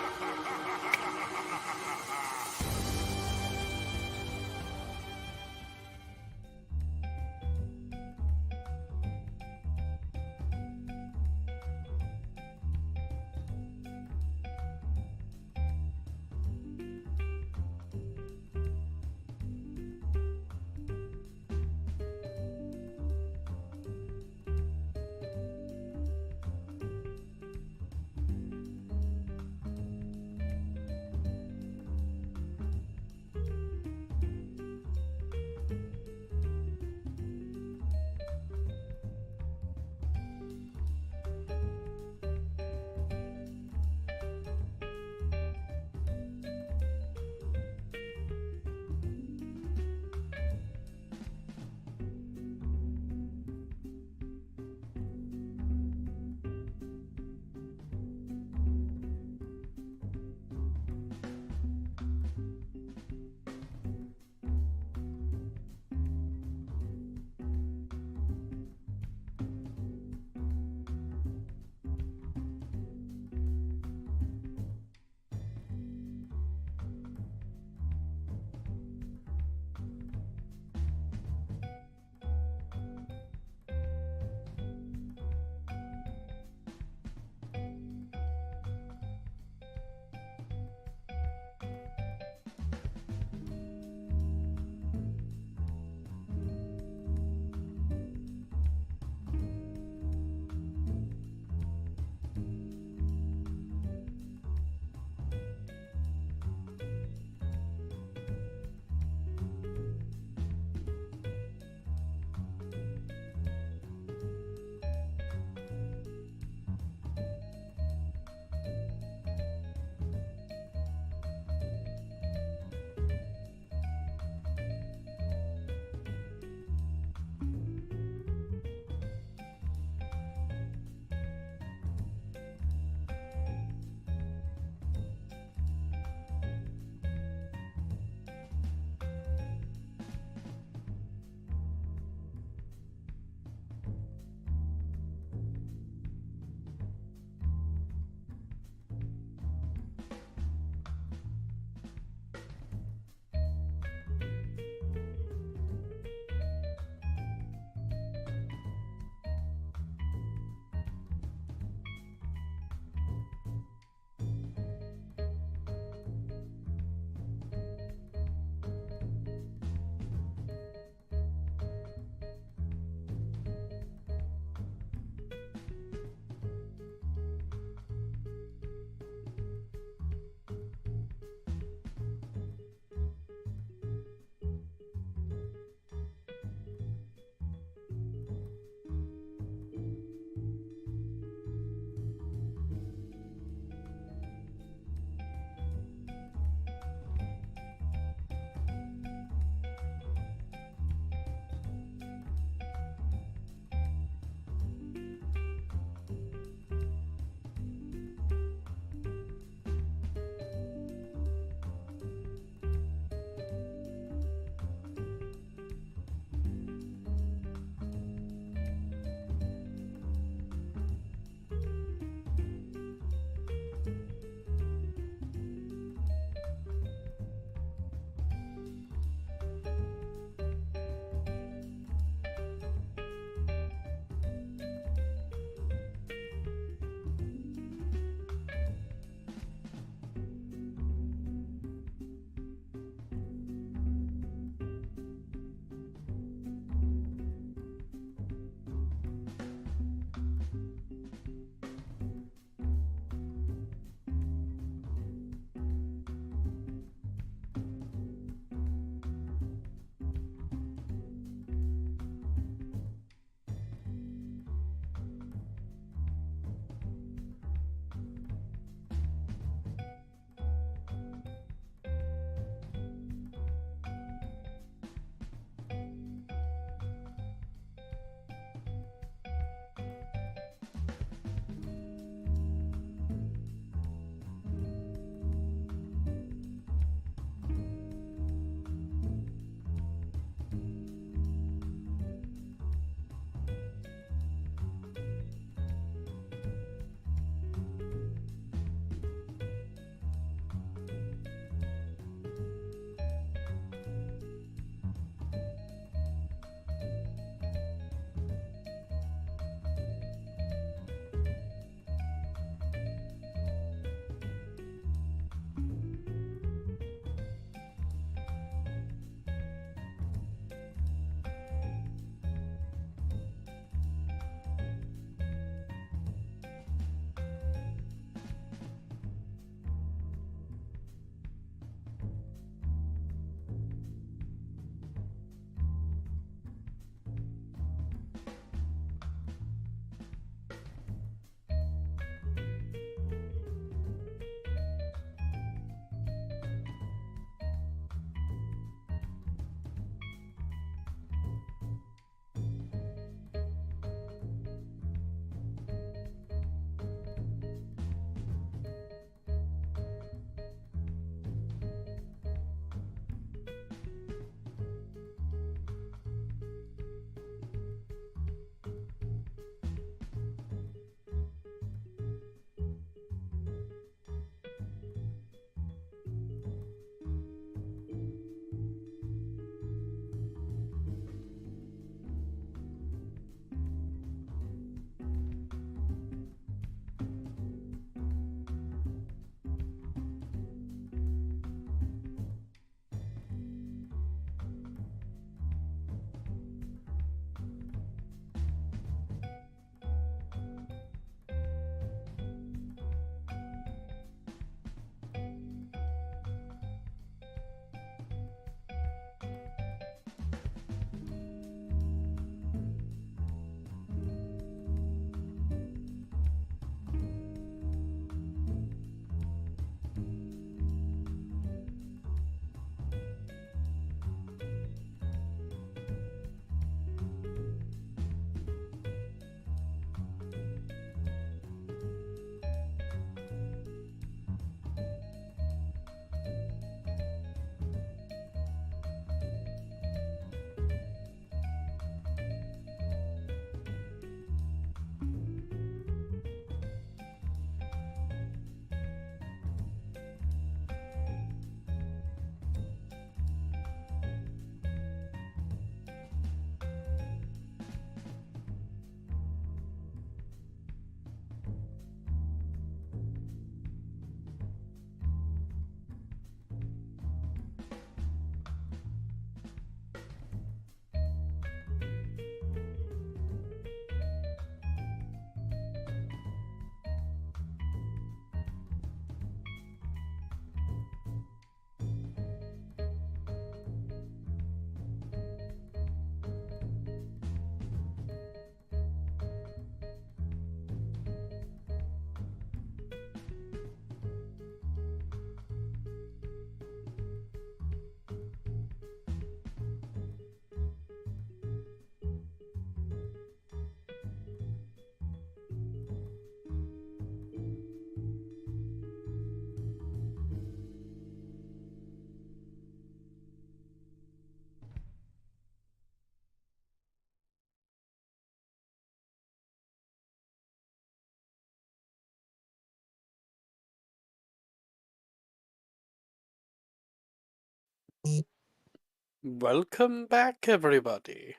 Welcome back, everybody.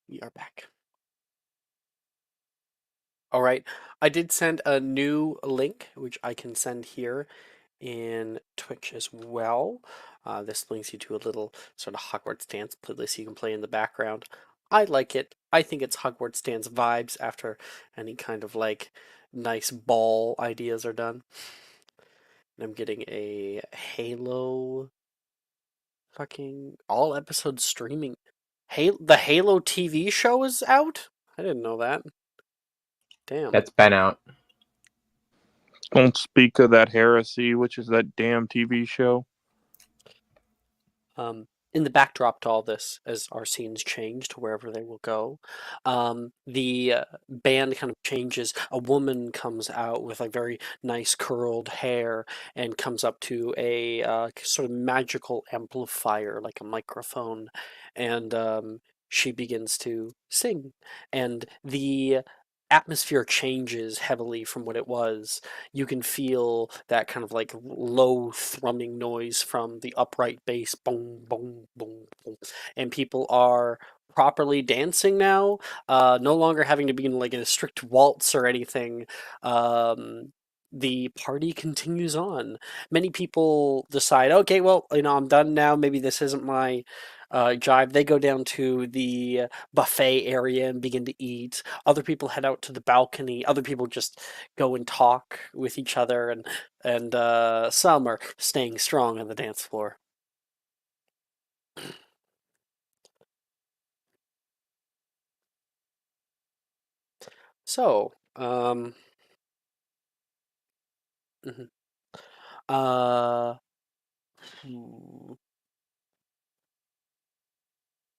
We are back. All right. I did send a new link, which I can send here in Twitch as well. This links you to a little sort of Hogwarts dance playlist you can play in the background. I like it. I think it's Hogwarts dance vibes after any kind of like nice ball ideas are done. And I'm getting a Halo fucking all episodes streaming. The Halo TV show is out? I didn't know that. Damn. That's been out. Don't speak of that heresy, which is that damn TV show. In the backdrop to all this, as our scenes change to wherever they will go, the band kind of changes. A woman comes out with like very nice curled hair and comes up to a sort of magical amplifier, like a microphone, and she begins to sing. And the atmosphere changes heavily from what it was. You can feel that kind of like low thrumming noise from the upright bass, boom, boom, boom, boom, and people are properly dancing now. No longer having to be in like in a strict waltz or anything. The party continues on. Many people decide, okay, well, I'm done now. Maybe this isn't my jive. They go down to the buffet area and begin to eat. Other people head out to the balcony. Other people just go and talk with each other, and some are staying strong on the dance floor. So, mhm. uh, I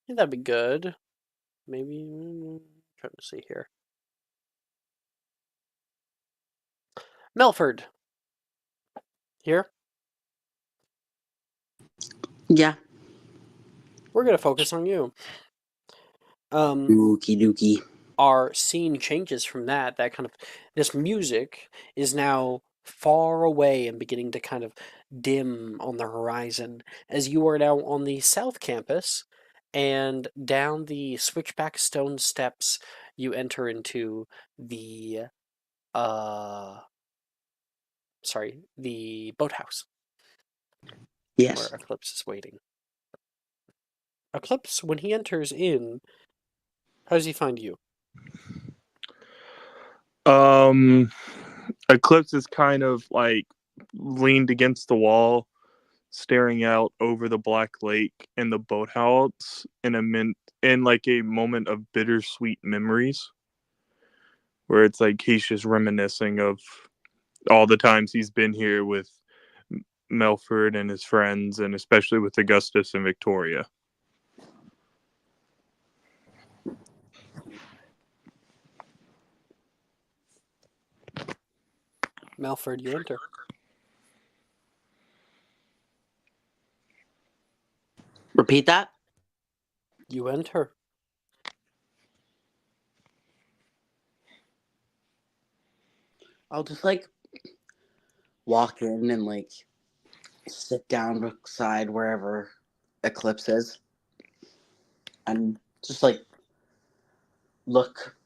think that'd be good. Maybe trying to see here. Melford, here. Yeah. We're gonna focus on you. Dookie dookie. Our scene changes from that. That kind of this music is now far away and beginning to kind of dim on the horizon as you are now on the south campus, and down the switchback stone steps you enter into the the boathouse Yes. where Eclipse is waiting. Eclipse, when he enters in, how does he find you? Eclipse is kind of like leaned against the wall, staring out over the Black Lake and the boathouse in like a moment of bittersweet memories, where it's like he's just reminiscing of all the times he's been here with Melford and his friends, and especially with Augustus and Victoria. Melford, you enter. Repeat that. You enter. I'll just like walk in and like sit down beside wherever Eclipse is and just like look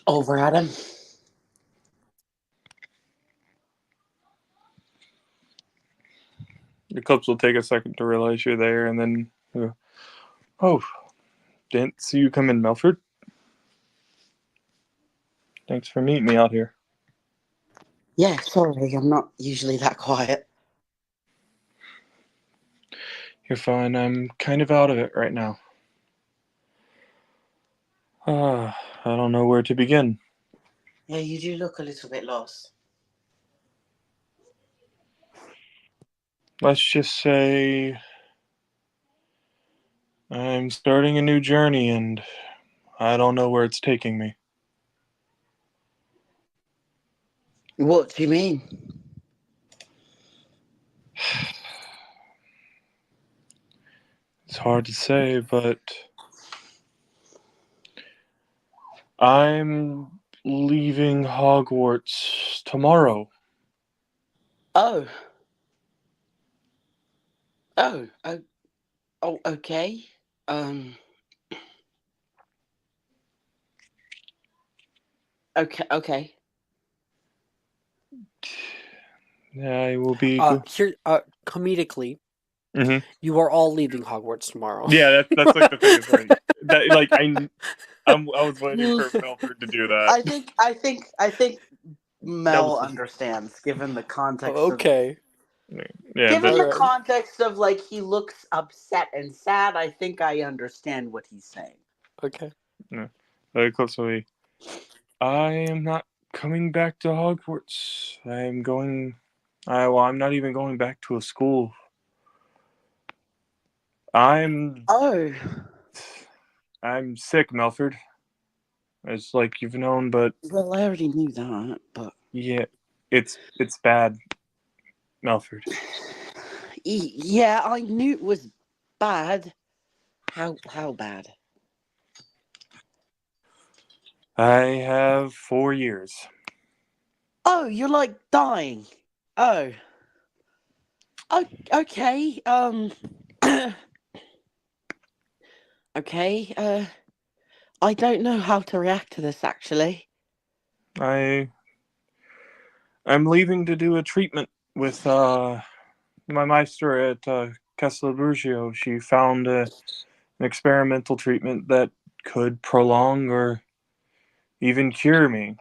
over at him. Eclipse will take a second to realize you're there, and then, oh, didn't see you come in, Melford. Thanks for meeting me out here. Yeah, sorry, I'm not usually that quiet. You're fine. I'm kind of out of it right now. I don't know where to begin. Yeah, you do look a little bit lost. Let's just say I'm starting a new journey, and I don't know where it's taking me. What do you mean? It's hard to say, but I'm leaving Hogwarts tomorrow. Oh. Oh. Oh. Oh. Okay. Um. Okay. Okay. I will be. Here, comedically, Hmm. you are all leaving Hogwarts tomorrow. Yeah, that's like the thing is like that. Like I was waiting for Milford to do that. I think That Mel was understands, given the context of Okay. yeah. given the Alright. context of like he looks upset and sad. I think I understand what he's saying. Okay. Yeah. Very closely. I am not coming back to Hogwarts. I am going. I'm not even going back to a school. I'm Oh. I'm sick, Melford. It's like you've known, but Well, I already knew that, but yeah, it's bad, Melford. yeah, I knew it was bad. How bad? I have 4 years. Oh, you're like dying. Oh. Oh, okay. Okay. I don't know how to react to this actually. I'm leaving to do a treatment with my meister at Castle Burgio. She found an experimental treatment that could prolong or even cure me.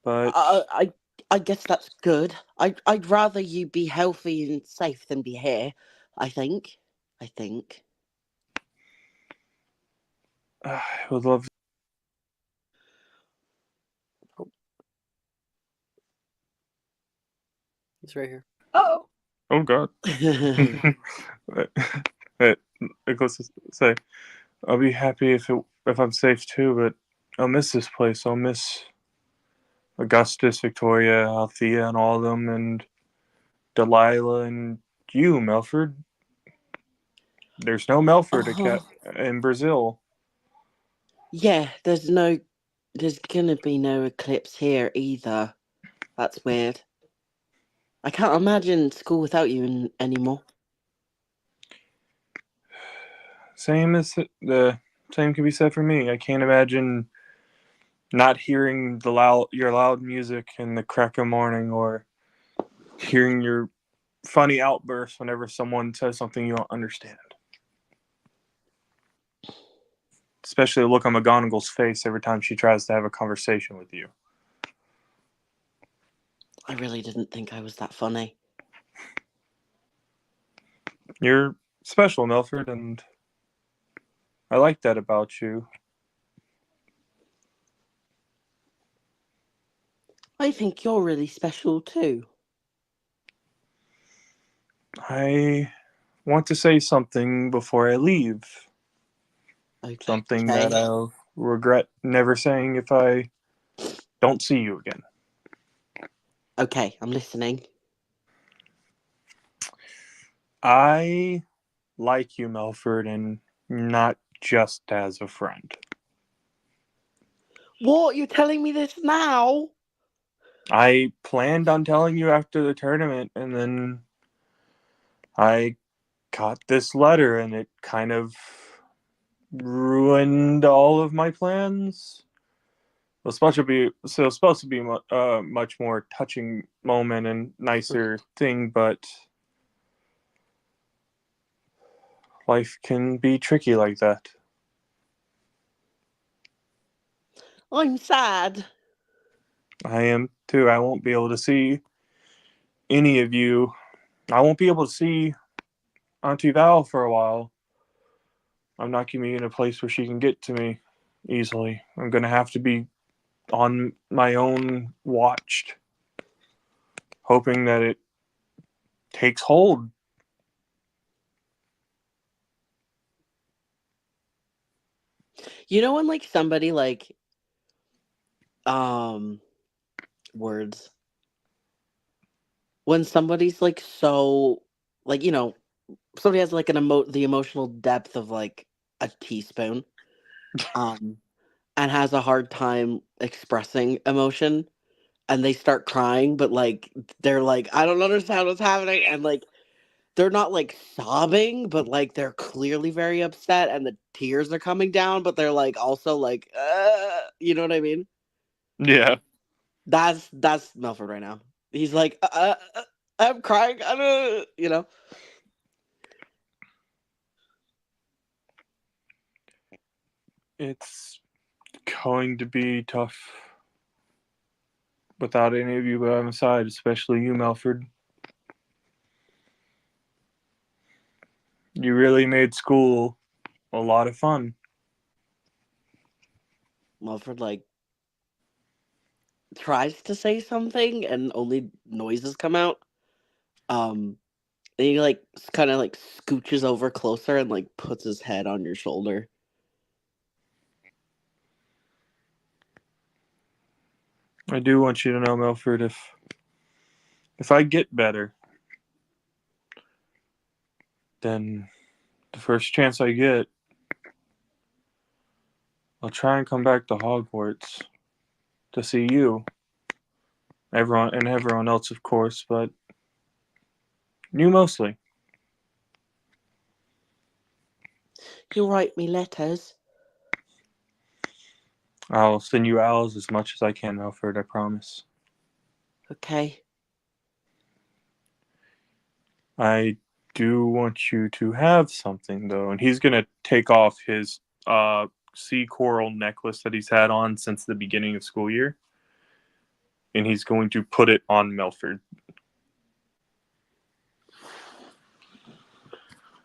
But I guess that's good. I'd rather you be healthy and safe than be here. I think. I think. I would love. He's right here. Oh. Oh God. Let's just say I'll be happy if I'm safe too, but I'll miss this place. I'll miss Augustus, Victoria, Althea, and all of them, and Delilah and you, Melford. There's no Melford in Brazil. Yeah, there's gonna be no eclipse here either. That's weird. I can't imagine school without you anymore. The same can be said for me. I can't imagine not hearing your loud music in the crack of morning, or hearing your funny outbursts whenever someone says something you don't understand. Especially the look on McGonagall's face every time she tries to have a conversation with you. I really didn't think I was that funny. You're special, Melford, and I like that about you. I think you're really special too. I want to say something before I leave. Something that Okay. I'll regret never saying if I don't see you again. Okay, I'm listening. I like you, Melford, and not just as a friend. What? You're telling me this now? I planned on telling you after the tournament, and then I got this letter, and it kind of ruined all of my plans. It was supposed to be a much more touching moment and nicer thing, but life can be tricky like that. I'm sad. I am too. I won't be able to see any of you. I won't be able to see Auntie Val for a while. I'm not going to be in a place where she can get to me easily. I'm going to have to be on my own, watched, hoping that it takes hold. You know when like somebody like words when somebody's like so like somebody has like the emotional depth of like a teaspoon and has a hard time expressing emotion, and they start crying, but like they're like, I don't understand what's happening, and like they're not like sobbing, but like they're clearly very upset, and the tears are coming down, but they're like also like, you know what I mean? Yeah. That's Melford right now. He's like, I'm crying, you know. It's going to be tough without any of you by my side, especially you, Melford. You really made school a lot of fun. Melford like tries to say something, and only noises come out. And he like kind of like scooches over closer and like puts his head on your shoulder. I do want you to know, Melford, if I get better, then the first chance I get, I'll try and come back to Hogwarts to see you. Everyone else, of course, but you mostly. You write me letters. I'll send you owls as much as I can, Melford, I promise. Okay. I do want you to have something, though, and he's gonna take off his sea coral necklace that he's had on since the beginning of school year, and he's going to put it on Melford.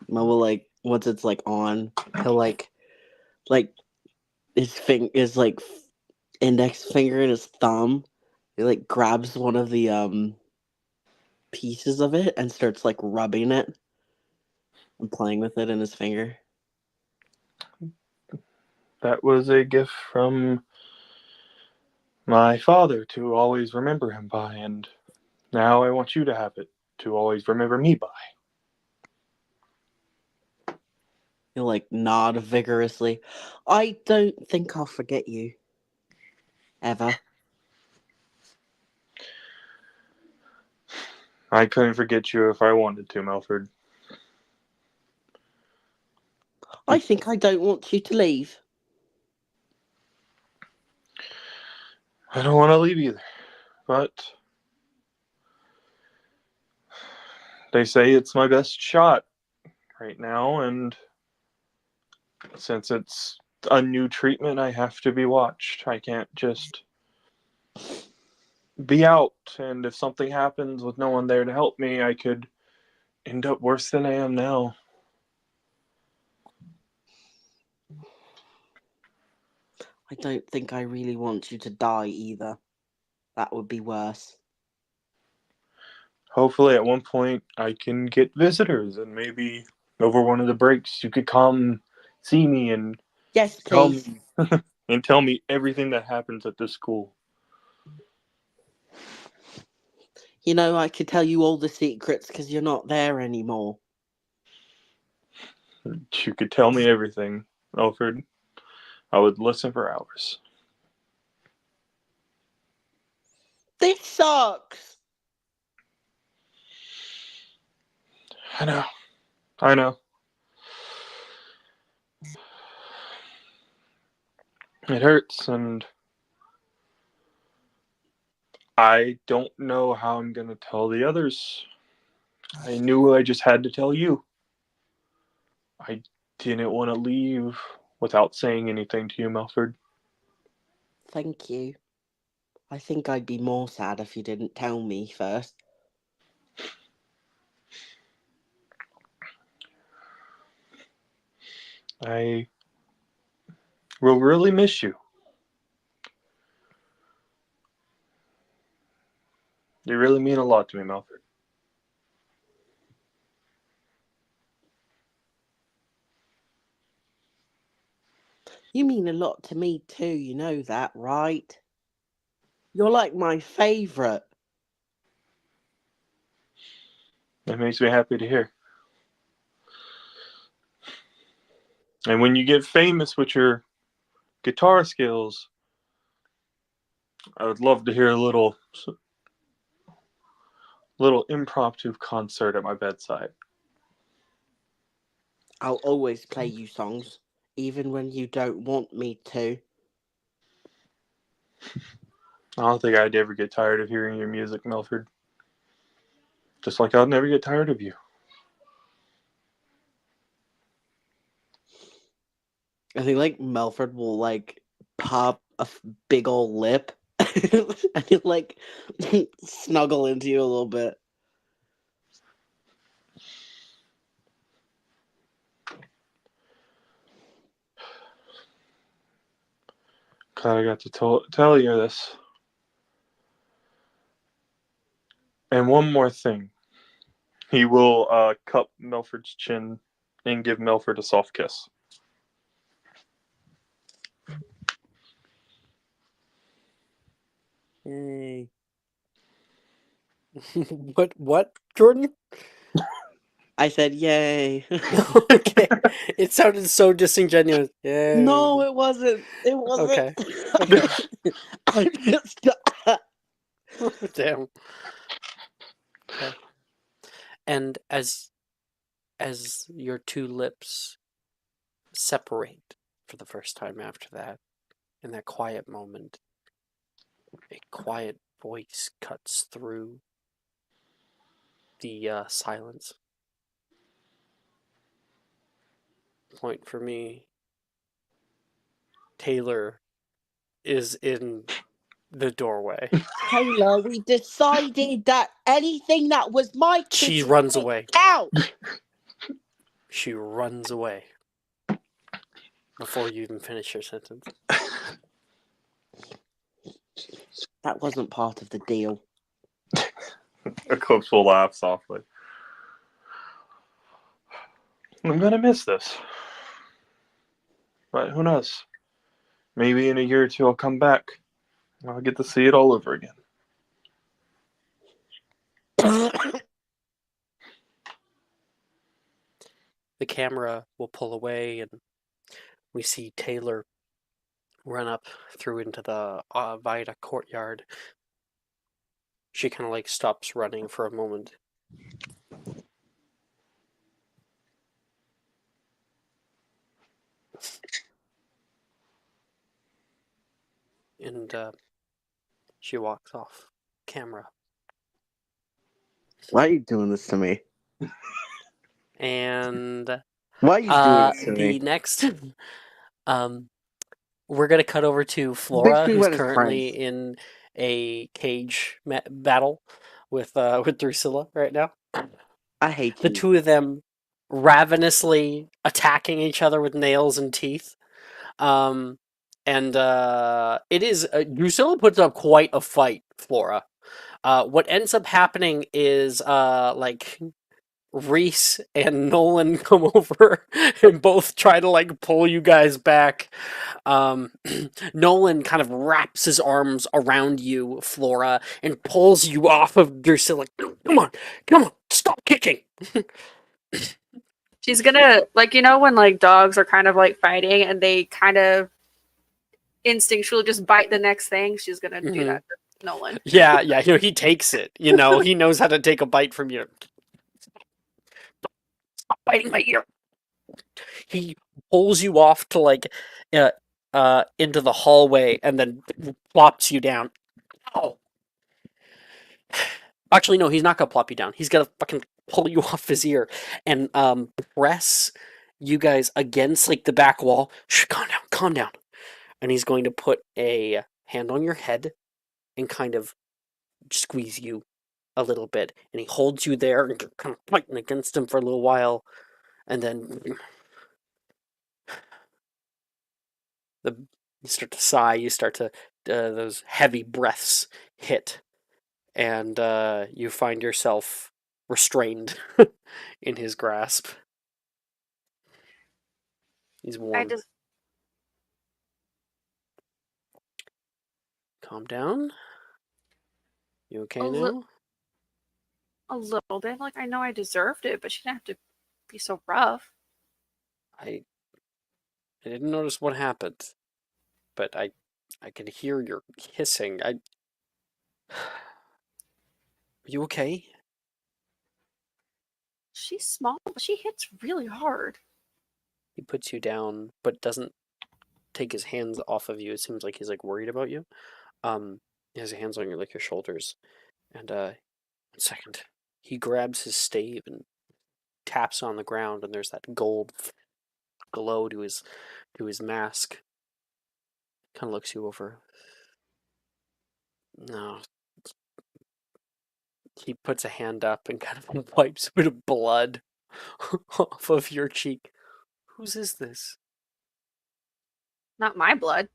Mo will like once it's like on, he'll like his like index finger and his thumb. He like grabs one of the pieces of it and starts like rubbing it and playing with it in his finger. That was a gift from my father to always remember him by, and now I want you to have it to always remember me by. He'll like nod vigorously. I don't think I'll forget you. Ever. I couldn't forget you if I wanted to, Melford. I think I don't want you to leave. I don't want to leave either, but they say it's my best shot right now, and since it's a new treatment, I have to be watched. I can't just be out, and if something happens with no one there to help me, I could end up worse than I am now. I don't think I really want you to die either. That would be worse. Hopefully, at one point, I can get visitors, and maybe over one of the breaks, you could come see me and Yes, tell please. me and tell me everything that happens at this school. You know, I could tell you all the secrets because you're not there anymore. You could tell me everything, Alfred. I would listen for hours. This sucks! I know. I know. It hurts, and I don't know how I'm going to tell the others. I knew I just had to tell you. I didn't want to leave without saying anything to you, Melford. Thank you. I think I'd be more sad if you didn't tell me first. I will really miss you. You really mean a lot to me, Melford. You mean a lot to me too, you know that, right? You're like my favourite. It makes me happy to hear. And when you get famous with your guitar skills, I would love to hear a little impromptu concert at my bedside. I'll always play you songs, even when you don't want me to. I don't think I'd ever get tired of hearing your music, Milford. Just like I'll never get tired of you. I think like Melford will like pop a big old lip and he'll like snuggle into you a little bit. Glad I got to tell you this. And one more thing. He will cup Milford's chin and give Milford a soft kiss. Yay. What, Jordan? I said, "Yay!" Okay, it sounded so disingenuous. Yeah. No, it wasn't. It wasn't. Okay. Okay. I just. Damn. Okay. And as your two lips separate for the first time after that, in that quiet moment, a quiet voice cuts through the silence. Point for me. Taylor is in the doorway. Taylor, we decided that anything that was my kids She was runs kicked away. out. She runs away before you even finish your sentence. That wasn't part of the deal. Eclipse will laugh softly. I'm gonna miss this. But who knows? Maybe in a year or two I'll come back. I'll get to see it all over again. The camera will pull away and we see Taylor run up through into the Vida courtyard. She kind of like stops running for a moment. And she walks off camera. Why are you doing this to me? And Why are you doing this to the me? next, we're gonna cut over to Flora, Makes me who's want his currently friends. in a cage battle with Drusilla right now. I hate The you. two of them ravenously attacking each other with nails and teeth. And it is Drusilla puts up quite a fight, Flora. What ends up happening is like Reese and Nolan come over and both try to like pull you guys back. Nolan kind of wraps his arms around you, Flora, and pulls you off of Drusilla. Come on, stop kicking. She's gonna, like, you know when like dogs are kind of like fighting and they kind of instinctually just bite the next thing. She's gonna do that to Nolan. Yeah, he takes it. He knows how to take a bite from you. Stop biting my ear. He pulls you off to like into the hallway and then plops you down. Oh. Actually, no, he's not gonna plop you down. He's gonna fucking pull you off his ear and press you guys against like the back wall. Shh, calm down. And he's going to put a hand on your head and kind of squeeze you a little bit. And he holds you there and you're kind of fighting against him for a little while. And then you start to sigh, you start to, those heavy breaths hit. And you find yourself restrained in his grasp. He's warm. Calm down. You okay now? A little bit. Like, I know I deserved it, but she didn't have to be so rough. I didn't notice what happened, but I I can hear your hissing. Are you okay? She's small, but she hits really hard. He puts you down, but doesn't take his hands off of you. It seems like he's like worried about you. He has his hands on your like your shoulders, and 1 second. He grabs his stave and taps on the ground, and there's that gold glow to his mask. Kind of looks you over. No. He puts a hand up and kind of wipes a bit of blood off of your cheek. Whose is this? Not my blood.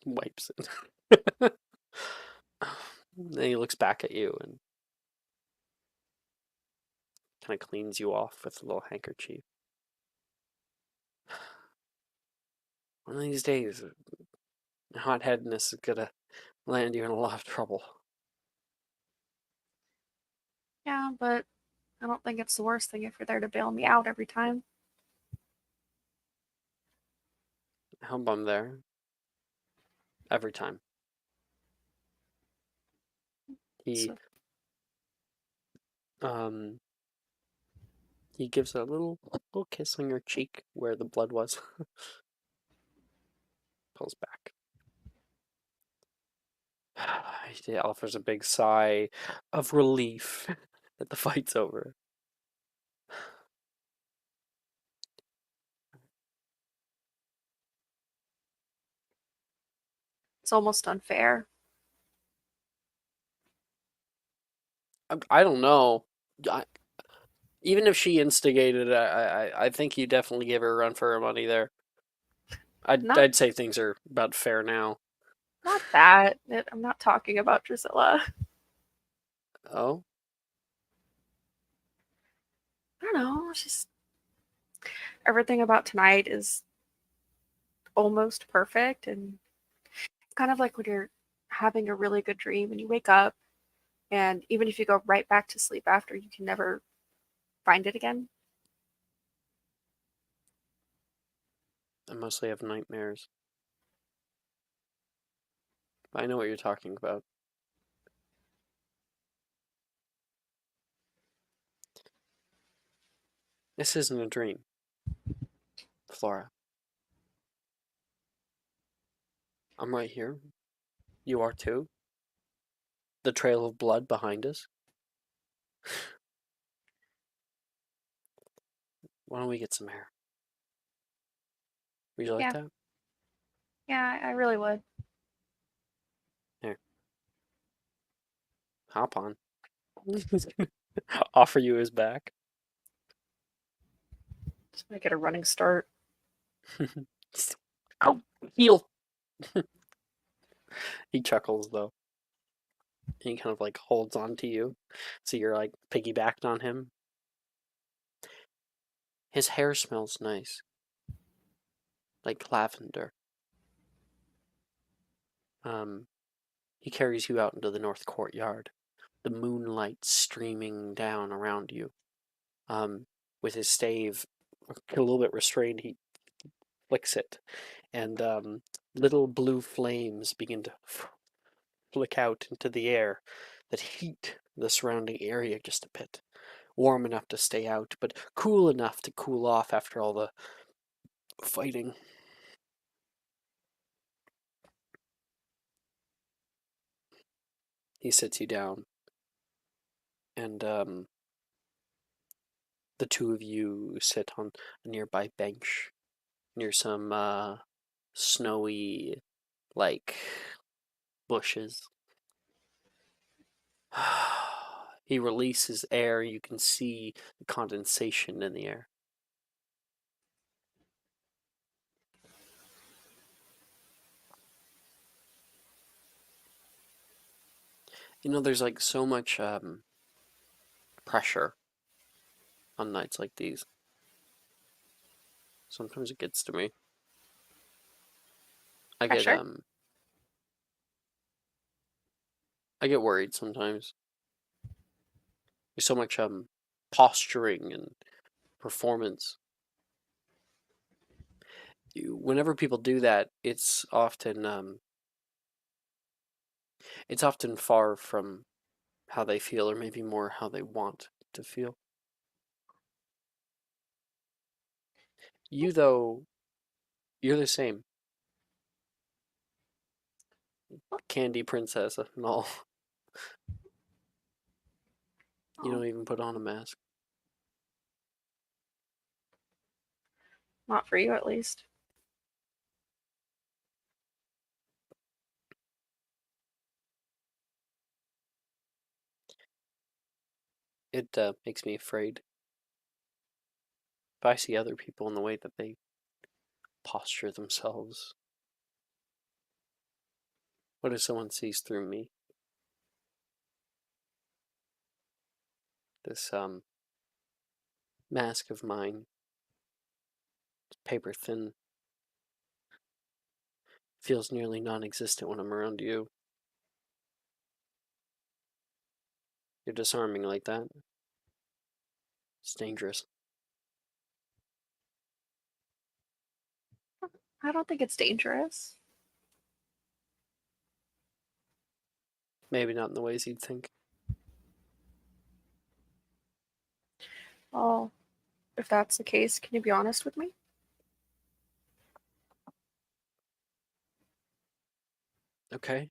Wipes it. Then he looks back at you and kind of cleans you off with a little handkerchief. One of these days, hot-headedness is gonna land you in a lot of trouble. Yeah, but I don't think it's the worst thing if you're there to bail me out every time. I hope I'm there. Every time. He So, um he gives a little kiss on your cheek where the blood was. Pulls back. He offers a big sigh of relief that the fight's over. it's almost unfair. I don't know. Even if she instigated it, I think you definitely give her a run for her money there. Not I'd say things are about fair now. not that. I'm not talking about Drusilla. Oh? I don't know. She's everything about tonight is almost perfect, and kind of like when you're having a really good dream and you wake up, and even if you go right back to sleep after, you can never find it again. I mostly have nightmares. I know what you're talking about. This isn't a dream, Flora. I'm right here. You are too. The trail of blood behind us. Why don't we get some air? Would you like Yeah. that? Yeah, I really would. Here. Hop on. Offer you his back. Just make it a running start. Ow! Heal! He chuckles though. He kind of like holds on to you. So you're like piggybacked on him. His hair smells nice. Like lavender. He carries you out into the north courtyard. The moonlight streaming down around you. With his stave a little bit restrained, he flicks it, and little blue flames begin to flick out into the air that heat the surrounding area just a bit. Warm enough to stay out, but cool enough to cool off after all the fighting. He sits you down, and the two of you sit on a nearby bench near some snowy, like, bushes. He releases air. You can see the condensation in the air. You know, there's like so much pressure on nights like these. Sometimes it gets to me. I get Pressure? I get worried sometimes. There's so much posturing and performance. whenever people do that, it's often far from how they feel, or maybe more how they want to feel. You, though, you're the same. Candy princess and all. You don't even put on a mask. Not for you, at least. It makes me afraid. If I see other people in the way that they posture themselves, what if someone sees through me? This mask of mine, paper thin, feels nearly non-existent when I'm around you. You're disarming like that. It's dangerous. I don't think it's dangerous. Maybe not in the ways you'd think. Well, if that's the case, can you be honest with me? Okay.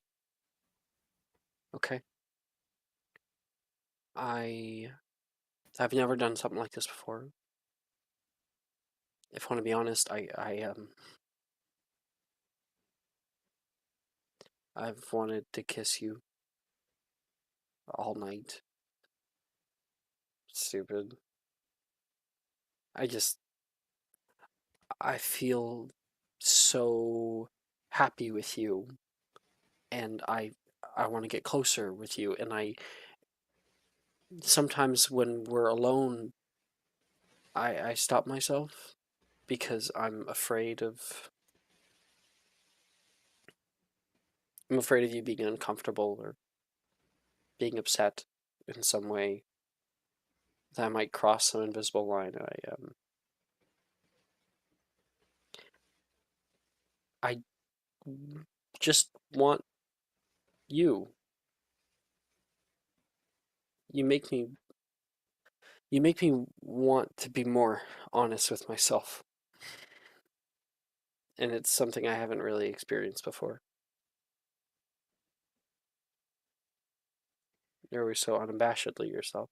Okay. I've never done something like this before. If I want to be honest, I've wanted to kiss you all night. Stupid. I feel so happy with you, and I want to get closer with you, and I sometimes when we're alone, I stop myself because I'm afraid of you being uncomfortable or being upset in some way that I might cross some invisible line. I just want you. You make me want to be more honest with myself. And it's something I haven't really experienced before. You're always so unabashedly yourself.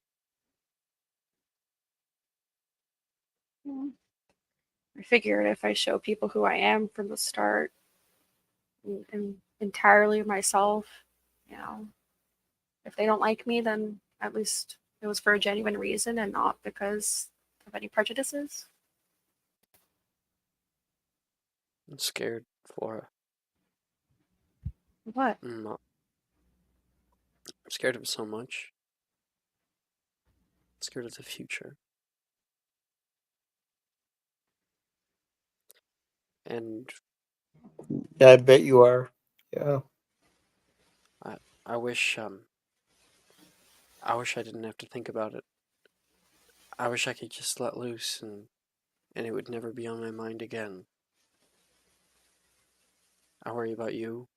I figured if I show people who I am from the start and entirely myself, you know, if they don't like me, then at least it was for a genuine reason and not because of any prejudices. I'm scared, Flora. What? I'm scared of so much. I'm scared of the future. And Yeah, I bet you are. Yeah. I wish I wish I didn't have to think about it. I wish I could just let loose and it would never be on my mind again. I worry about you.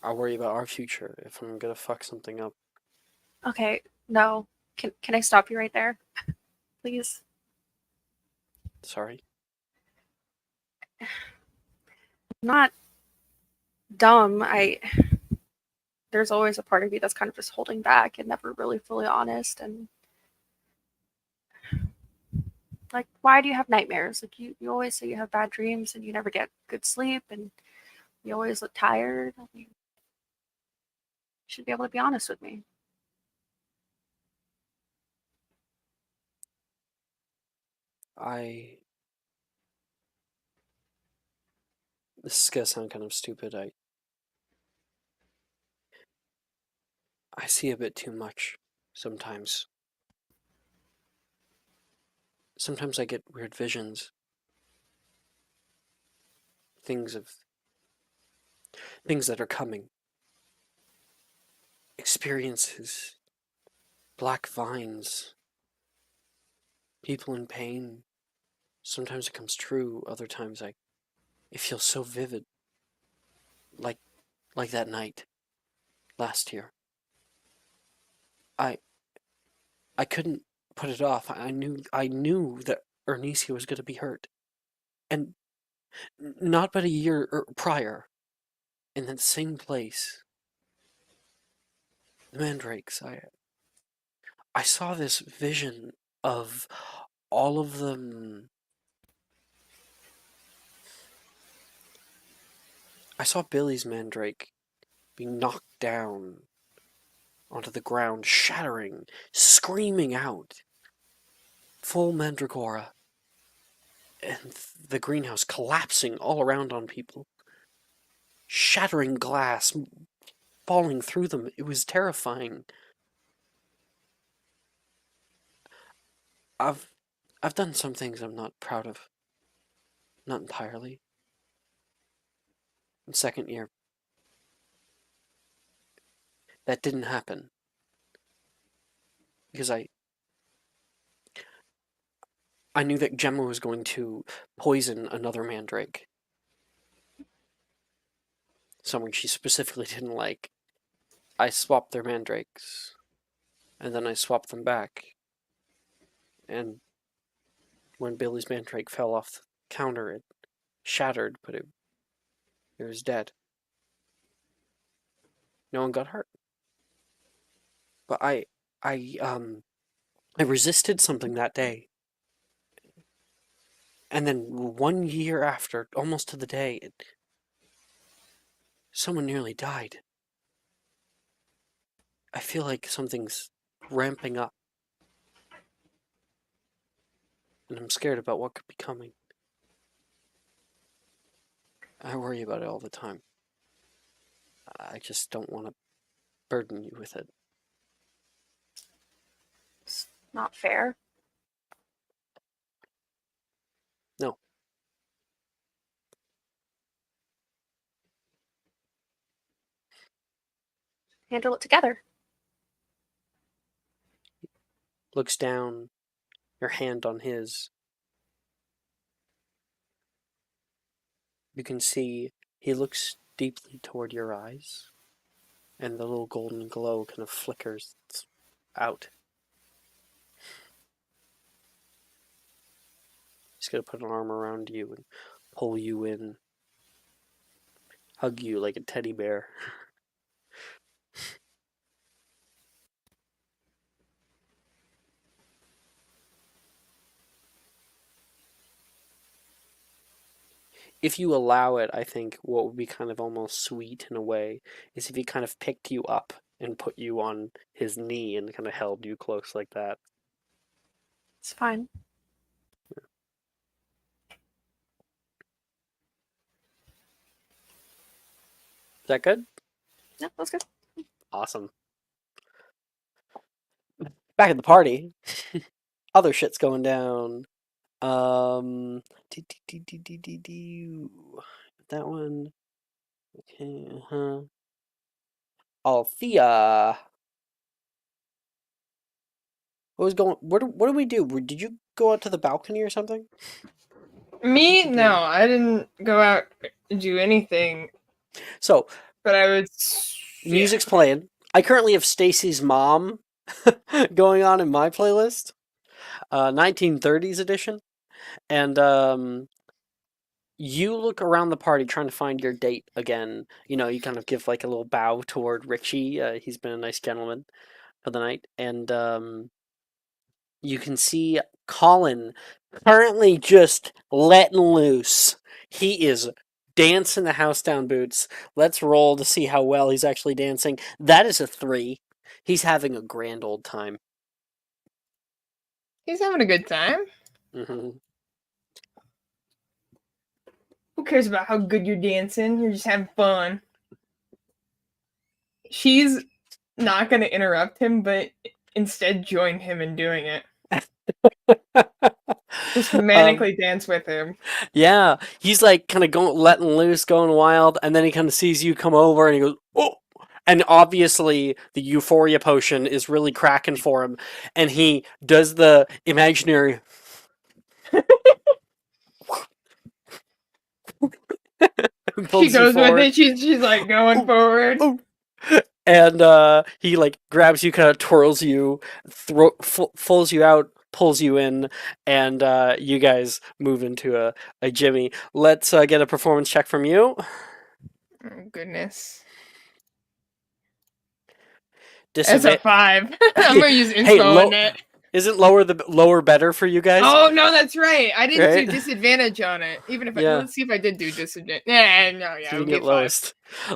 I worry about our future if I'm gonna fuck something up. Okay, no. Can I stop you right there? Please? Sorry. I'm not dumb. There's always a part of you that's kind of just holding back and never really fully honest, and like, why do you have nightmares? Like, you always say you have bad dreams and you never get good sleep and you always look tired. I mean, you should be able to be honest with me. This is gonna sound kind of stupid. I see a bit too much sometimes. Sometimes I get weird visions. Things of things that are coming. Experiences. Black vines. people in pain. Sometimes it comes true, other times it feels so vivid. Like that night last year. I couldn't put it off. I knew that Ernisia was going to be hurt. And not but a year prior, in that same place, the Mandrakes, I saw this vision of all of them. I saw Billy's Mandrake being knocked down onto the ground, shattering, screaming out, full Mandragora, and the greenhouse collapsing all around on people, shattering glass, falling through them. It was terrifying. I've done some things I'm not proud of. Not entirely. In second year, that didn't happen. Because I knew that Gemma was going to poison another Mandrake. Someone she specifically didn't like. I swapped their Mandrakes. And then I swapped them back. And when Billy's Mandrake fell off the counter, it shattered, but it was dead. No one got hurt. But I resisted something that day. And then 1 year after, almost to the day, someone nearly died. I feel like something's ramping up. And I'm scared about what could be coming. I worry about it all the time. I just don't want to burden you with it. It's not fair. No. Handle it together. Looks down, your hand on his. You can see he looks deeply toward your eyes, and the little golden glow kind of flickers out. He's going to put an arm around you and pull you in, hug you like a teddy bear. If you allow it, I think what would be kind of almost sweet in a way is if he kind of picked you up and put you on his knee and kind of held you close like that. It's fine. Is that good? Yeah, that's good. Awesome. Back at the party, other shit's going down. That one. Okay, Althea. What was going? What did we do? Did you go out to the balcony or something? Me? No, I didn't go out and do anything. So, but I would. Music's playing. I currently have Stacy's Mom going on in my playlist, 1930s edition, and you look around the party trying to find your date again. You know, you kind of give like a little bow toward Richie. He's been a nice gentleman for the night, and you can see Colin currently just letting loose. He is dancing the house down boots. Let's roll to see how well he's actually dancing. That is a 3. He's having a grand old time. He's having a good time. Mm-hmm. Who cares about how good you're dancing? You're just having fun. She's not going to interrupt him, but instead join him in doing it. Just manically dance with him. Yeah, he's like kind of letting loose, going wild, and then he kind of sees you come over and he goes, "Oh!" And obviously, the euphoria potion is really cracking for him, and he does the imaginary. She pulls you goes with forward. it. She's like going Oh, forward. oh. And he like grabs you, kind of twirls you, pulls you out, pulls you in, and you guys move into a Jimmy. Let's get a performance check from you. Oh goodness. It's a Disadvantage. 5. I'm gonna use Hey, inspo on it. isn't lower better for you guys? Oh no, that's right. I didn't Right? do disadvantage on it. Even if Yeah. let's see if I did do disadvantage. Yeah, no, yeah, So it you would be get 5. lowest.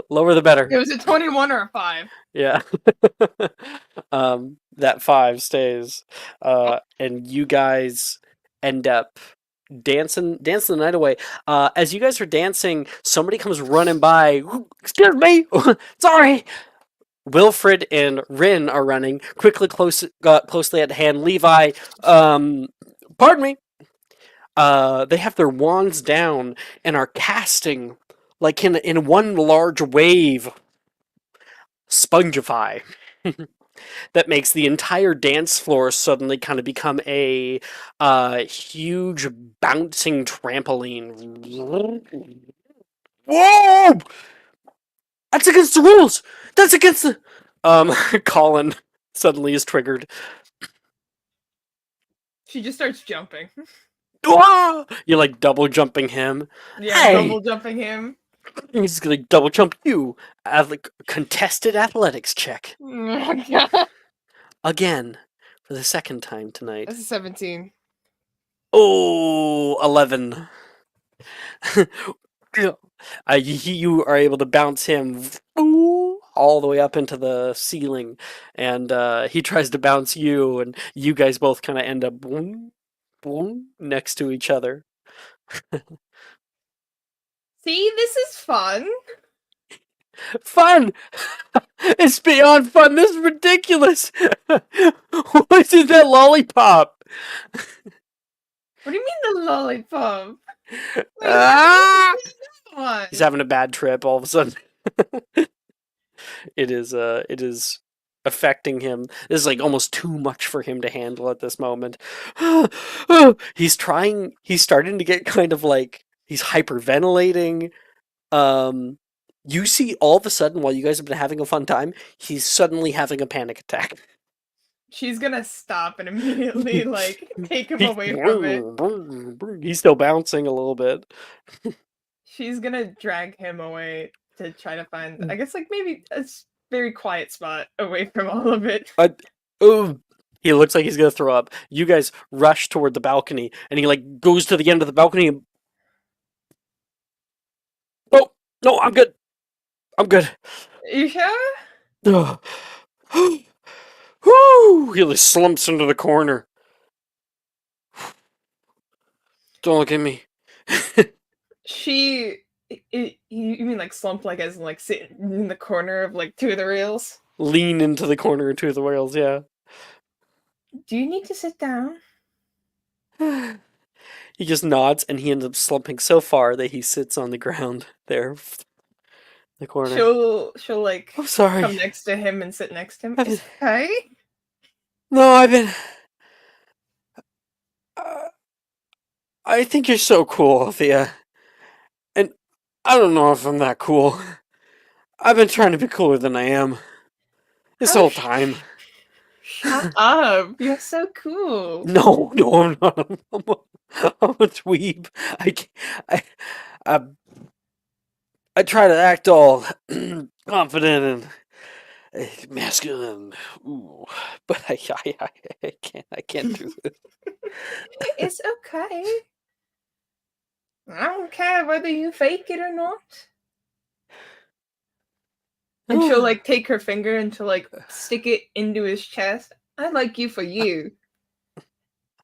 Lower the better. It was a 21 or a 5. Yeah. That 5 stays. And you guys end up dancing the night away. As you guys are dancing, somebody comes running by. Excuse me. Sorry. Wilfred and Rin are running closely at hand. Levi, pardon me. They have their wands down and are casting like in one large wave. Spongify. That makes the entire dance floor suddenly kind of become a huge bouncing trampoline. Whoa! That's against the rules. That's against the. Colin suddenly is triggered. She just starts jumping. Ah! You're like double jumping him. Yeah, Hey! double jumping him. He's gonna double jump you. Like contested athletics check Oh, God. again for the second time tonight. That's a 17. Oh, 11. You are able to bounce him all the way up into the ceiling, and he tries to bounce you, and you guys both kind of end up boom, boom, next to each other. See, this is fun. Fun! It's beyond fun. This is ridiculous. What is that lollipop? What do you mean the lollipop? Wait, Ah! what? He's having a bad trip all of a sudden. It is affecting him. This is like almost too much for him to handle at this moment. He's starting to get kind of like he's hyperventilating. You see all of a sudden while you guys have been having a fun time, he's suddenly having a panic attack. She's gonna stop and immediately like take him away from it. He's still bouncing a little bit. She's gonna drag him away to try to find, I guess, like maybe a very quiet spot away from all of it. He looks like he's gonna throw up. You guys rush toward the balcony, and he like goes to the end of the balcony. And... Oh no, I'm good. I'm good. You sure? Ugh. Whoo! He like slumps into the corner. Don't look at me. She, you mean like slump, like as in like sit in the corner of like 2 of the rails? Lean into the corner of 2 of the whales. Yeah. Do you need to sit down? He just nods, and he ends up slumping so far that he sits on the ground there, in the corner. She'll like I'm sorry. come next to him and sit next to him. I've Is okay? No, I've been. I think you're so cool, Althea. And I don't know if I'm that cool. I've been trying to be cooler than I am. This Oh, whole time. Shut up! You're so cool. No, I'm not. I'm a dweeb. I, I try to act all confident and masculine. Ooh, but I can't do this. It's okay. I don't care whether you fake it or not. And she'll like take her finger and she'll like stick it into his chest. I like you for you.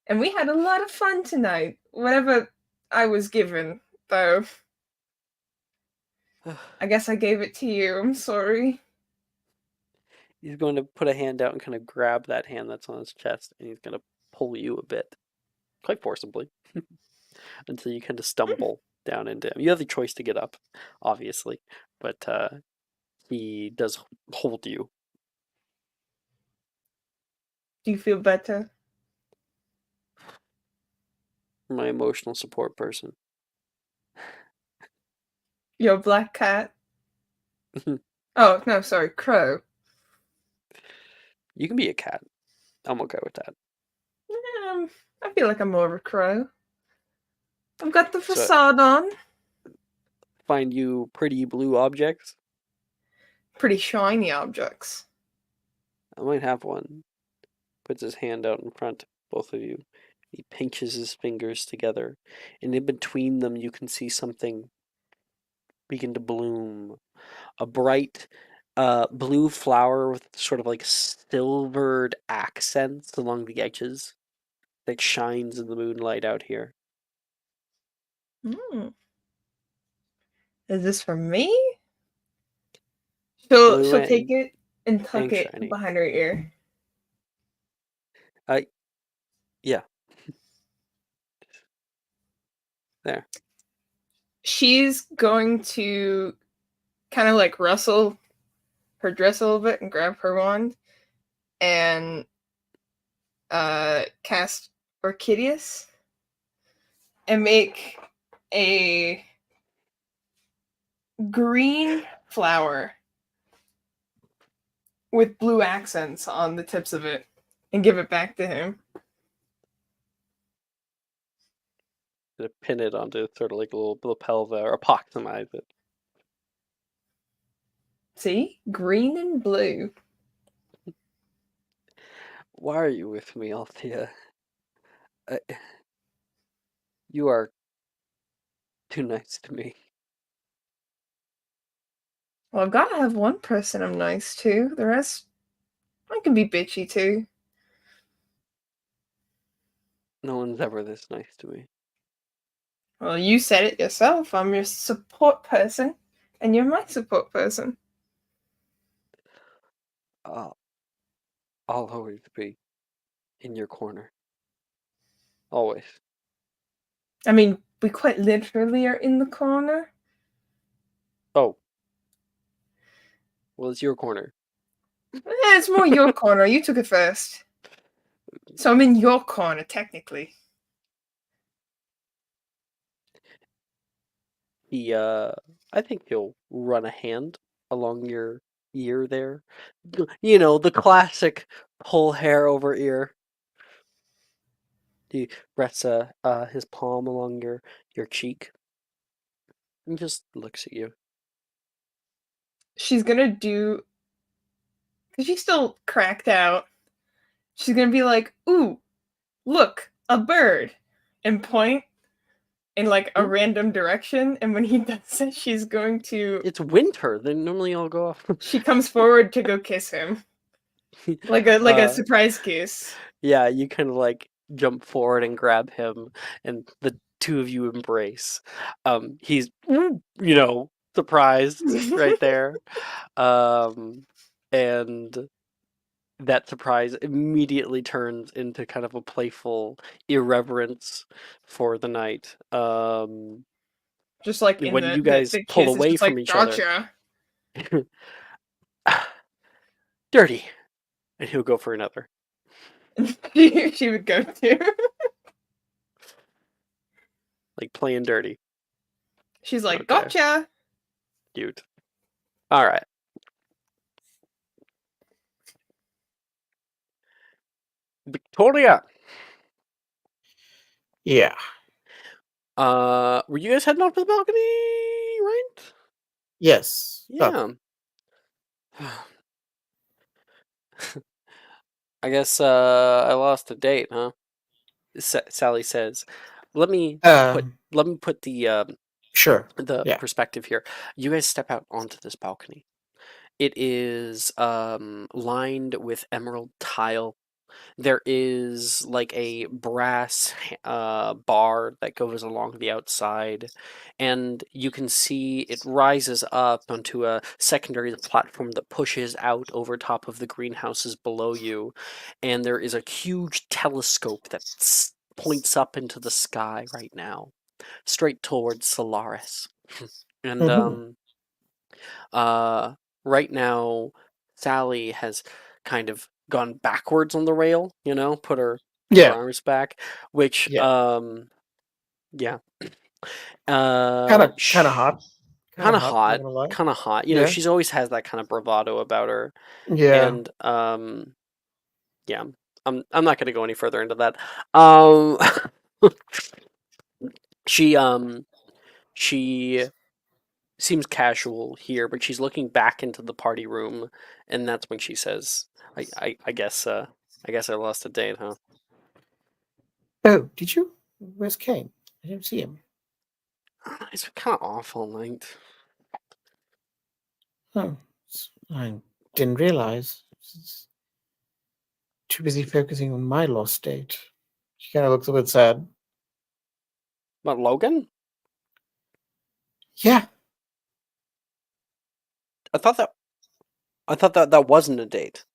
And we had a lot of fun tonight. Whatever I was given, though. I guess I gave it to you. I'm sorry. He's going to put a hand out and kind of grab that hand that's on his chest, and he's going to pull you a bit, quite forcibly, until you kind of stumble down into him. You have the choice to get up, obviously, but he does hold you. Do you feel better? My emotional support person. Your black cat? Oh, no, sorry, crow. You can be a cat. I'm okay with that. I feel like I'm more of a crow. I've got the So- facade on. Find you pretty blue objects. Pretty shiny objects. I might have one. Puts his hand out in front of both of you. He pinches his fingers together, and in between them you can see something begin to bloom. A bright blue flower with sort of like silvered accents along the edges that shines in the moonlight out here. Is this for me? She'll Blue take it and tuck and it shiny. behind her ear. Yeah. There. She's going to kind of like rustle her dress a little bit and grab her wand and cast Orchideus and make a green flower with blue accents on the tips of it and give it back to him. To pin it onto sort of like a little lapel there, or epoximize it. See? Green and blue. Why are you with me, Althea? You are too nice to me. Well, I've got to have one person I'm nice to. The rest, I can be bitchy too. No one's ever this nice to me. Well, you said it yourself. I'm your support person, and you're my support person. I'll always be in your corner. Always. I mean, we quite literally are in the corner. Oh. Well, it's your corner. It's more your corner. You took it first. So I'm in your corner, technically. I think he'll run a hand along your ear there. You know, the classic pull hair over ear. He rests his palm along your cheek and just looks at you. She's gonna do... Because she's still cracked out. She's gonna be like, ooh, look, a bird. And point in like a random direction. And when he does it, she's going to... It's winter. They normally all go off. She comes forward to go kiss him. Like a surprise kiss. Yeah, you kind of like jump forward and grab him, and the two of you embrace. He's, surprised right there. And that surprise immediately turns into kind of a playful irreverence for the night. Just like in when you guys the pull kiss, it's away just from like, each gotcha. other, dirty, and he'll go for another. She would go too. Like playing dirty. She's like, Okay. gotcha. Cute. All right. Victoria. Yeah. Were you guys heading off to the balcony, right? Yes. Yeah. I guess I lost a date, huh? Sally says. Let me put the Sure. the perspective here. You guys step out onto this balcony. It is lined with emerald tile. There is like a brass bar that goes along the outside, and you can see it rises up onto a secondary platform that pushes out over top of the greenhouses below you, and there is a huge telescope that points up into the sky right now, straight towards Solaris. And right now Sally has kind of gone backwards on the rail, put her Yeah. arms back, which Yeah. yeah. Kind of hot. Kind of Not hot. gonna lie. Kind of hot. Yeah. She's always has that kind of bravado about her. Yeah. And yeah. I'm not going to go any further into that. Um she seems casual here, but she's looking back into the party room, and that's when she says, I guess I lost a date, huh?" Oh, did you? Where's Kane? I didn't see him. It's kind of awful night. Oh, I didn't realize. Too busy focusing on my lost date. She kind of looks a bit sad. What, Logan? Yeah. I thought that wasn't a date.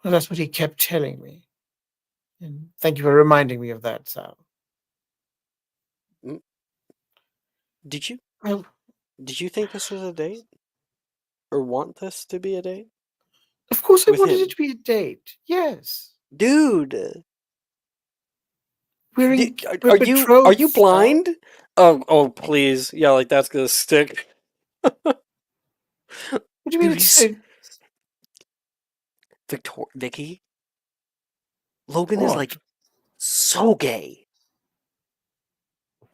Well, that's what he kept telling me. And thank you for reminding me of that, Sal. Did you Well, did you think this was a date? Or want this to be a date? of course I With wanted him? it to be a date. Yes. Dude, We're are betrothed, you Sal. blind? Oh, please. Yeah, like that's gonna stick. What do you mean? Dude, he's Vicky. Logan is What? like so gay.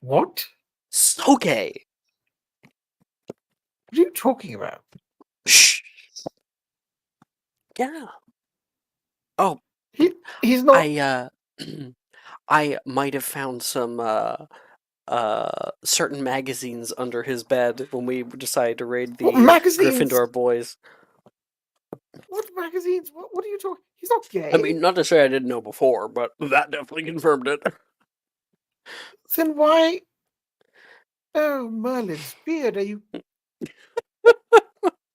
What? So gay. What are you talking about? Shh. Yeah. Oh, He's not. I might have found some certain magazines under his bed when we decided to raid What the magazines? Gryffindor boys. What magazines? What are you talking? He's not gay. I mean, not to say I didn't know before, but that definitely confirmed it. Then why? Oh, Merlin's beard. Are you?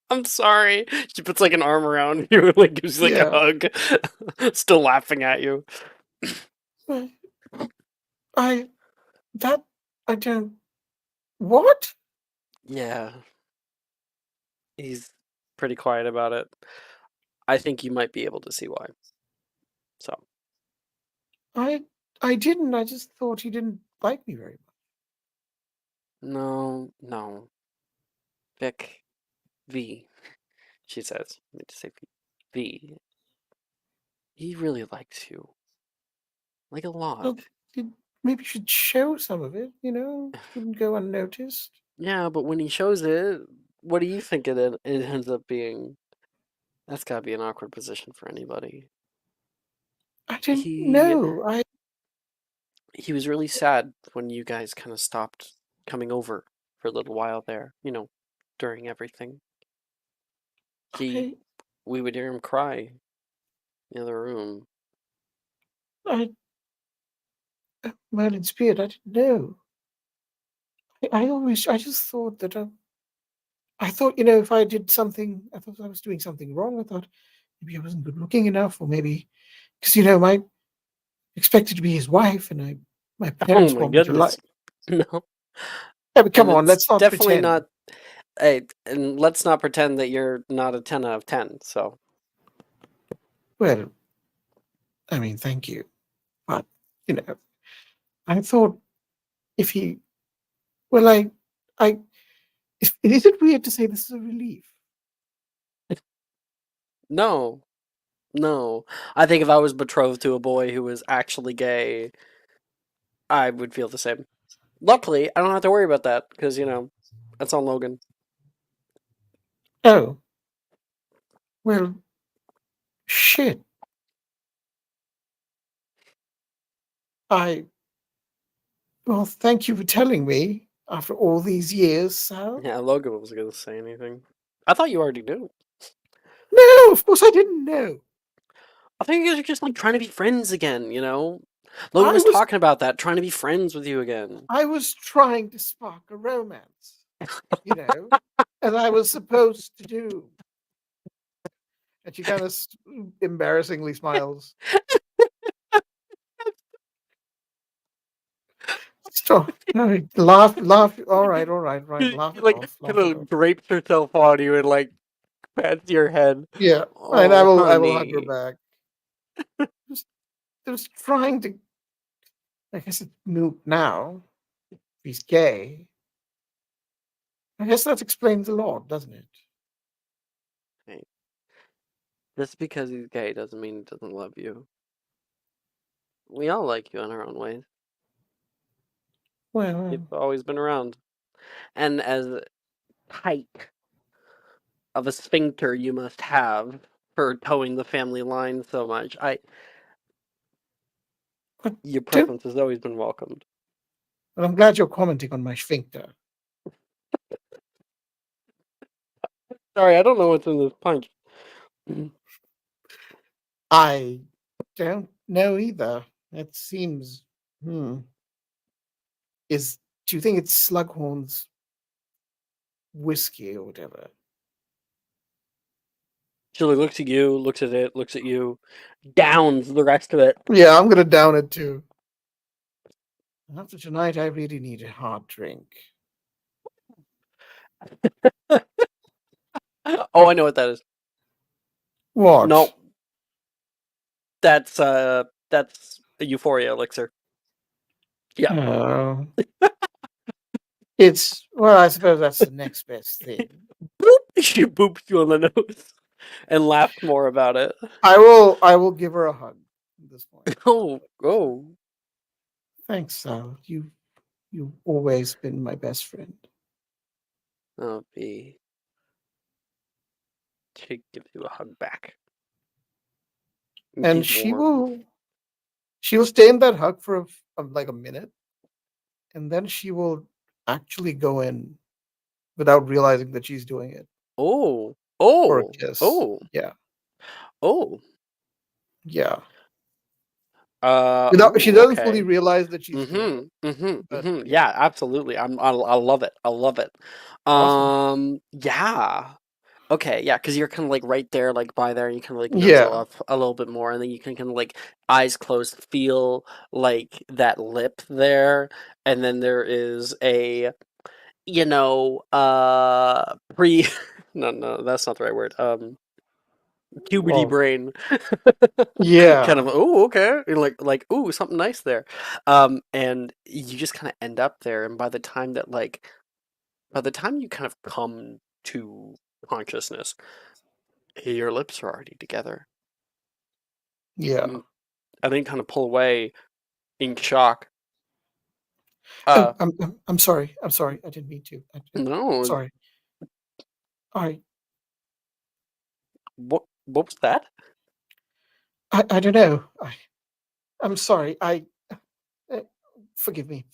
I'm sorry. She puts like an arm around you and like gives you like a Yeah. hug. Still laughing at you. I don't. What? Yeah. He's pretty quiet about it. I think you might be able to see why. So, I didn't. I just thought he didn't like me very much. no. Vic, V, she says. I need to say V. He really likes you. Like a lot. Well, maybe you should show some of it. Wouldn't go unnoticed. Yeah, but when he shows it, what do you think it ends up being? That's gotta be an awkward position for anybody. I didn't He know. he was really sad when you guys kind of stopped coming over for a little while there, during everything. We would hear him cry in the other room. Merlin's beard. I didn't know. I just thought that. I thought, if I did something, I thought I was doing something wrong. I thought maybe I wasn't good looking enough, or maybe because my expected to be his wife, and my parents Oh my want me to like. goodness. No. Yeah, but come And on, it's let's not definitely pretend. not. And let's not pretend that you're not a 10 out of 10. So, Well, I mean, thank you, but I thought if he, well, is it weird to say this is a relief? no. I think if I was betrothed to a boy who was actually gay, I would feel the same. Luckily, I don't have to worry about that because, that's on Logan. Oh, well, shit. Well, thank you for telling me after all these years, Sal. Yeah, Logan wasn't going to say anything. I thought you already knew. No, of course I didn't know. I think you guys are just like trying to be friends again, Logan I was was talking about that, trying to be friends with you again. I was trying to spark a romance, as I was supposed to do. And she kind of embarrassingly smiles. Stop. No, laugh, laugh. All right, right. She, Laugh it like off. kind Laugh it off. of drapes herself on you and like pats your head. Yeah, and Oh, I will hug her honey. back. Just trying to. I guess it's moot now. He's gay. I guess that explains a lot, doesn't it? Hey, just because he's gay doesn't mean he doesn't love you. We all like you in our own ways. Well, You've always been around. And as tight of a sphincter you must have for towing the family line so much, your don't. presence has always been welcomed. Well, I'm glad you're commenting on my sphincter. Sorry, I don't know what's in this punch. I don't know either. It seems. Do you think it's Slughorn's whiskey or whatever? Chili looks at you, looks at it, looks at you, downs the rest of it. Yeah, I'm gonna down it too. After tonight, I really need a hard drink. Oh, I know what that is. What? No, that's a euphoria elixir. Yeah. Oh. Well, I suppose that's the next best thing. Boop! She booped you on the nose and laughed more about it. I will give her a hug at this point. Oh. Thanks, Sal. You've always been my best friend. Oh, B. She gives you a hug back. And she's she warm. will stay in that hug for like a minute, and then she will actually go in without realizing that she's doing it. Oh. For a kiss. Yeah. Oh. Yeah. She Ooh, doesn't okay. fully realize that she's doing it. Yeah, absolutely. I love it. I love it. Awesome. Yeah. Okay, yeah, because you're kind of like right there, like by there, and you kind of like nuzzle Yeah. up a little bit more, and then you can kind of like eyes closed feel like that lip there, and then there is a, pre. No, that's not the right word. Puberty Well, brain. yeah. Kind of, oh, okay. And like, ooh, something nice there. And you just kind of end up there, and by the time you kind of come to consciousness, your lips are already together. Yeah. And then kind of pull away in shock. I'm sorry. I'm sorry. I didn't mean to. No. Sorry. What was that? I don't know. I'm sorry. Forgive me.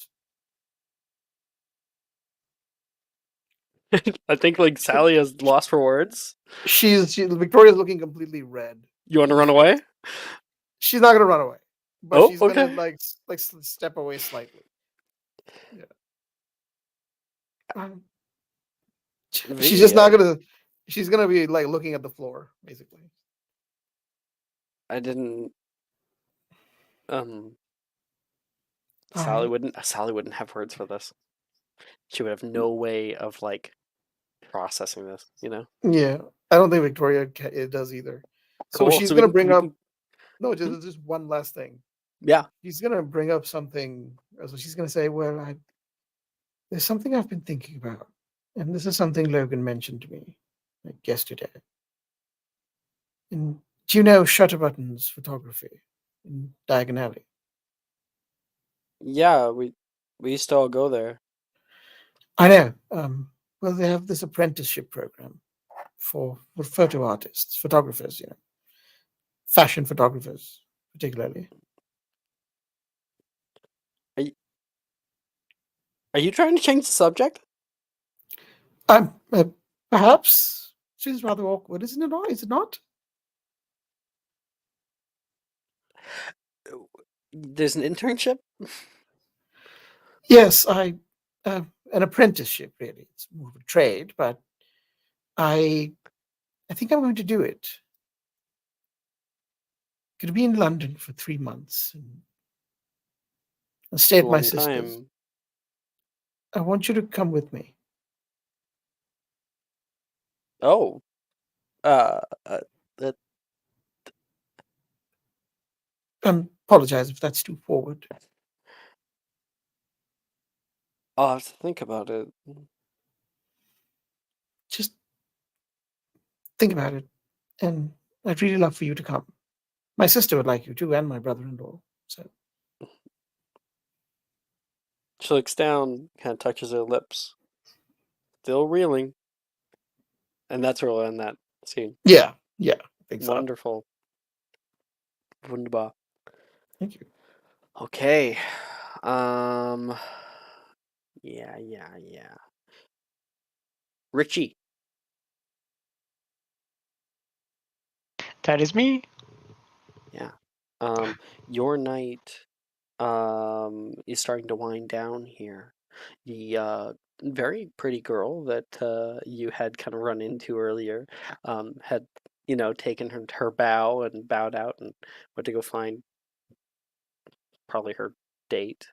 I think like Sally has lost for words. Victoria's looking completely red. You want to run away? She's not gonna run away, but she's okay. gonna like step away slightly. Yeah. She's just not gonna. She's gonna be like looking at the floor, basically. I didn't. Sally wouldn't have words for this. She would have no way of like processing this, Yeah, I don't think Victoria does either. Cool. So she's So gonna we bring up. can... No, just one last thing. Yeah. She's gonna bring up something. So she's gonna say, "Well, there's something I've been thinking about, and this is something Logan mentioned to me like yesterday. And do you know Shutterbutton's photography in Diagon Alley? Yeah, we used to all go there. I know. Well, they have this apprenticeship program for photo artists, photographers, fashion photographers, particularly. Are you trying to change the subject? Perhaps. She's rather awkward, isn't it? Is it not? There's an internship? Yes, an apprenticeship, really. It's more of a trade, but I think I'm going to do it. Going to be in London for 3 months and I'll stay at my sister's. Time. I want you to come with me. Oh. That. Apologize if that's too forward. I'll have to think about it. Just think about it. And I'd really love for you to come. My sister would like you too, and my brother-in-law. So She looks down, kind of touches her lips. Still reeling. And that's where we'll end that scene. yeah, I think so. Wonderful. Wunderbar. Thank you. Okay. Yeah. Richie. That is me. Yeah. Your night is starting to wind down here. The very pretty girl that you had kind of run into earlier had taken her bow and bowed out and went to go find probably her date.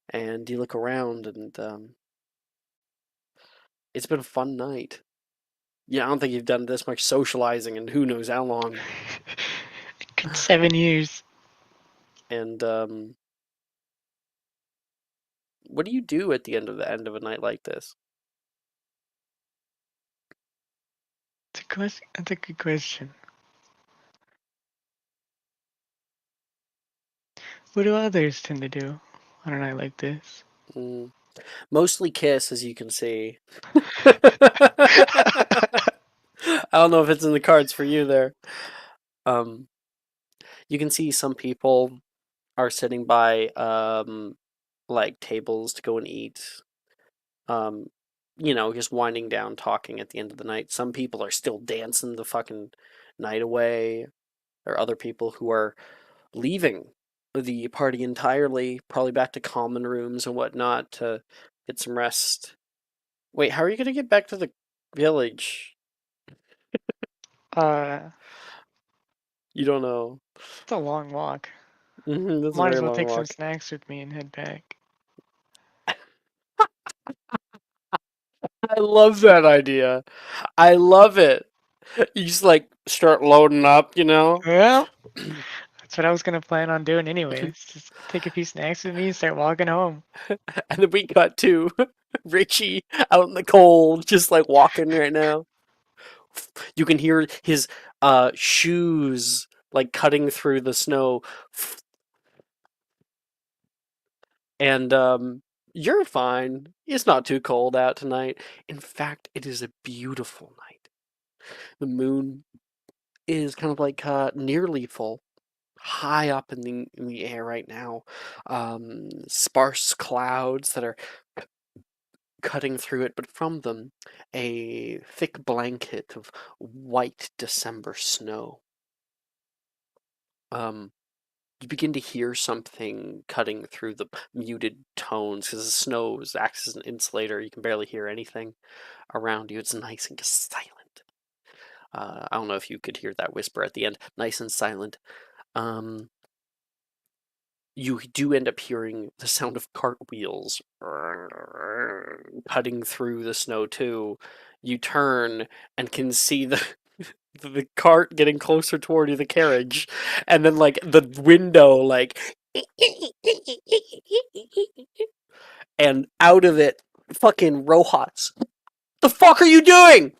And you look around and it's been a fun night. Yeah, I don't think you've done this much socializing in who knows how long. Good 7 years. And what do you do at the end of a night like this? That's a good question. What do others tend to do on a night like this? Mostly kiss, as you can see. I don't know if it's in the cards for you there. You can see some people are sitting by like tables to go and eat. Just winding down, talking at the end of the night. Some people are still dancing the fucking night away. There are other people who are leaving the party entirely, probably back to common rooms and whatnot to get some rest. Wait, how are you gonna get back to the village? You don't know. It's a long walk. That's a Might very as well long take some walk. snacks with me and head back. I love that idea. I love it. You just like start loading up, Well, that's what I was gonna plan on doing anyways. Just take a few snacks with me and start walking home. And then we got to Richie out in the cold, just like walking right now. You can hear his shoes like cutting through the snow. And you're fine. It's not too cold out tonight. In fact, it is a beautiful night. The moon is kind of like nearly full, high up in the air right now. Sparse clouds that are cutting through it, but from them, a thick blanket of white December snow. You begin to hear something cutting through the muted tones because the snow acts as an insulator. You can barely hear anything around you. It's nice and just silent. I don't know if you could hear that whisper at the end. Nice and silent. You do end up hearing the sound of cartwheels cutting through the snow too. You turn and can see the cart getting closer toward you, the carriage, and then like the window like and out of it fucking Rojas. The fuck are you doing?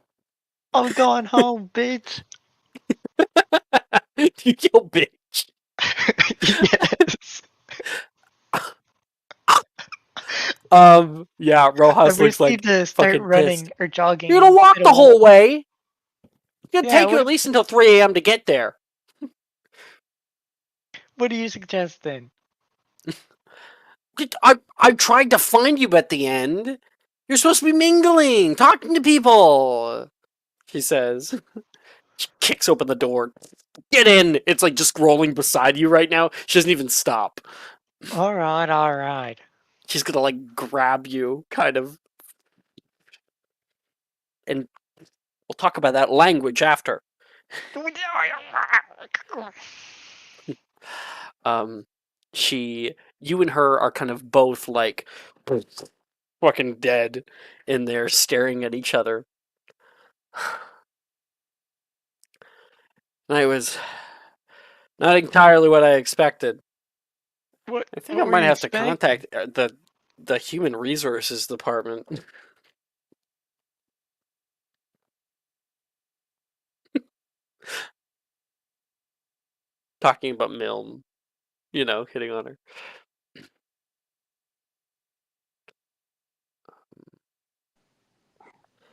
I'm going home, bitch. You yell bitch. Yes. Yeah, I Rojas looks first like need to start fucking pissed. running or jogging. You're gonna walk instead the of whole way. It's gonna Yeah, take you at least until 3 a.m. to get there. What do you suggest then? I tried to find you at the end. You're supposed to be mingling, talking to people. She says. She kicks open the door. Get in! It's like just rolling beside you right now. She doesn't even stop. All right. She's gonna like grab you, kind of. And we'll talk about that language after. You and her are kind of both like fucking dead in there staring at each other. And it was not entirely what I expected. What? I think What I were might you have to expecting? contact the human resources department. Talking about Milne, hitting on her.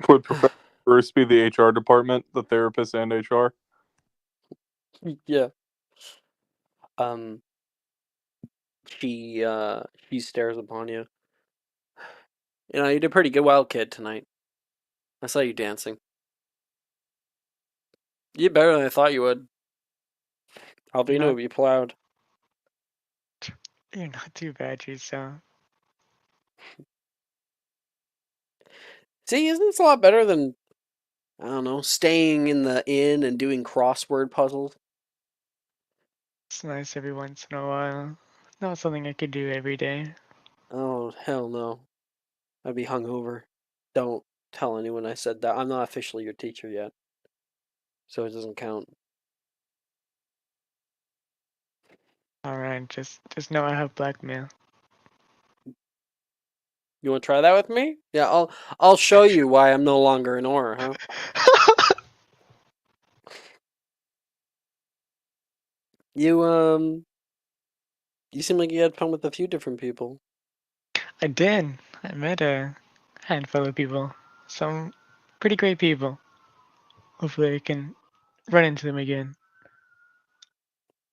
Would Professor Bruce be the HR department, the therapist and HR? Yeah. Um. She stares upon you. You did pretty good, well, kid, tonight. I saw you dancing. You did better than I thought you would. Albino Not, would be proud. you're not too bad yourself. See, isn't this a lot better than, I don't know, staying in the inn and doing crossword puzzles? It's nice every once in a while. Not something I could do every day. Oh, hell no. I'd be hungover. Don't tell anyone I said that. I'm not officially your teacher yet, so it doesn't count. Alright, just know I have blackmail. You want to try that with me? Yeah, I'll show you why I'm no longer an aura, huh? You you seem like you had fun with a few different people. I did. I met a handful of people. Some pretty great people. Hopefully I can run into them again.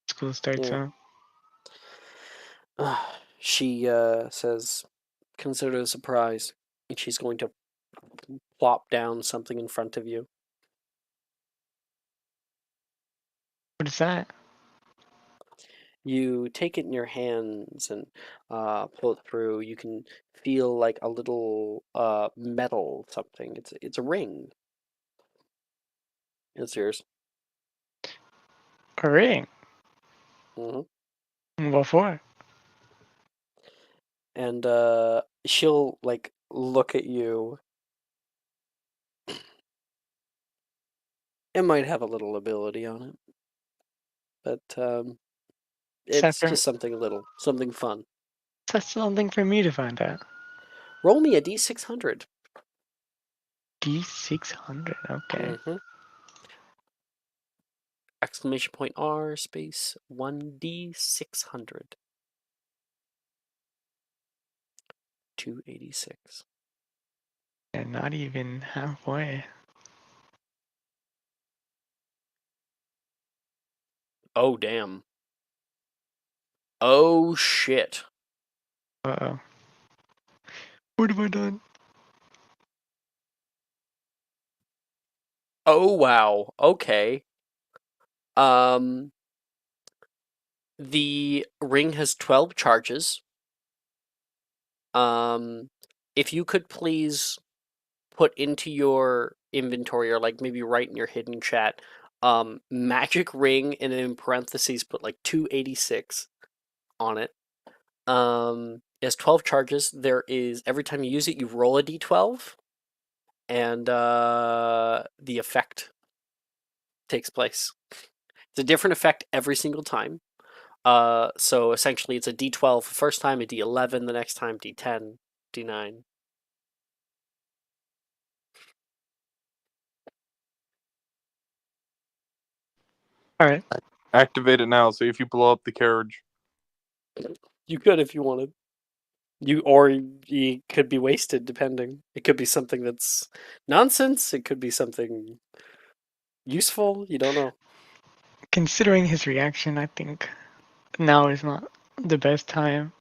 School starts Yeah. out. She says, "Consider it a surprise," and she's going to plop down something in front of you. What is that? You take it in your hands and pull it through. You can feel like a little metal something. It's a ring. It's yours. A ring. Hmm. What for? And she'll like look at you. It might have a little ability on it, but Is that it's for, just something little, something fun. that's something for me to find out. Roll me a d600. D600, okay. Mm-hmm. Exclamation point R space 1d600. 286. And not even halfway. Oh damn. Oh shit. Uh-oh. What have I done? Oh wow. Okay. Um the ring has 12 charges. If you could please put into your inventory or like maybe write in your hidden chat magic ring and then in parentheses put like 286 on it. It has 12 charges. There is every time you use it you roll a d12 and the effect takes place. It's a different effect every single time. So essentially it's a d12 the first time, a d11 the next time, d10, d9. Alright. Activate it now. See if you blow up the carriage. You could if you wanted. You could be wasted depending. It could be something that's nonsense. It could be something useful. You don't know. Considering his reaction, I think now is not the best time.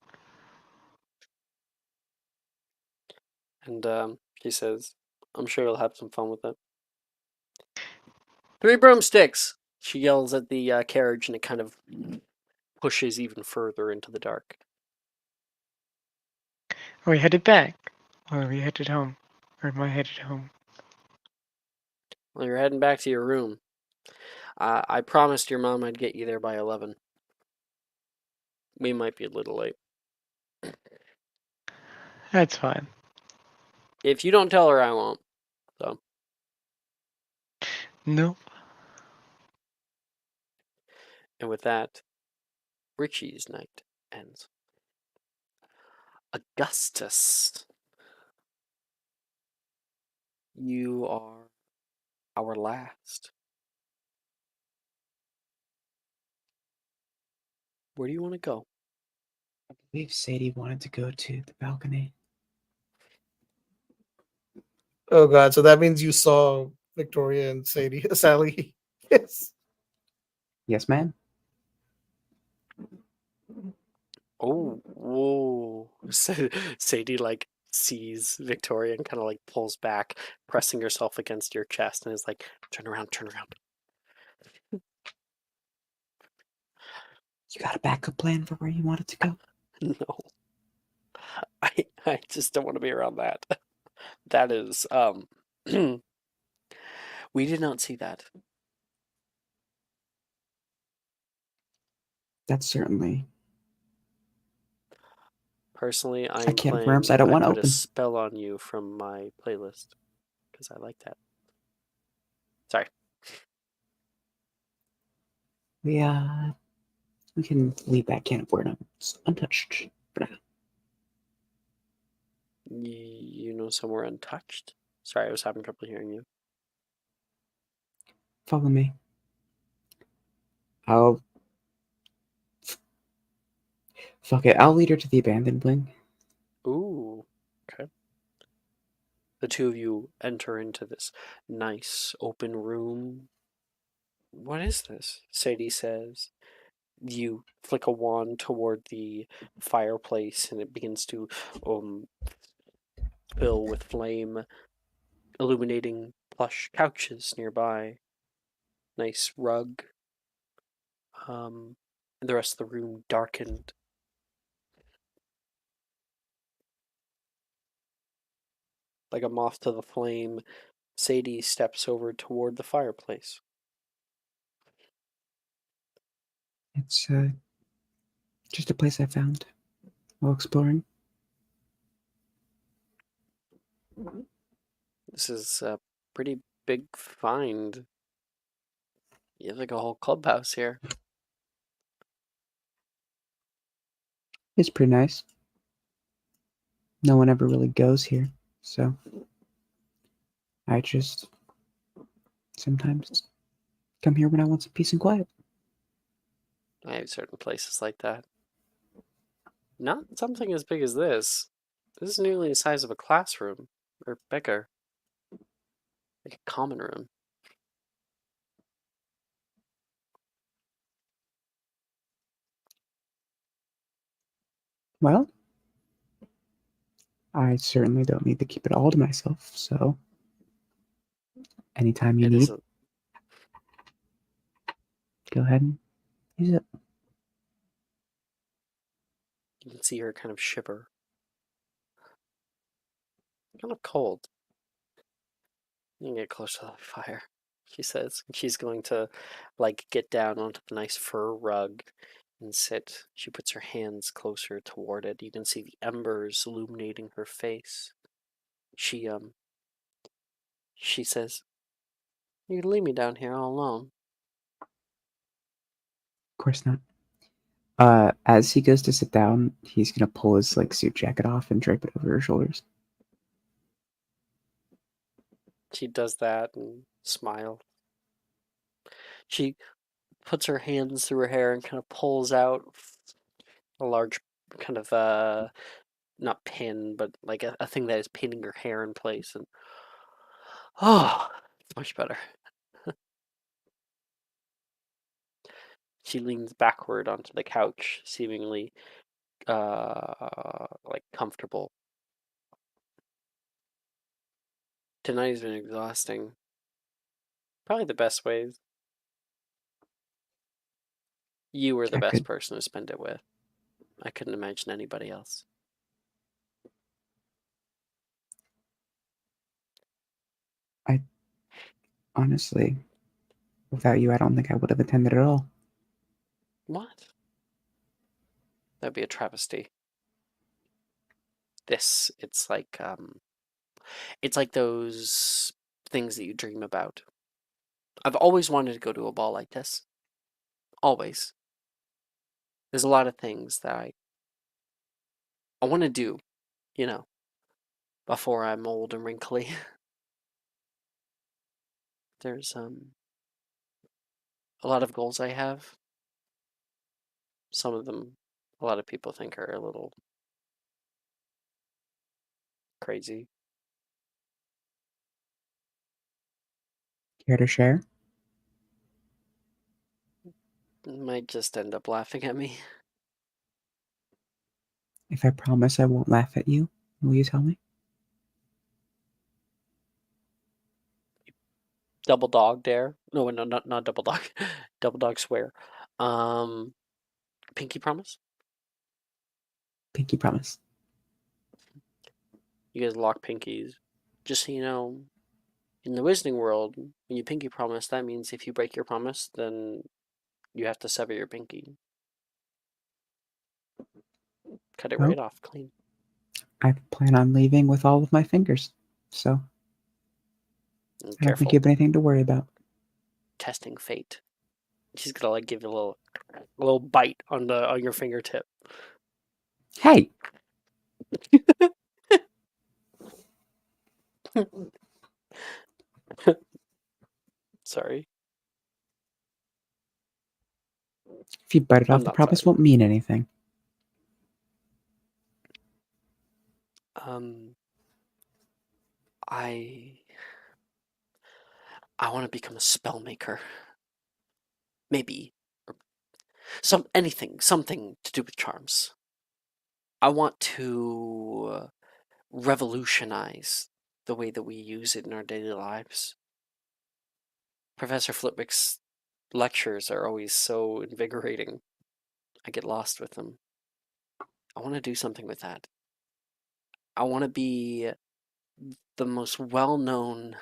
And she says, "I'm sure you'll have some fun with it." 3 broomsticks. She yells at the carriage, and it kind of pushes even further into the dark. Are we headed back? Or are we headed home? Or am I headed home? Well, you're heading back to your room. I promised your mom I'd get you there by 11. We might be a little late. That's fine. If you don't tell her, I won't. So. Nope. And with that, Richie's night ends. Augustus, you are our last. Where do you want to go? I believe Sadie wanted to go to the balcony. Oh god, so that means you saw Victoria and Sally. Yes. Yes, ma'am. Oh, whoa. Sadie like sees Victoria and kind of like pulls back, pressing herself against your chest, and is like, turn around, turn around. You got a backup plan for where you wanted to go? No. I just don't want to be around that. That is we did not see that. That's certainly. Personally, I I am can't playing worms I don't I want to Put a open. Spell on You from my playlist because I like that. Sorry. We can leave that can of worms untouched for now. You know somewhere untouched? Sorry, I was having trouble hearing you. Follow me. I'll fuck it. I'll lead her to the abandoned wing. Ooh, okay. The two of you enter into this nice open room. What is this? Sadie says. You flick a wand toward the fireplace and it begins to fill with flame, illuminating plush couches nearby. Nice rug. And the rest of the room darkened. Like a moth to the flame, Sadie steps over toward the fireplace. It's just a place I found while exploring. This is a pretty big find. You have like a whole clubhouse here. It's pretty nice. No one ever really goes here, so I just sometimes come here when I want some peace and quiet. I have certain places like that. Not something as big as this. This is nearly the size of a classroom, or bigger. Like a common room. Well, I certainly don't need to keep it all to myself, so anytime you It need, is. go ahead and use it. You can see her kind of shiver. Kind of cold. You can get close to the fire, she says. She's going to, like, get down onto the nice fur rug and sit. She puts her hands closer toward it. You can see the embers illuminating her face. She says, "You can leave me down here all alone." Of course not. As he goes to sit down, he's gonna pull his suit jacket off and drape it over her shoulders. She does that and smiles. She puts her hands through her hair and kind of pulls out a large kind of not pin, but like a thing that is pinning her hair in place. And it's much better. She leans backward onto the couch, seemingly like comfortable. Tonight has been exhausting. Probably the best ways. You were the I best could person to spend it with. I couldn't imagine anybody else. honestly, without you, I don't think I would have attended at all. What? That'd be a travesty. It's like It's like those things that you dream about. I've always wanted to go to a ball like this. Always. There's a lot of things that I want to do, you know, before I'm old and wrinkly. There's a lot of goals I have. Some of them a lot of people think are a little crazy. Care to share? Might just end up laughing at me. If I promise I won't laugh at you, will you tell me? Double dog dare. No, no, not double dog. Double dog swear. Pinky promise. Pinky promise. You guys lock pinkies. Just so you know, in the Wizarding world, when you pinky promise, that means if you break your promise, then you have to sever your pinky. Cut it Well, right off, clean. I plan on leaving with all of my fingers, so I don't think Careful. you have anything to worry about. Testing fate. She's gonna like give you a little bite on your fingertip. Hey! Sorry. If you bite it I'm off, the not promise sorry. won't mean anything. I want to become a spell maker. Maybe. Or something to do with charms. I want to revolutionize the way that we use it in our daily lives. Professor Flitwick's lectures are always so invigorating. I get lost with them. I want to do something with that. I want to be the most well-known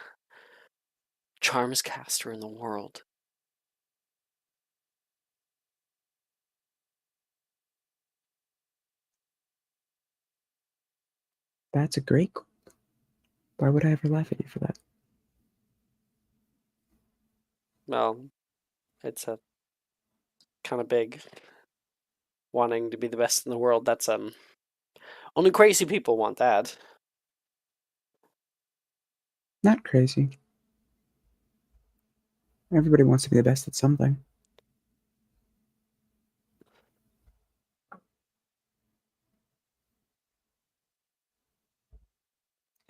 charms caster in the world. That's a great goal. Why would I ever laugh at you for that? Well, it's a kind of big. Wanting to be the best in the world, that's only crazy people want that. Not crazy. Everybody wants to be the best at something.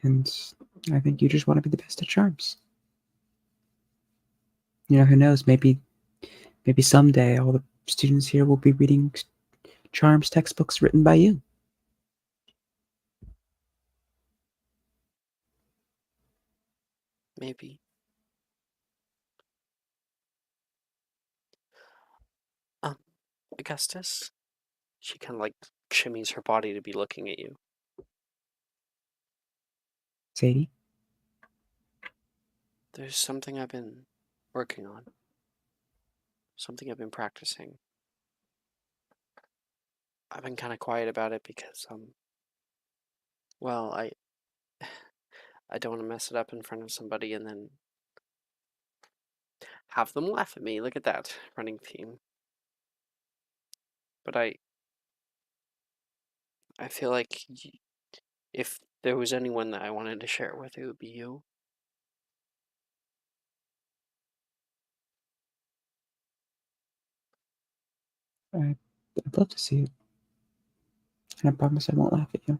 And I think you just want to be the best at charms. You know, who knows? Maybe someday all the students here will be reading charms textbooks written by you. Maybe. Augustus? She kind of like shimmies her body to be looking at you. Sadie? There's something I've been working on. Something I've been practicing. I've been kind of quiet about it because, well, I don't want to mess it up in front of somebody and then have them laugh at me. Look at that running theme. But I feel like if there was anyone that I wanted to share it with, it would be you. I'd love to see it. And I promise I won't laugh at you.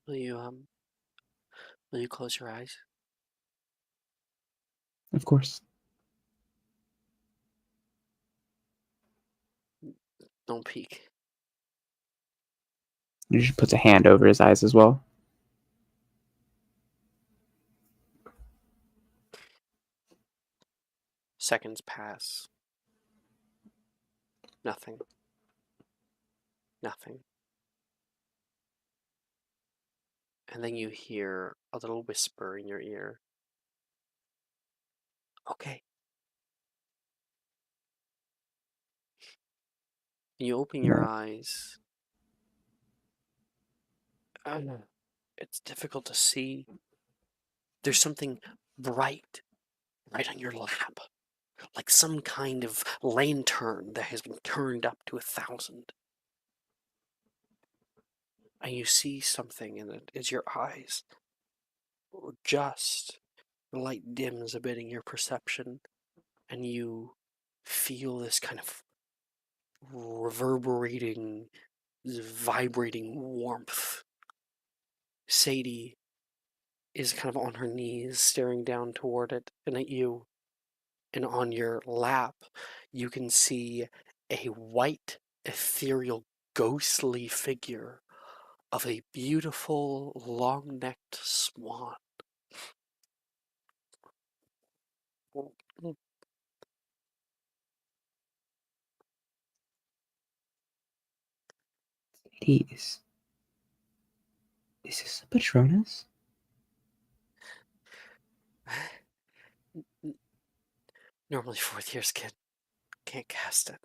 Will you close your eyes? Of course. Don't peek. He just puts a hand over his eyes as well. Seconds pass. Nothing. Nothing. And then you hear a little whisper in your ear. Okay. You open your No. eyes. It's difficult to see. There's something bright right on your lap, like some kind of lantern that has been turned up to 1,000. And you see something, and it is your eyes. Or just the light dims a bit in your perception, and you feel this kind of reverberating, vibrating warmth. Sadie is kind of on her knees, staring down toward it and at you. And on your lap, you can see a white, ethereal, ghostly figure of a beautiful, long necked swan. Is this a Patronus? Normally, fourth years can't cast it.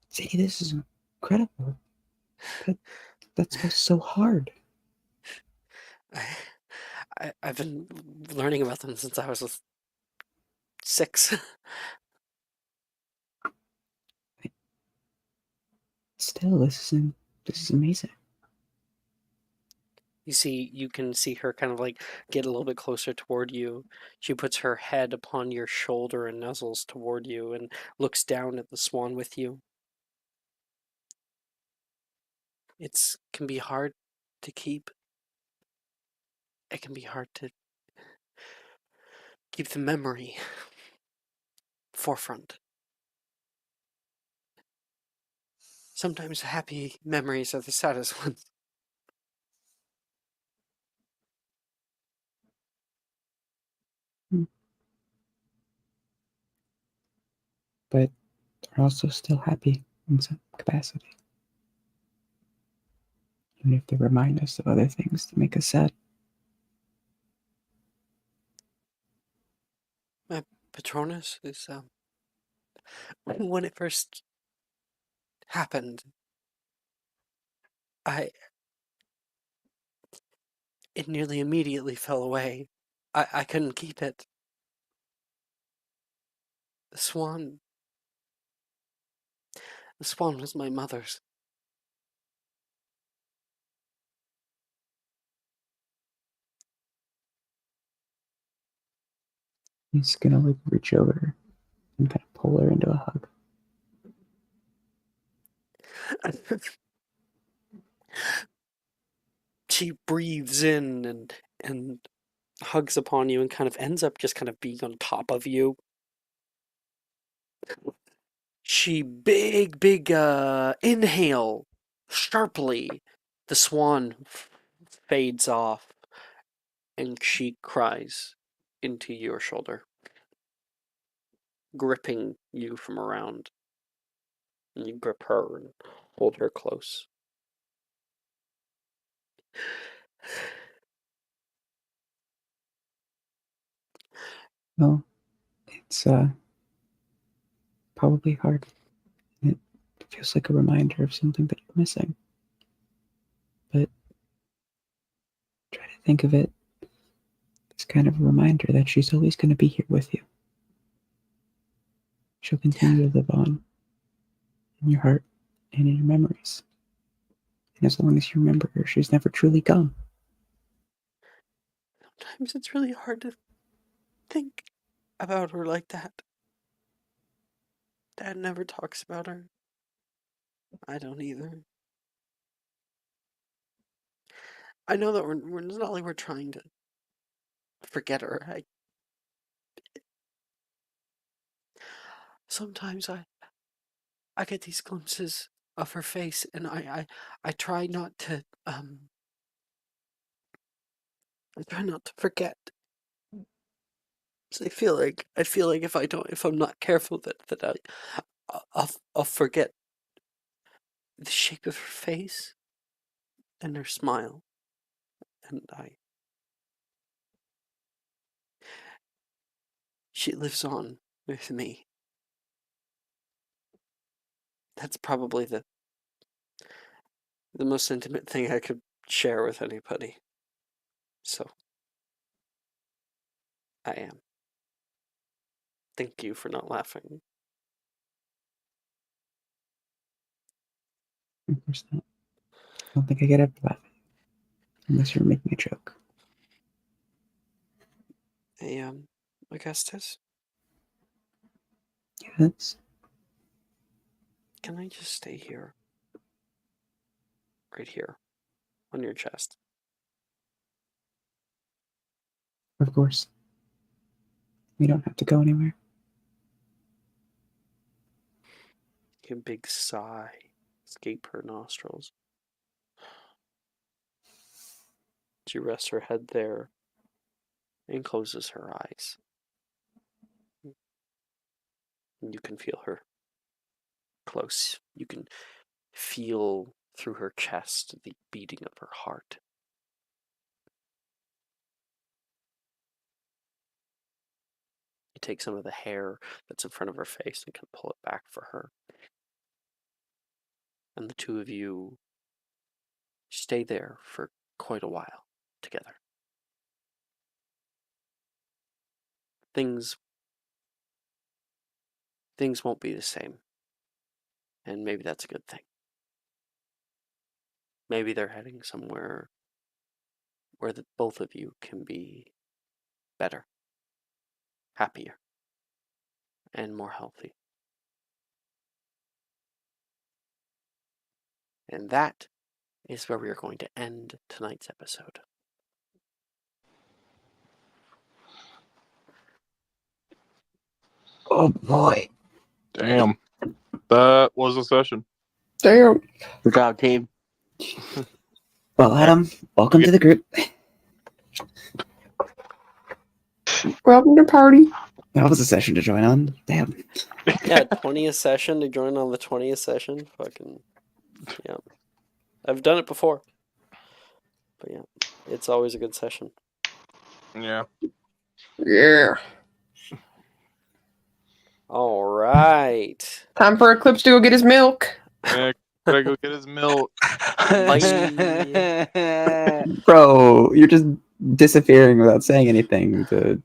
Sadie, this is incredible. That spell's so hard. I've been learning about them since I was 6. Still, this is amazing. You can see her kind of like get a little bit closer toward you. She puts her head upon your shoulder and nuzzles toward you and looks down at the swan with you. It can be hard to keep. It can be hard to keep the memory forefront. Sometimes happy memories are the saddest ones. But they're also still happy in some capacity. Even if they remind us of other things to make us sad. My Patronus is, when it first happened, it nearly immediately fell away. I couldn't keep it. The swan was my mother's. He's gonna like reach over and kind of pull her into a hug. She breathes in and hugs upon you and kind of ends up just kind of being on top of you. She big inhale sharply. The swan fades off and she cries into your shoulder, gripping you from around. And you grip her and hold her close. Well, it's probably hard. It feels like a reminder of something that you're missing. But try to think of it as kind of a reminder that she's always going to be here with you. She'll continue to live on in your heart and in your memories. And as long as you remember her, she's never truly gone. Sometimes it's really hard to think about her like that. Dad never talks about her. I don't either. I know that it's not like we're trying to forget her. Sometimes I get these glimpses of her face, and I try not to I try not to forget. 'Cause I feel like if I'm not careful that I'll forget the shape of her face and her smile, and she lives on with me. That's probably the most intimate thing I could share with anybody. So, I am. Thank you for not laughing. Of course not. I don't think I get ever laugh unless you're making a joke. Hey, Augustus, Yes. can I just stay here? Right here, on your chest. Of course. We don't have to go anywhere. A big sigh escape her nostrils. She rests her head there and closes her eyes. You can feel her close. You can feel through her chest the beating of her heart. You take some of the hair that's in front of her face and can pull it back for her. And the two of you stay there for quite a while together. Things won't be the same. And maybe that's a good thing. Maybe they're heading somewhere where both of you can be better, happier, and more healthy. And that is where we are going to end tonight's episode. Oh boy. Damn. That was a session. Damn. Good job, team. Well, Adam, welcome to the group. Welcome to party. That was a session to join on. Damn. Yeah, 20th session to join on the 20th session. Fucking, yeah. I've done it before. But yeah, it's always a good session. Yeah. Yeah. All right. Time for Eclipse to go get his milk. Yeah, gotta go get his milk. Bye. Bro, you're just disappearing without saying anything to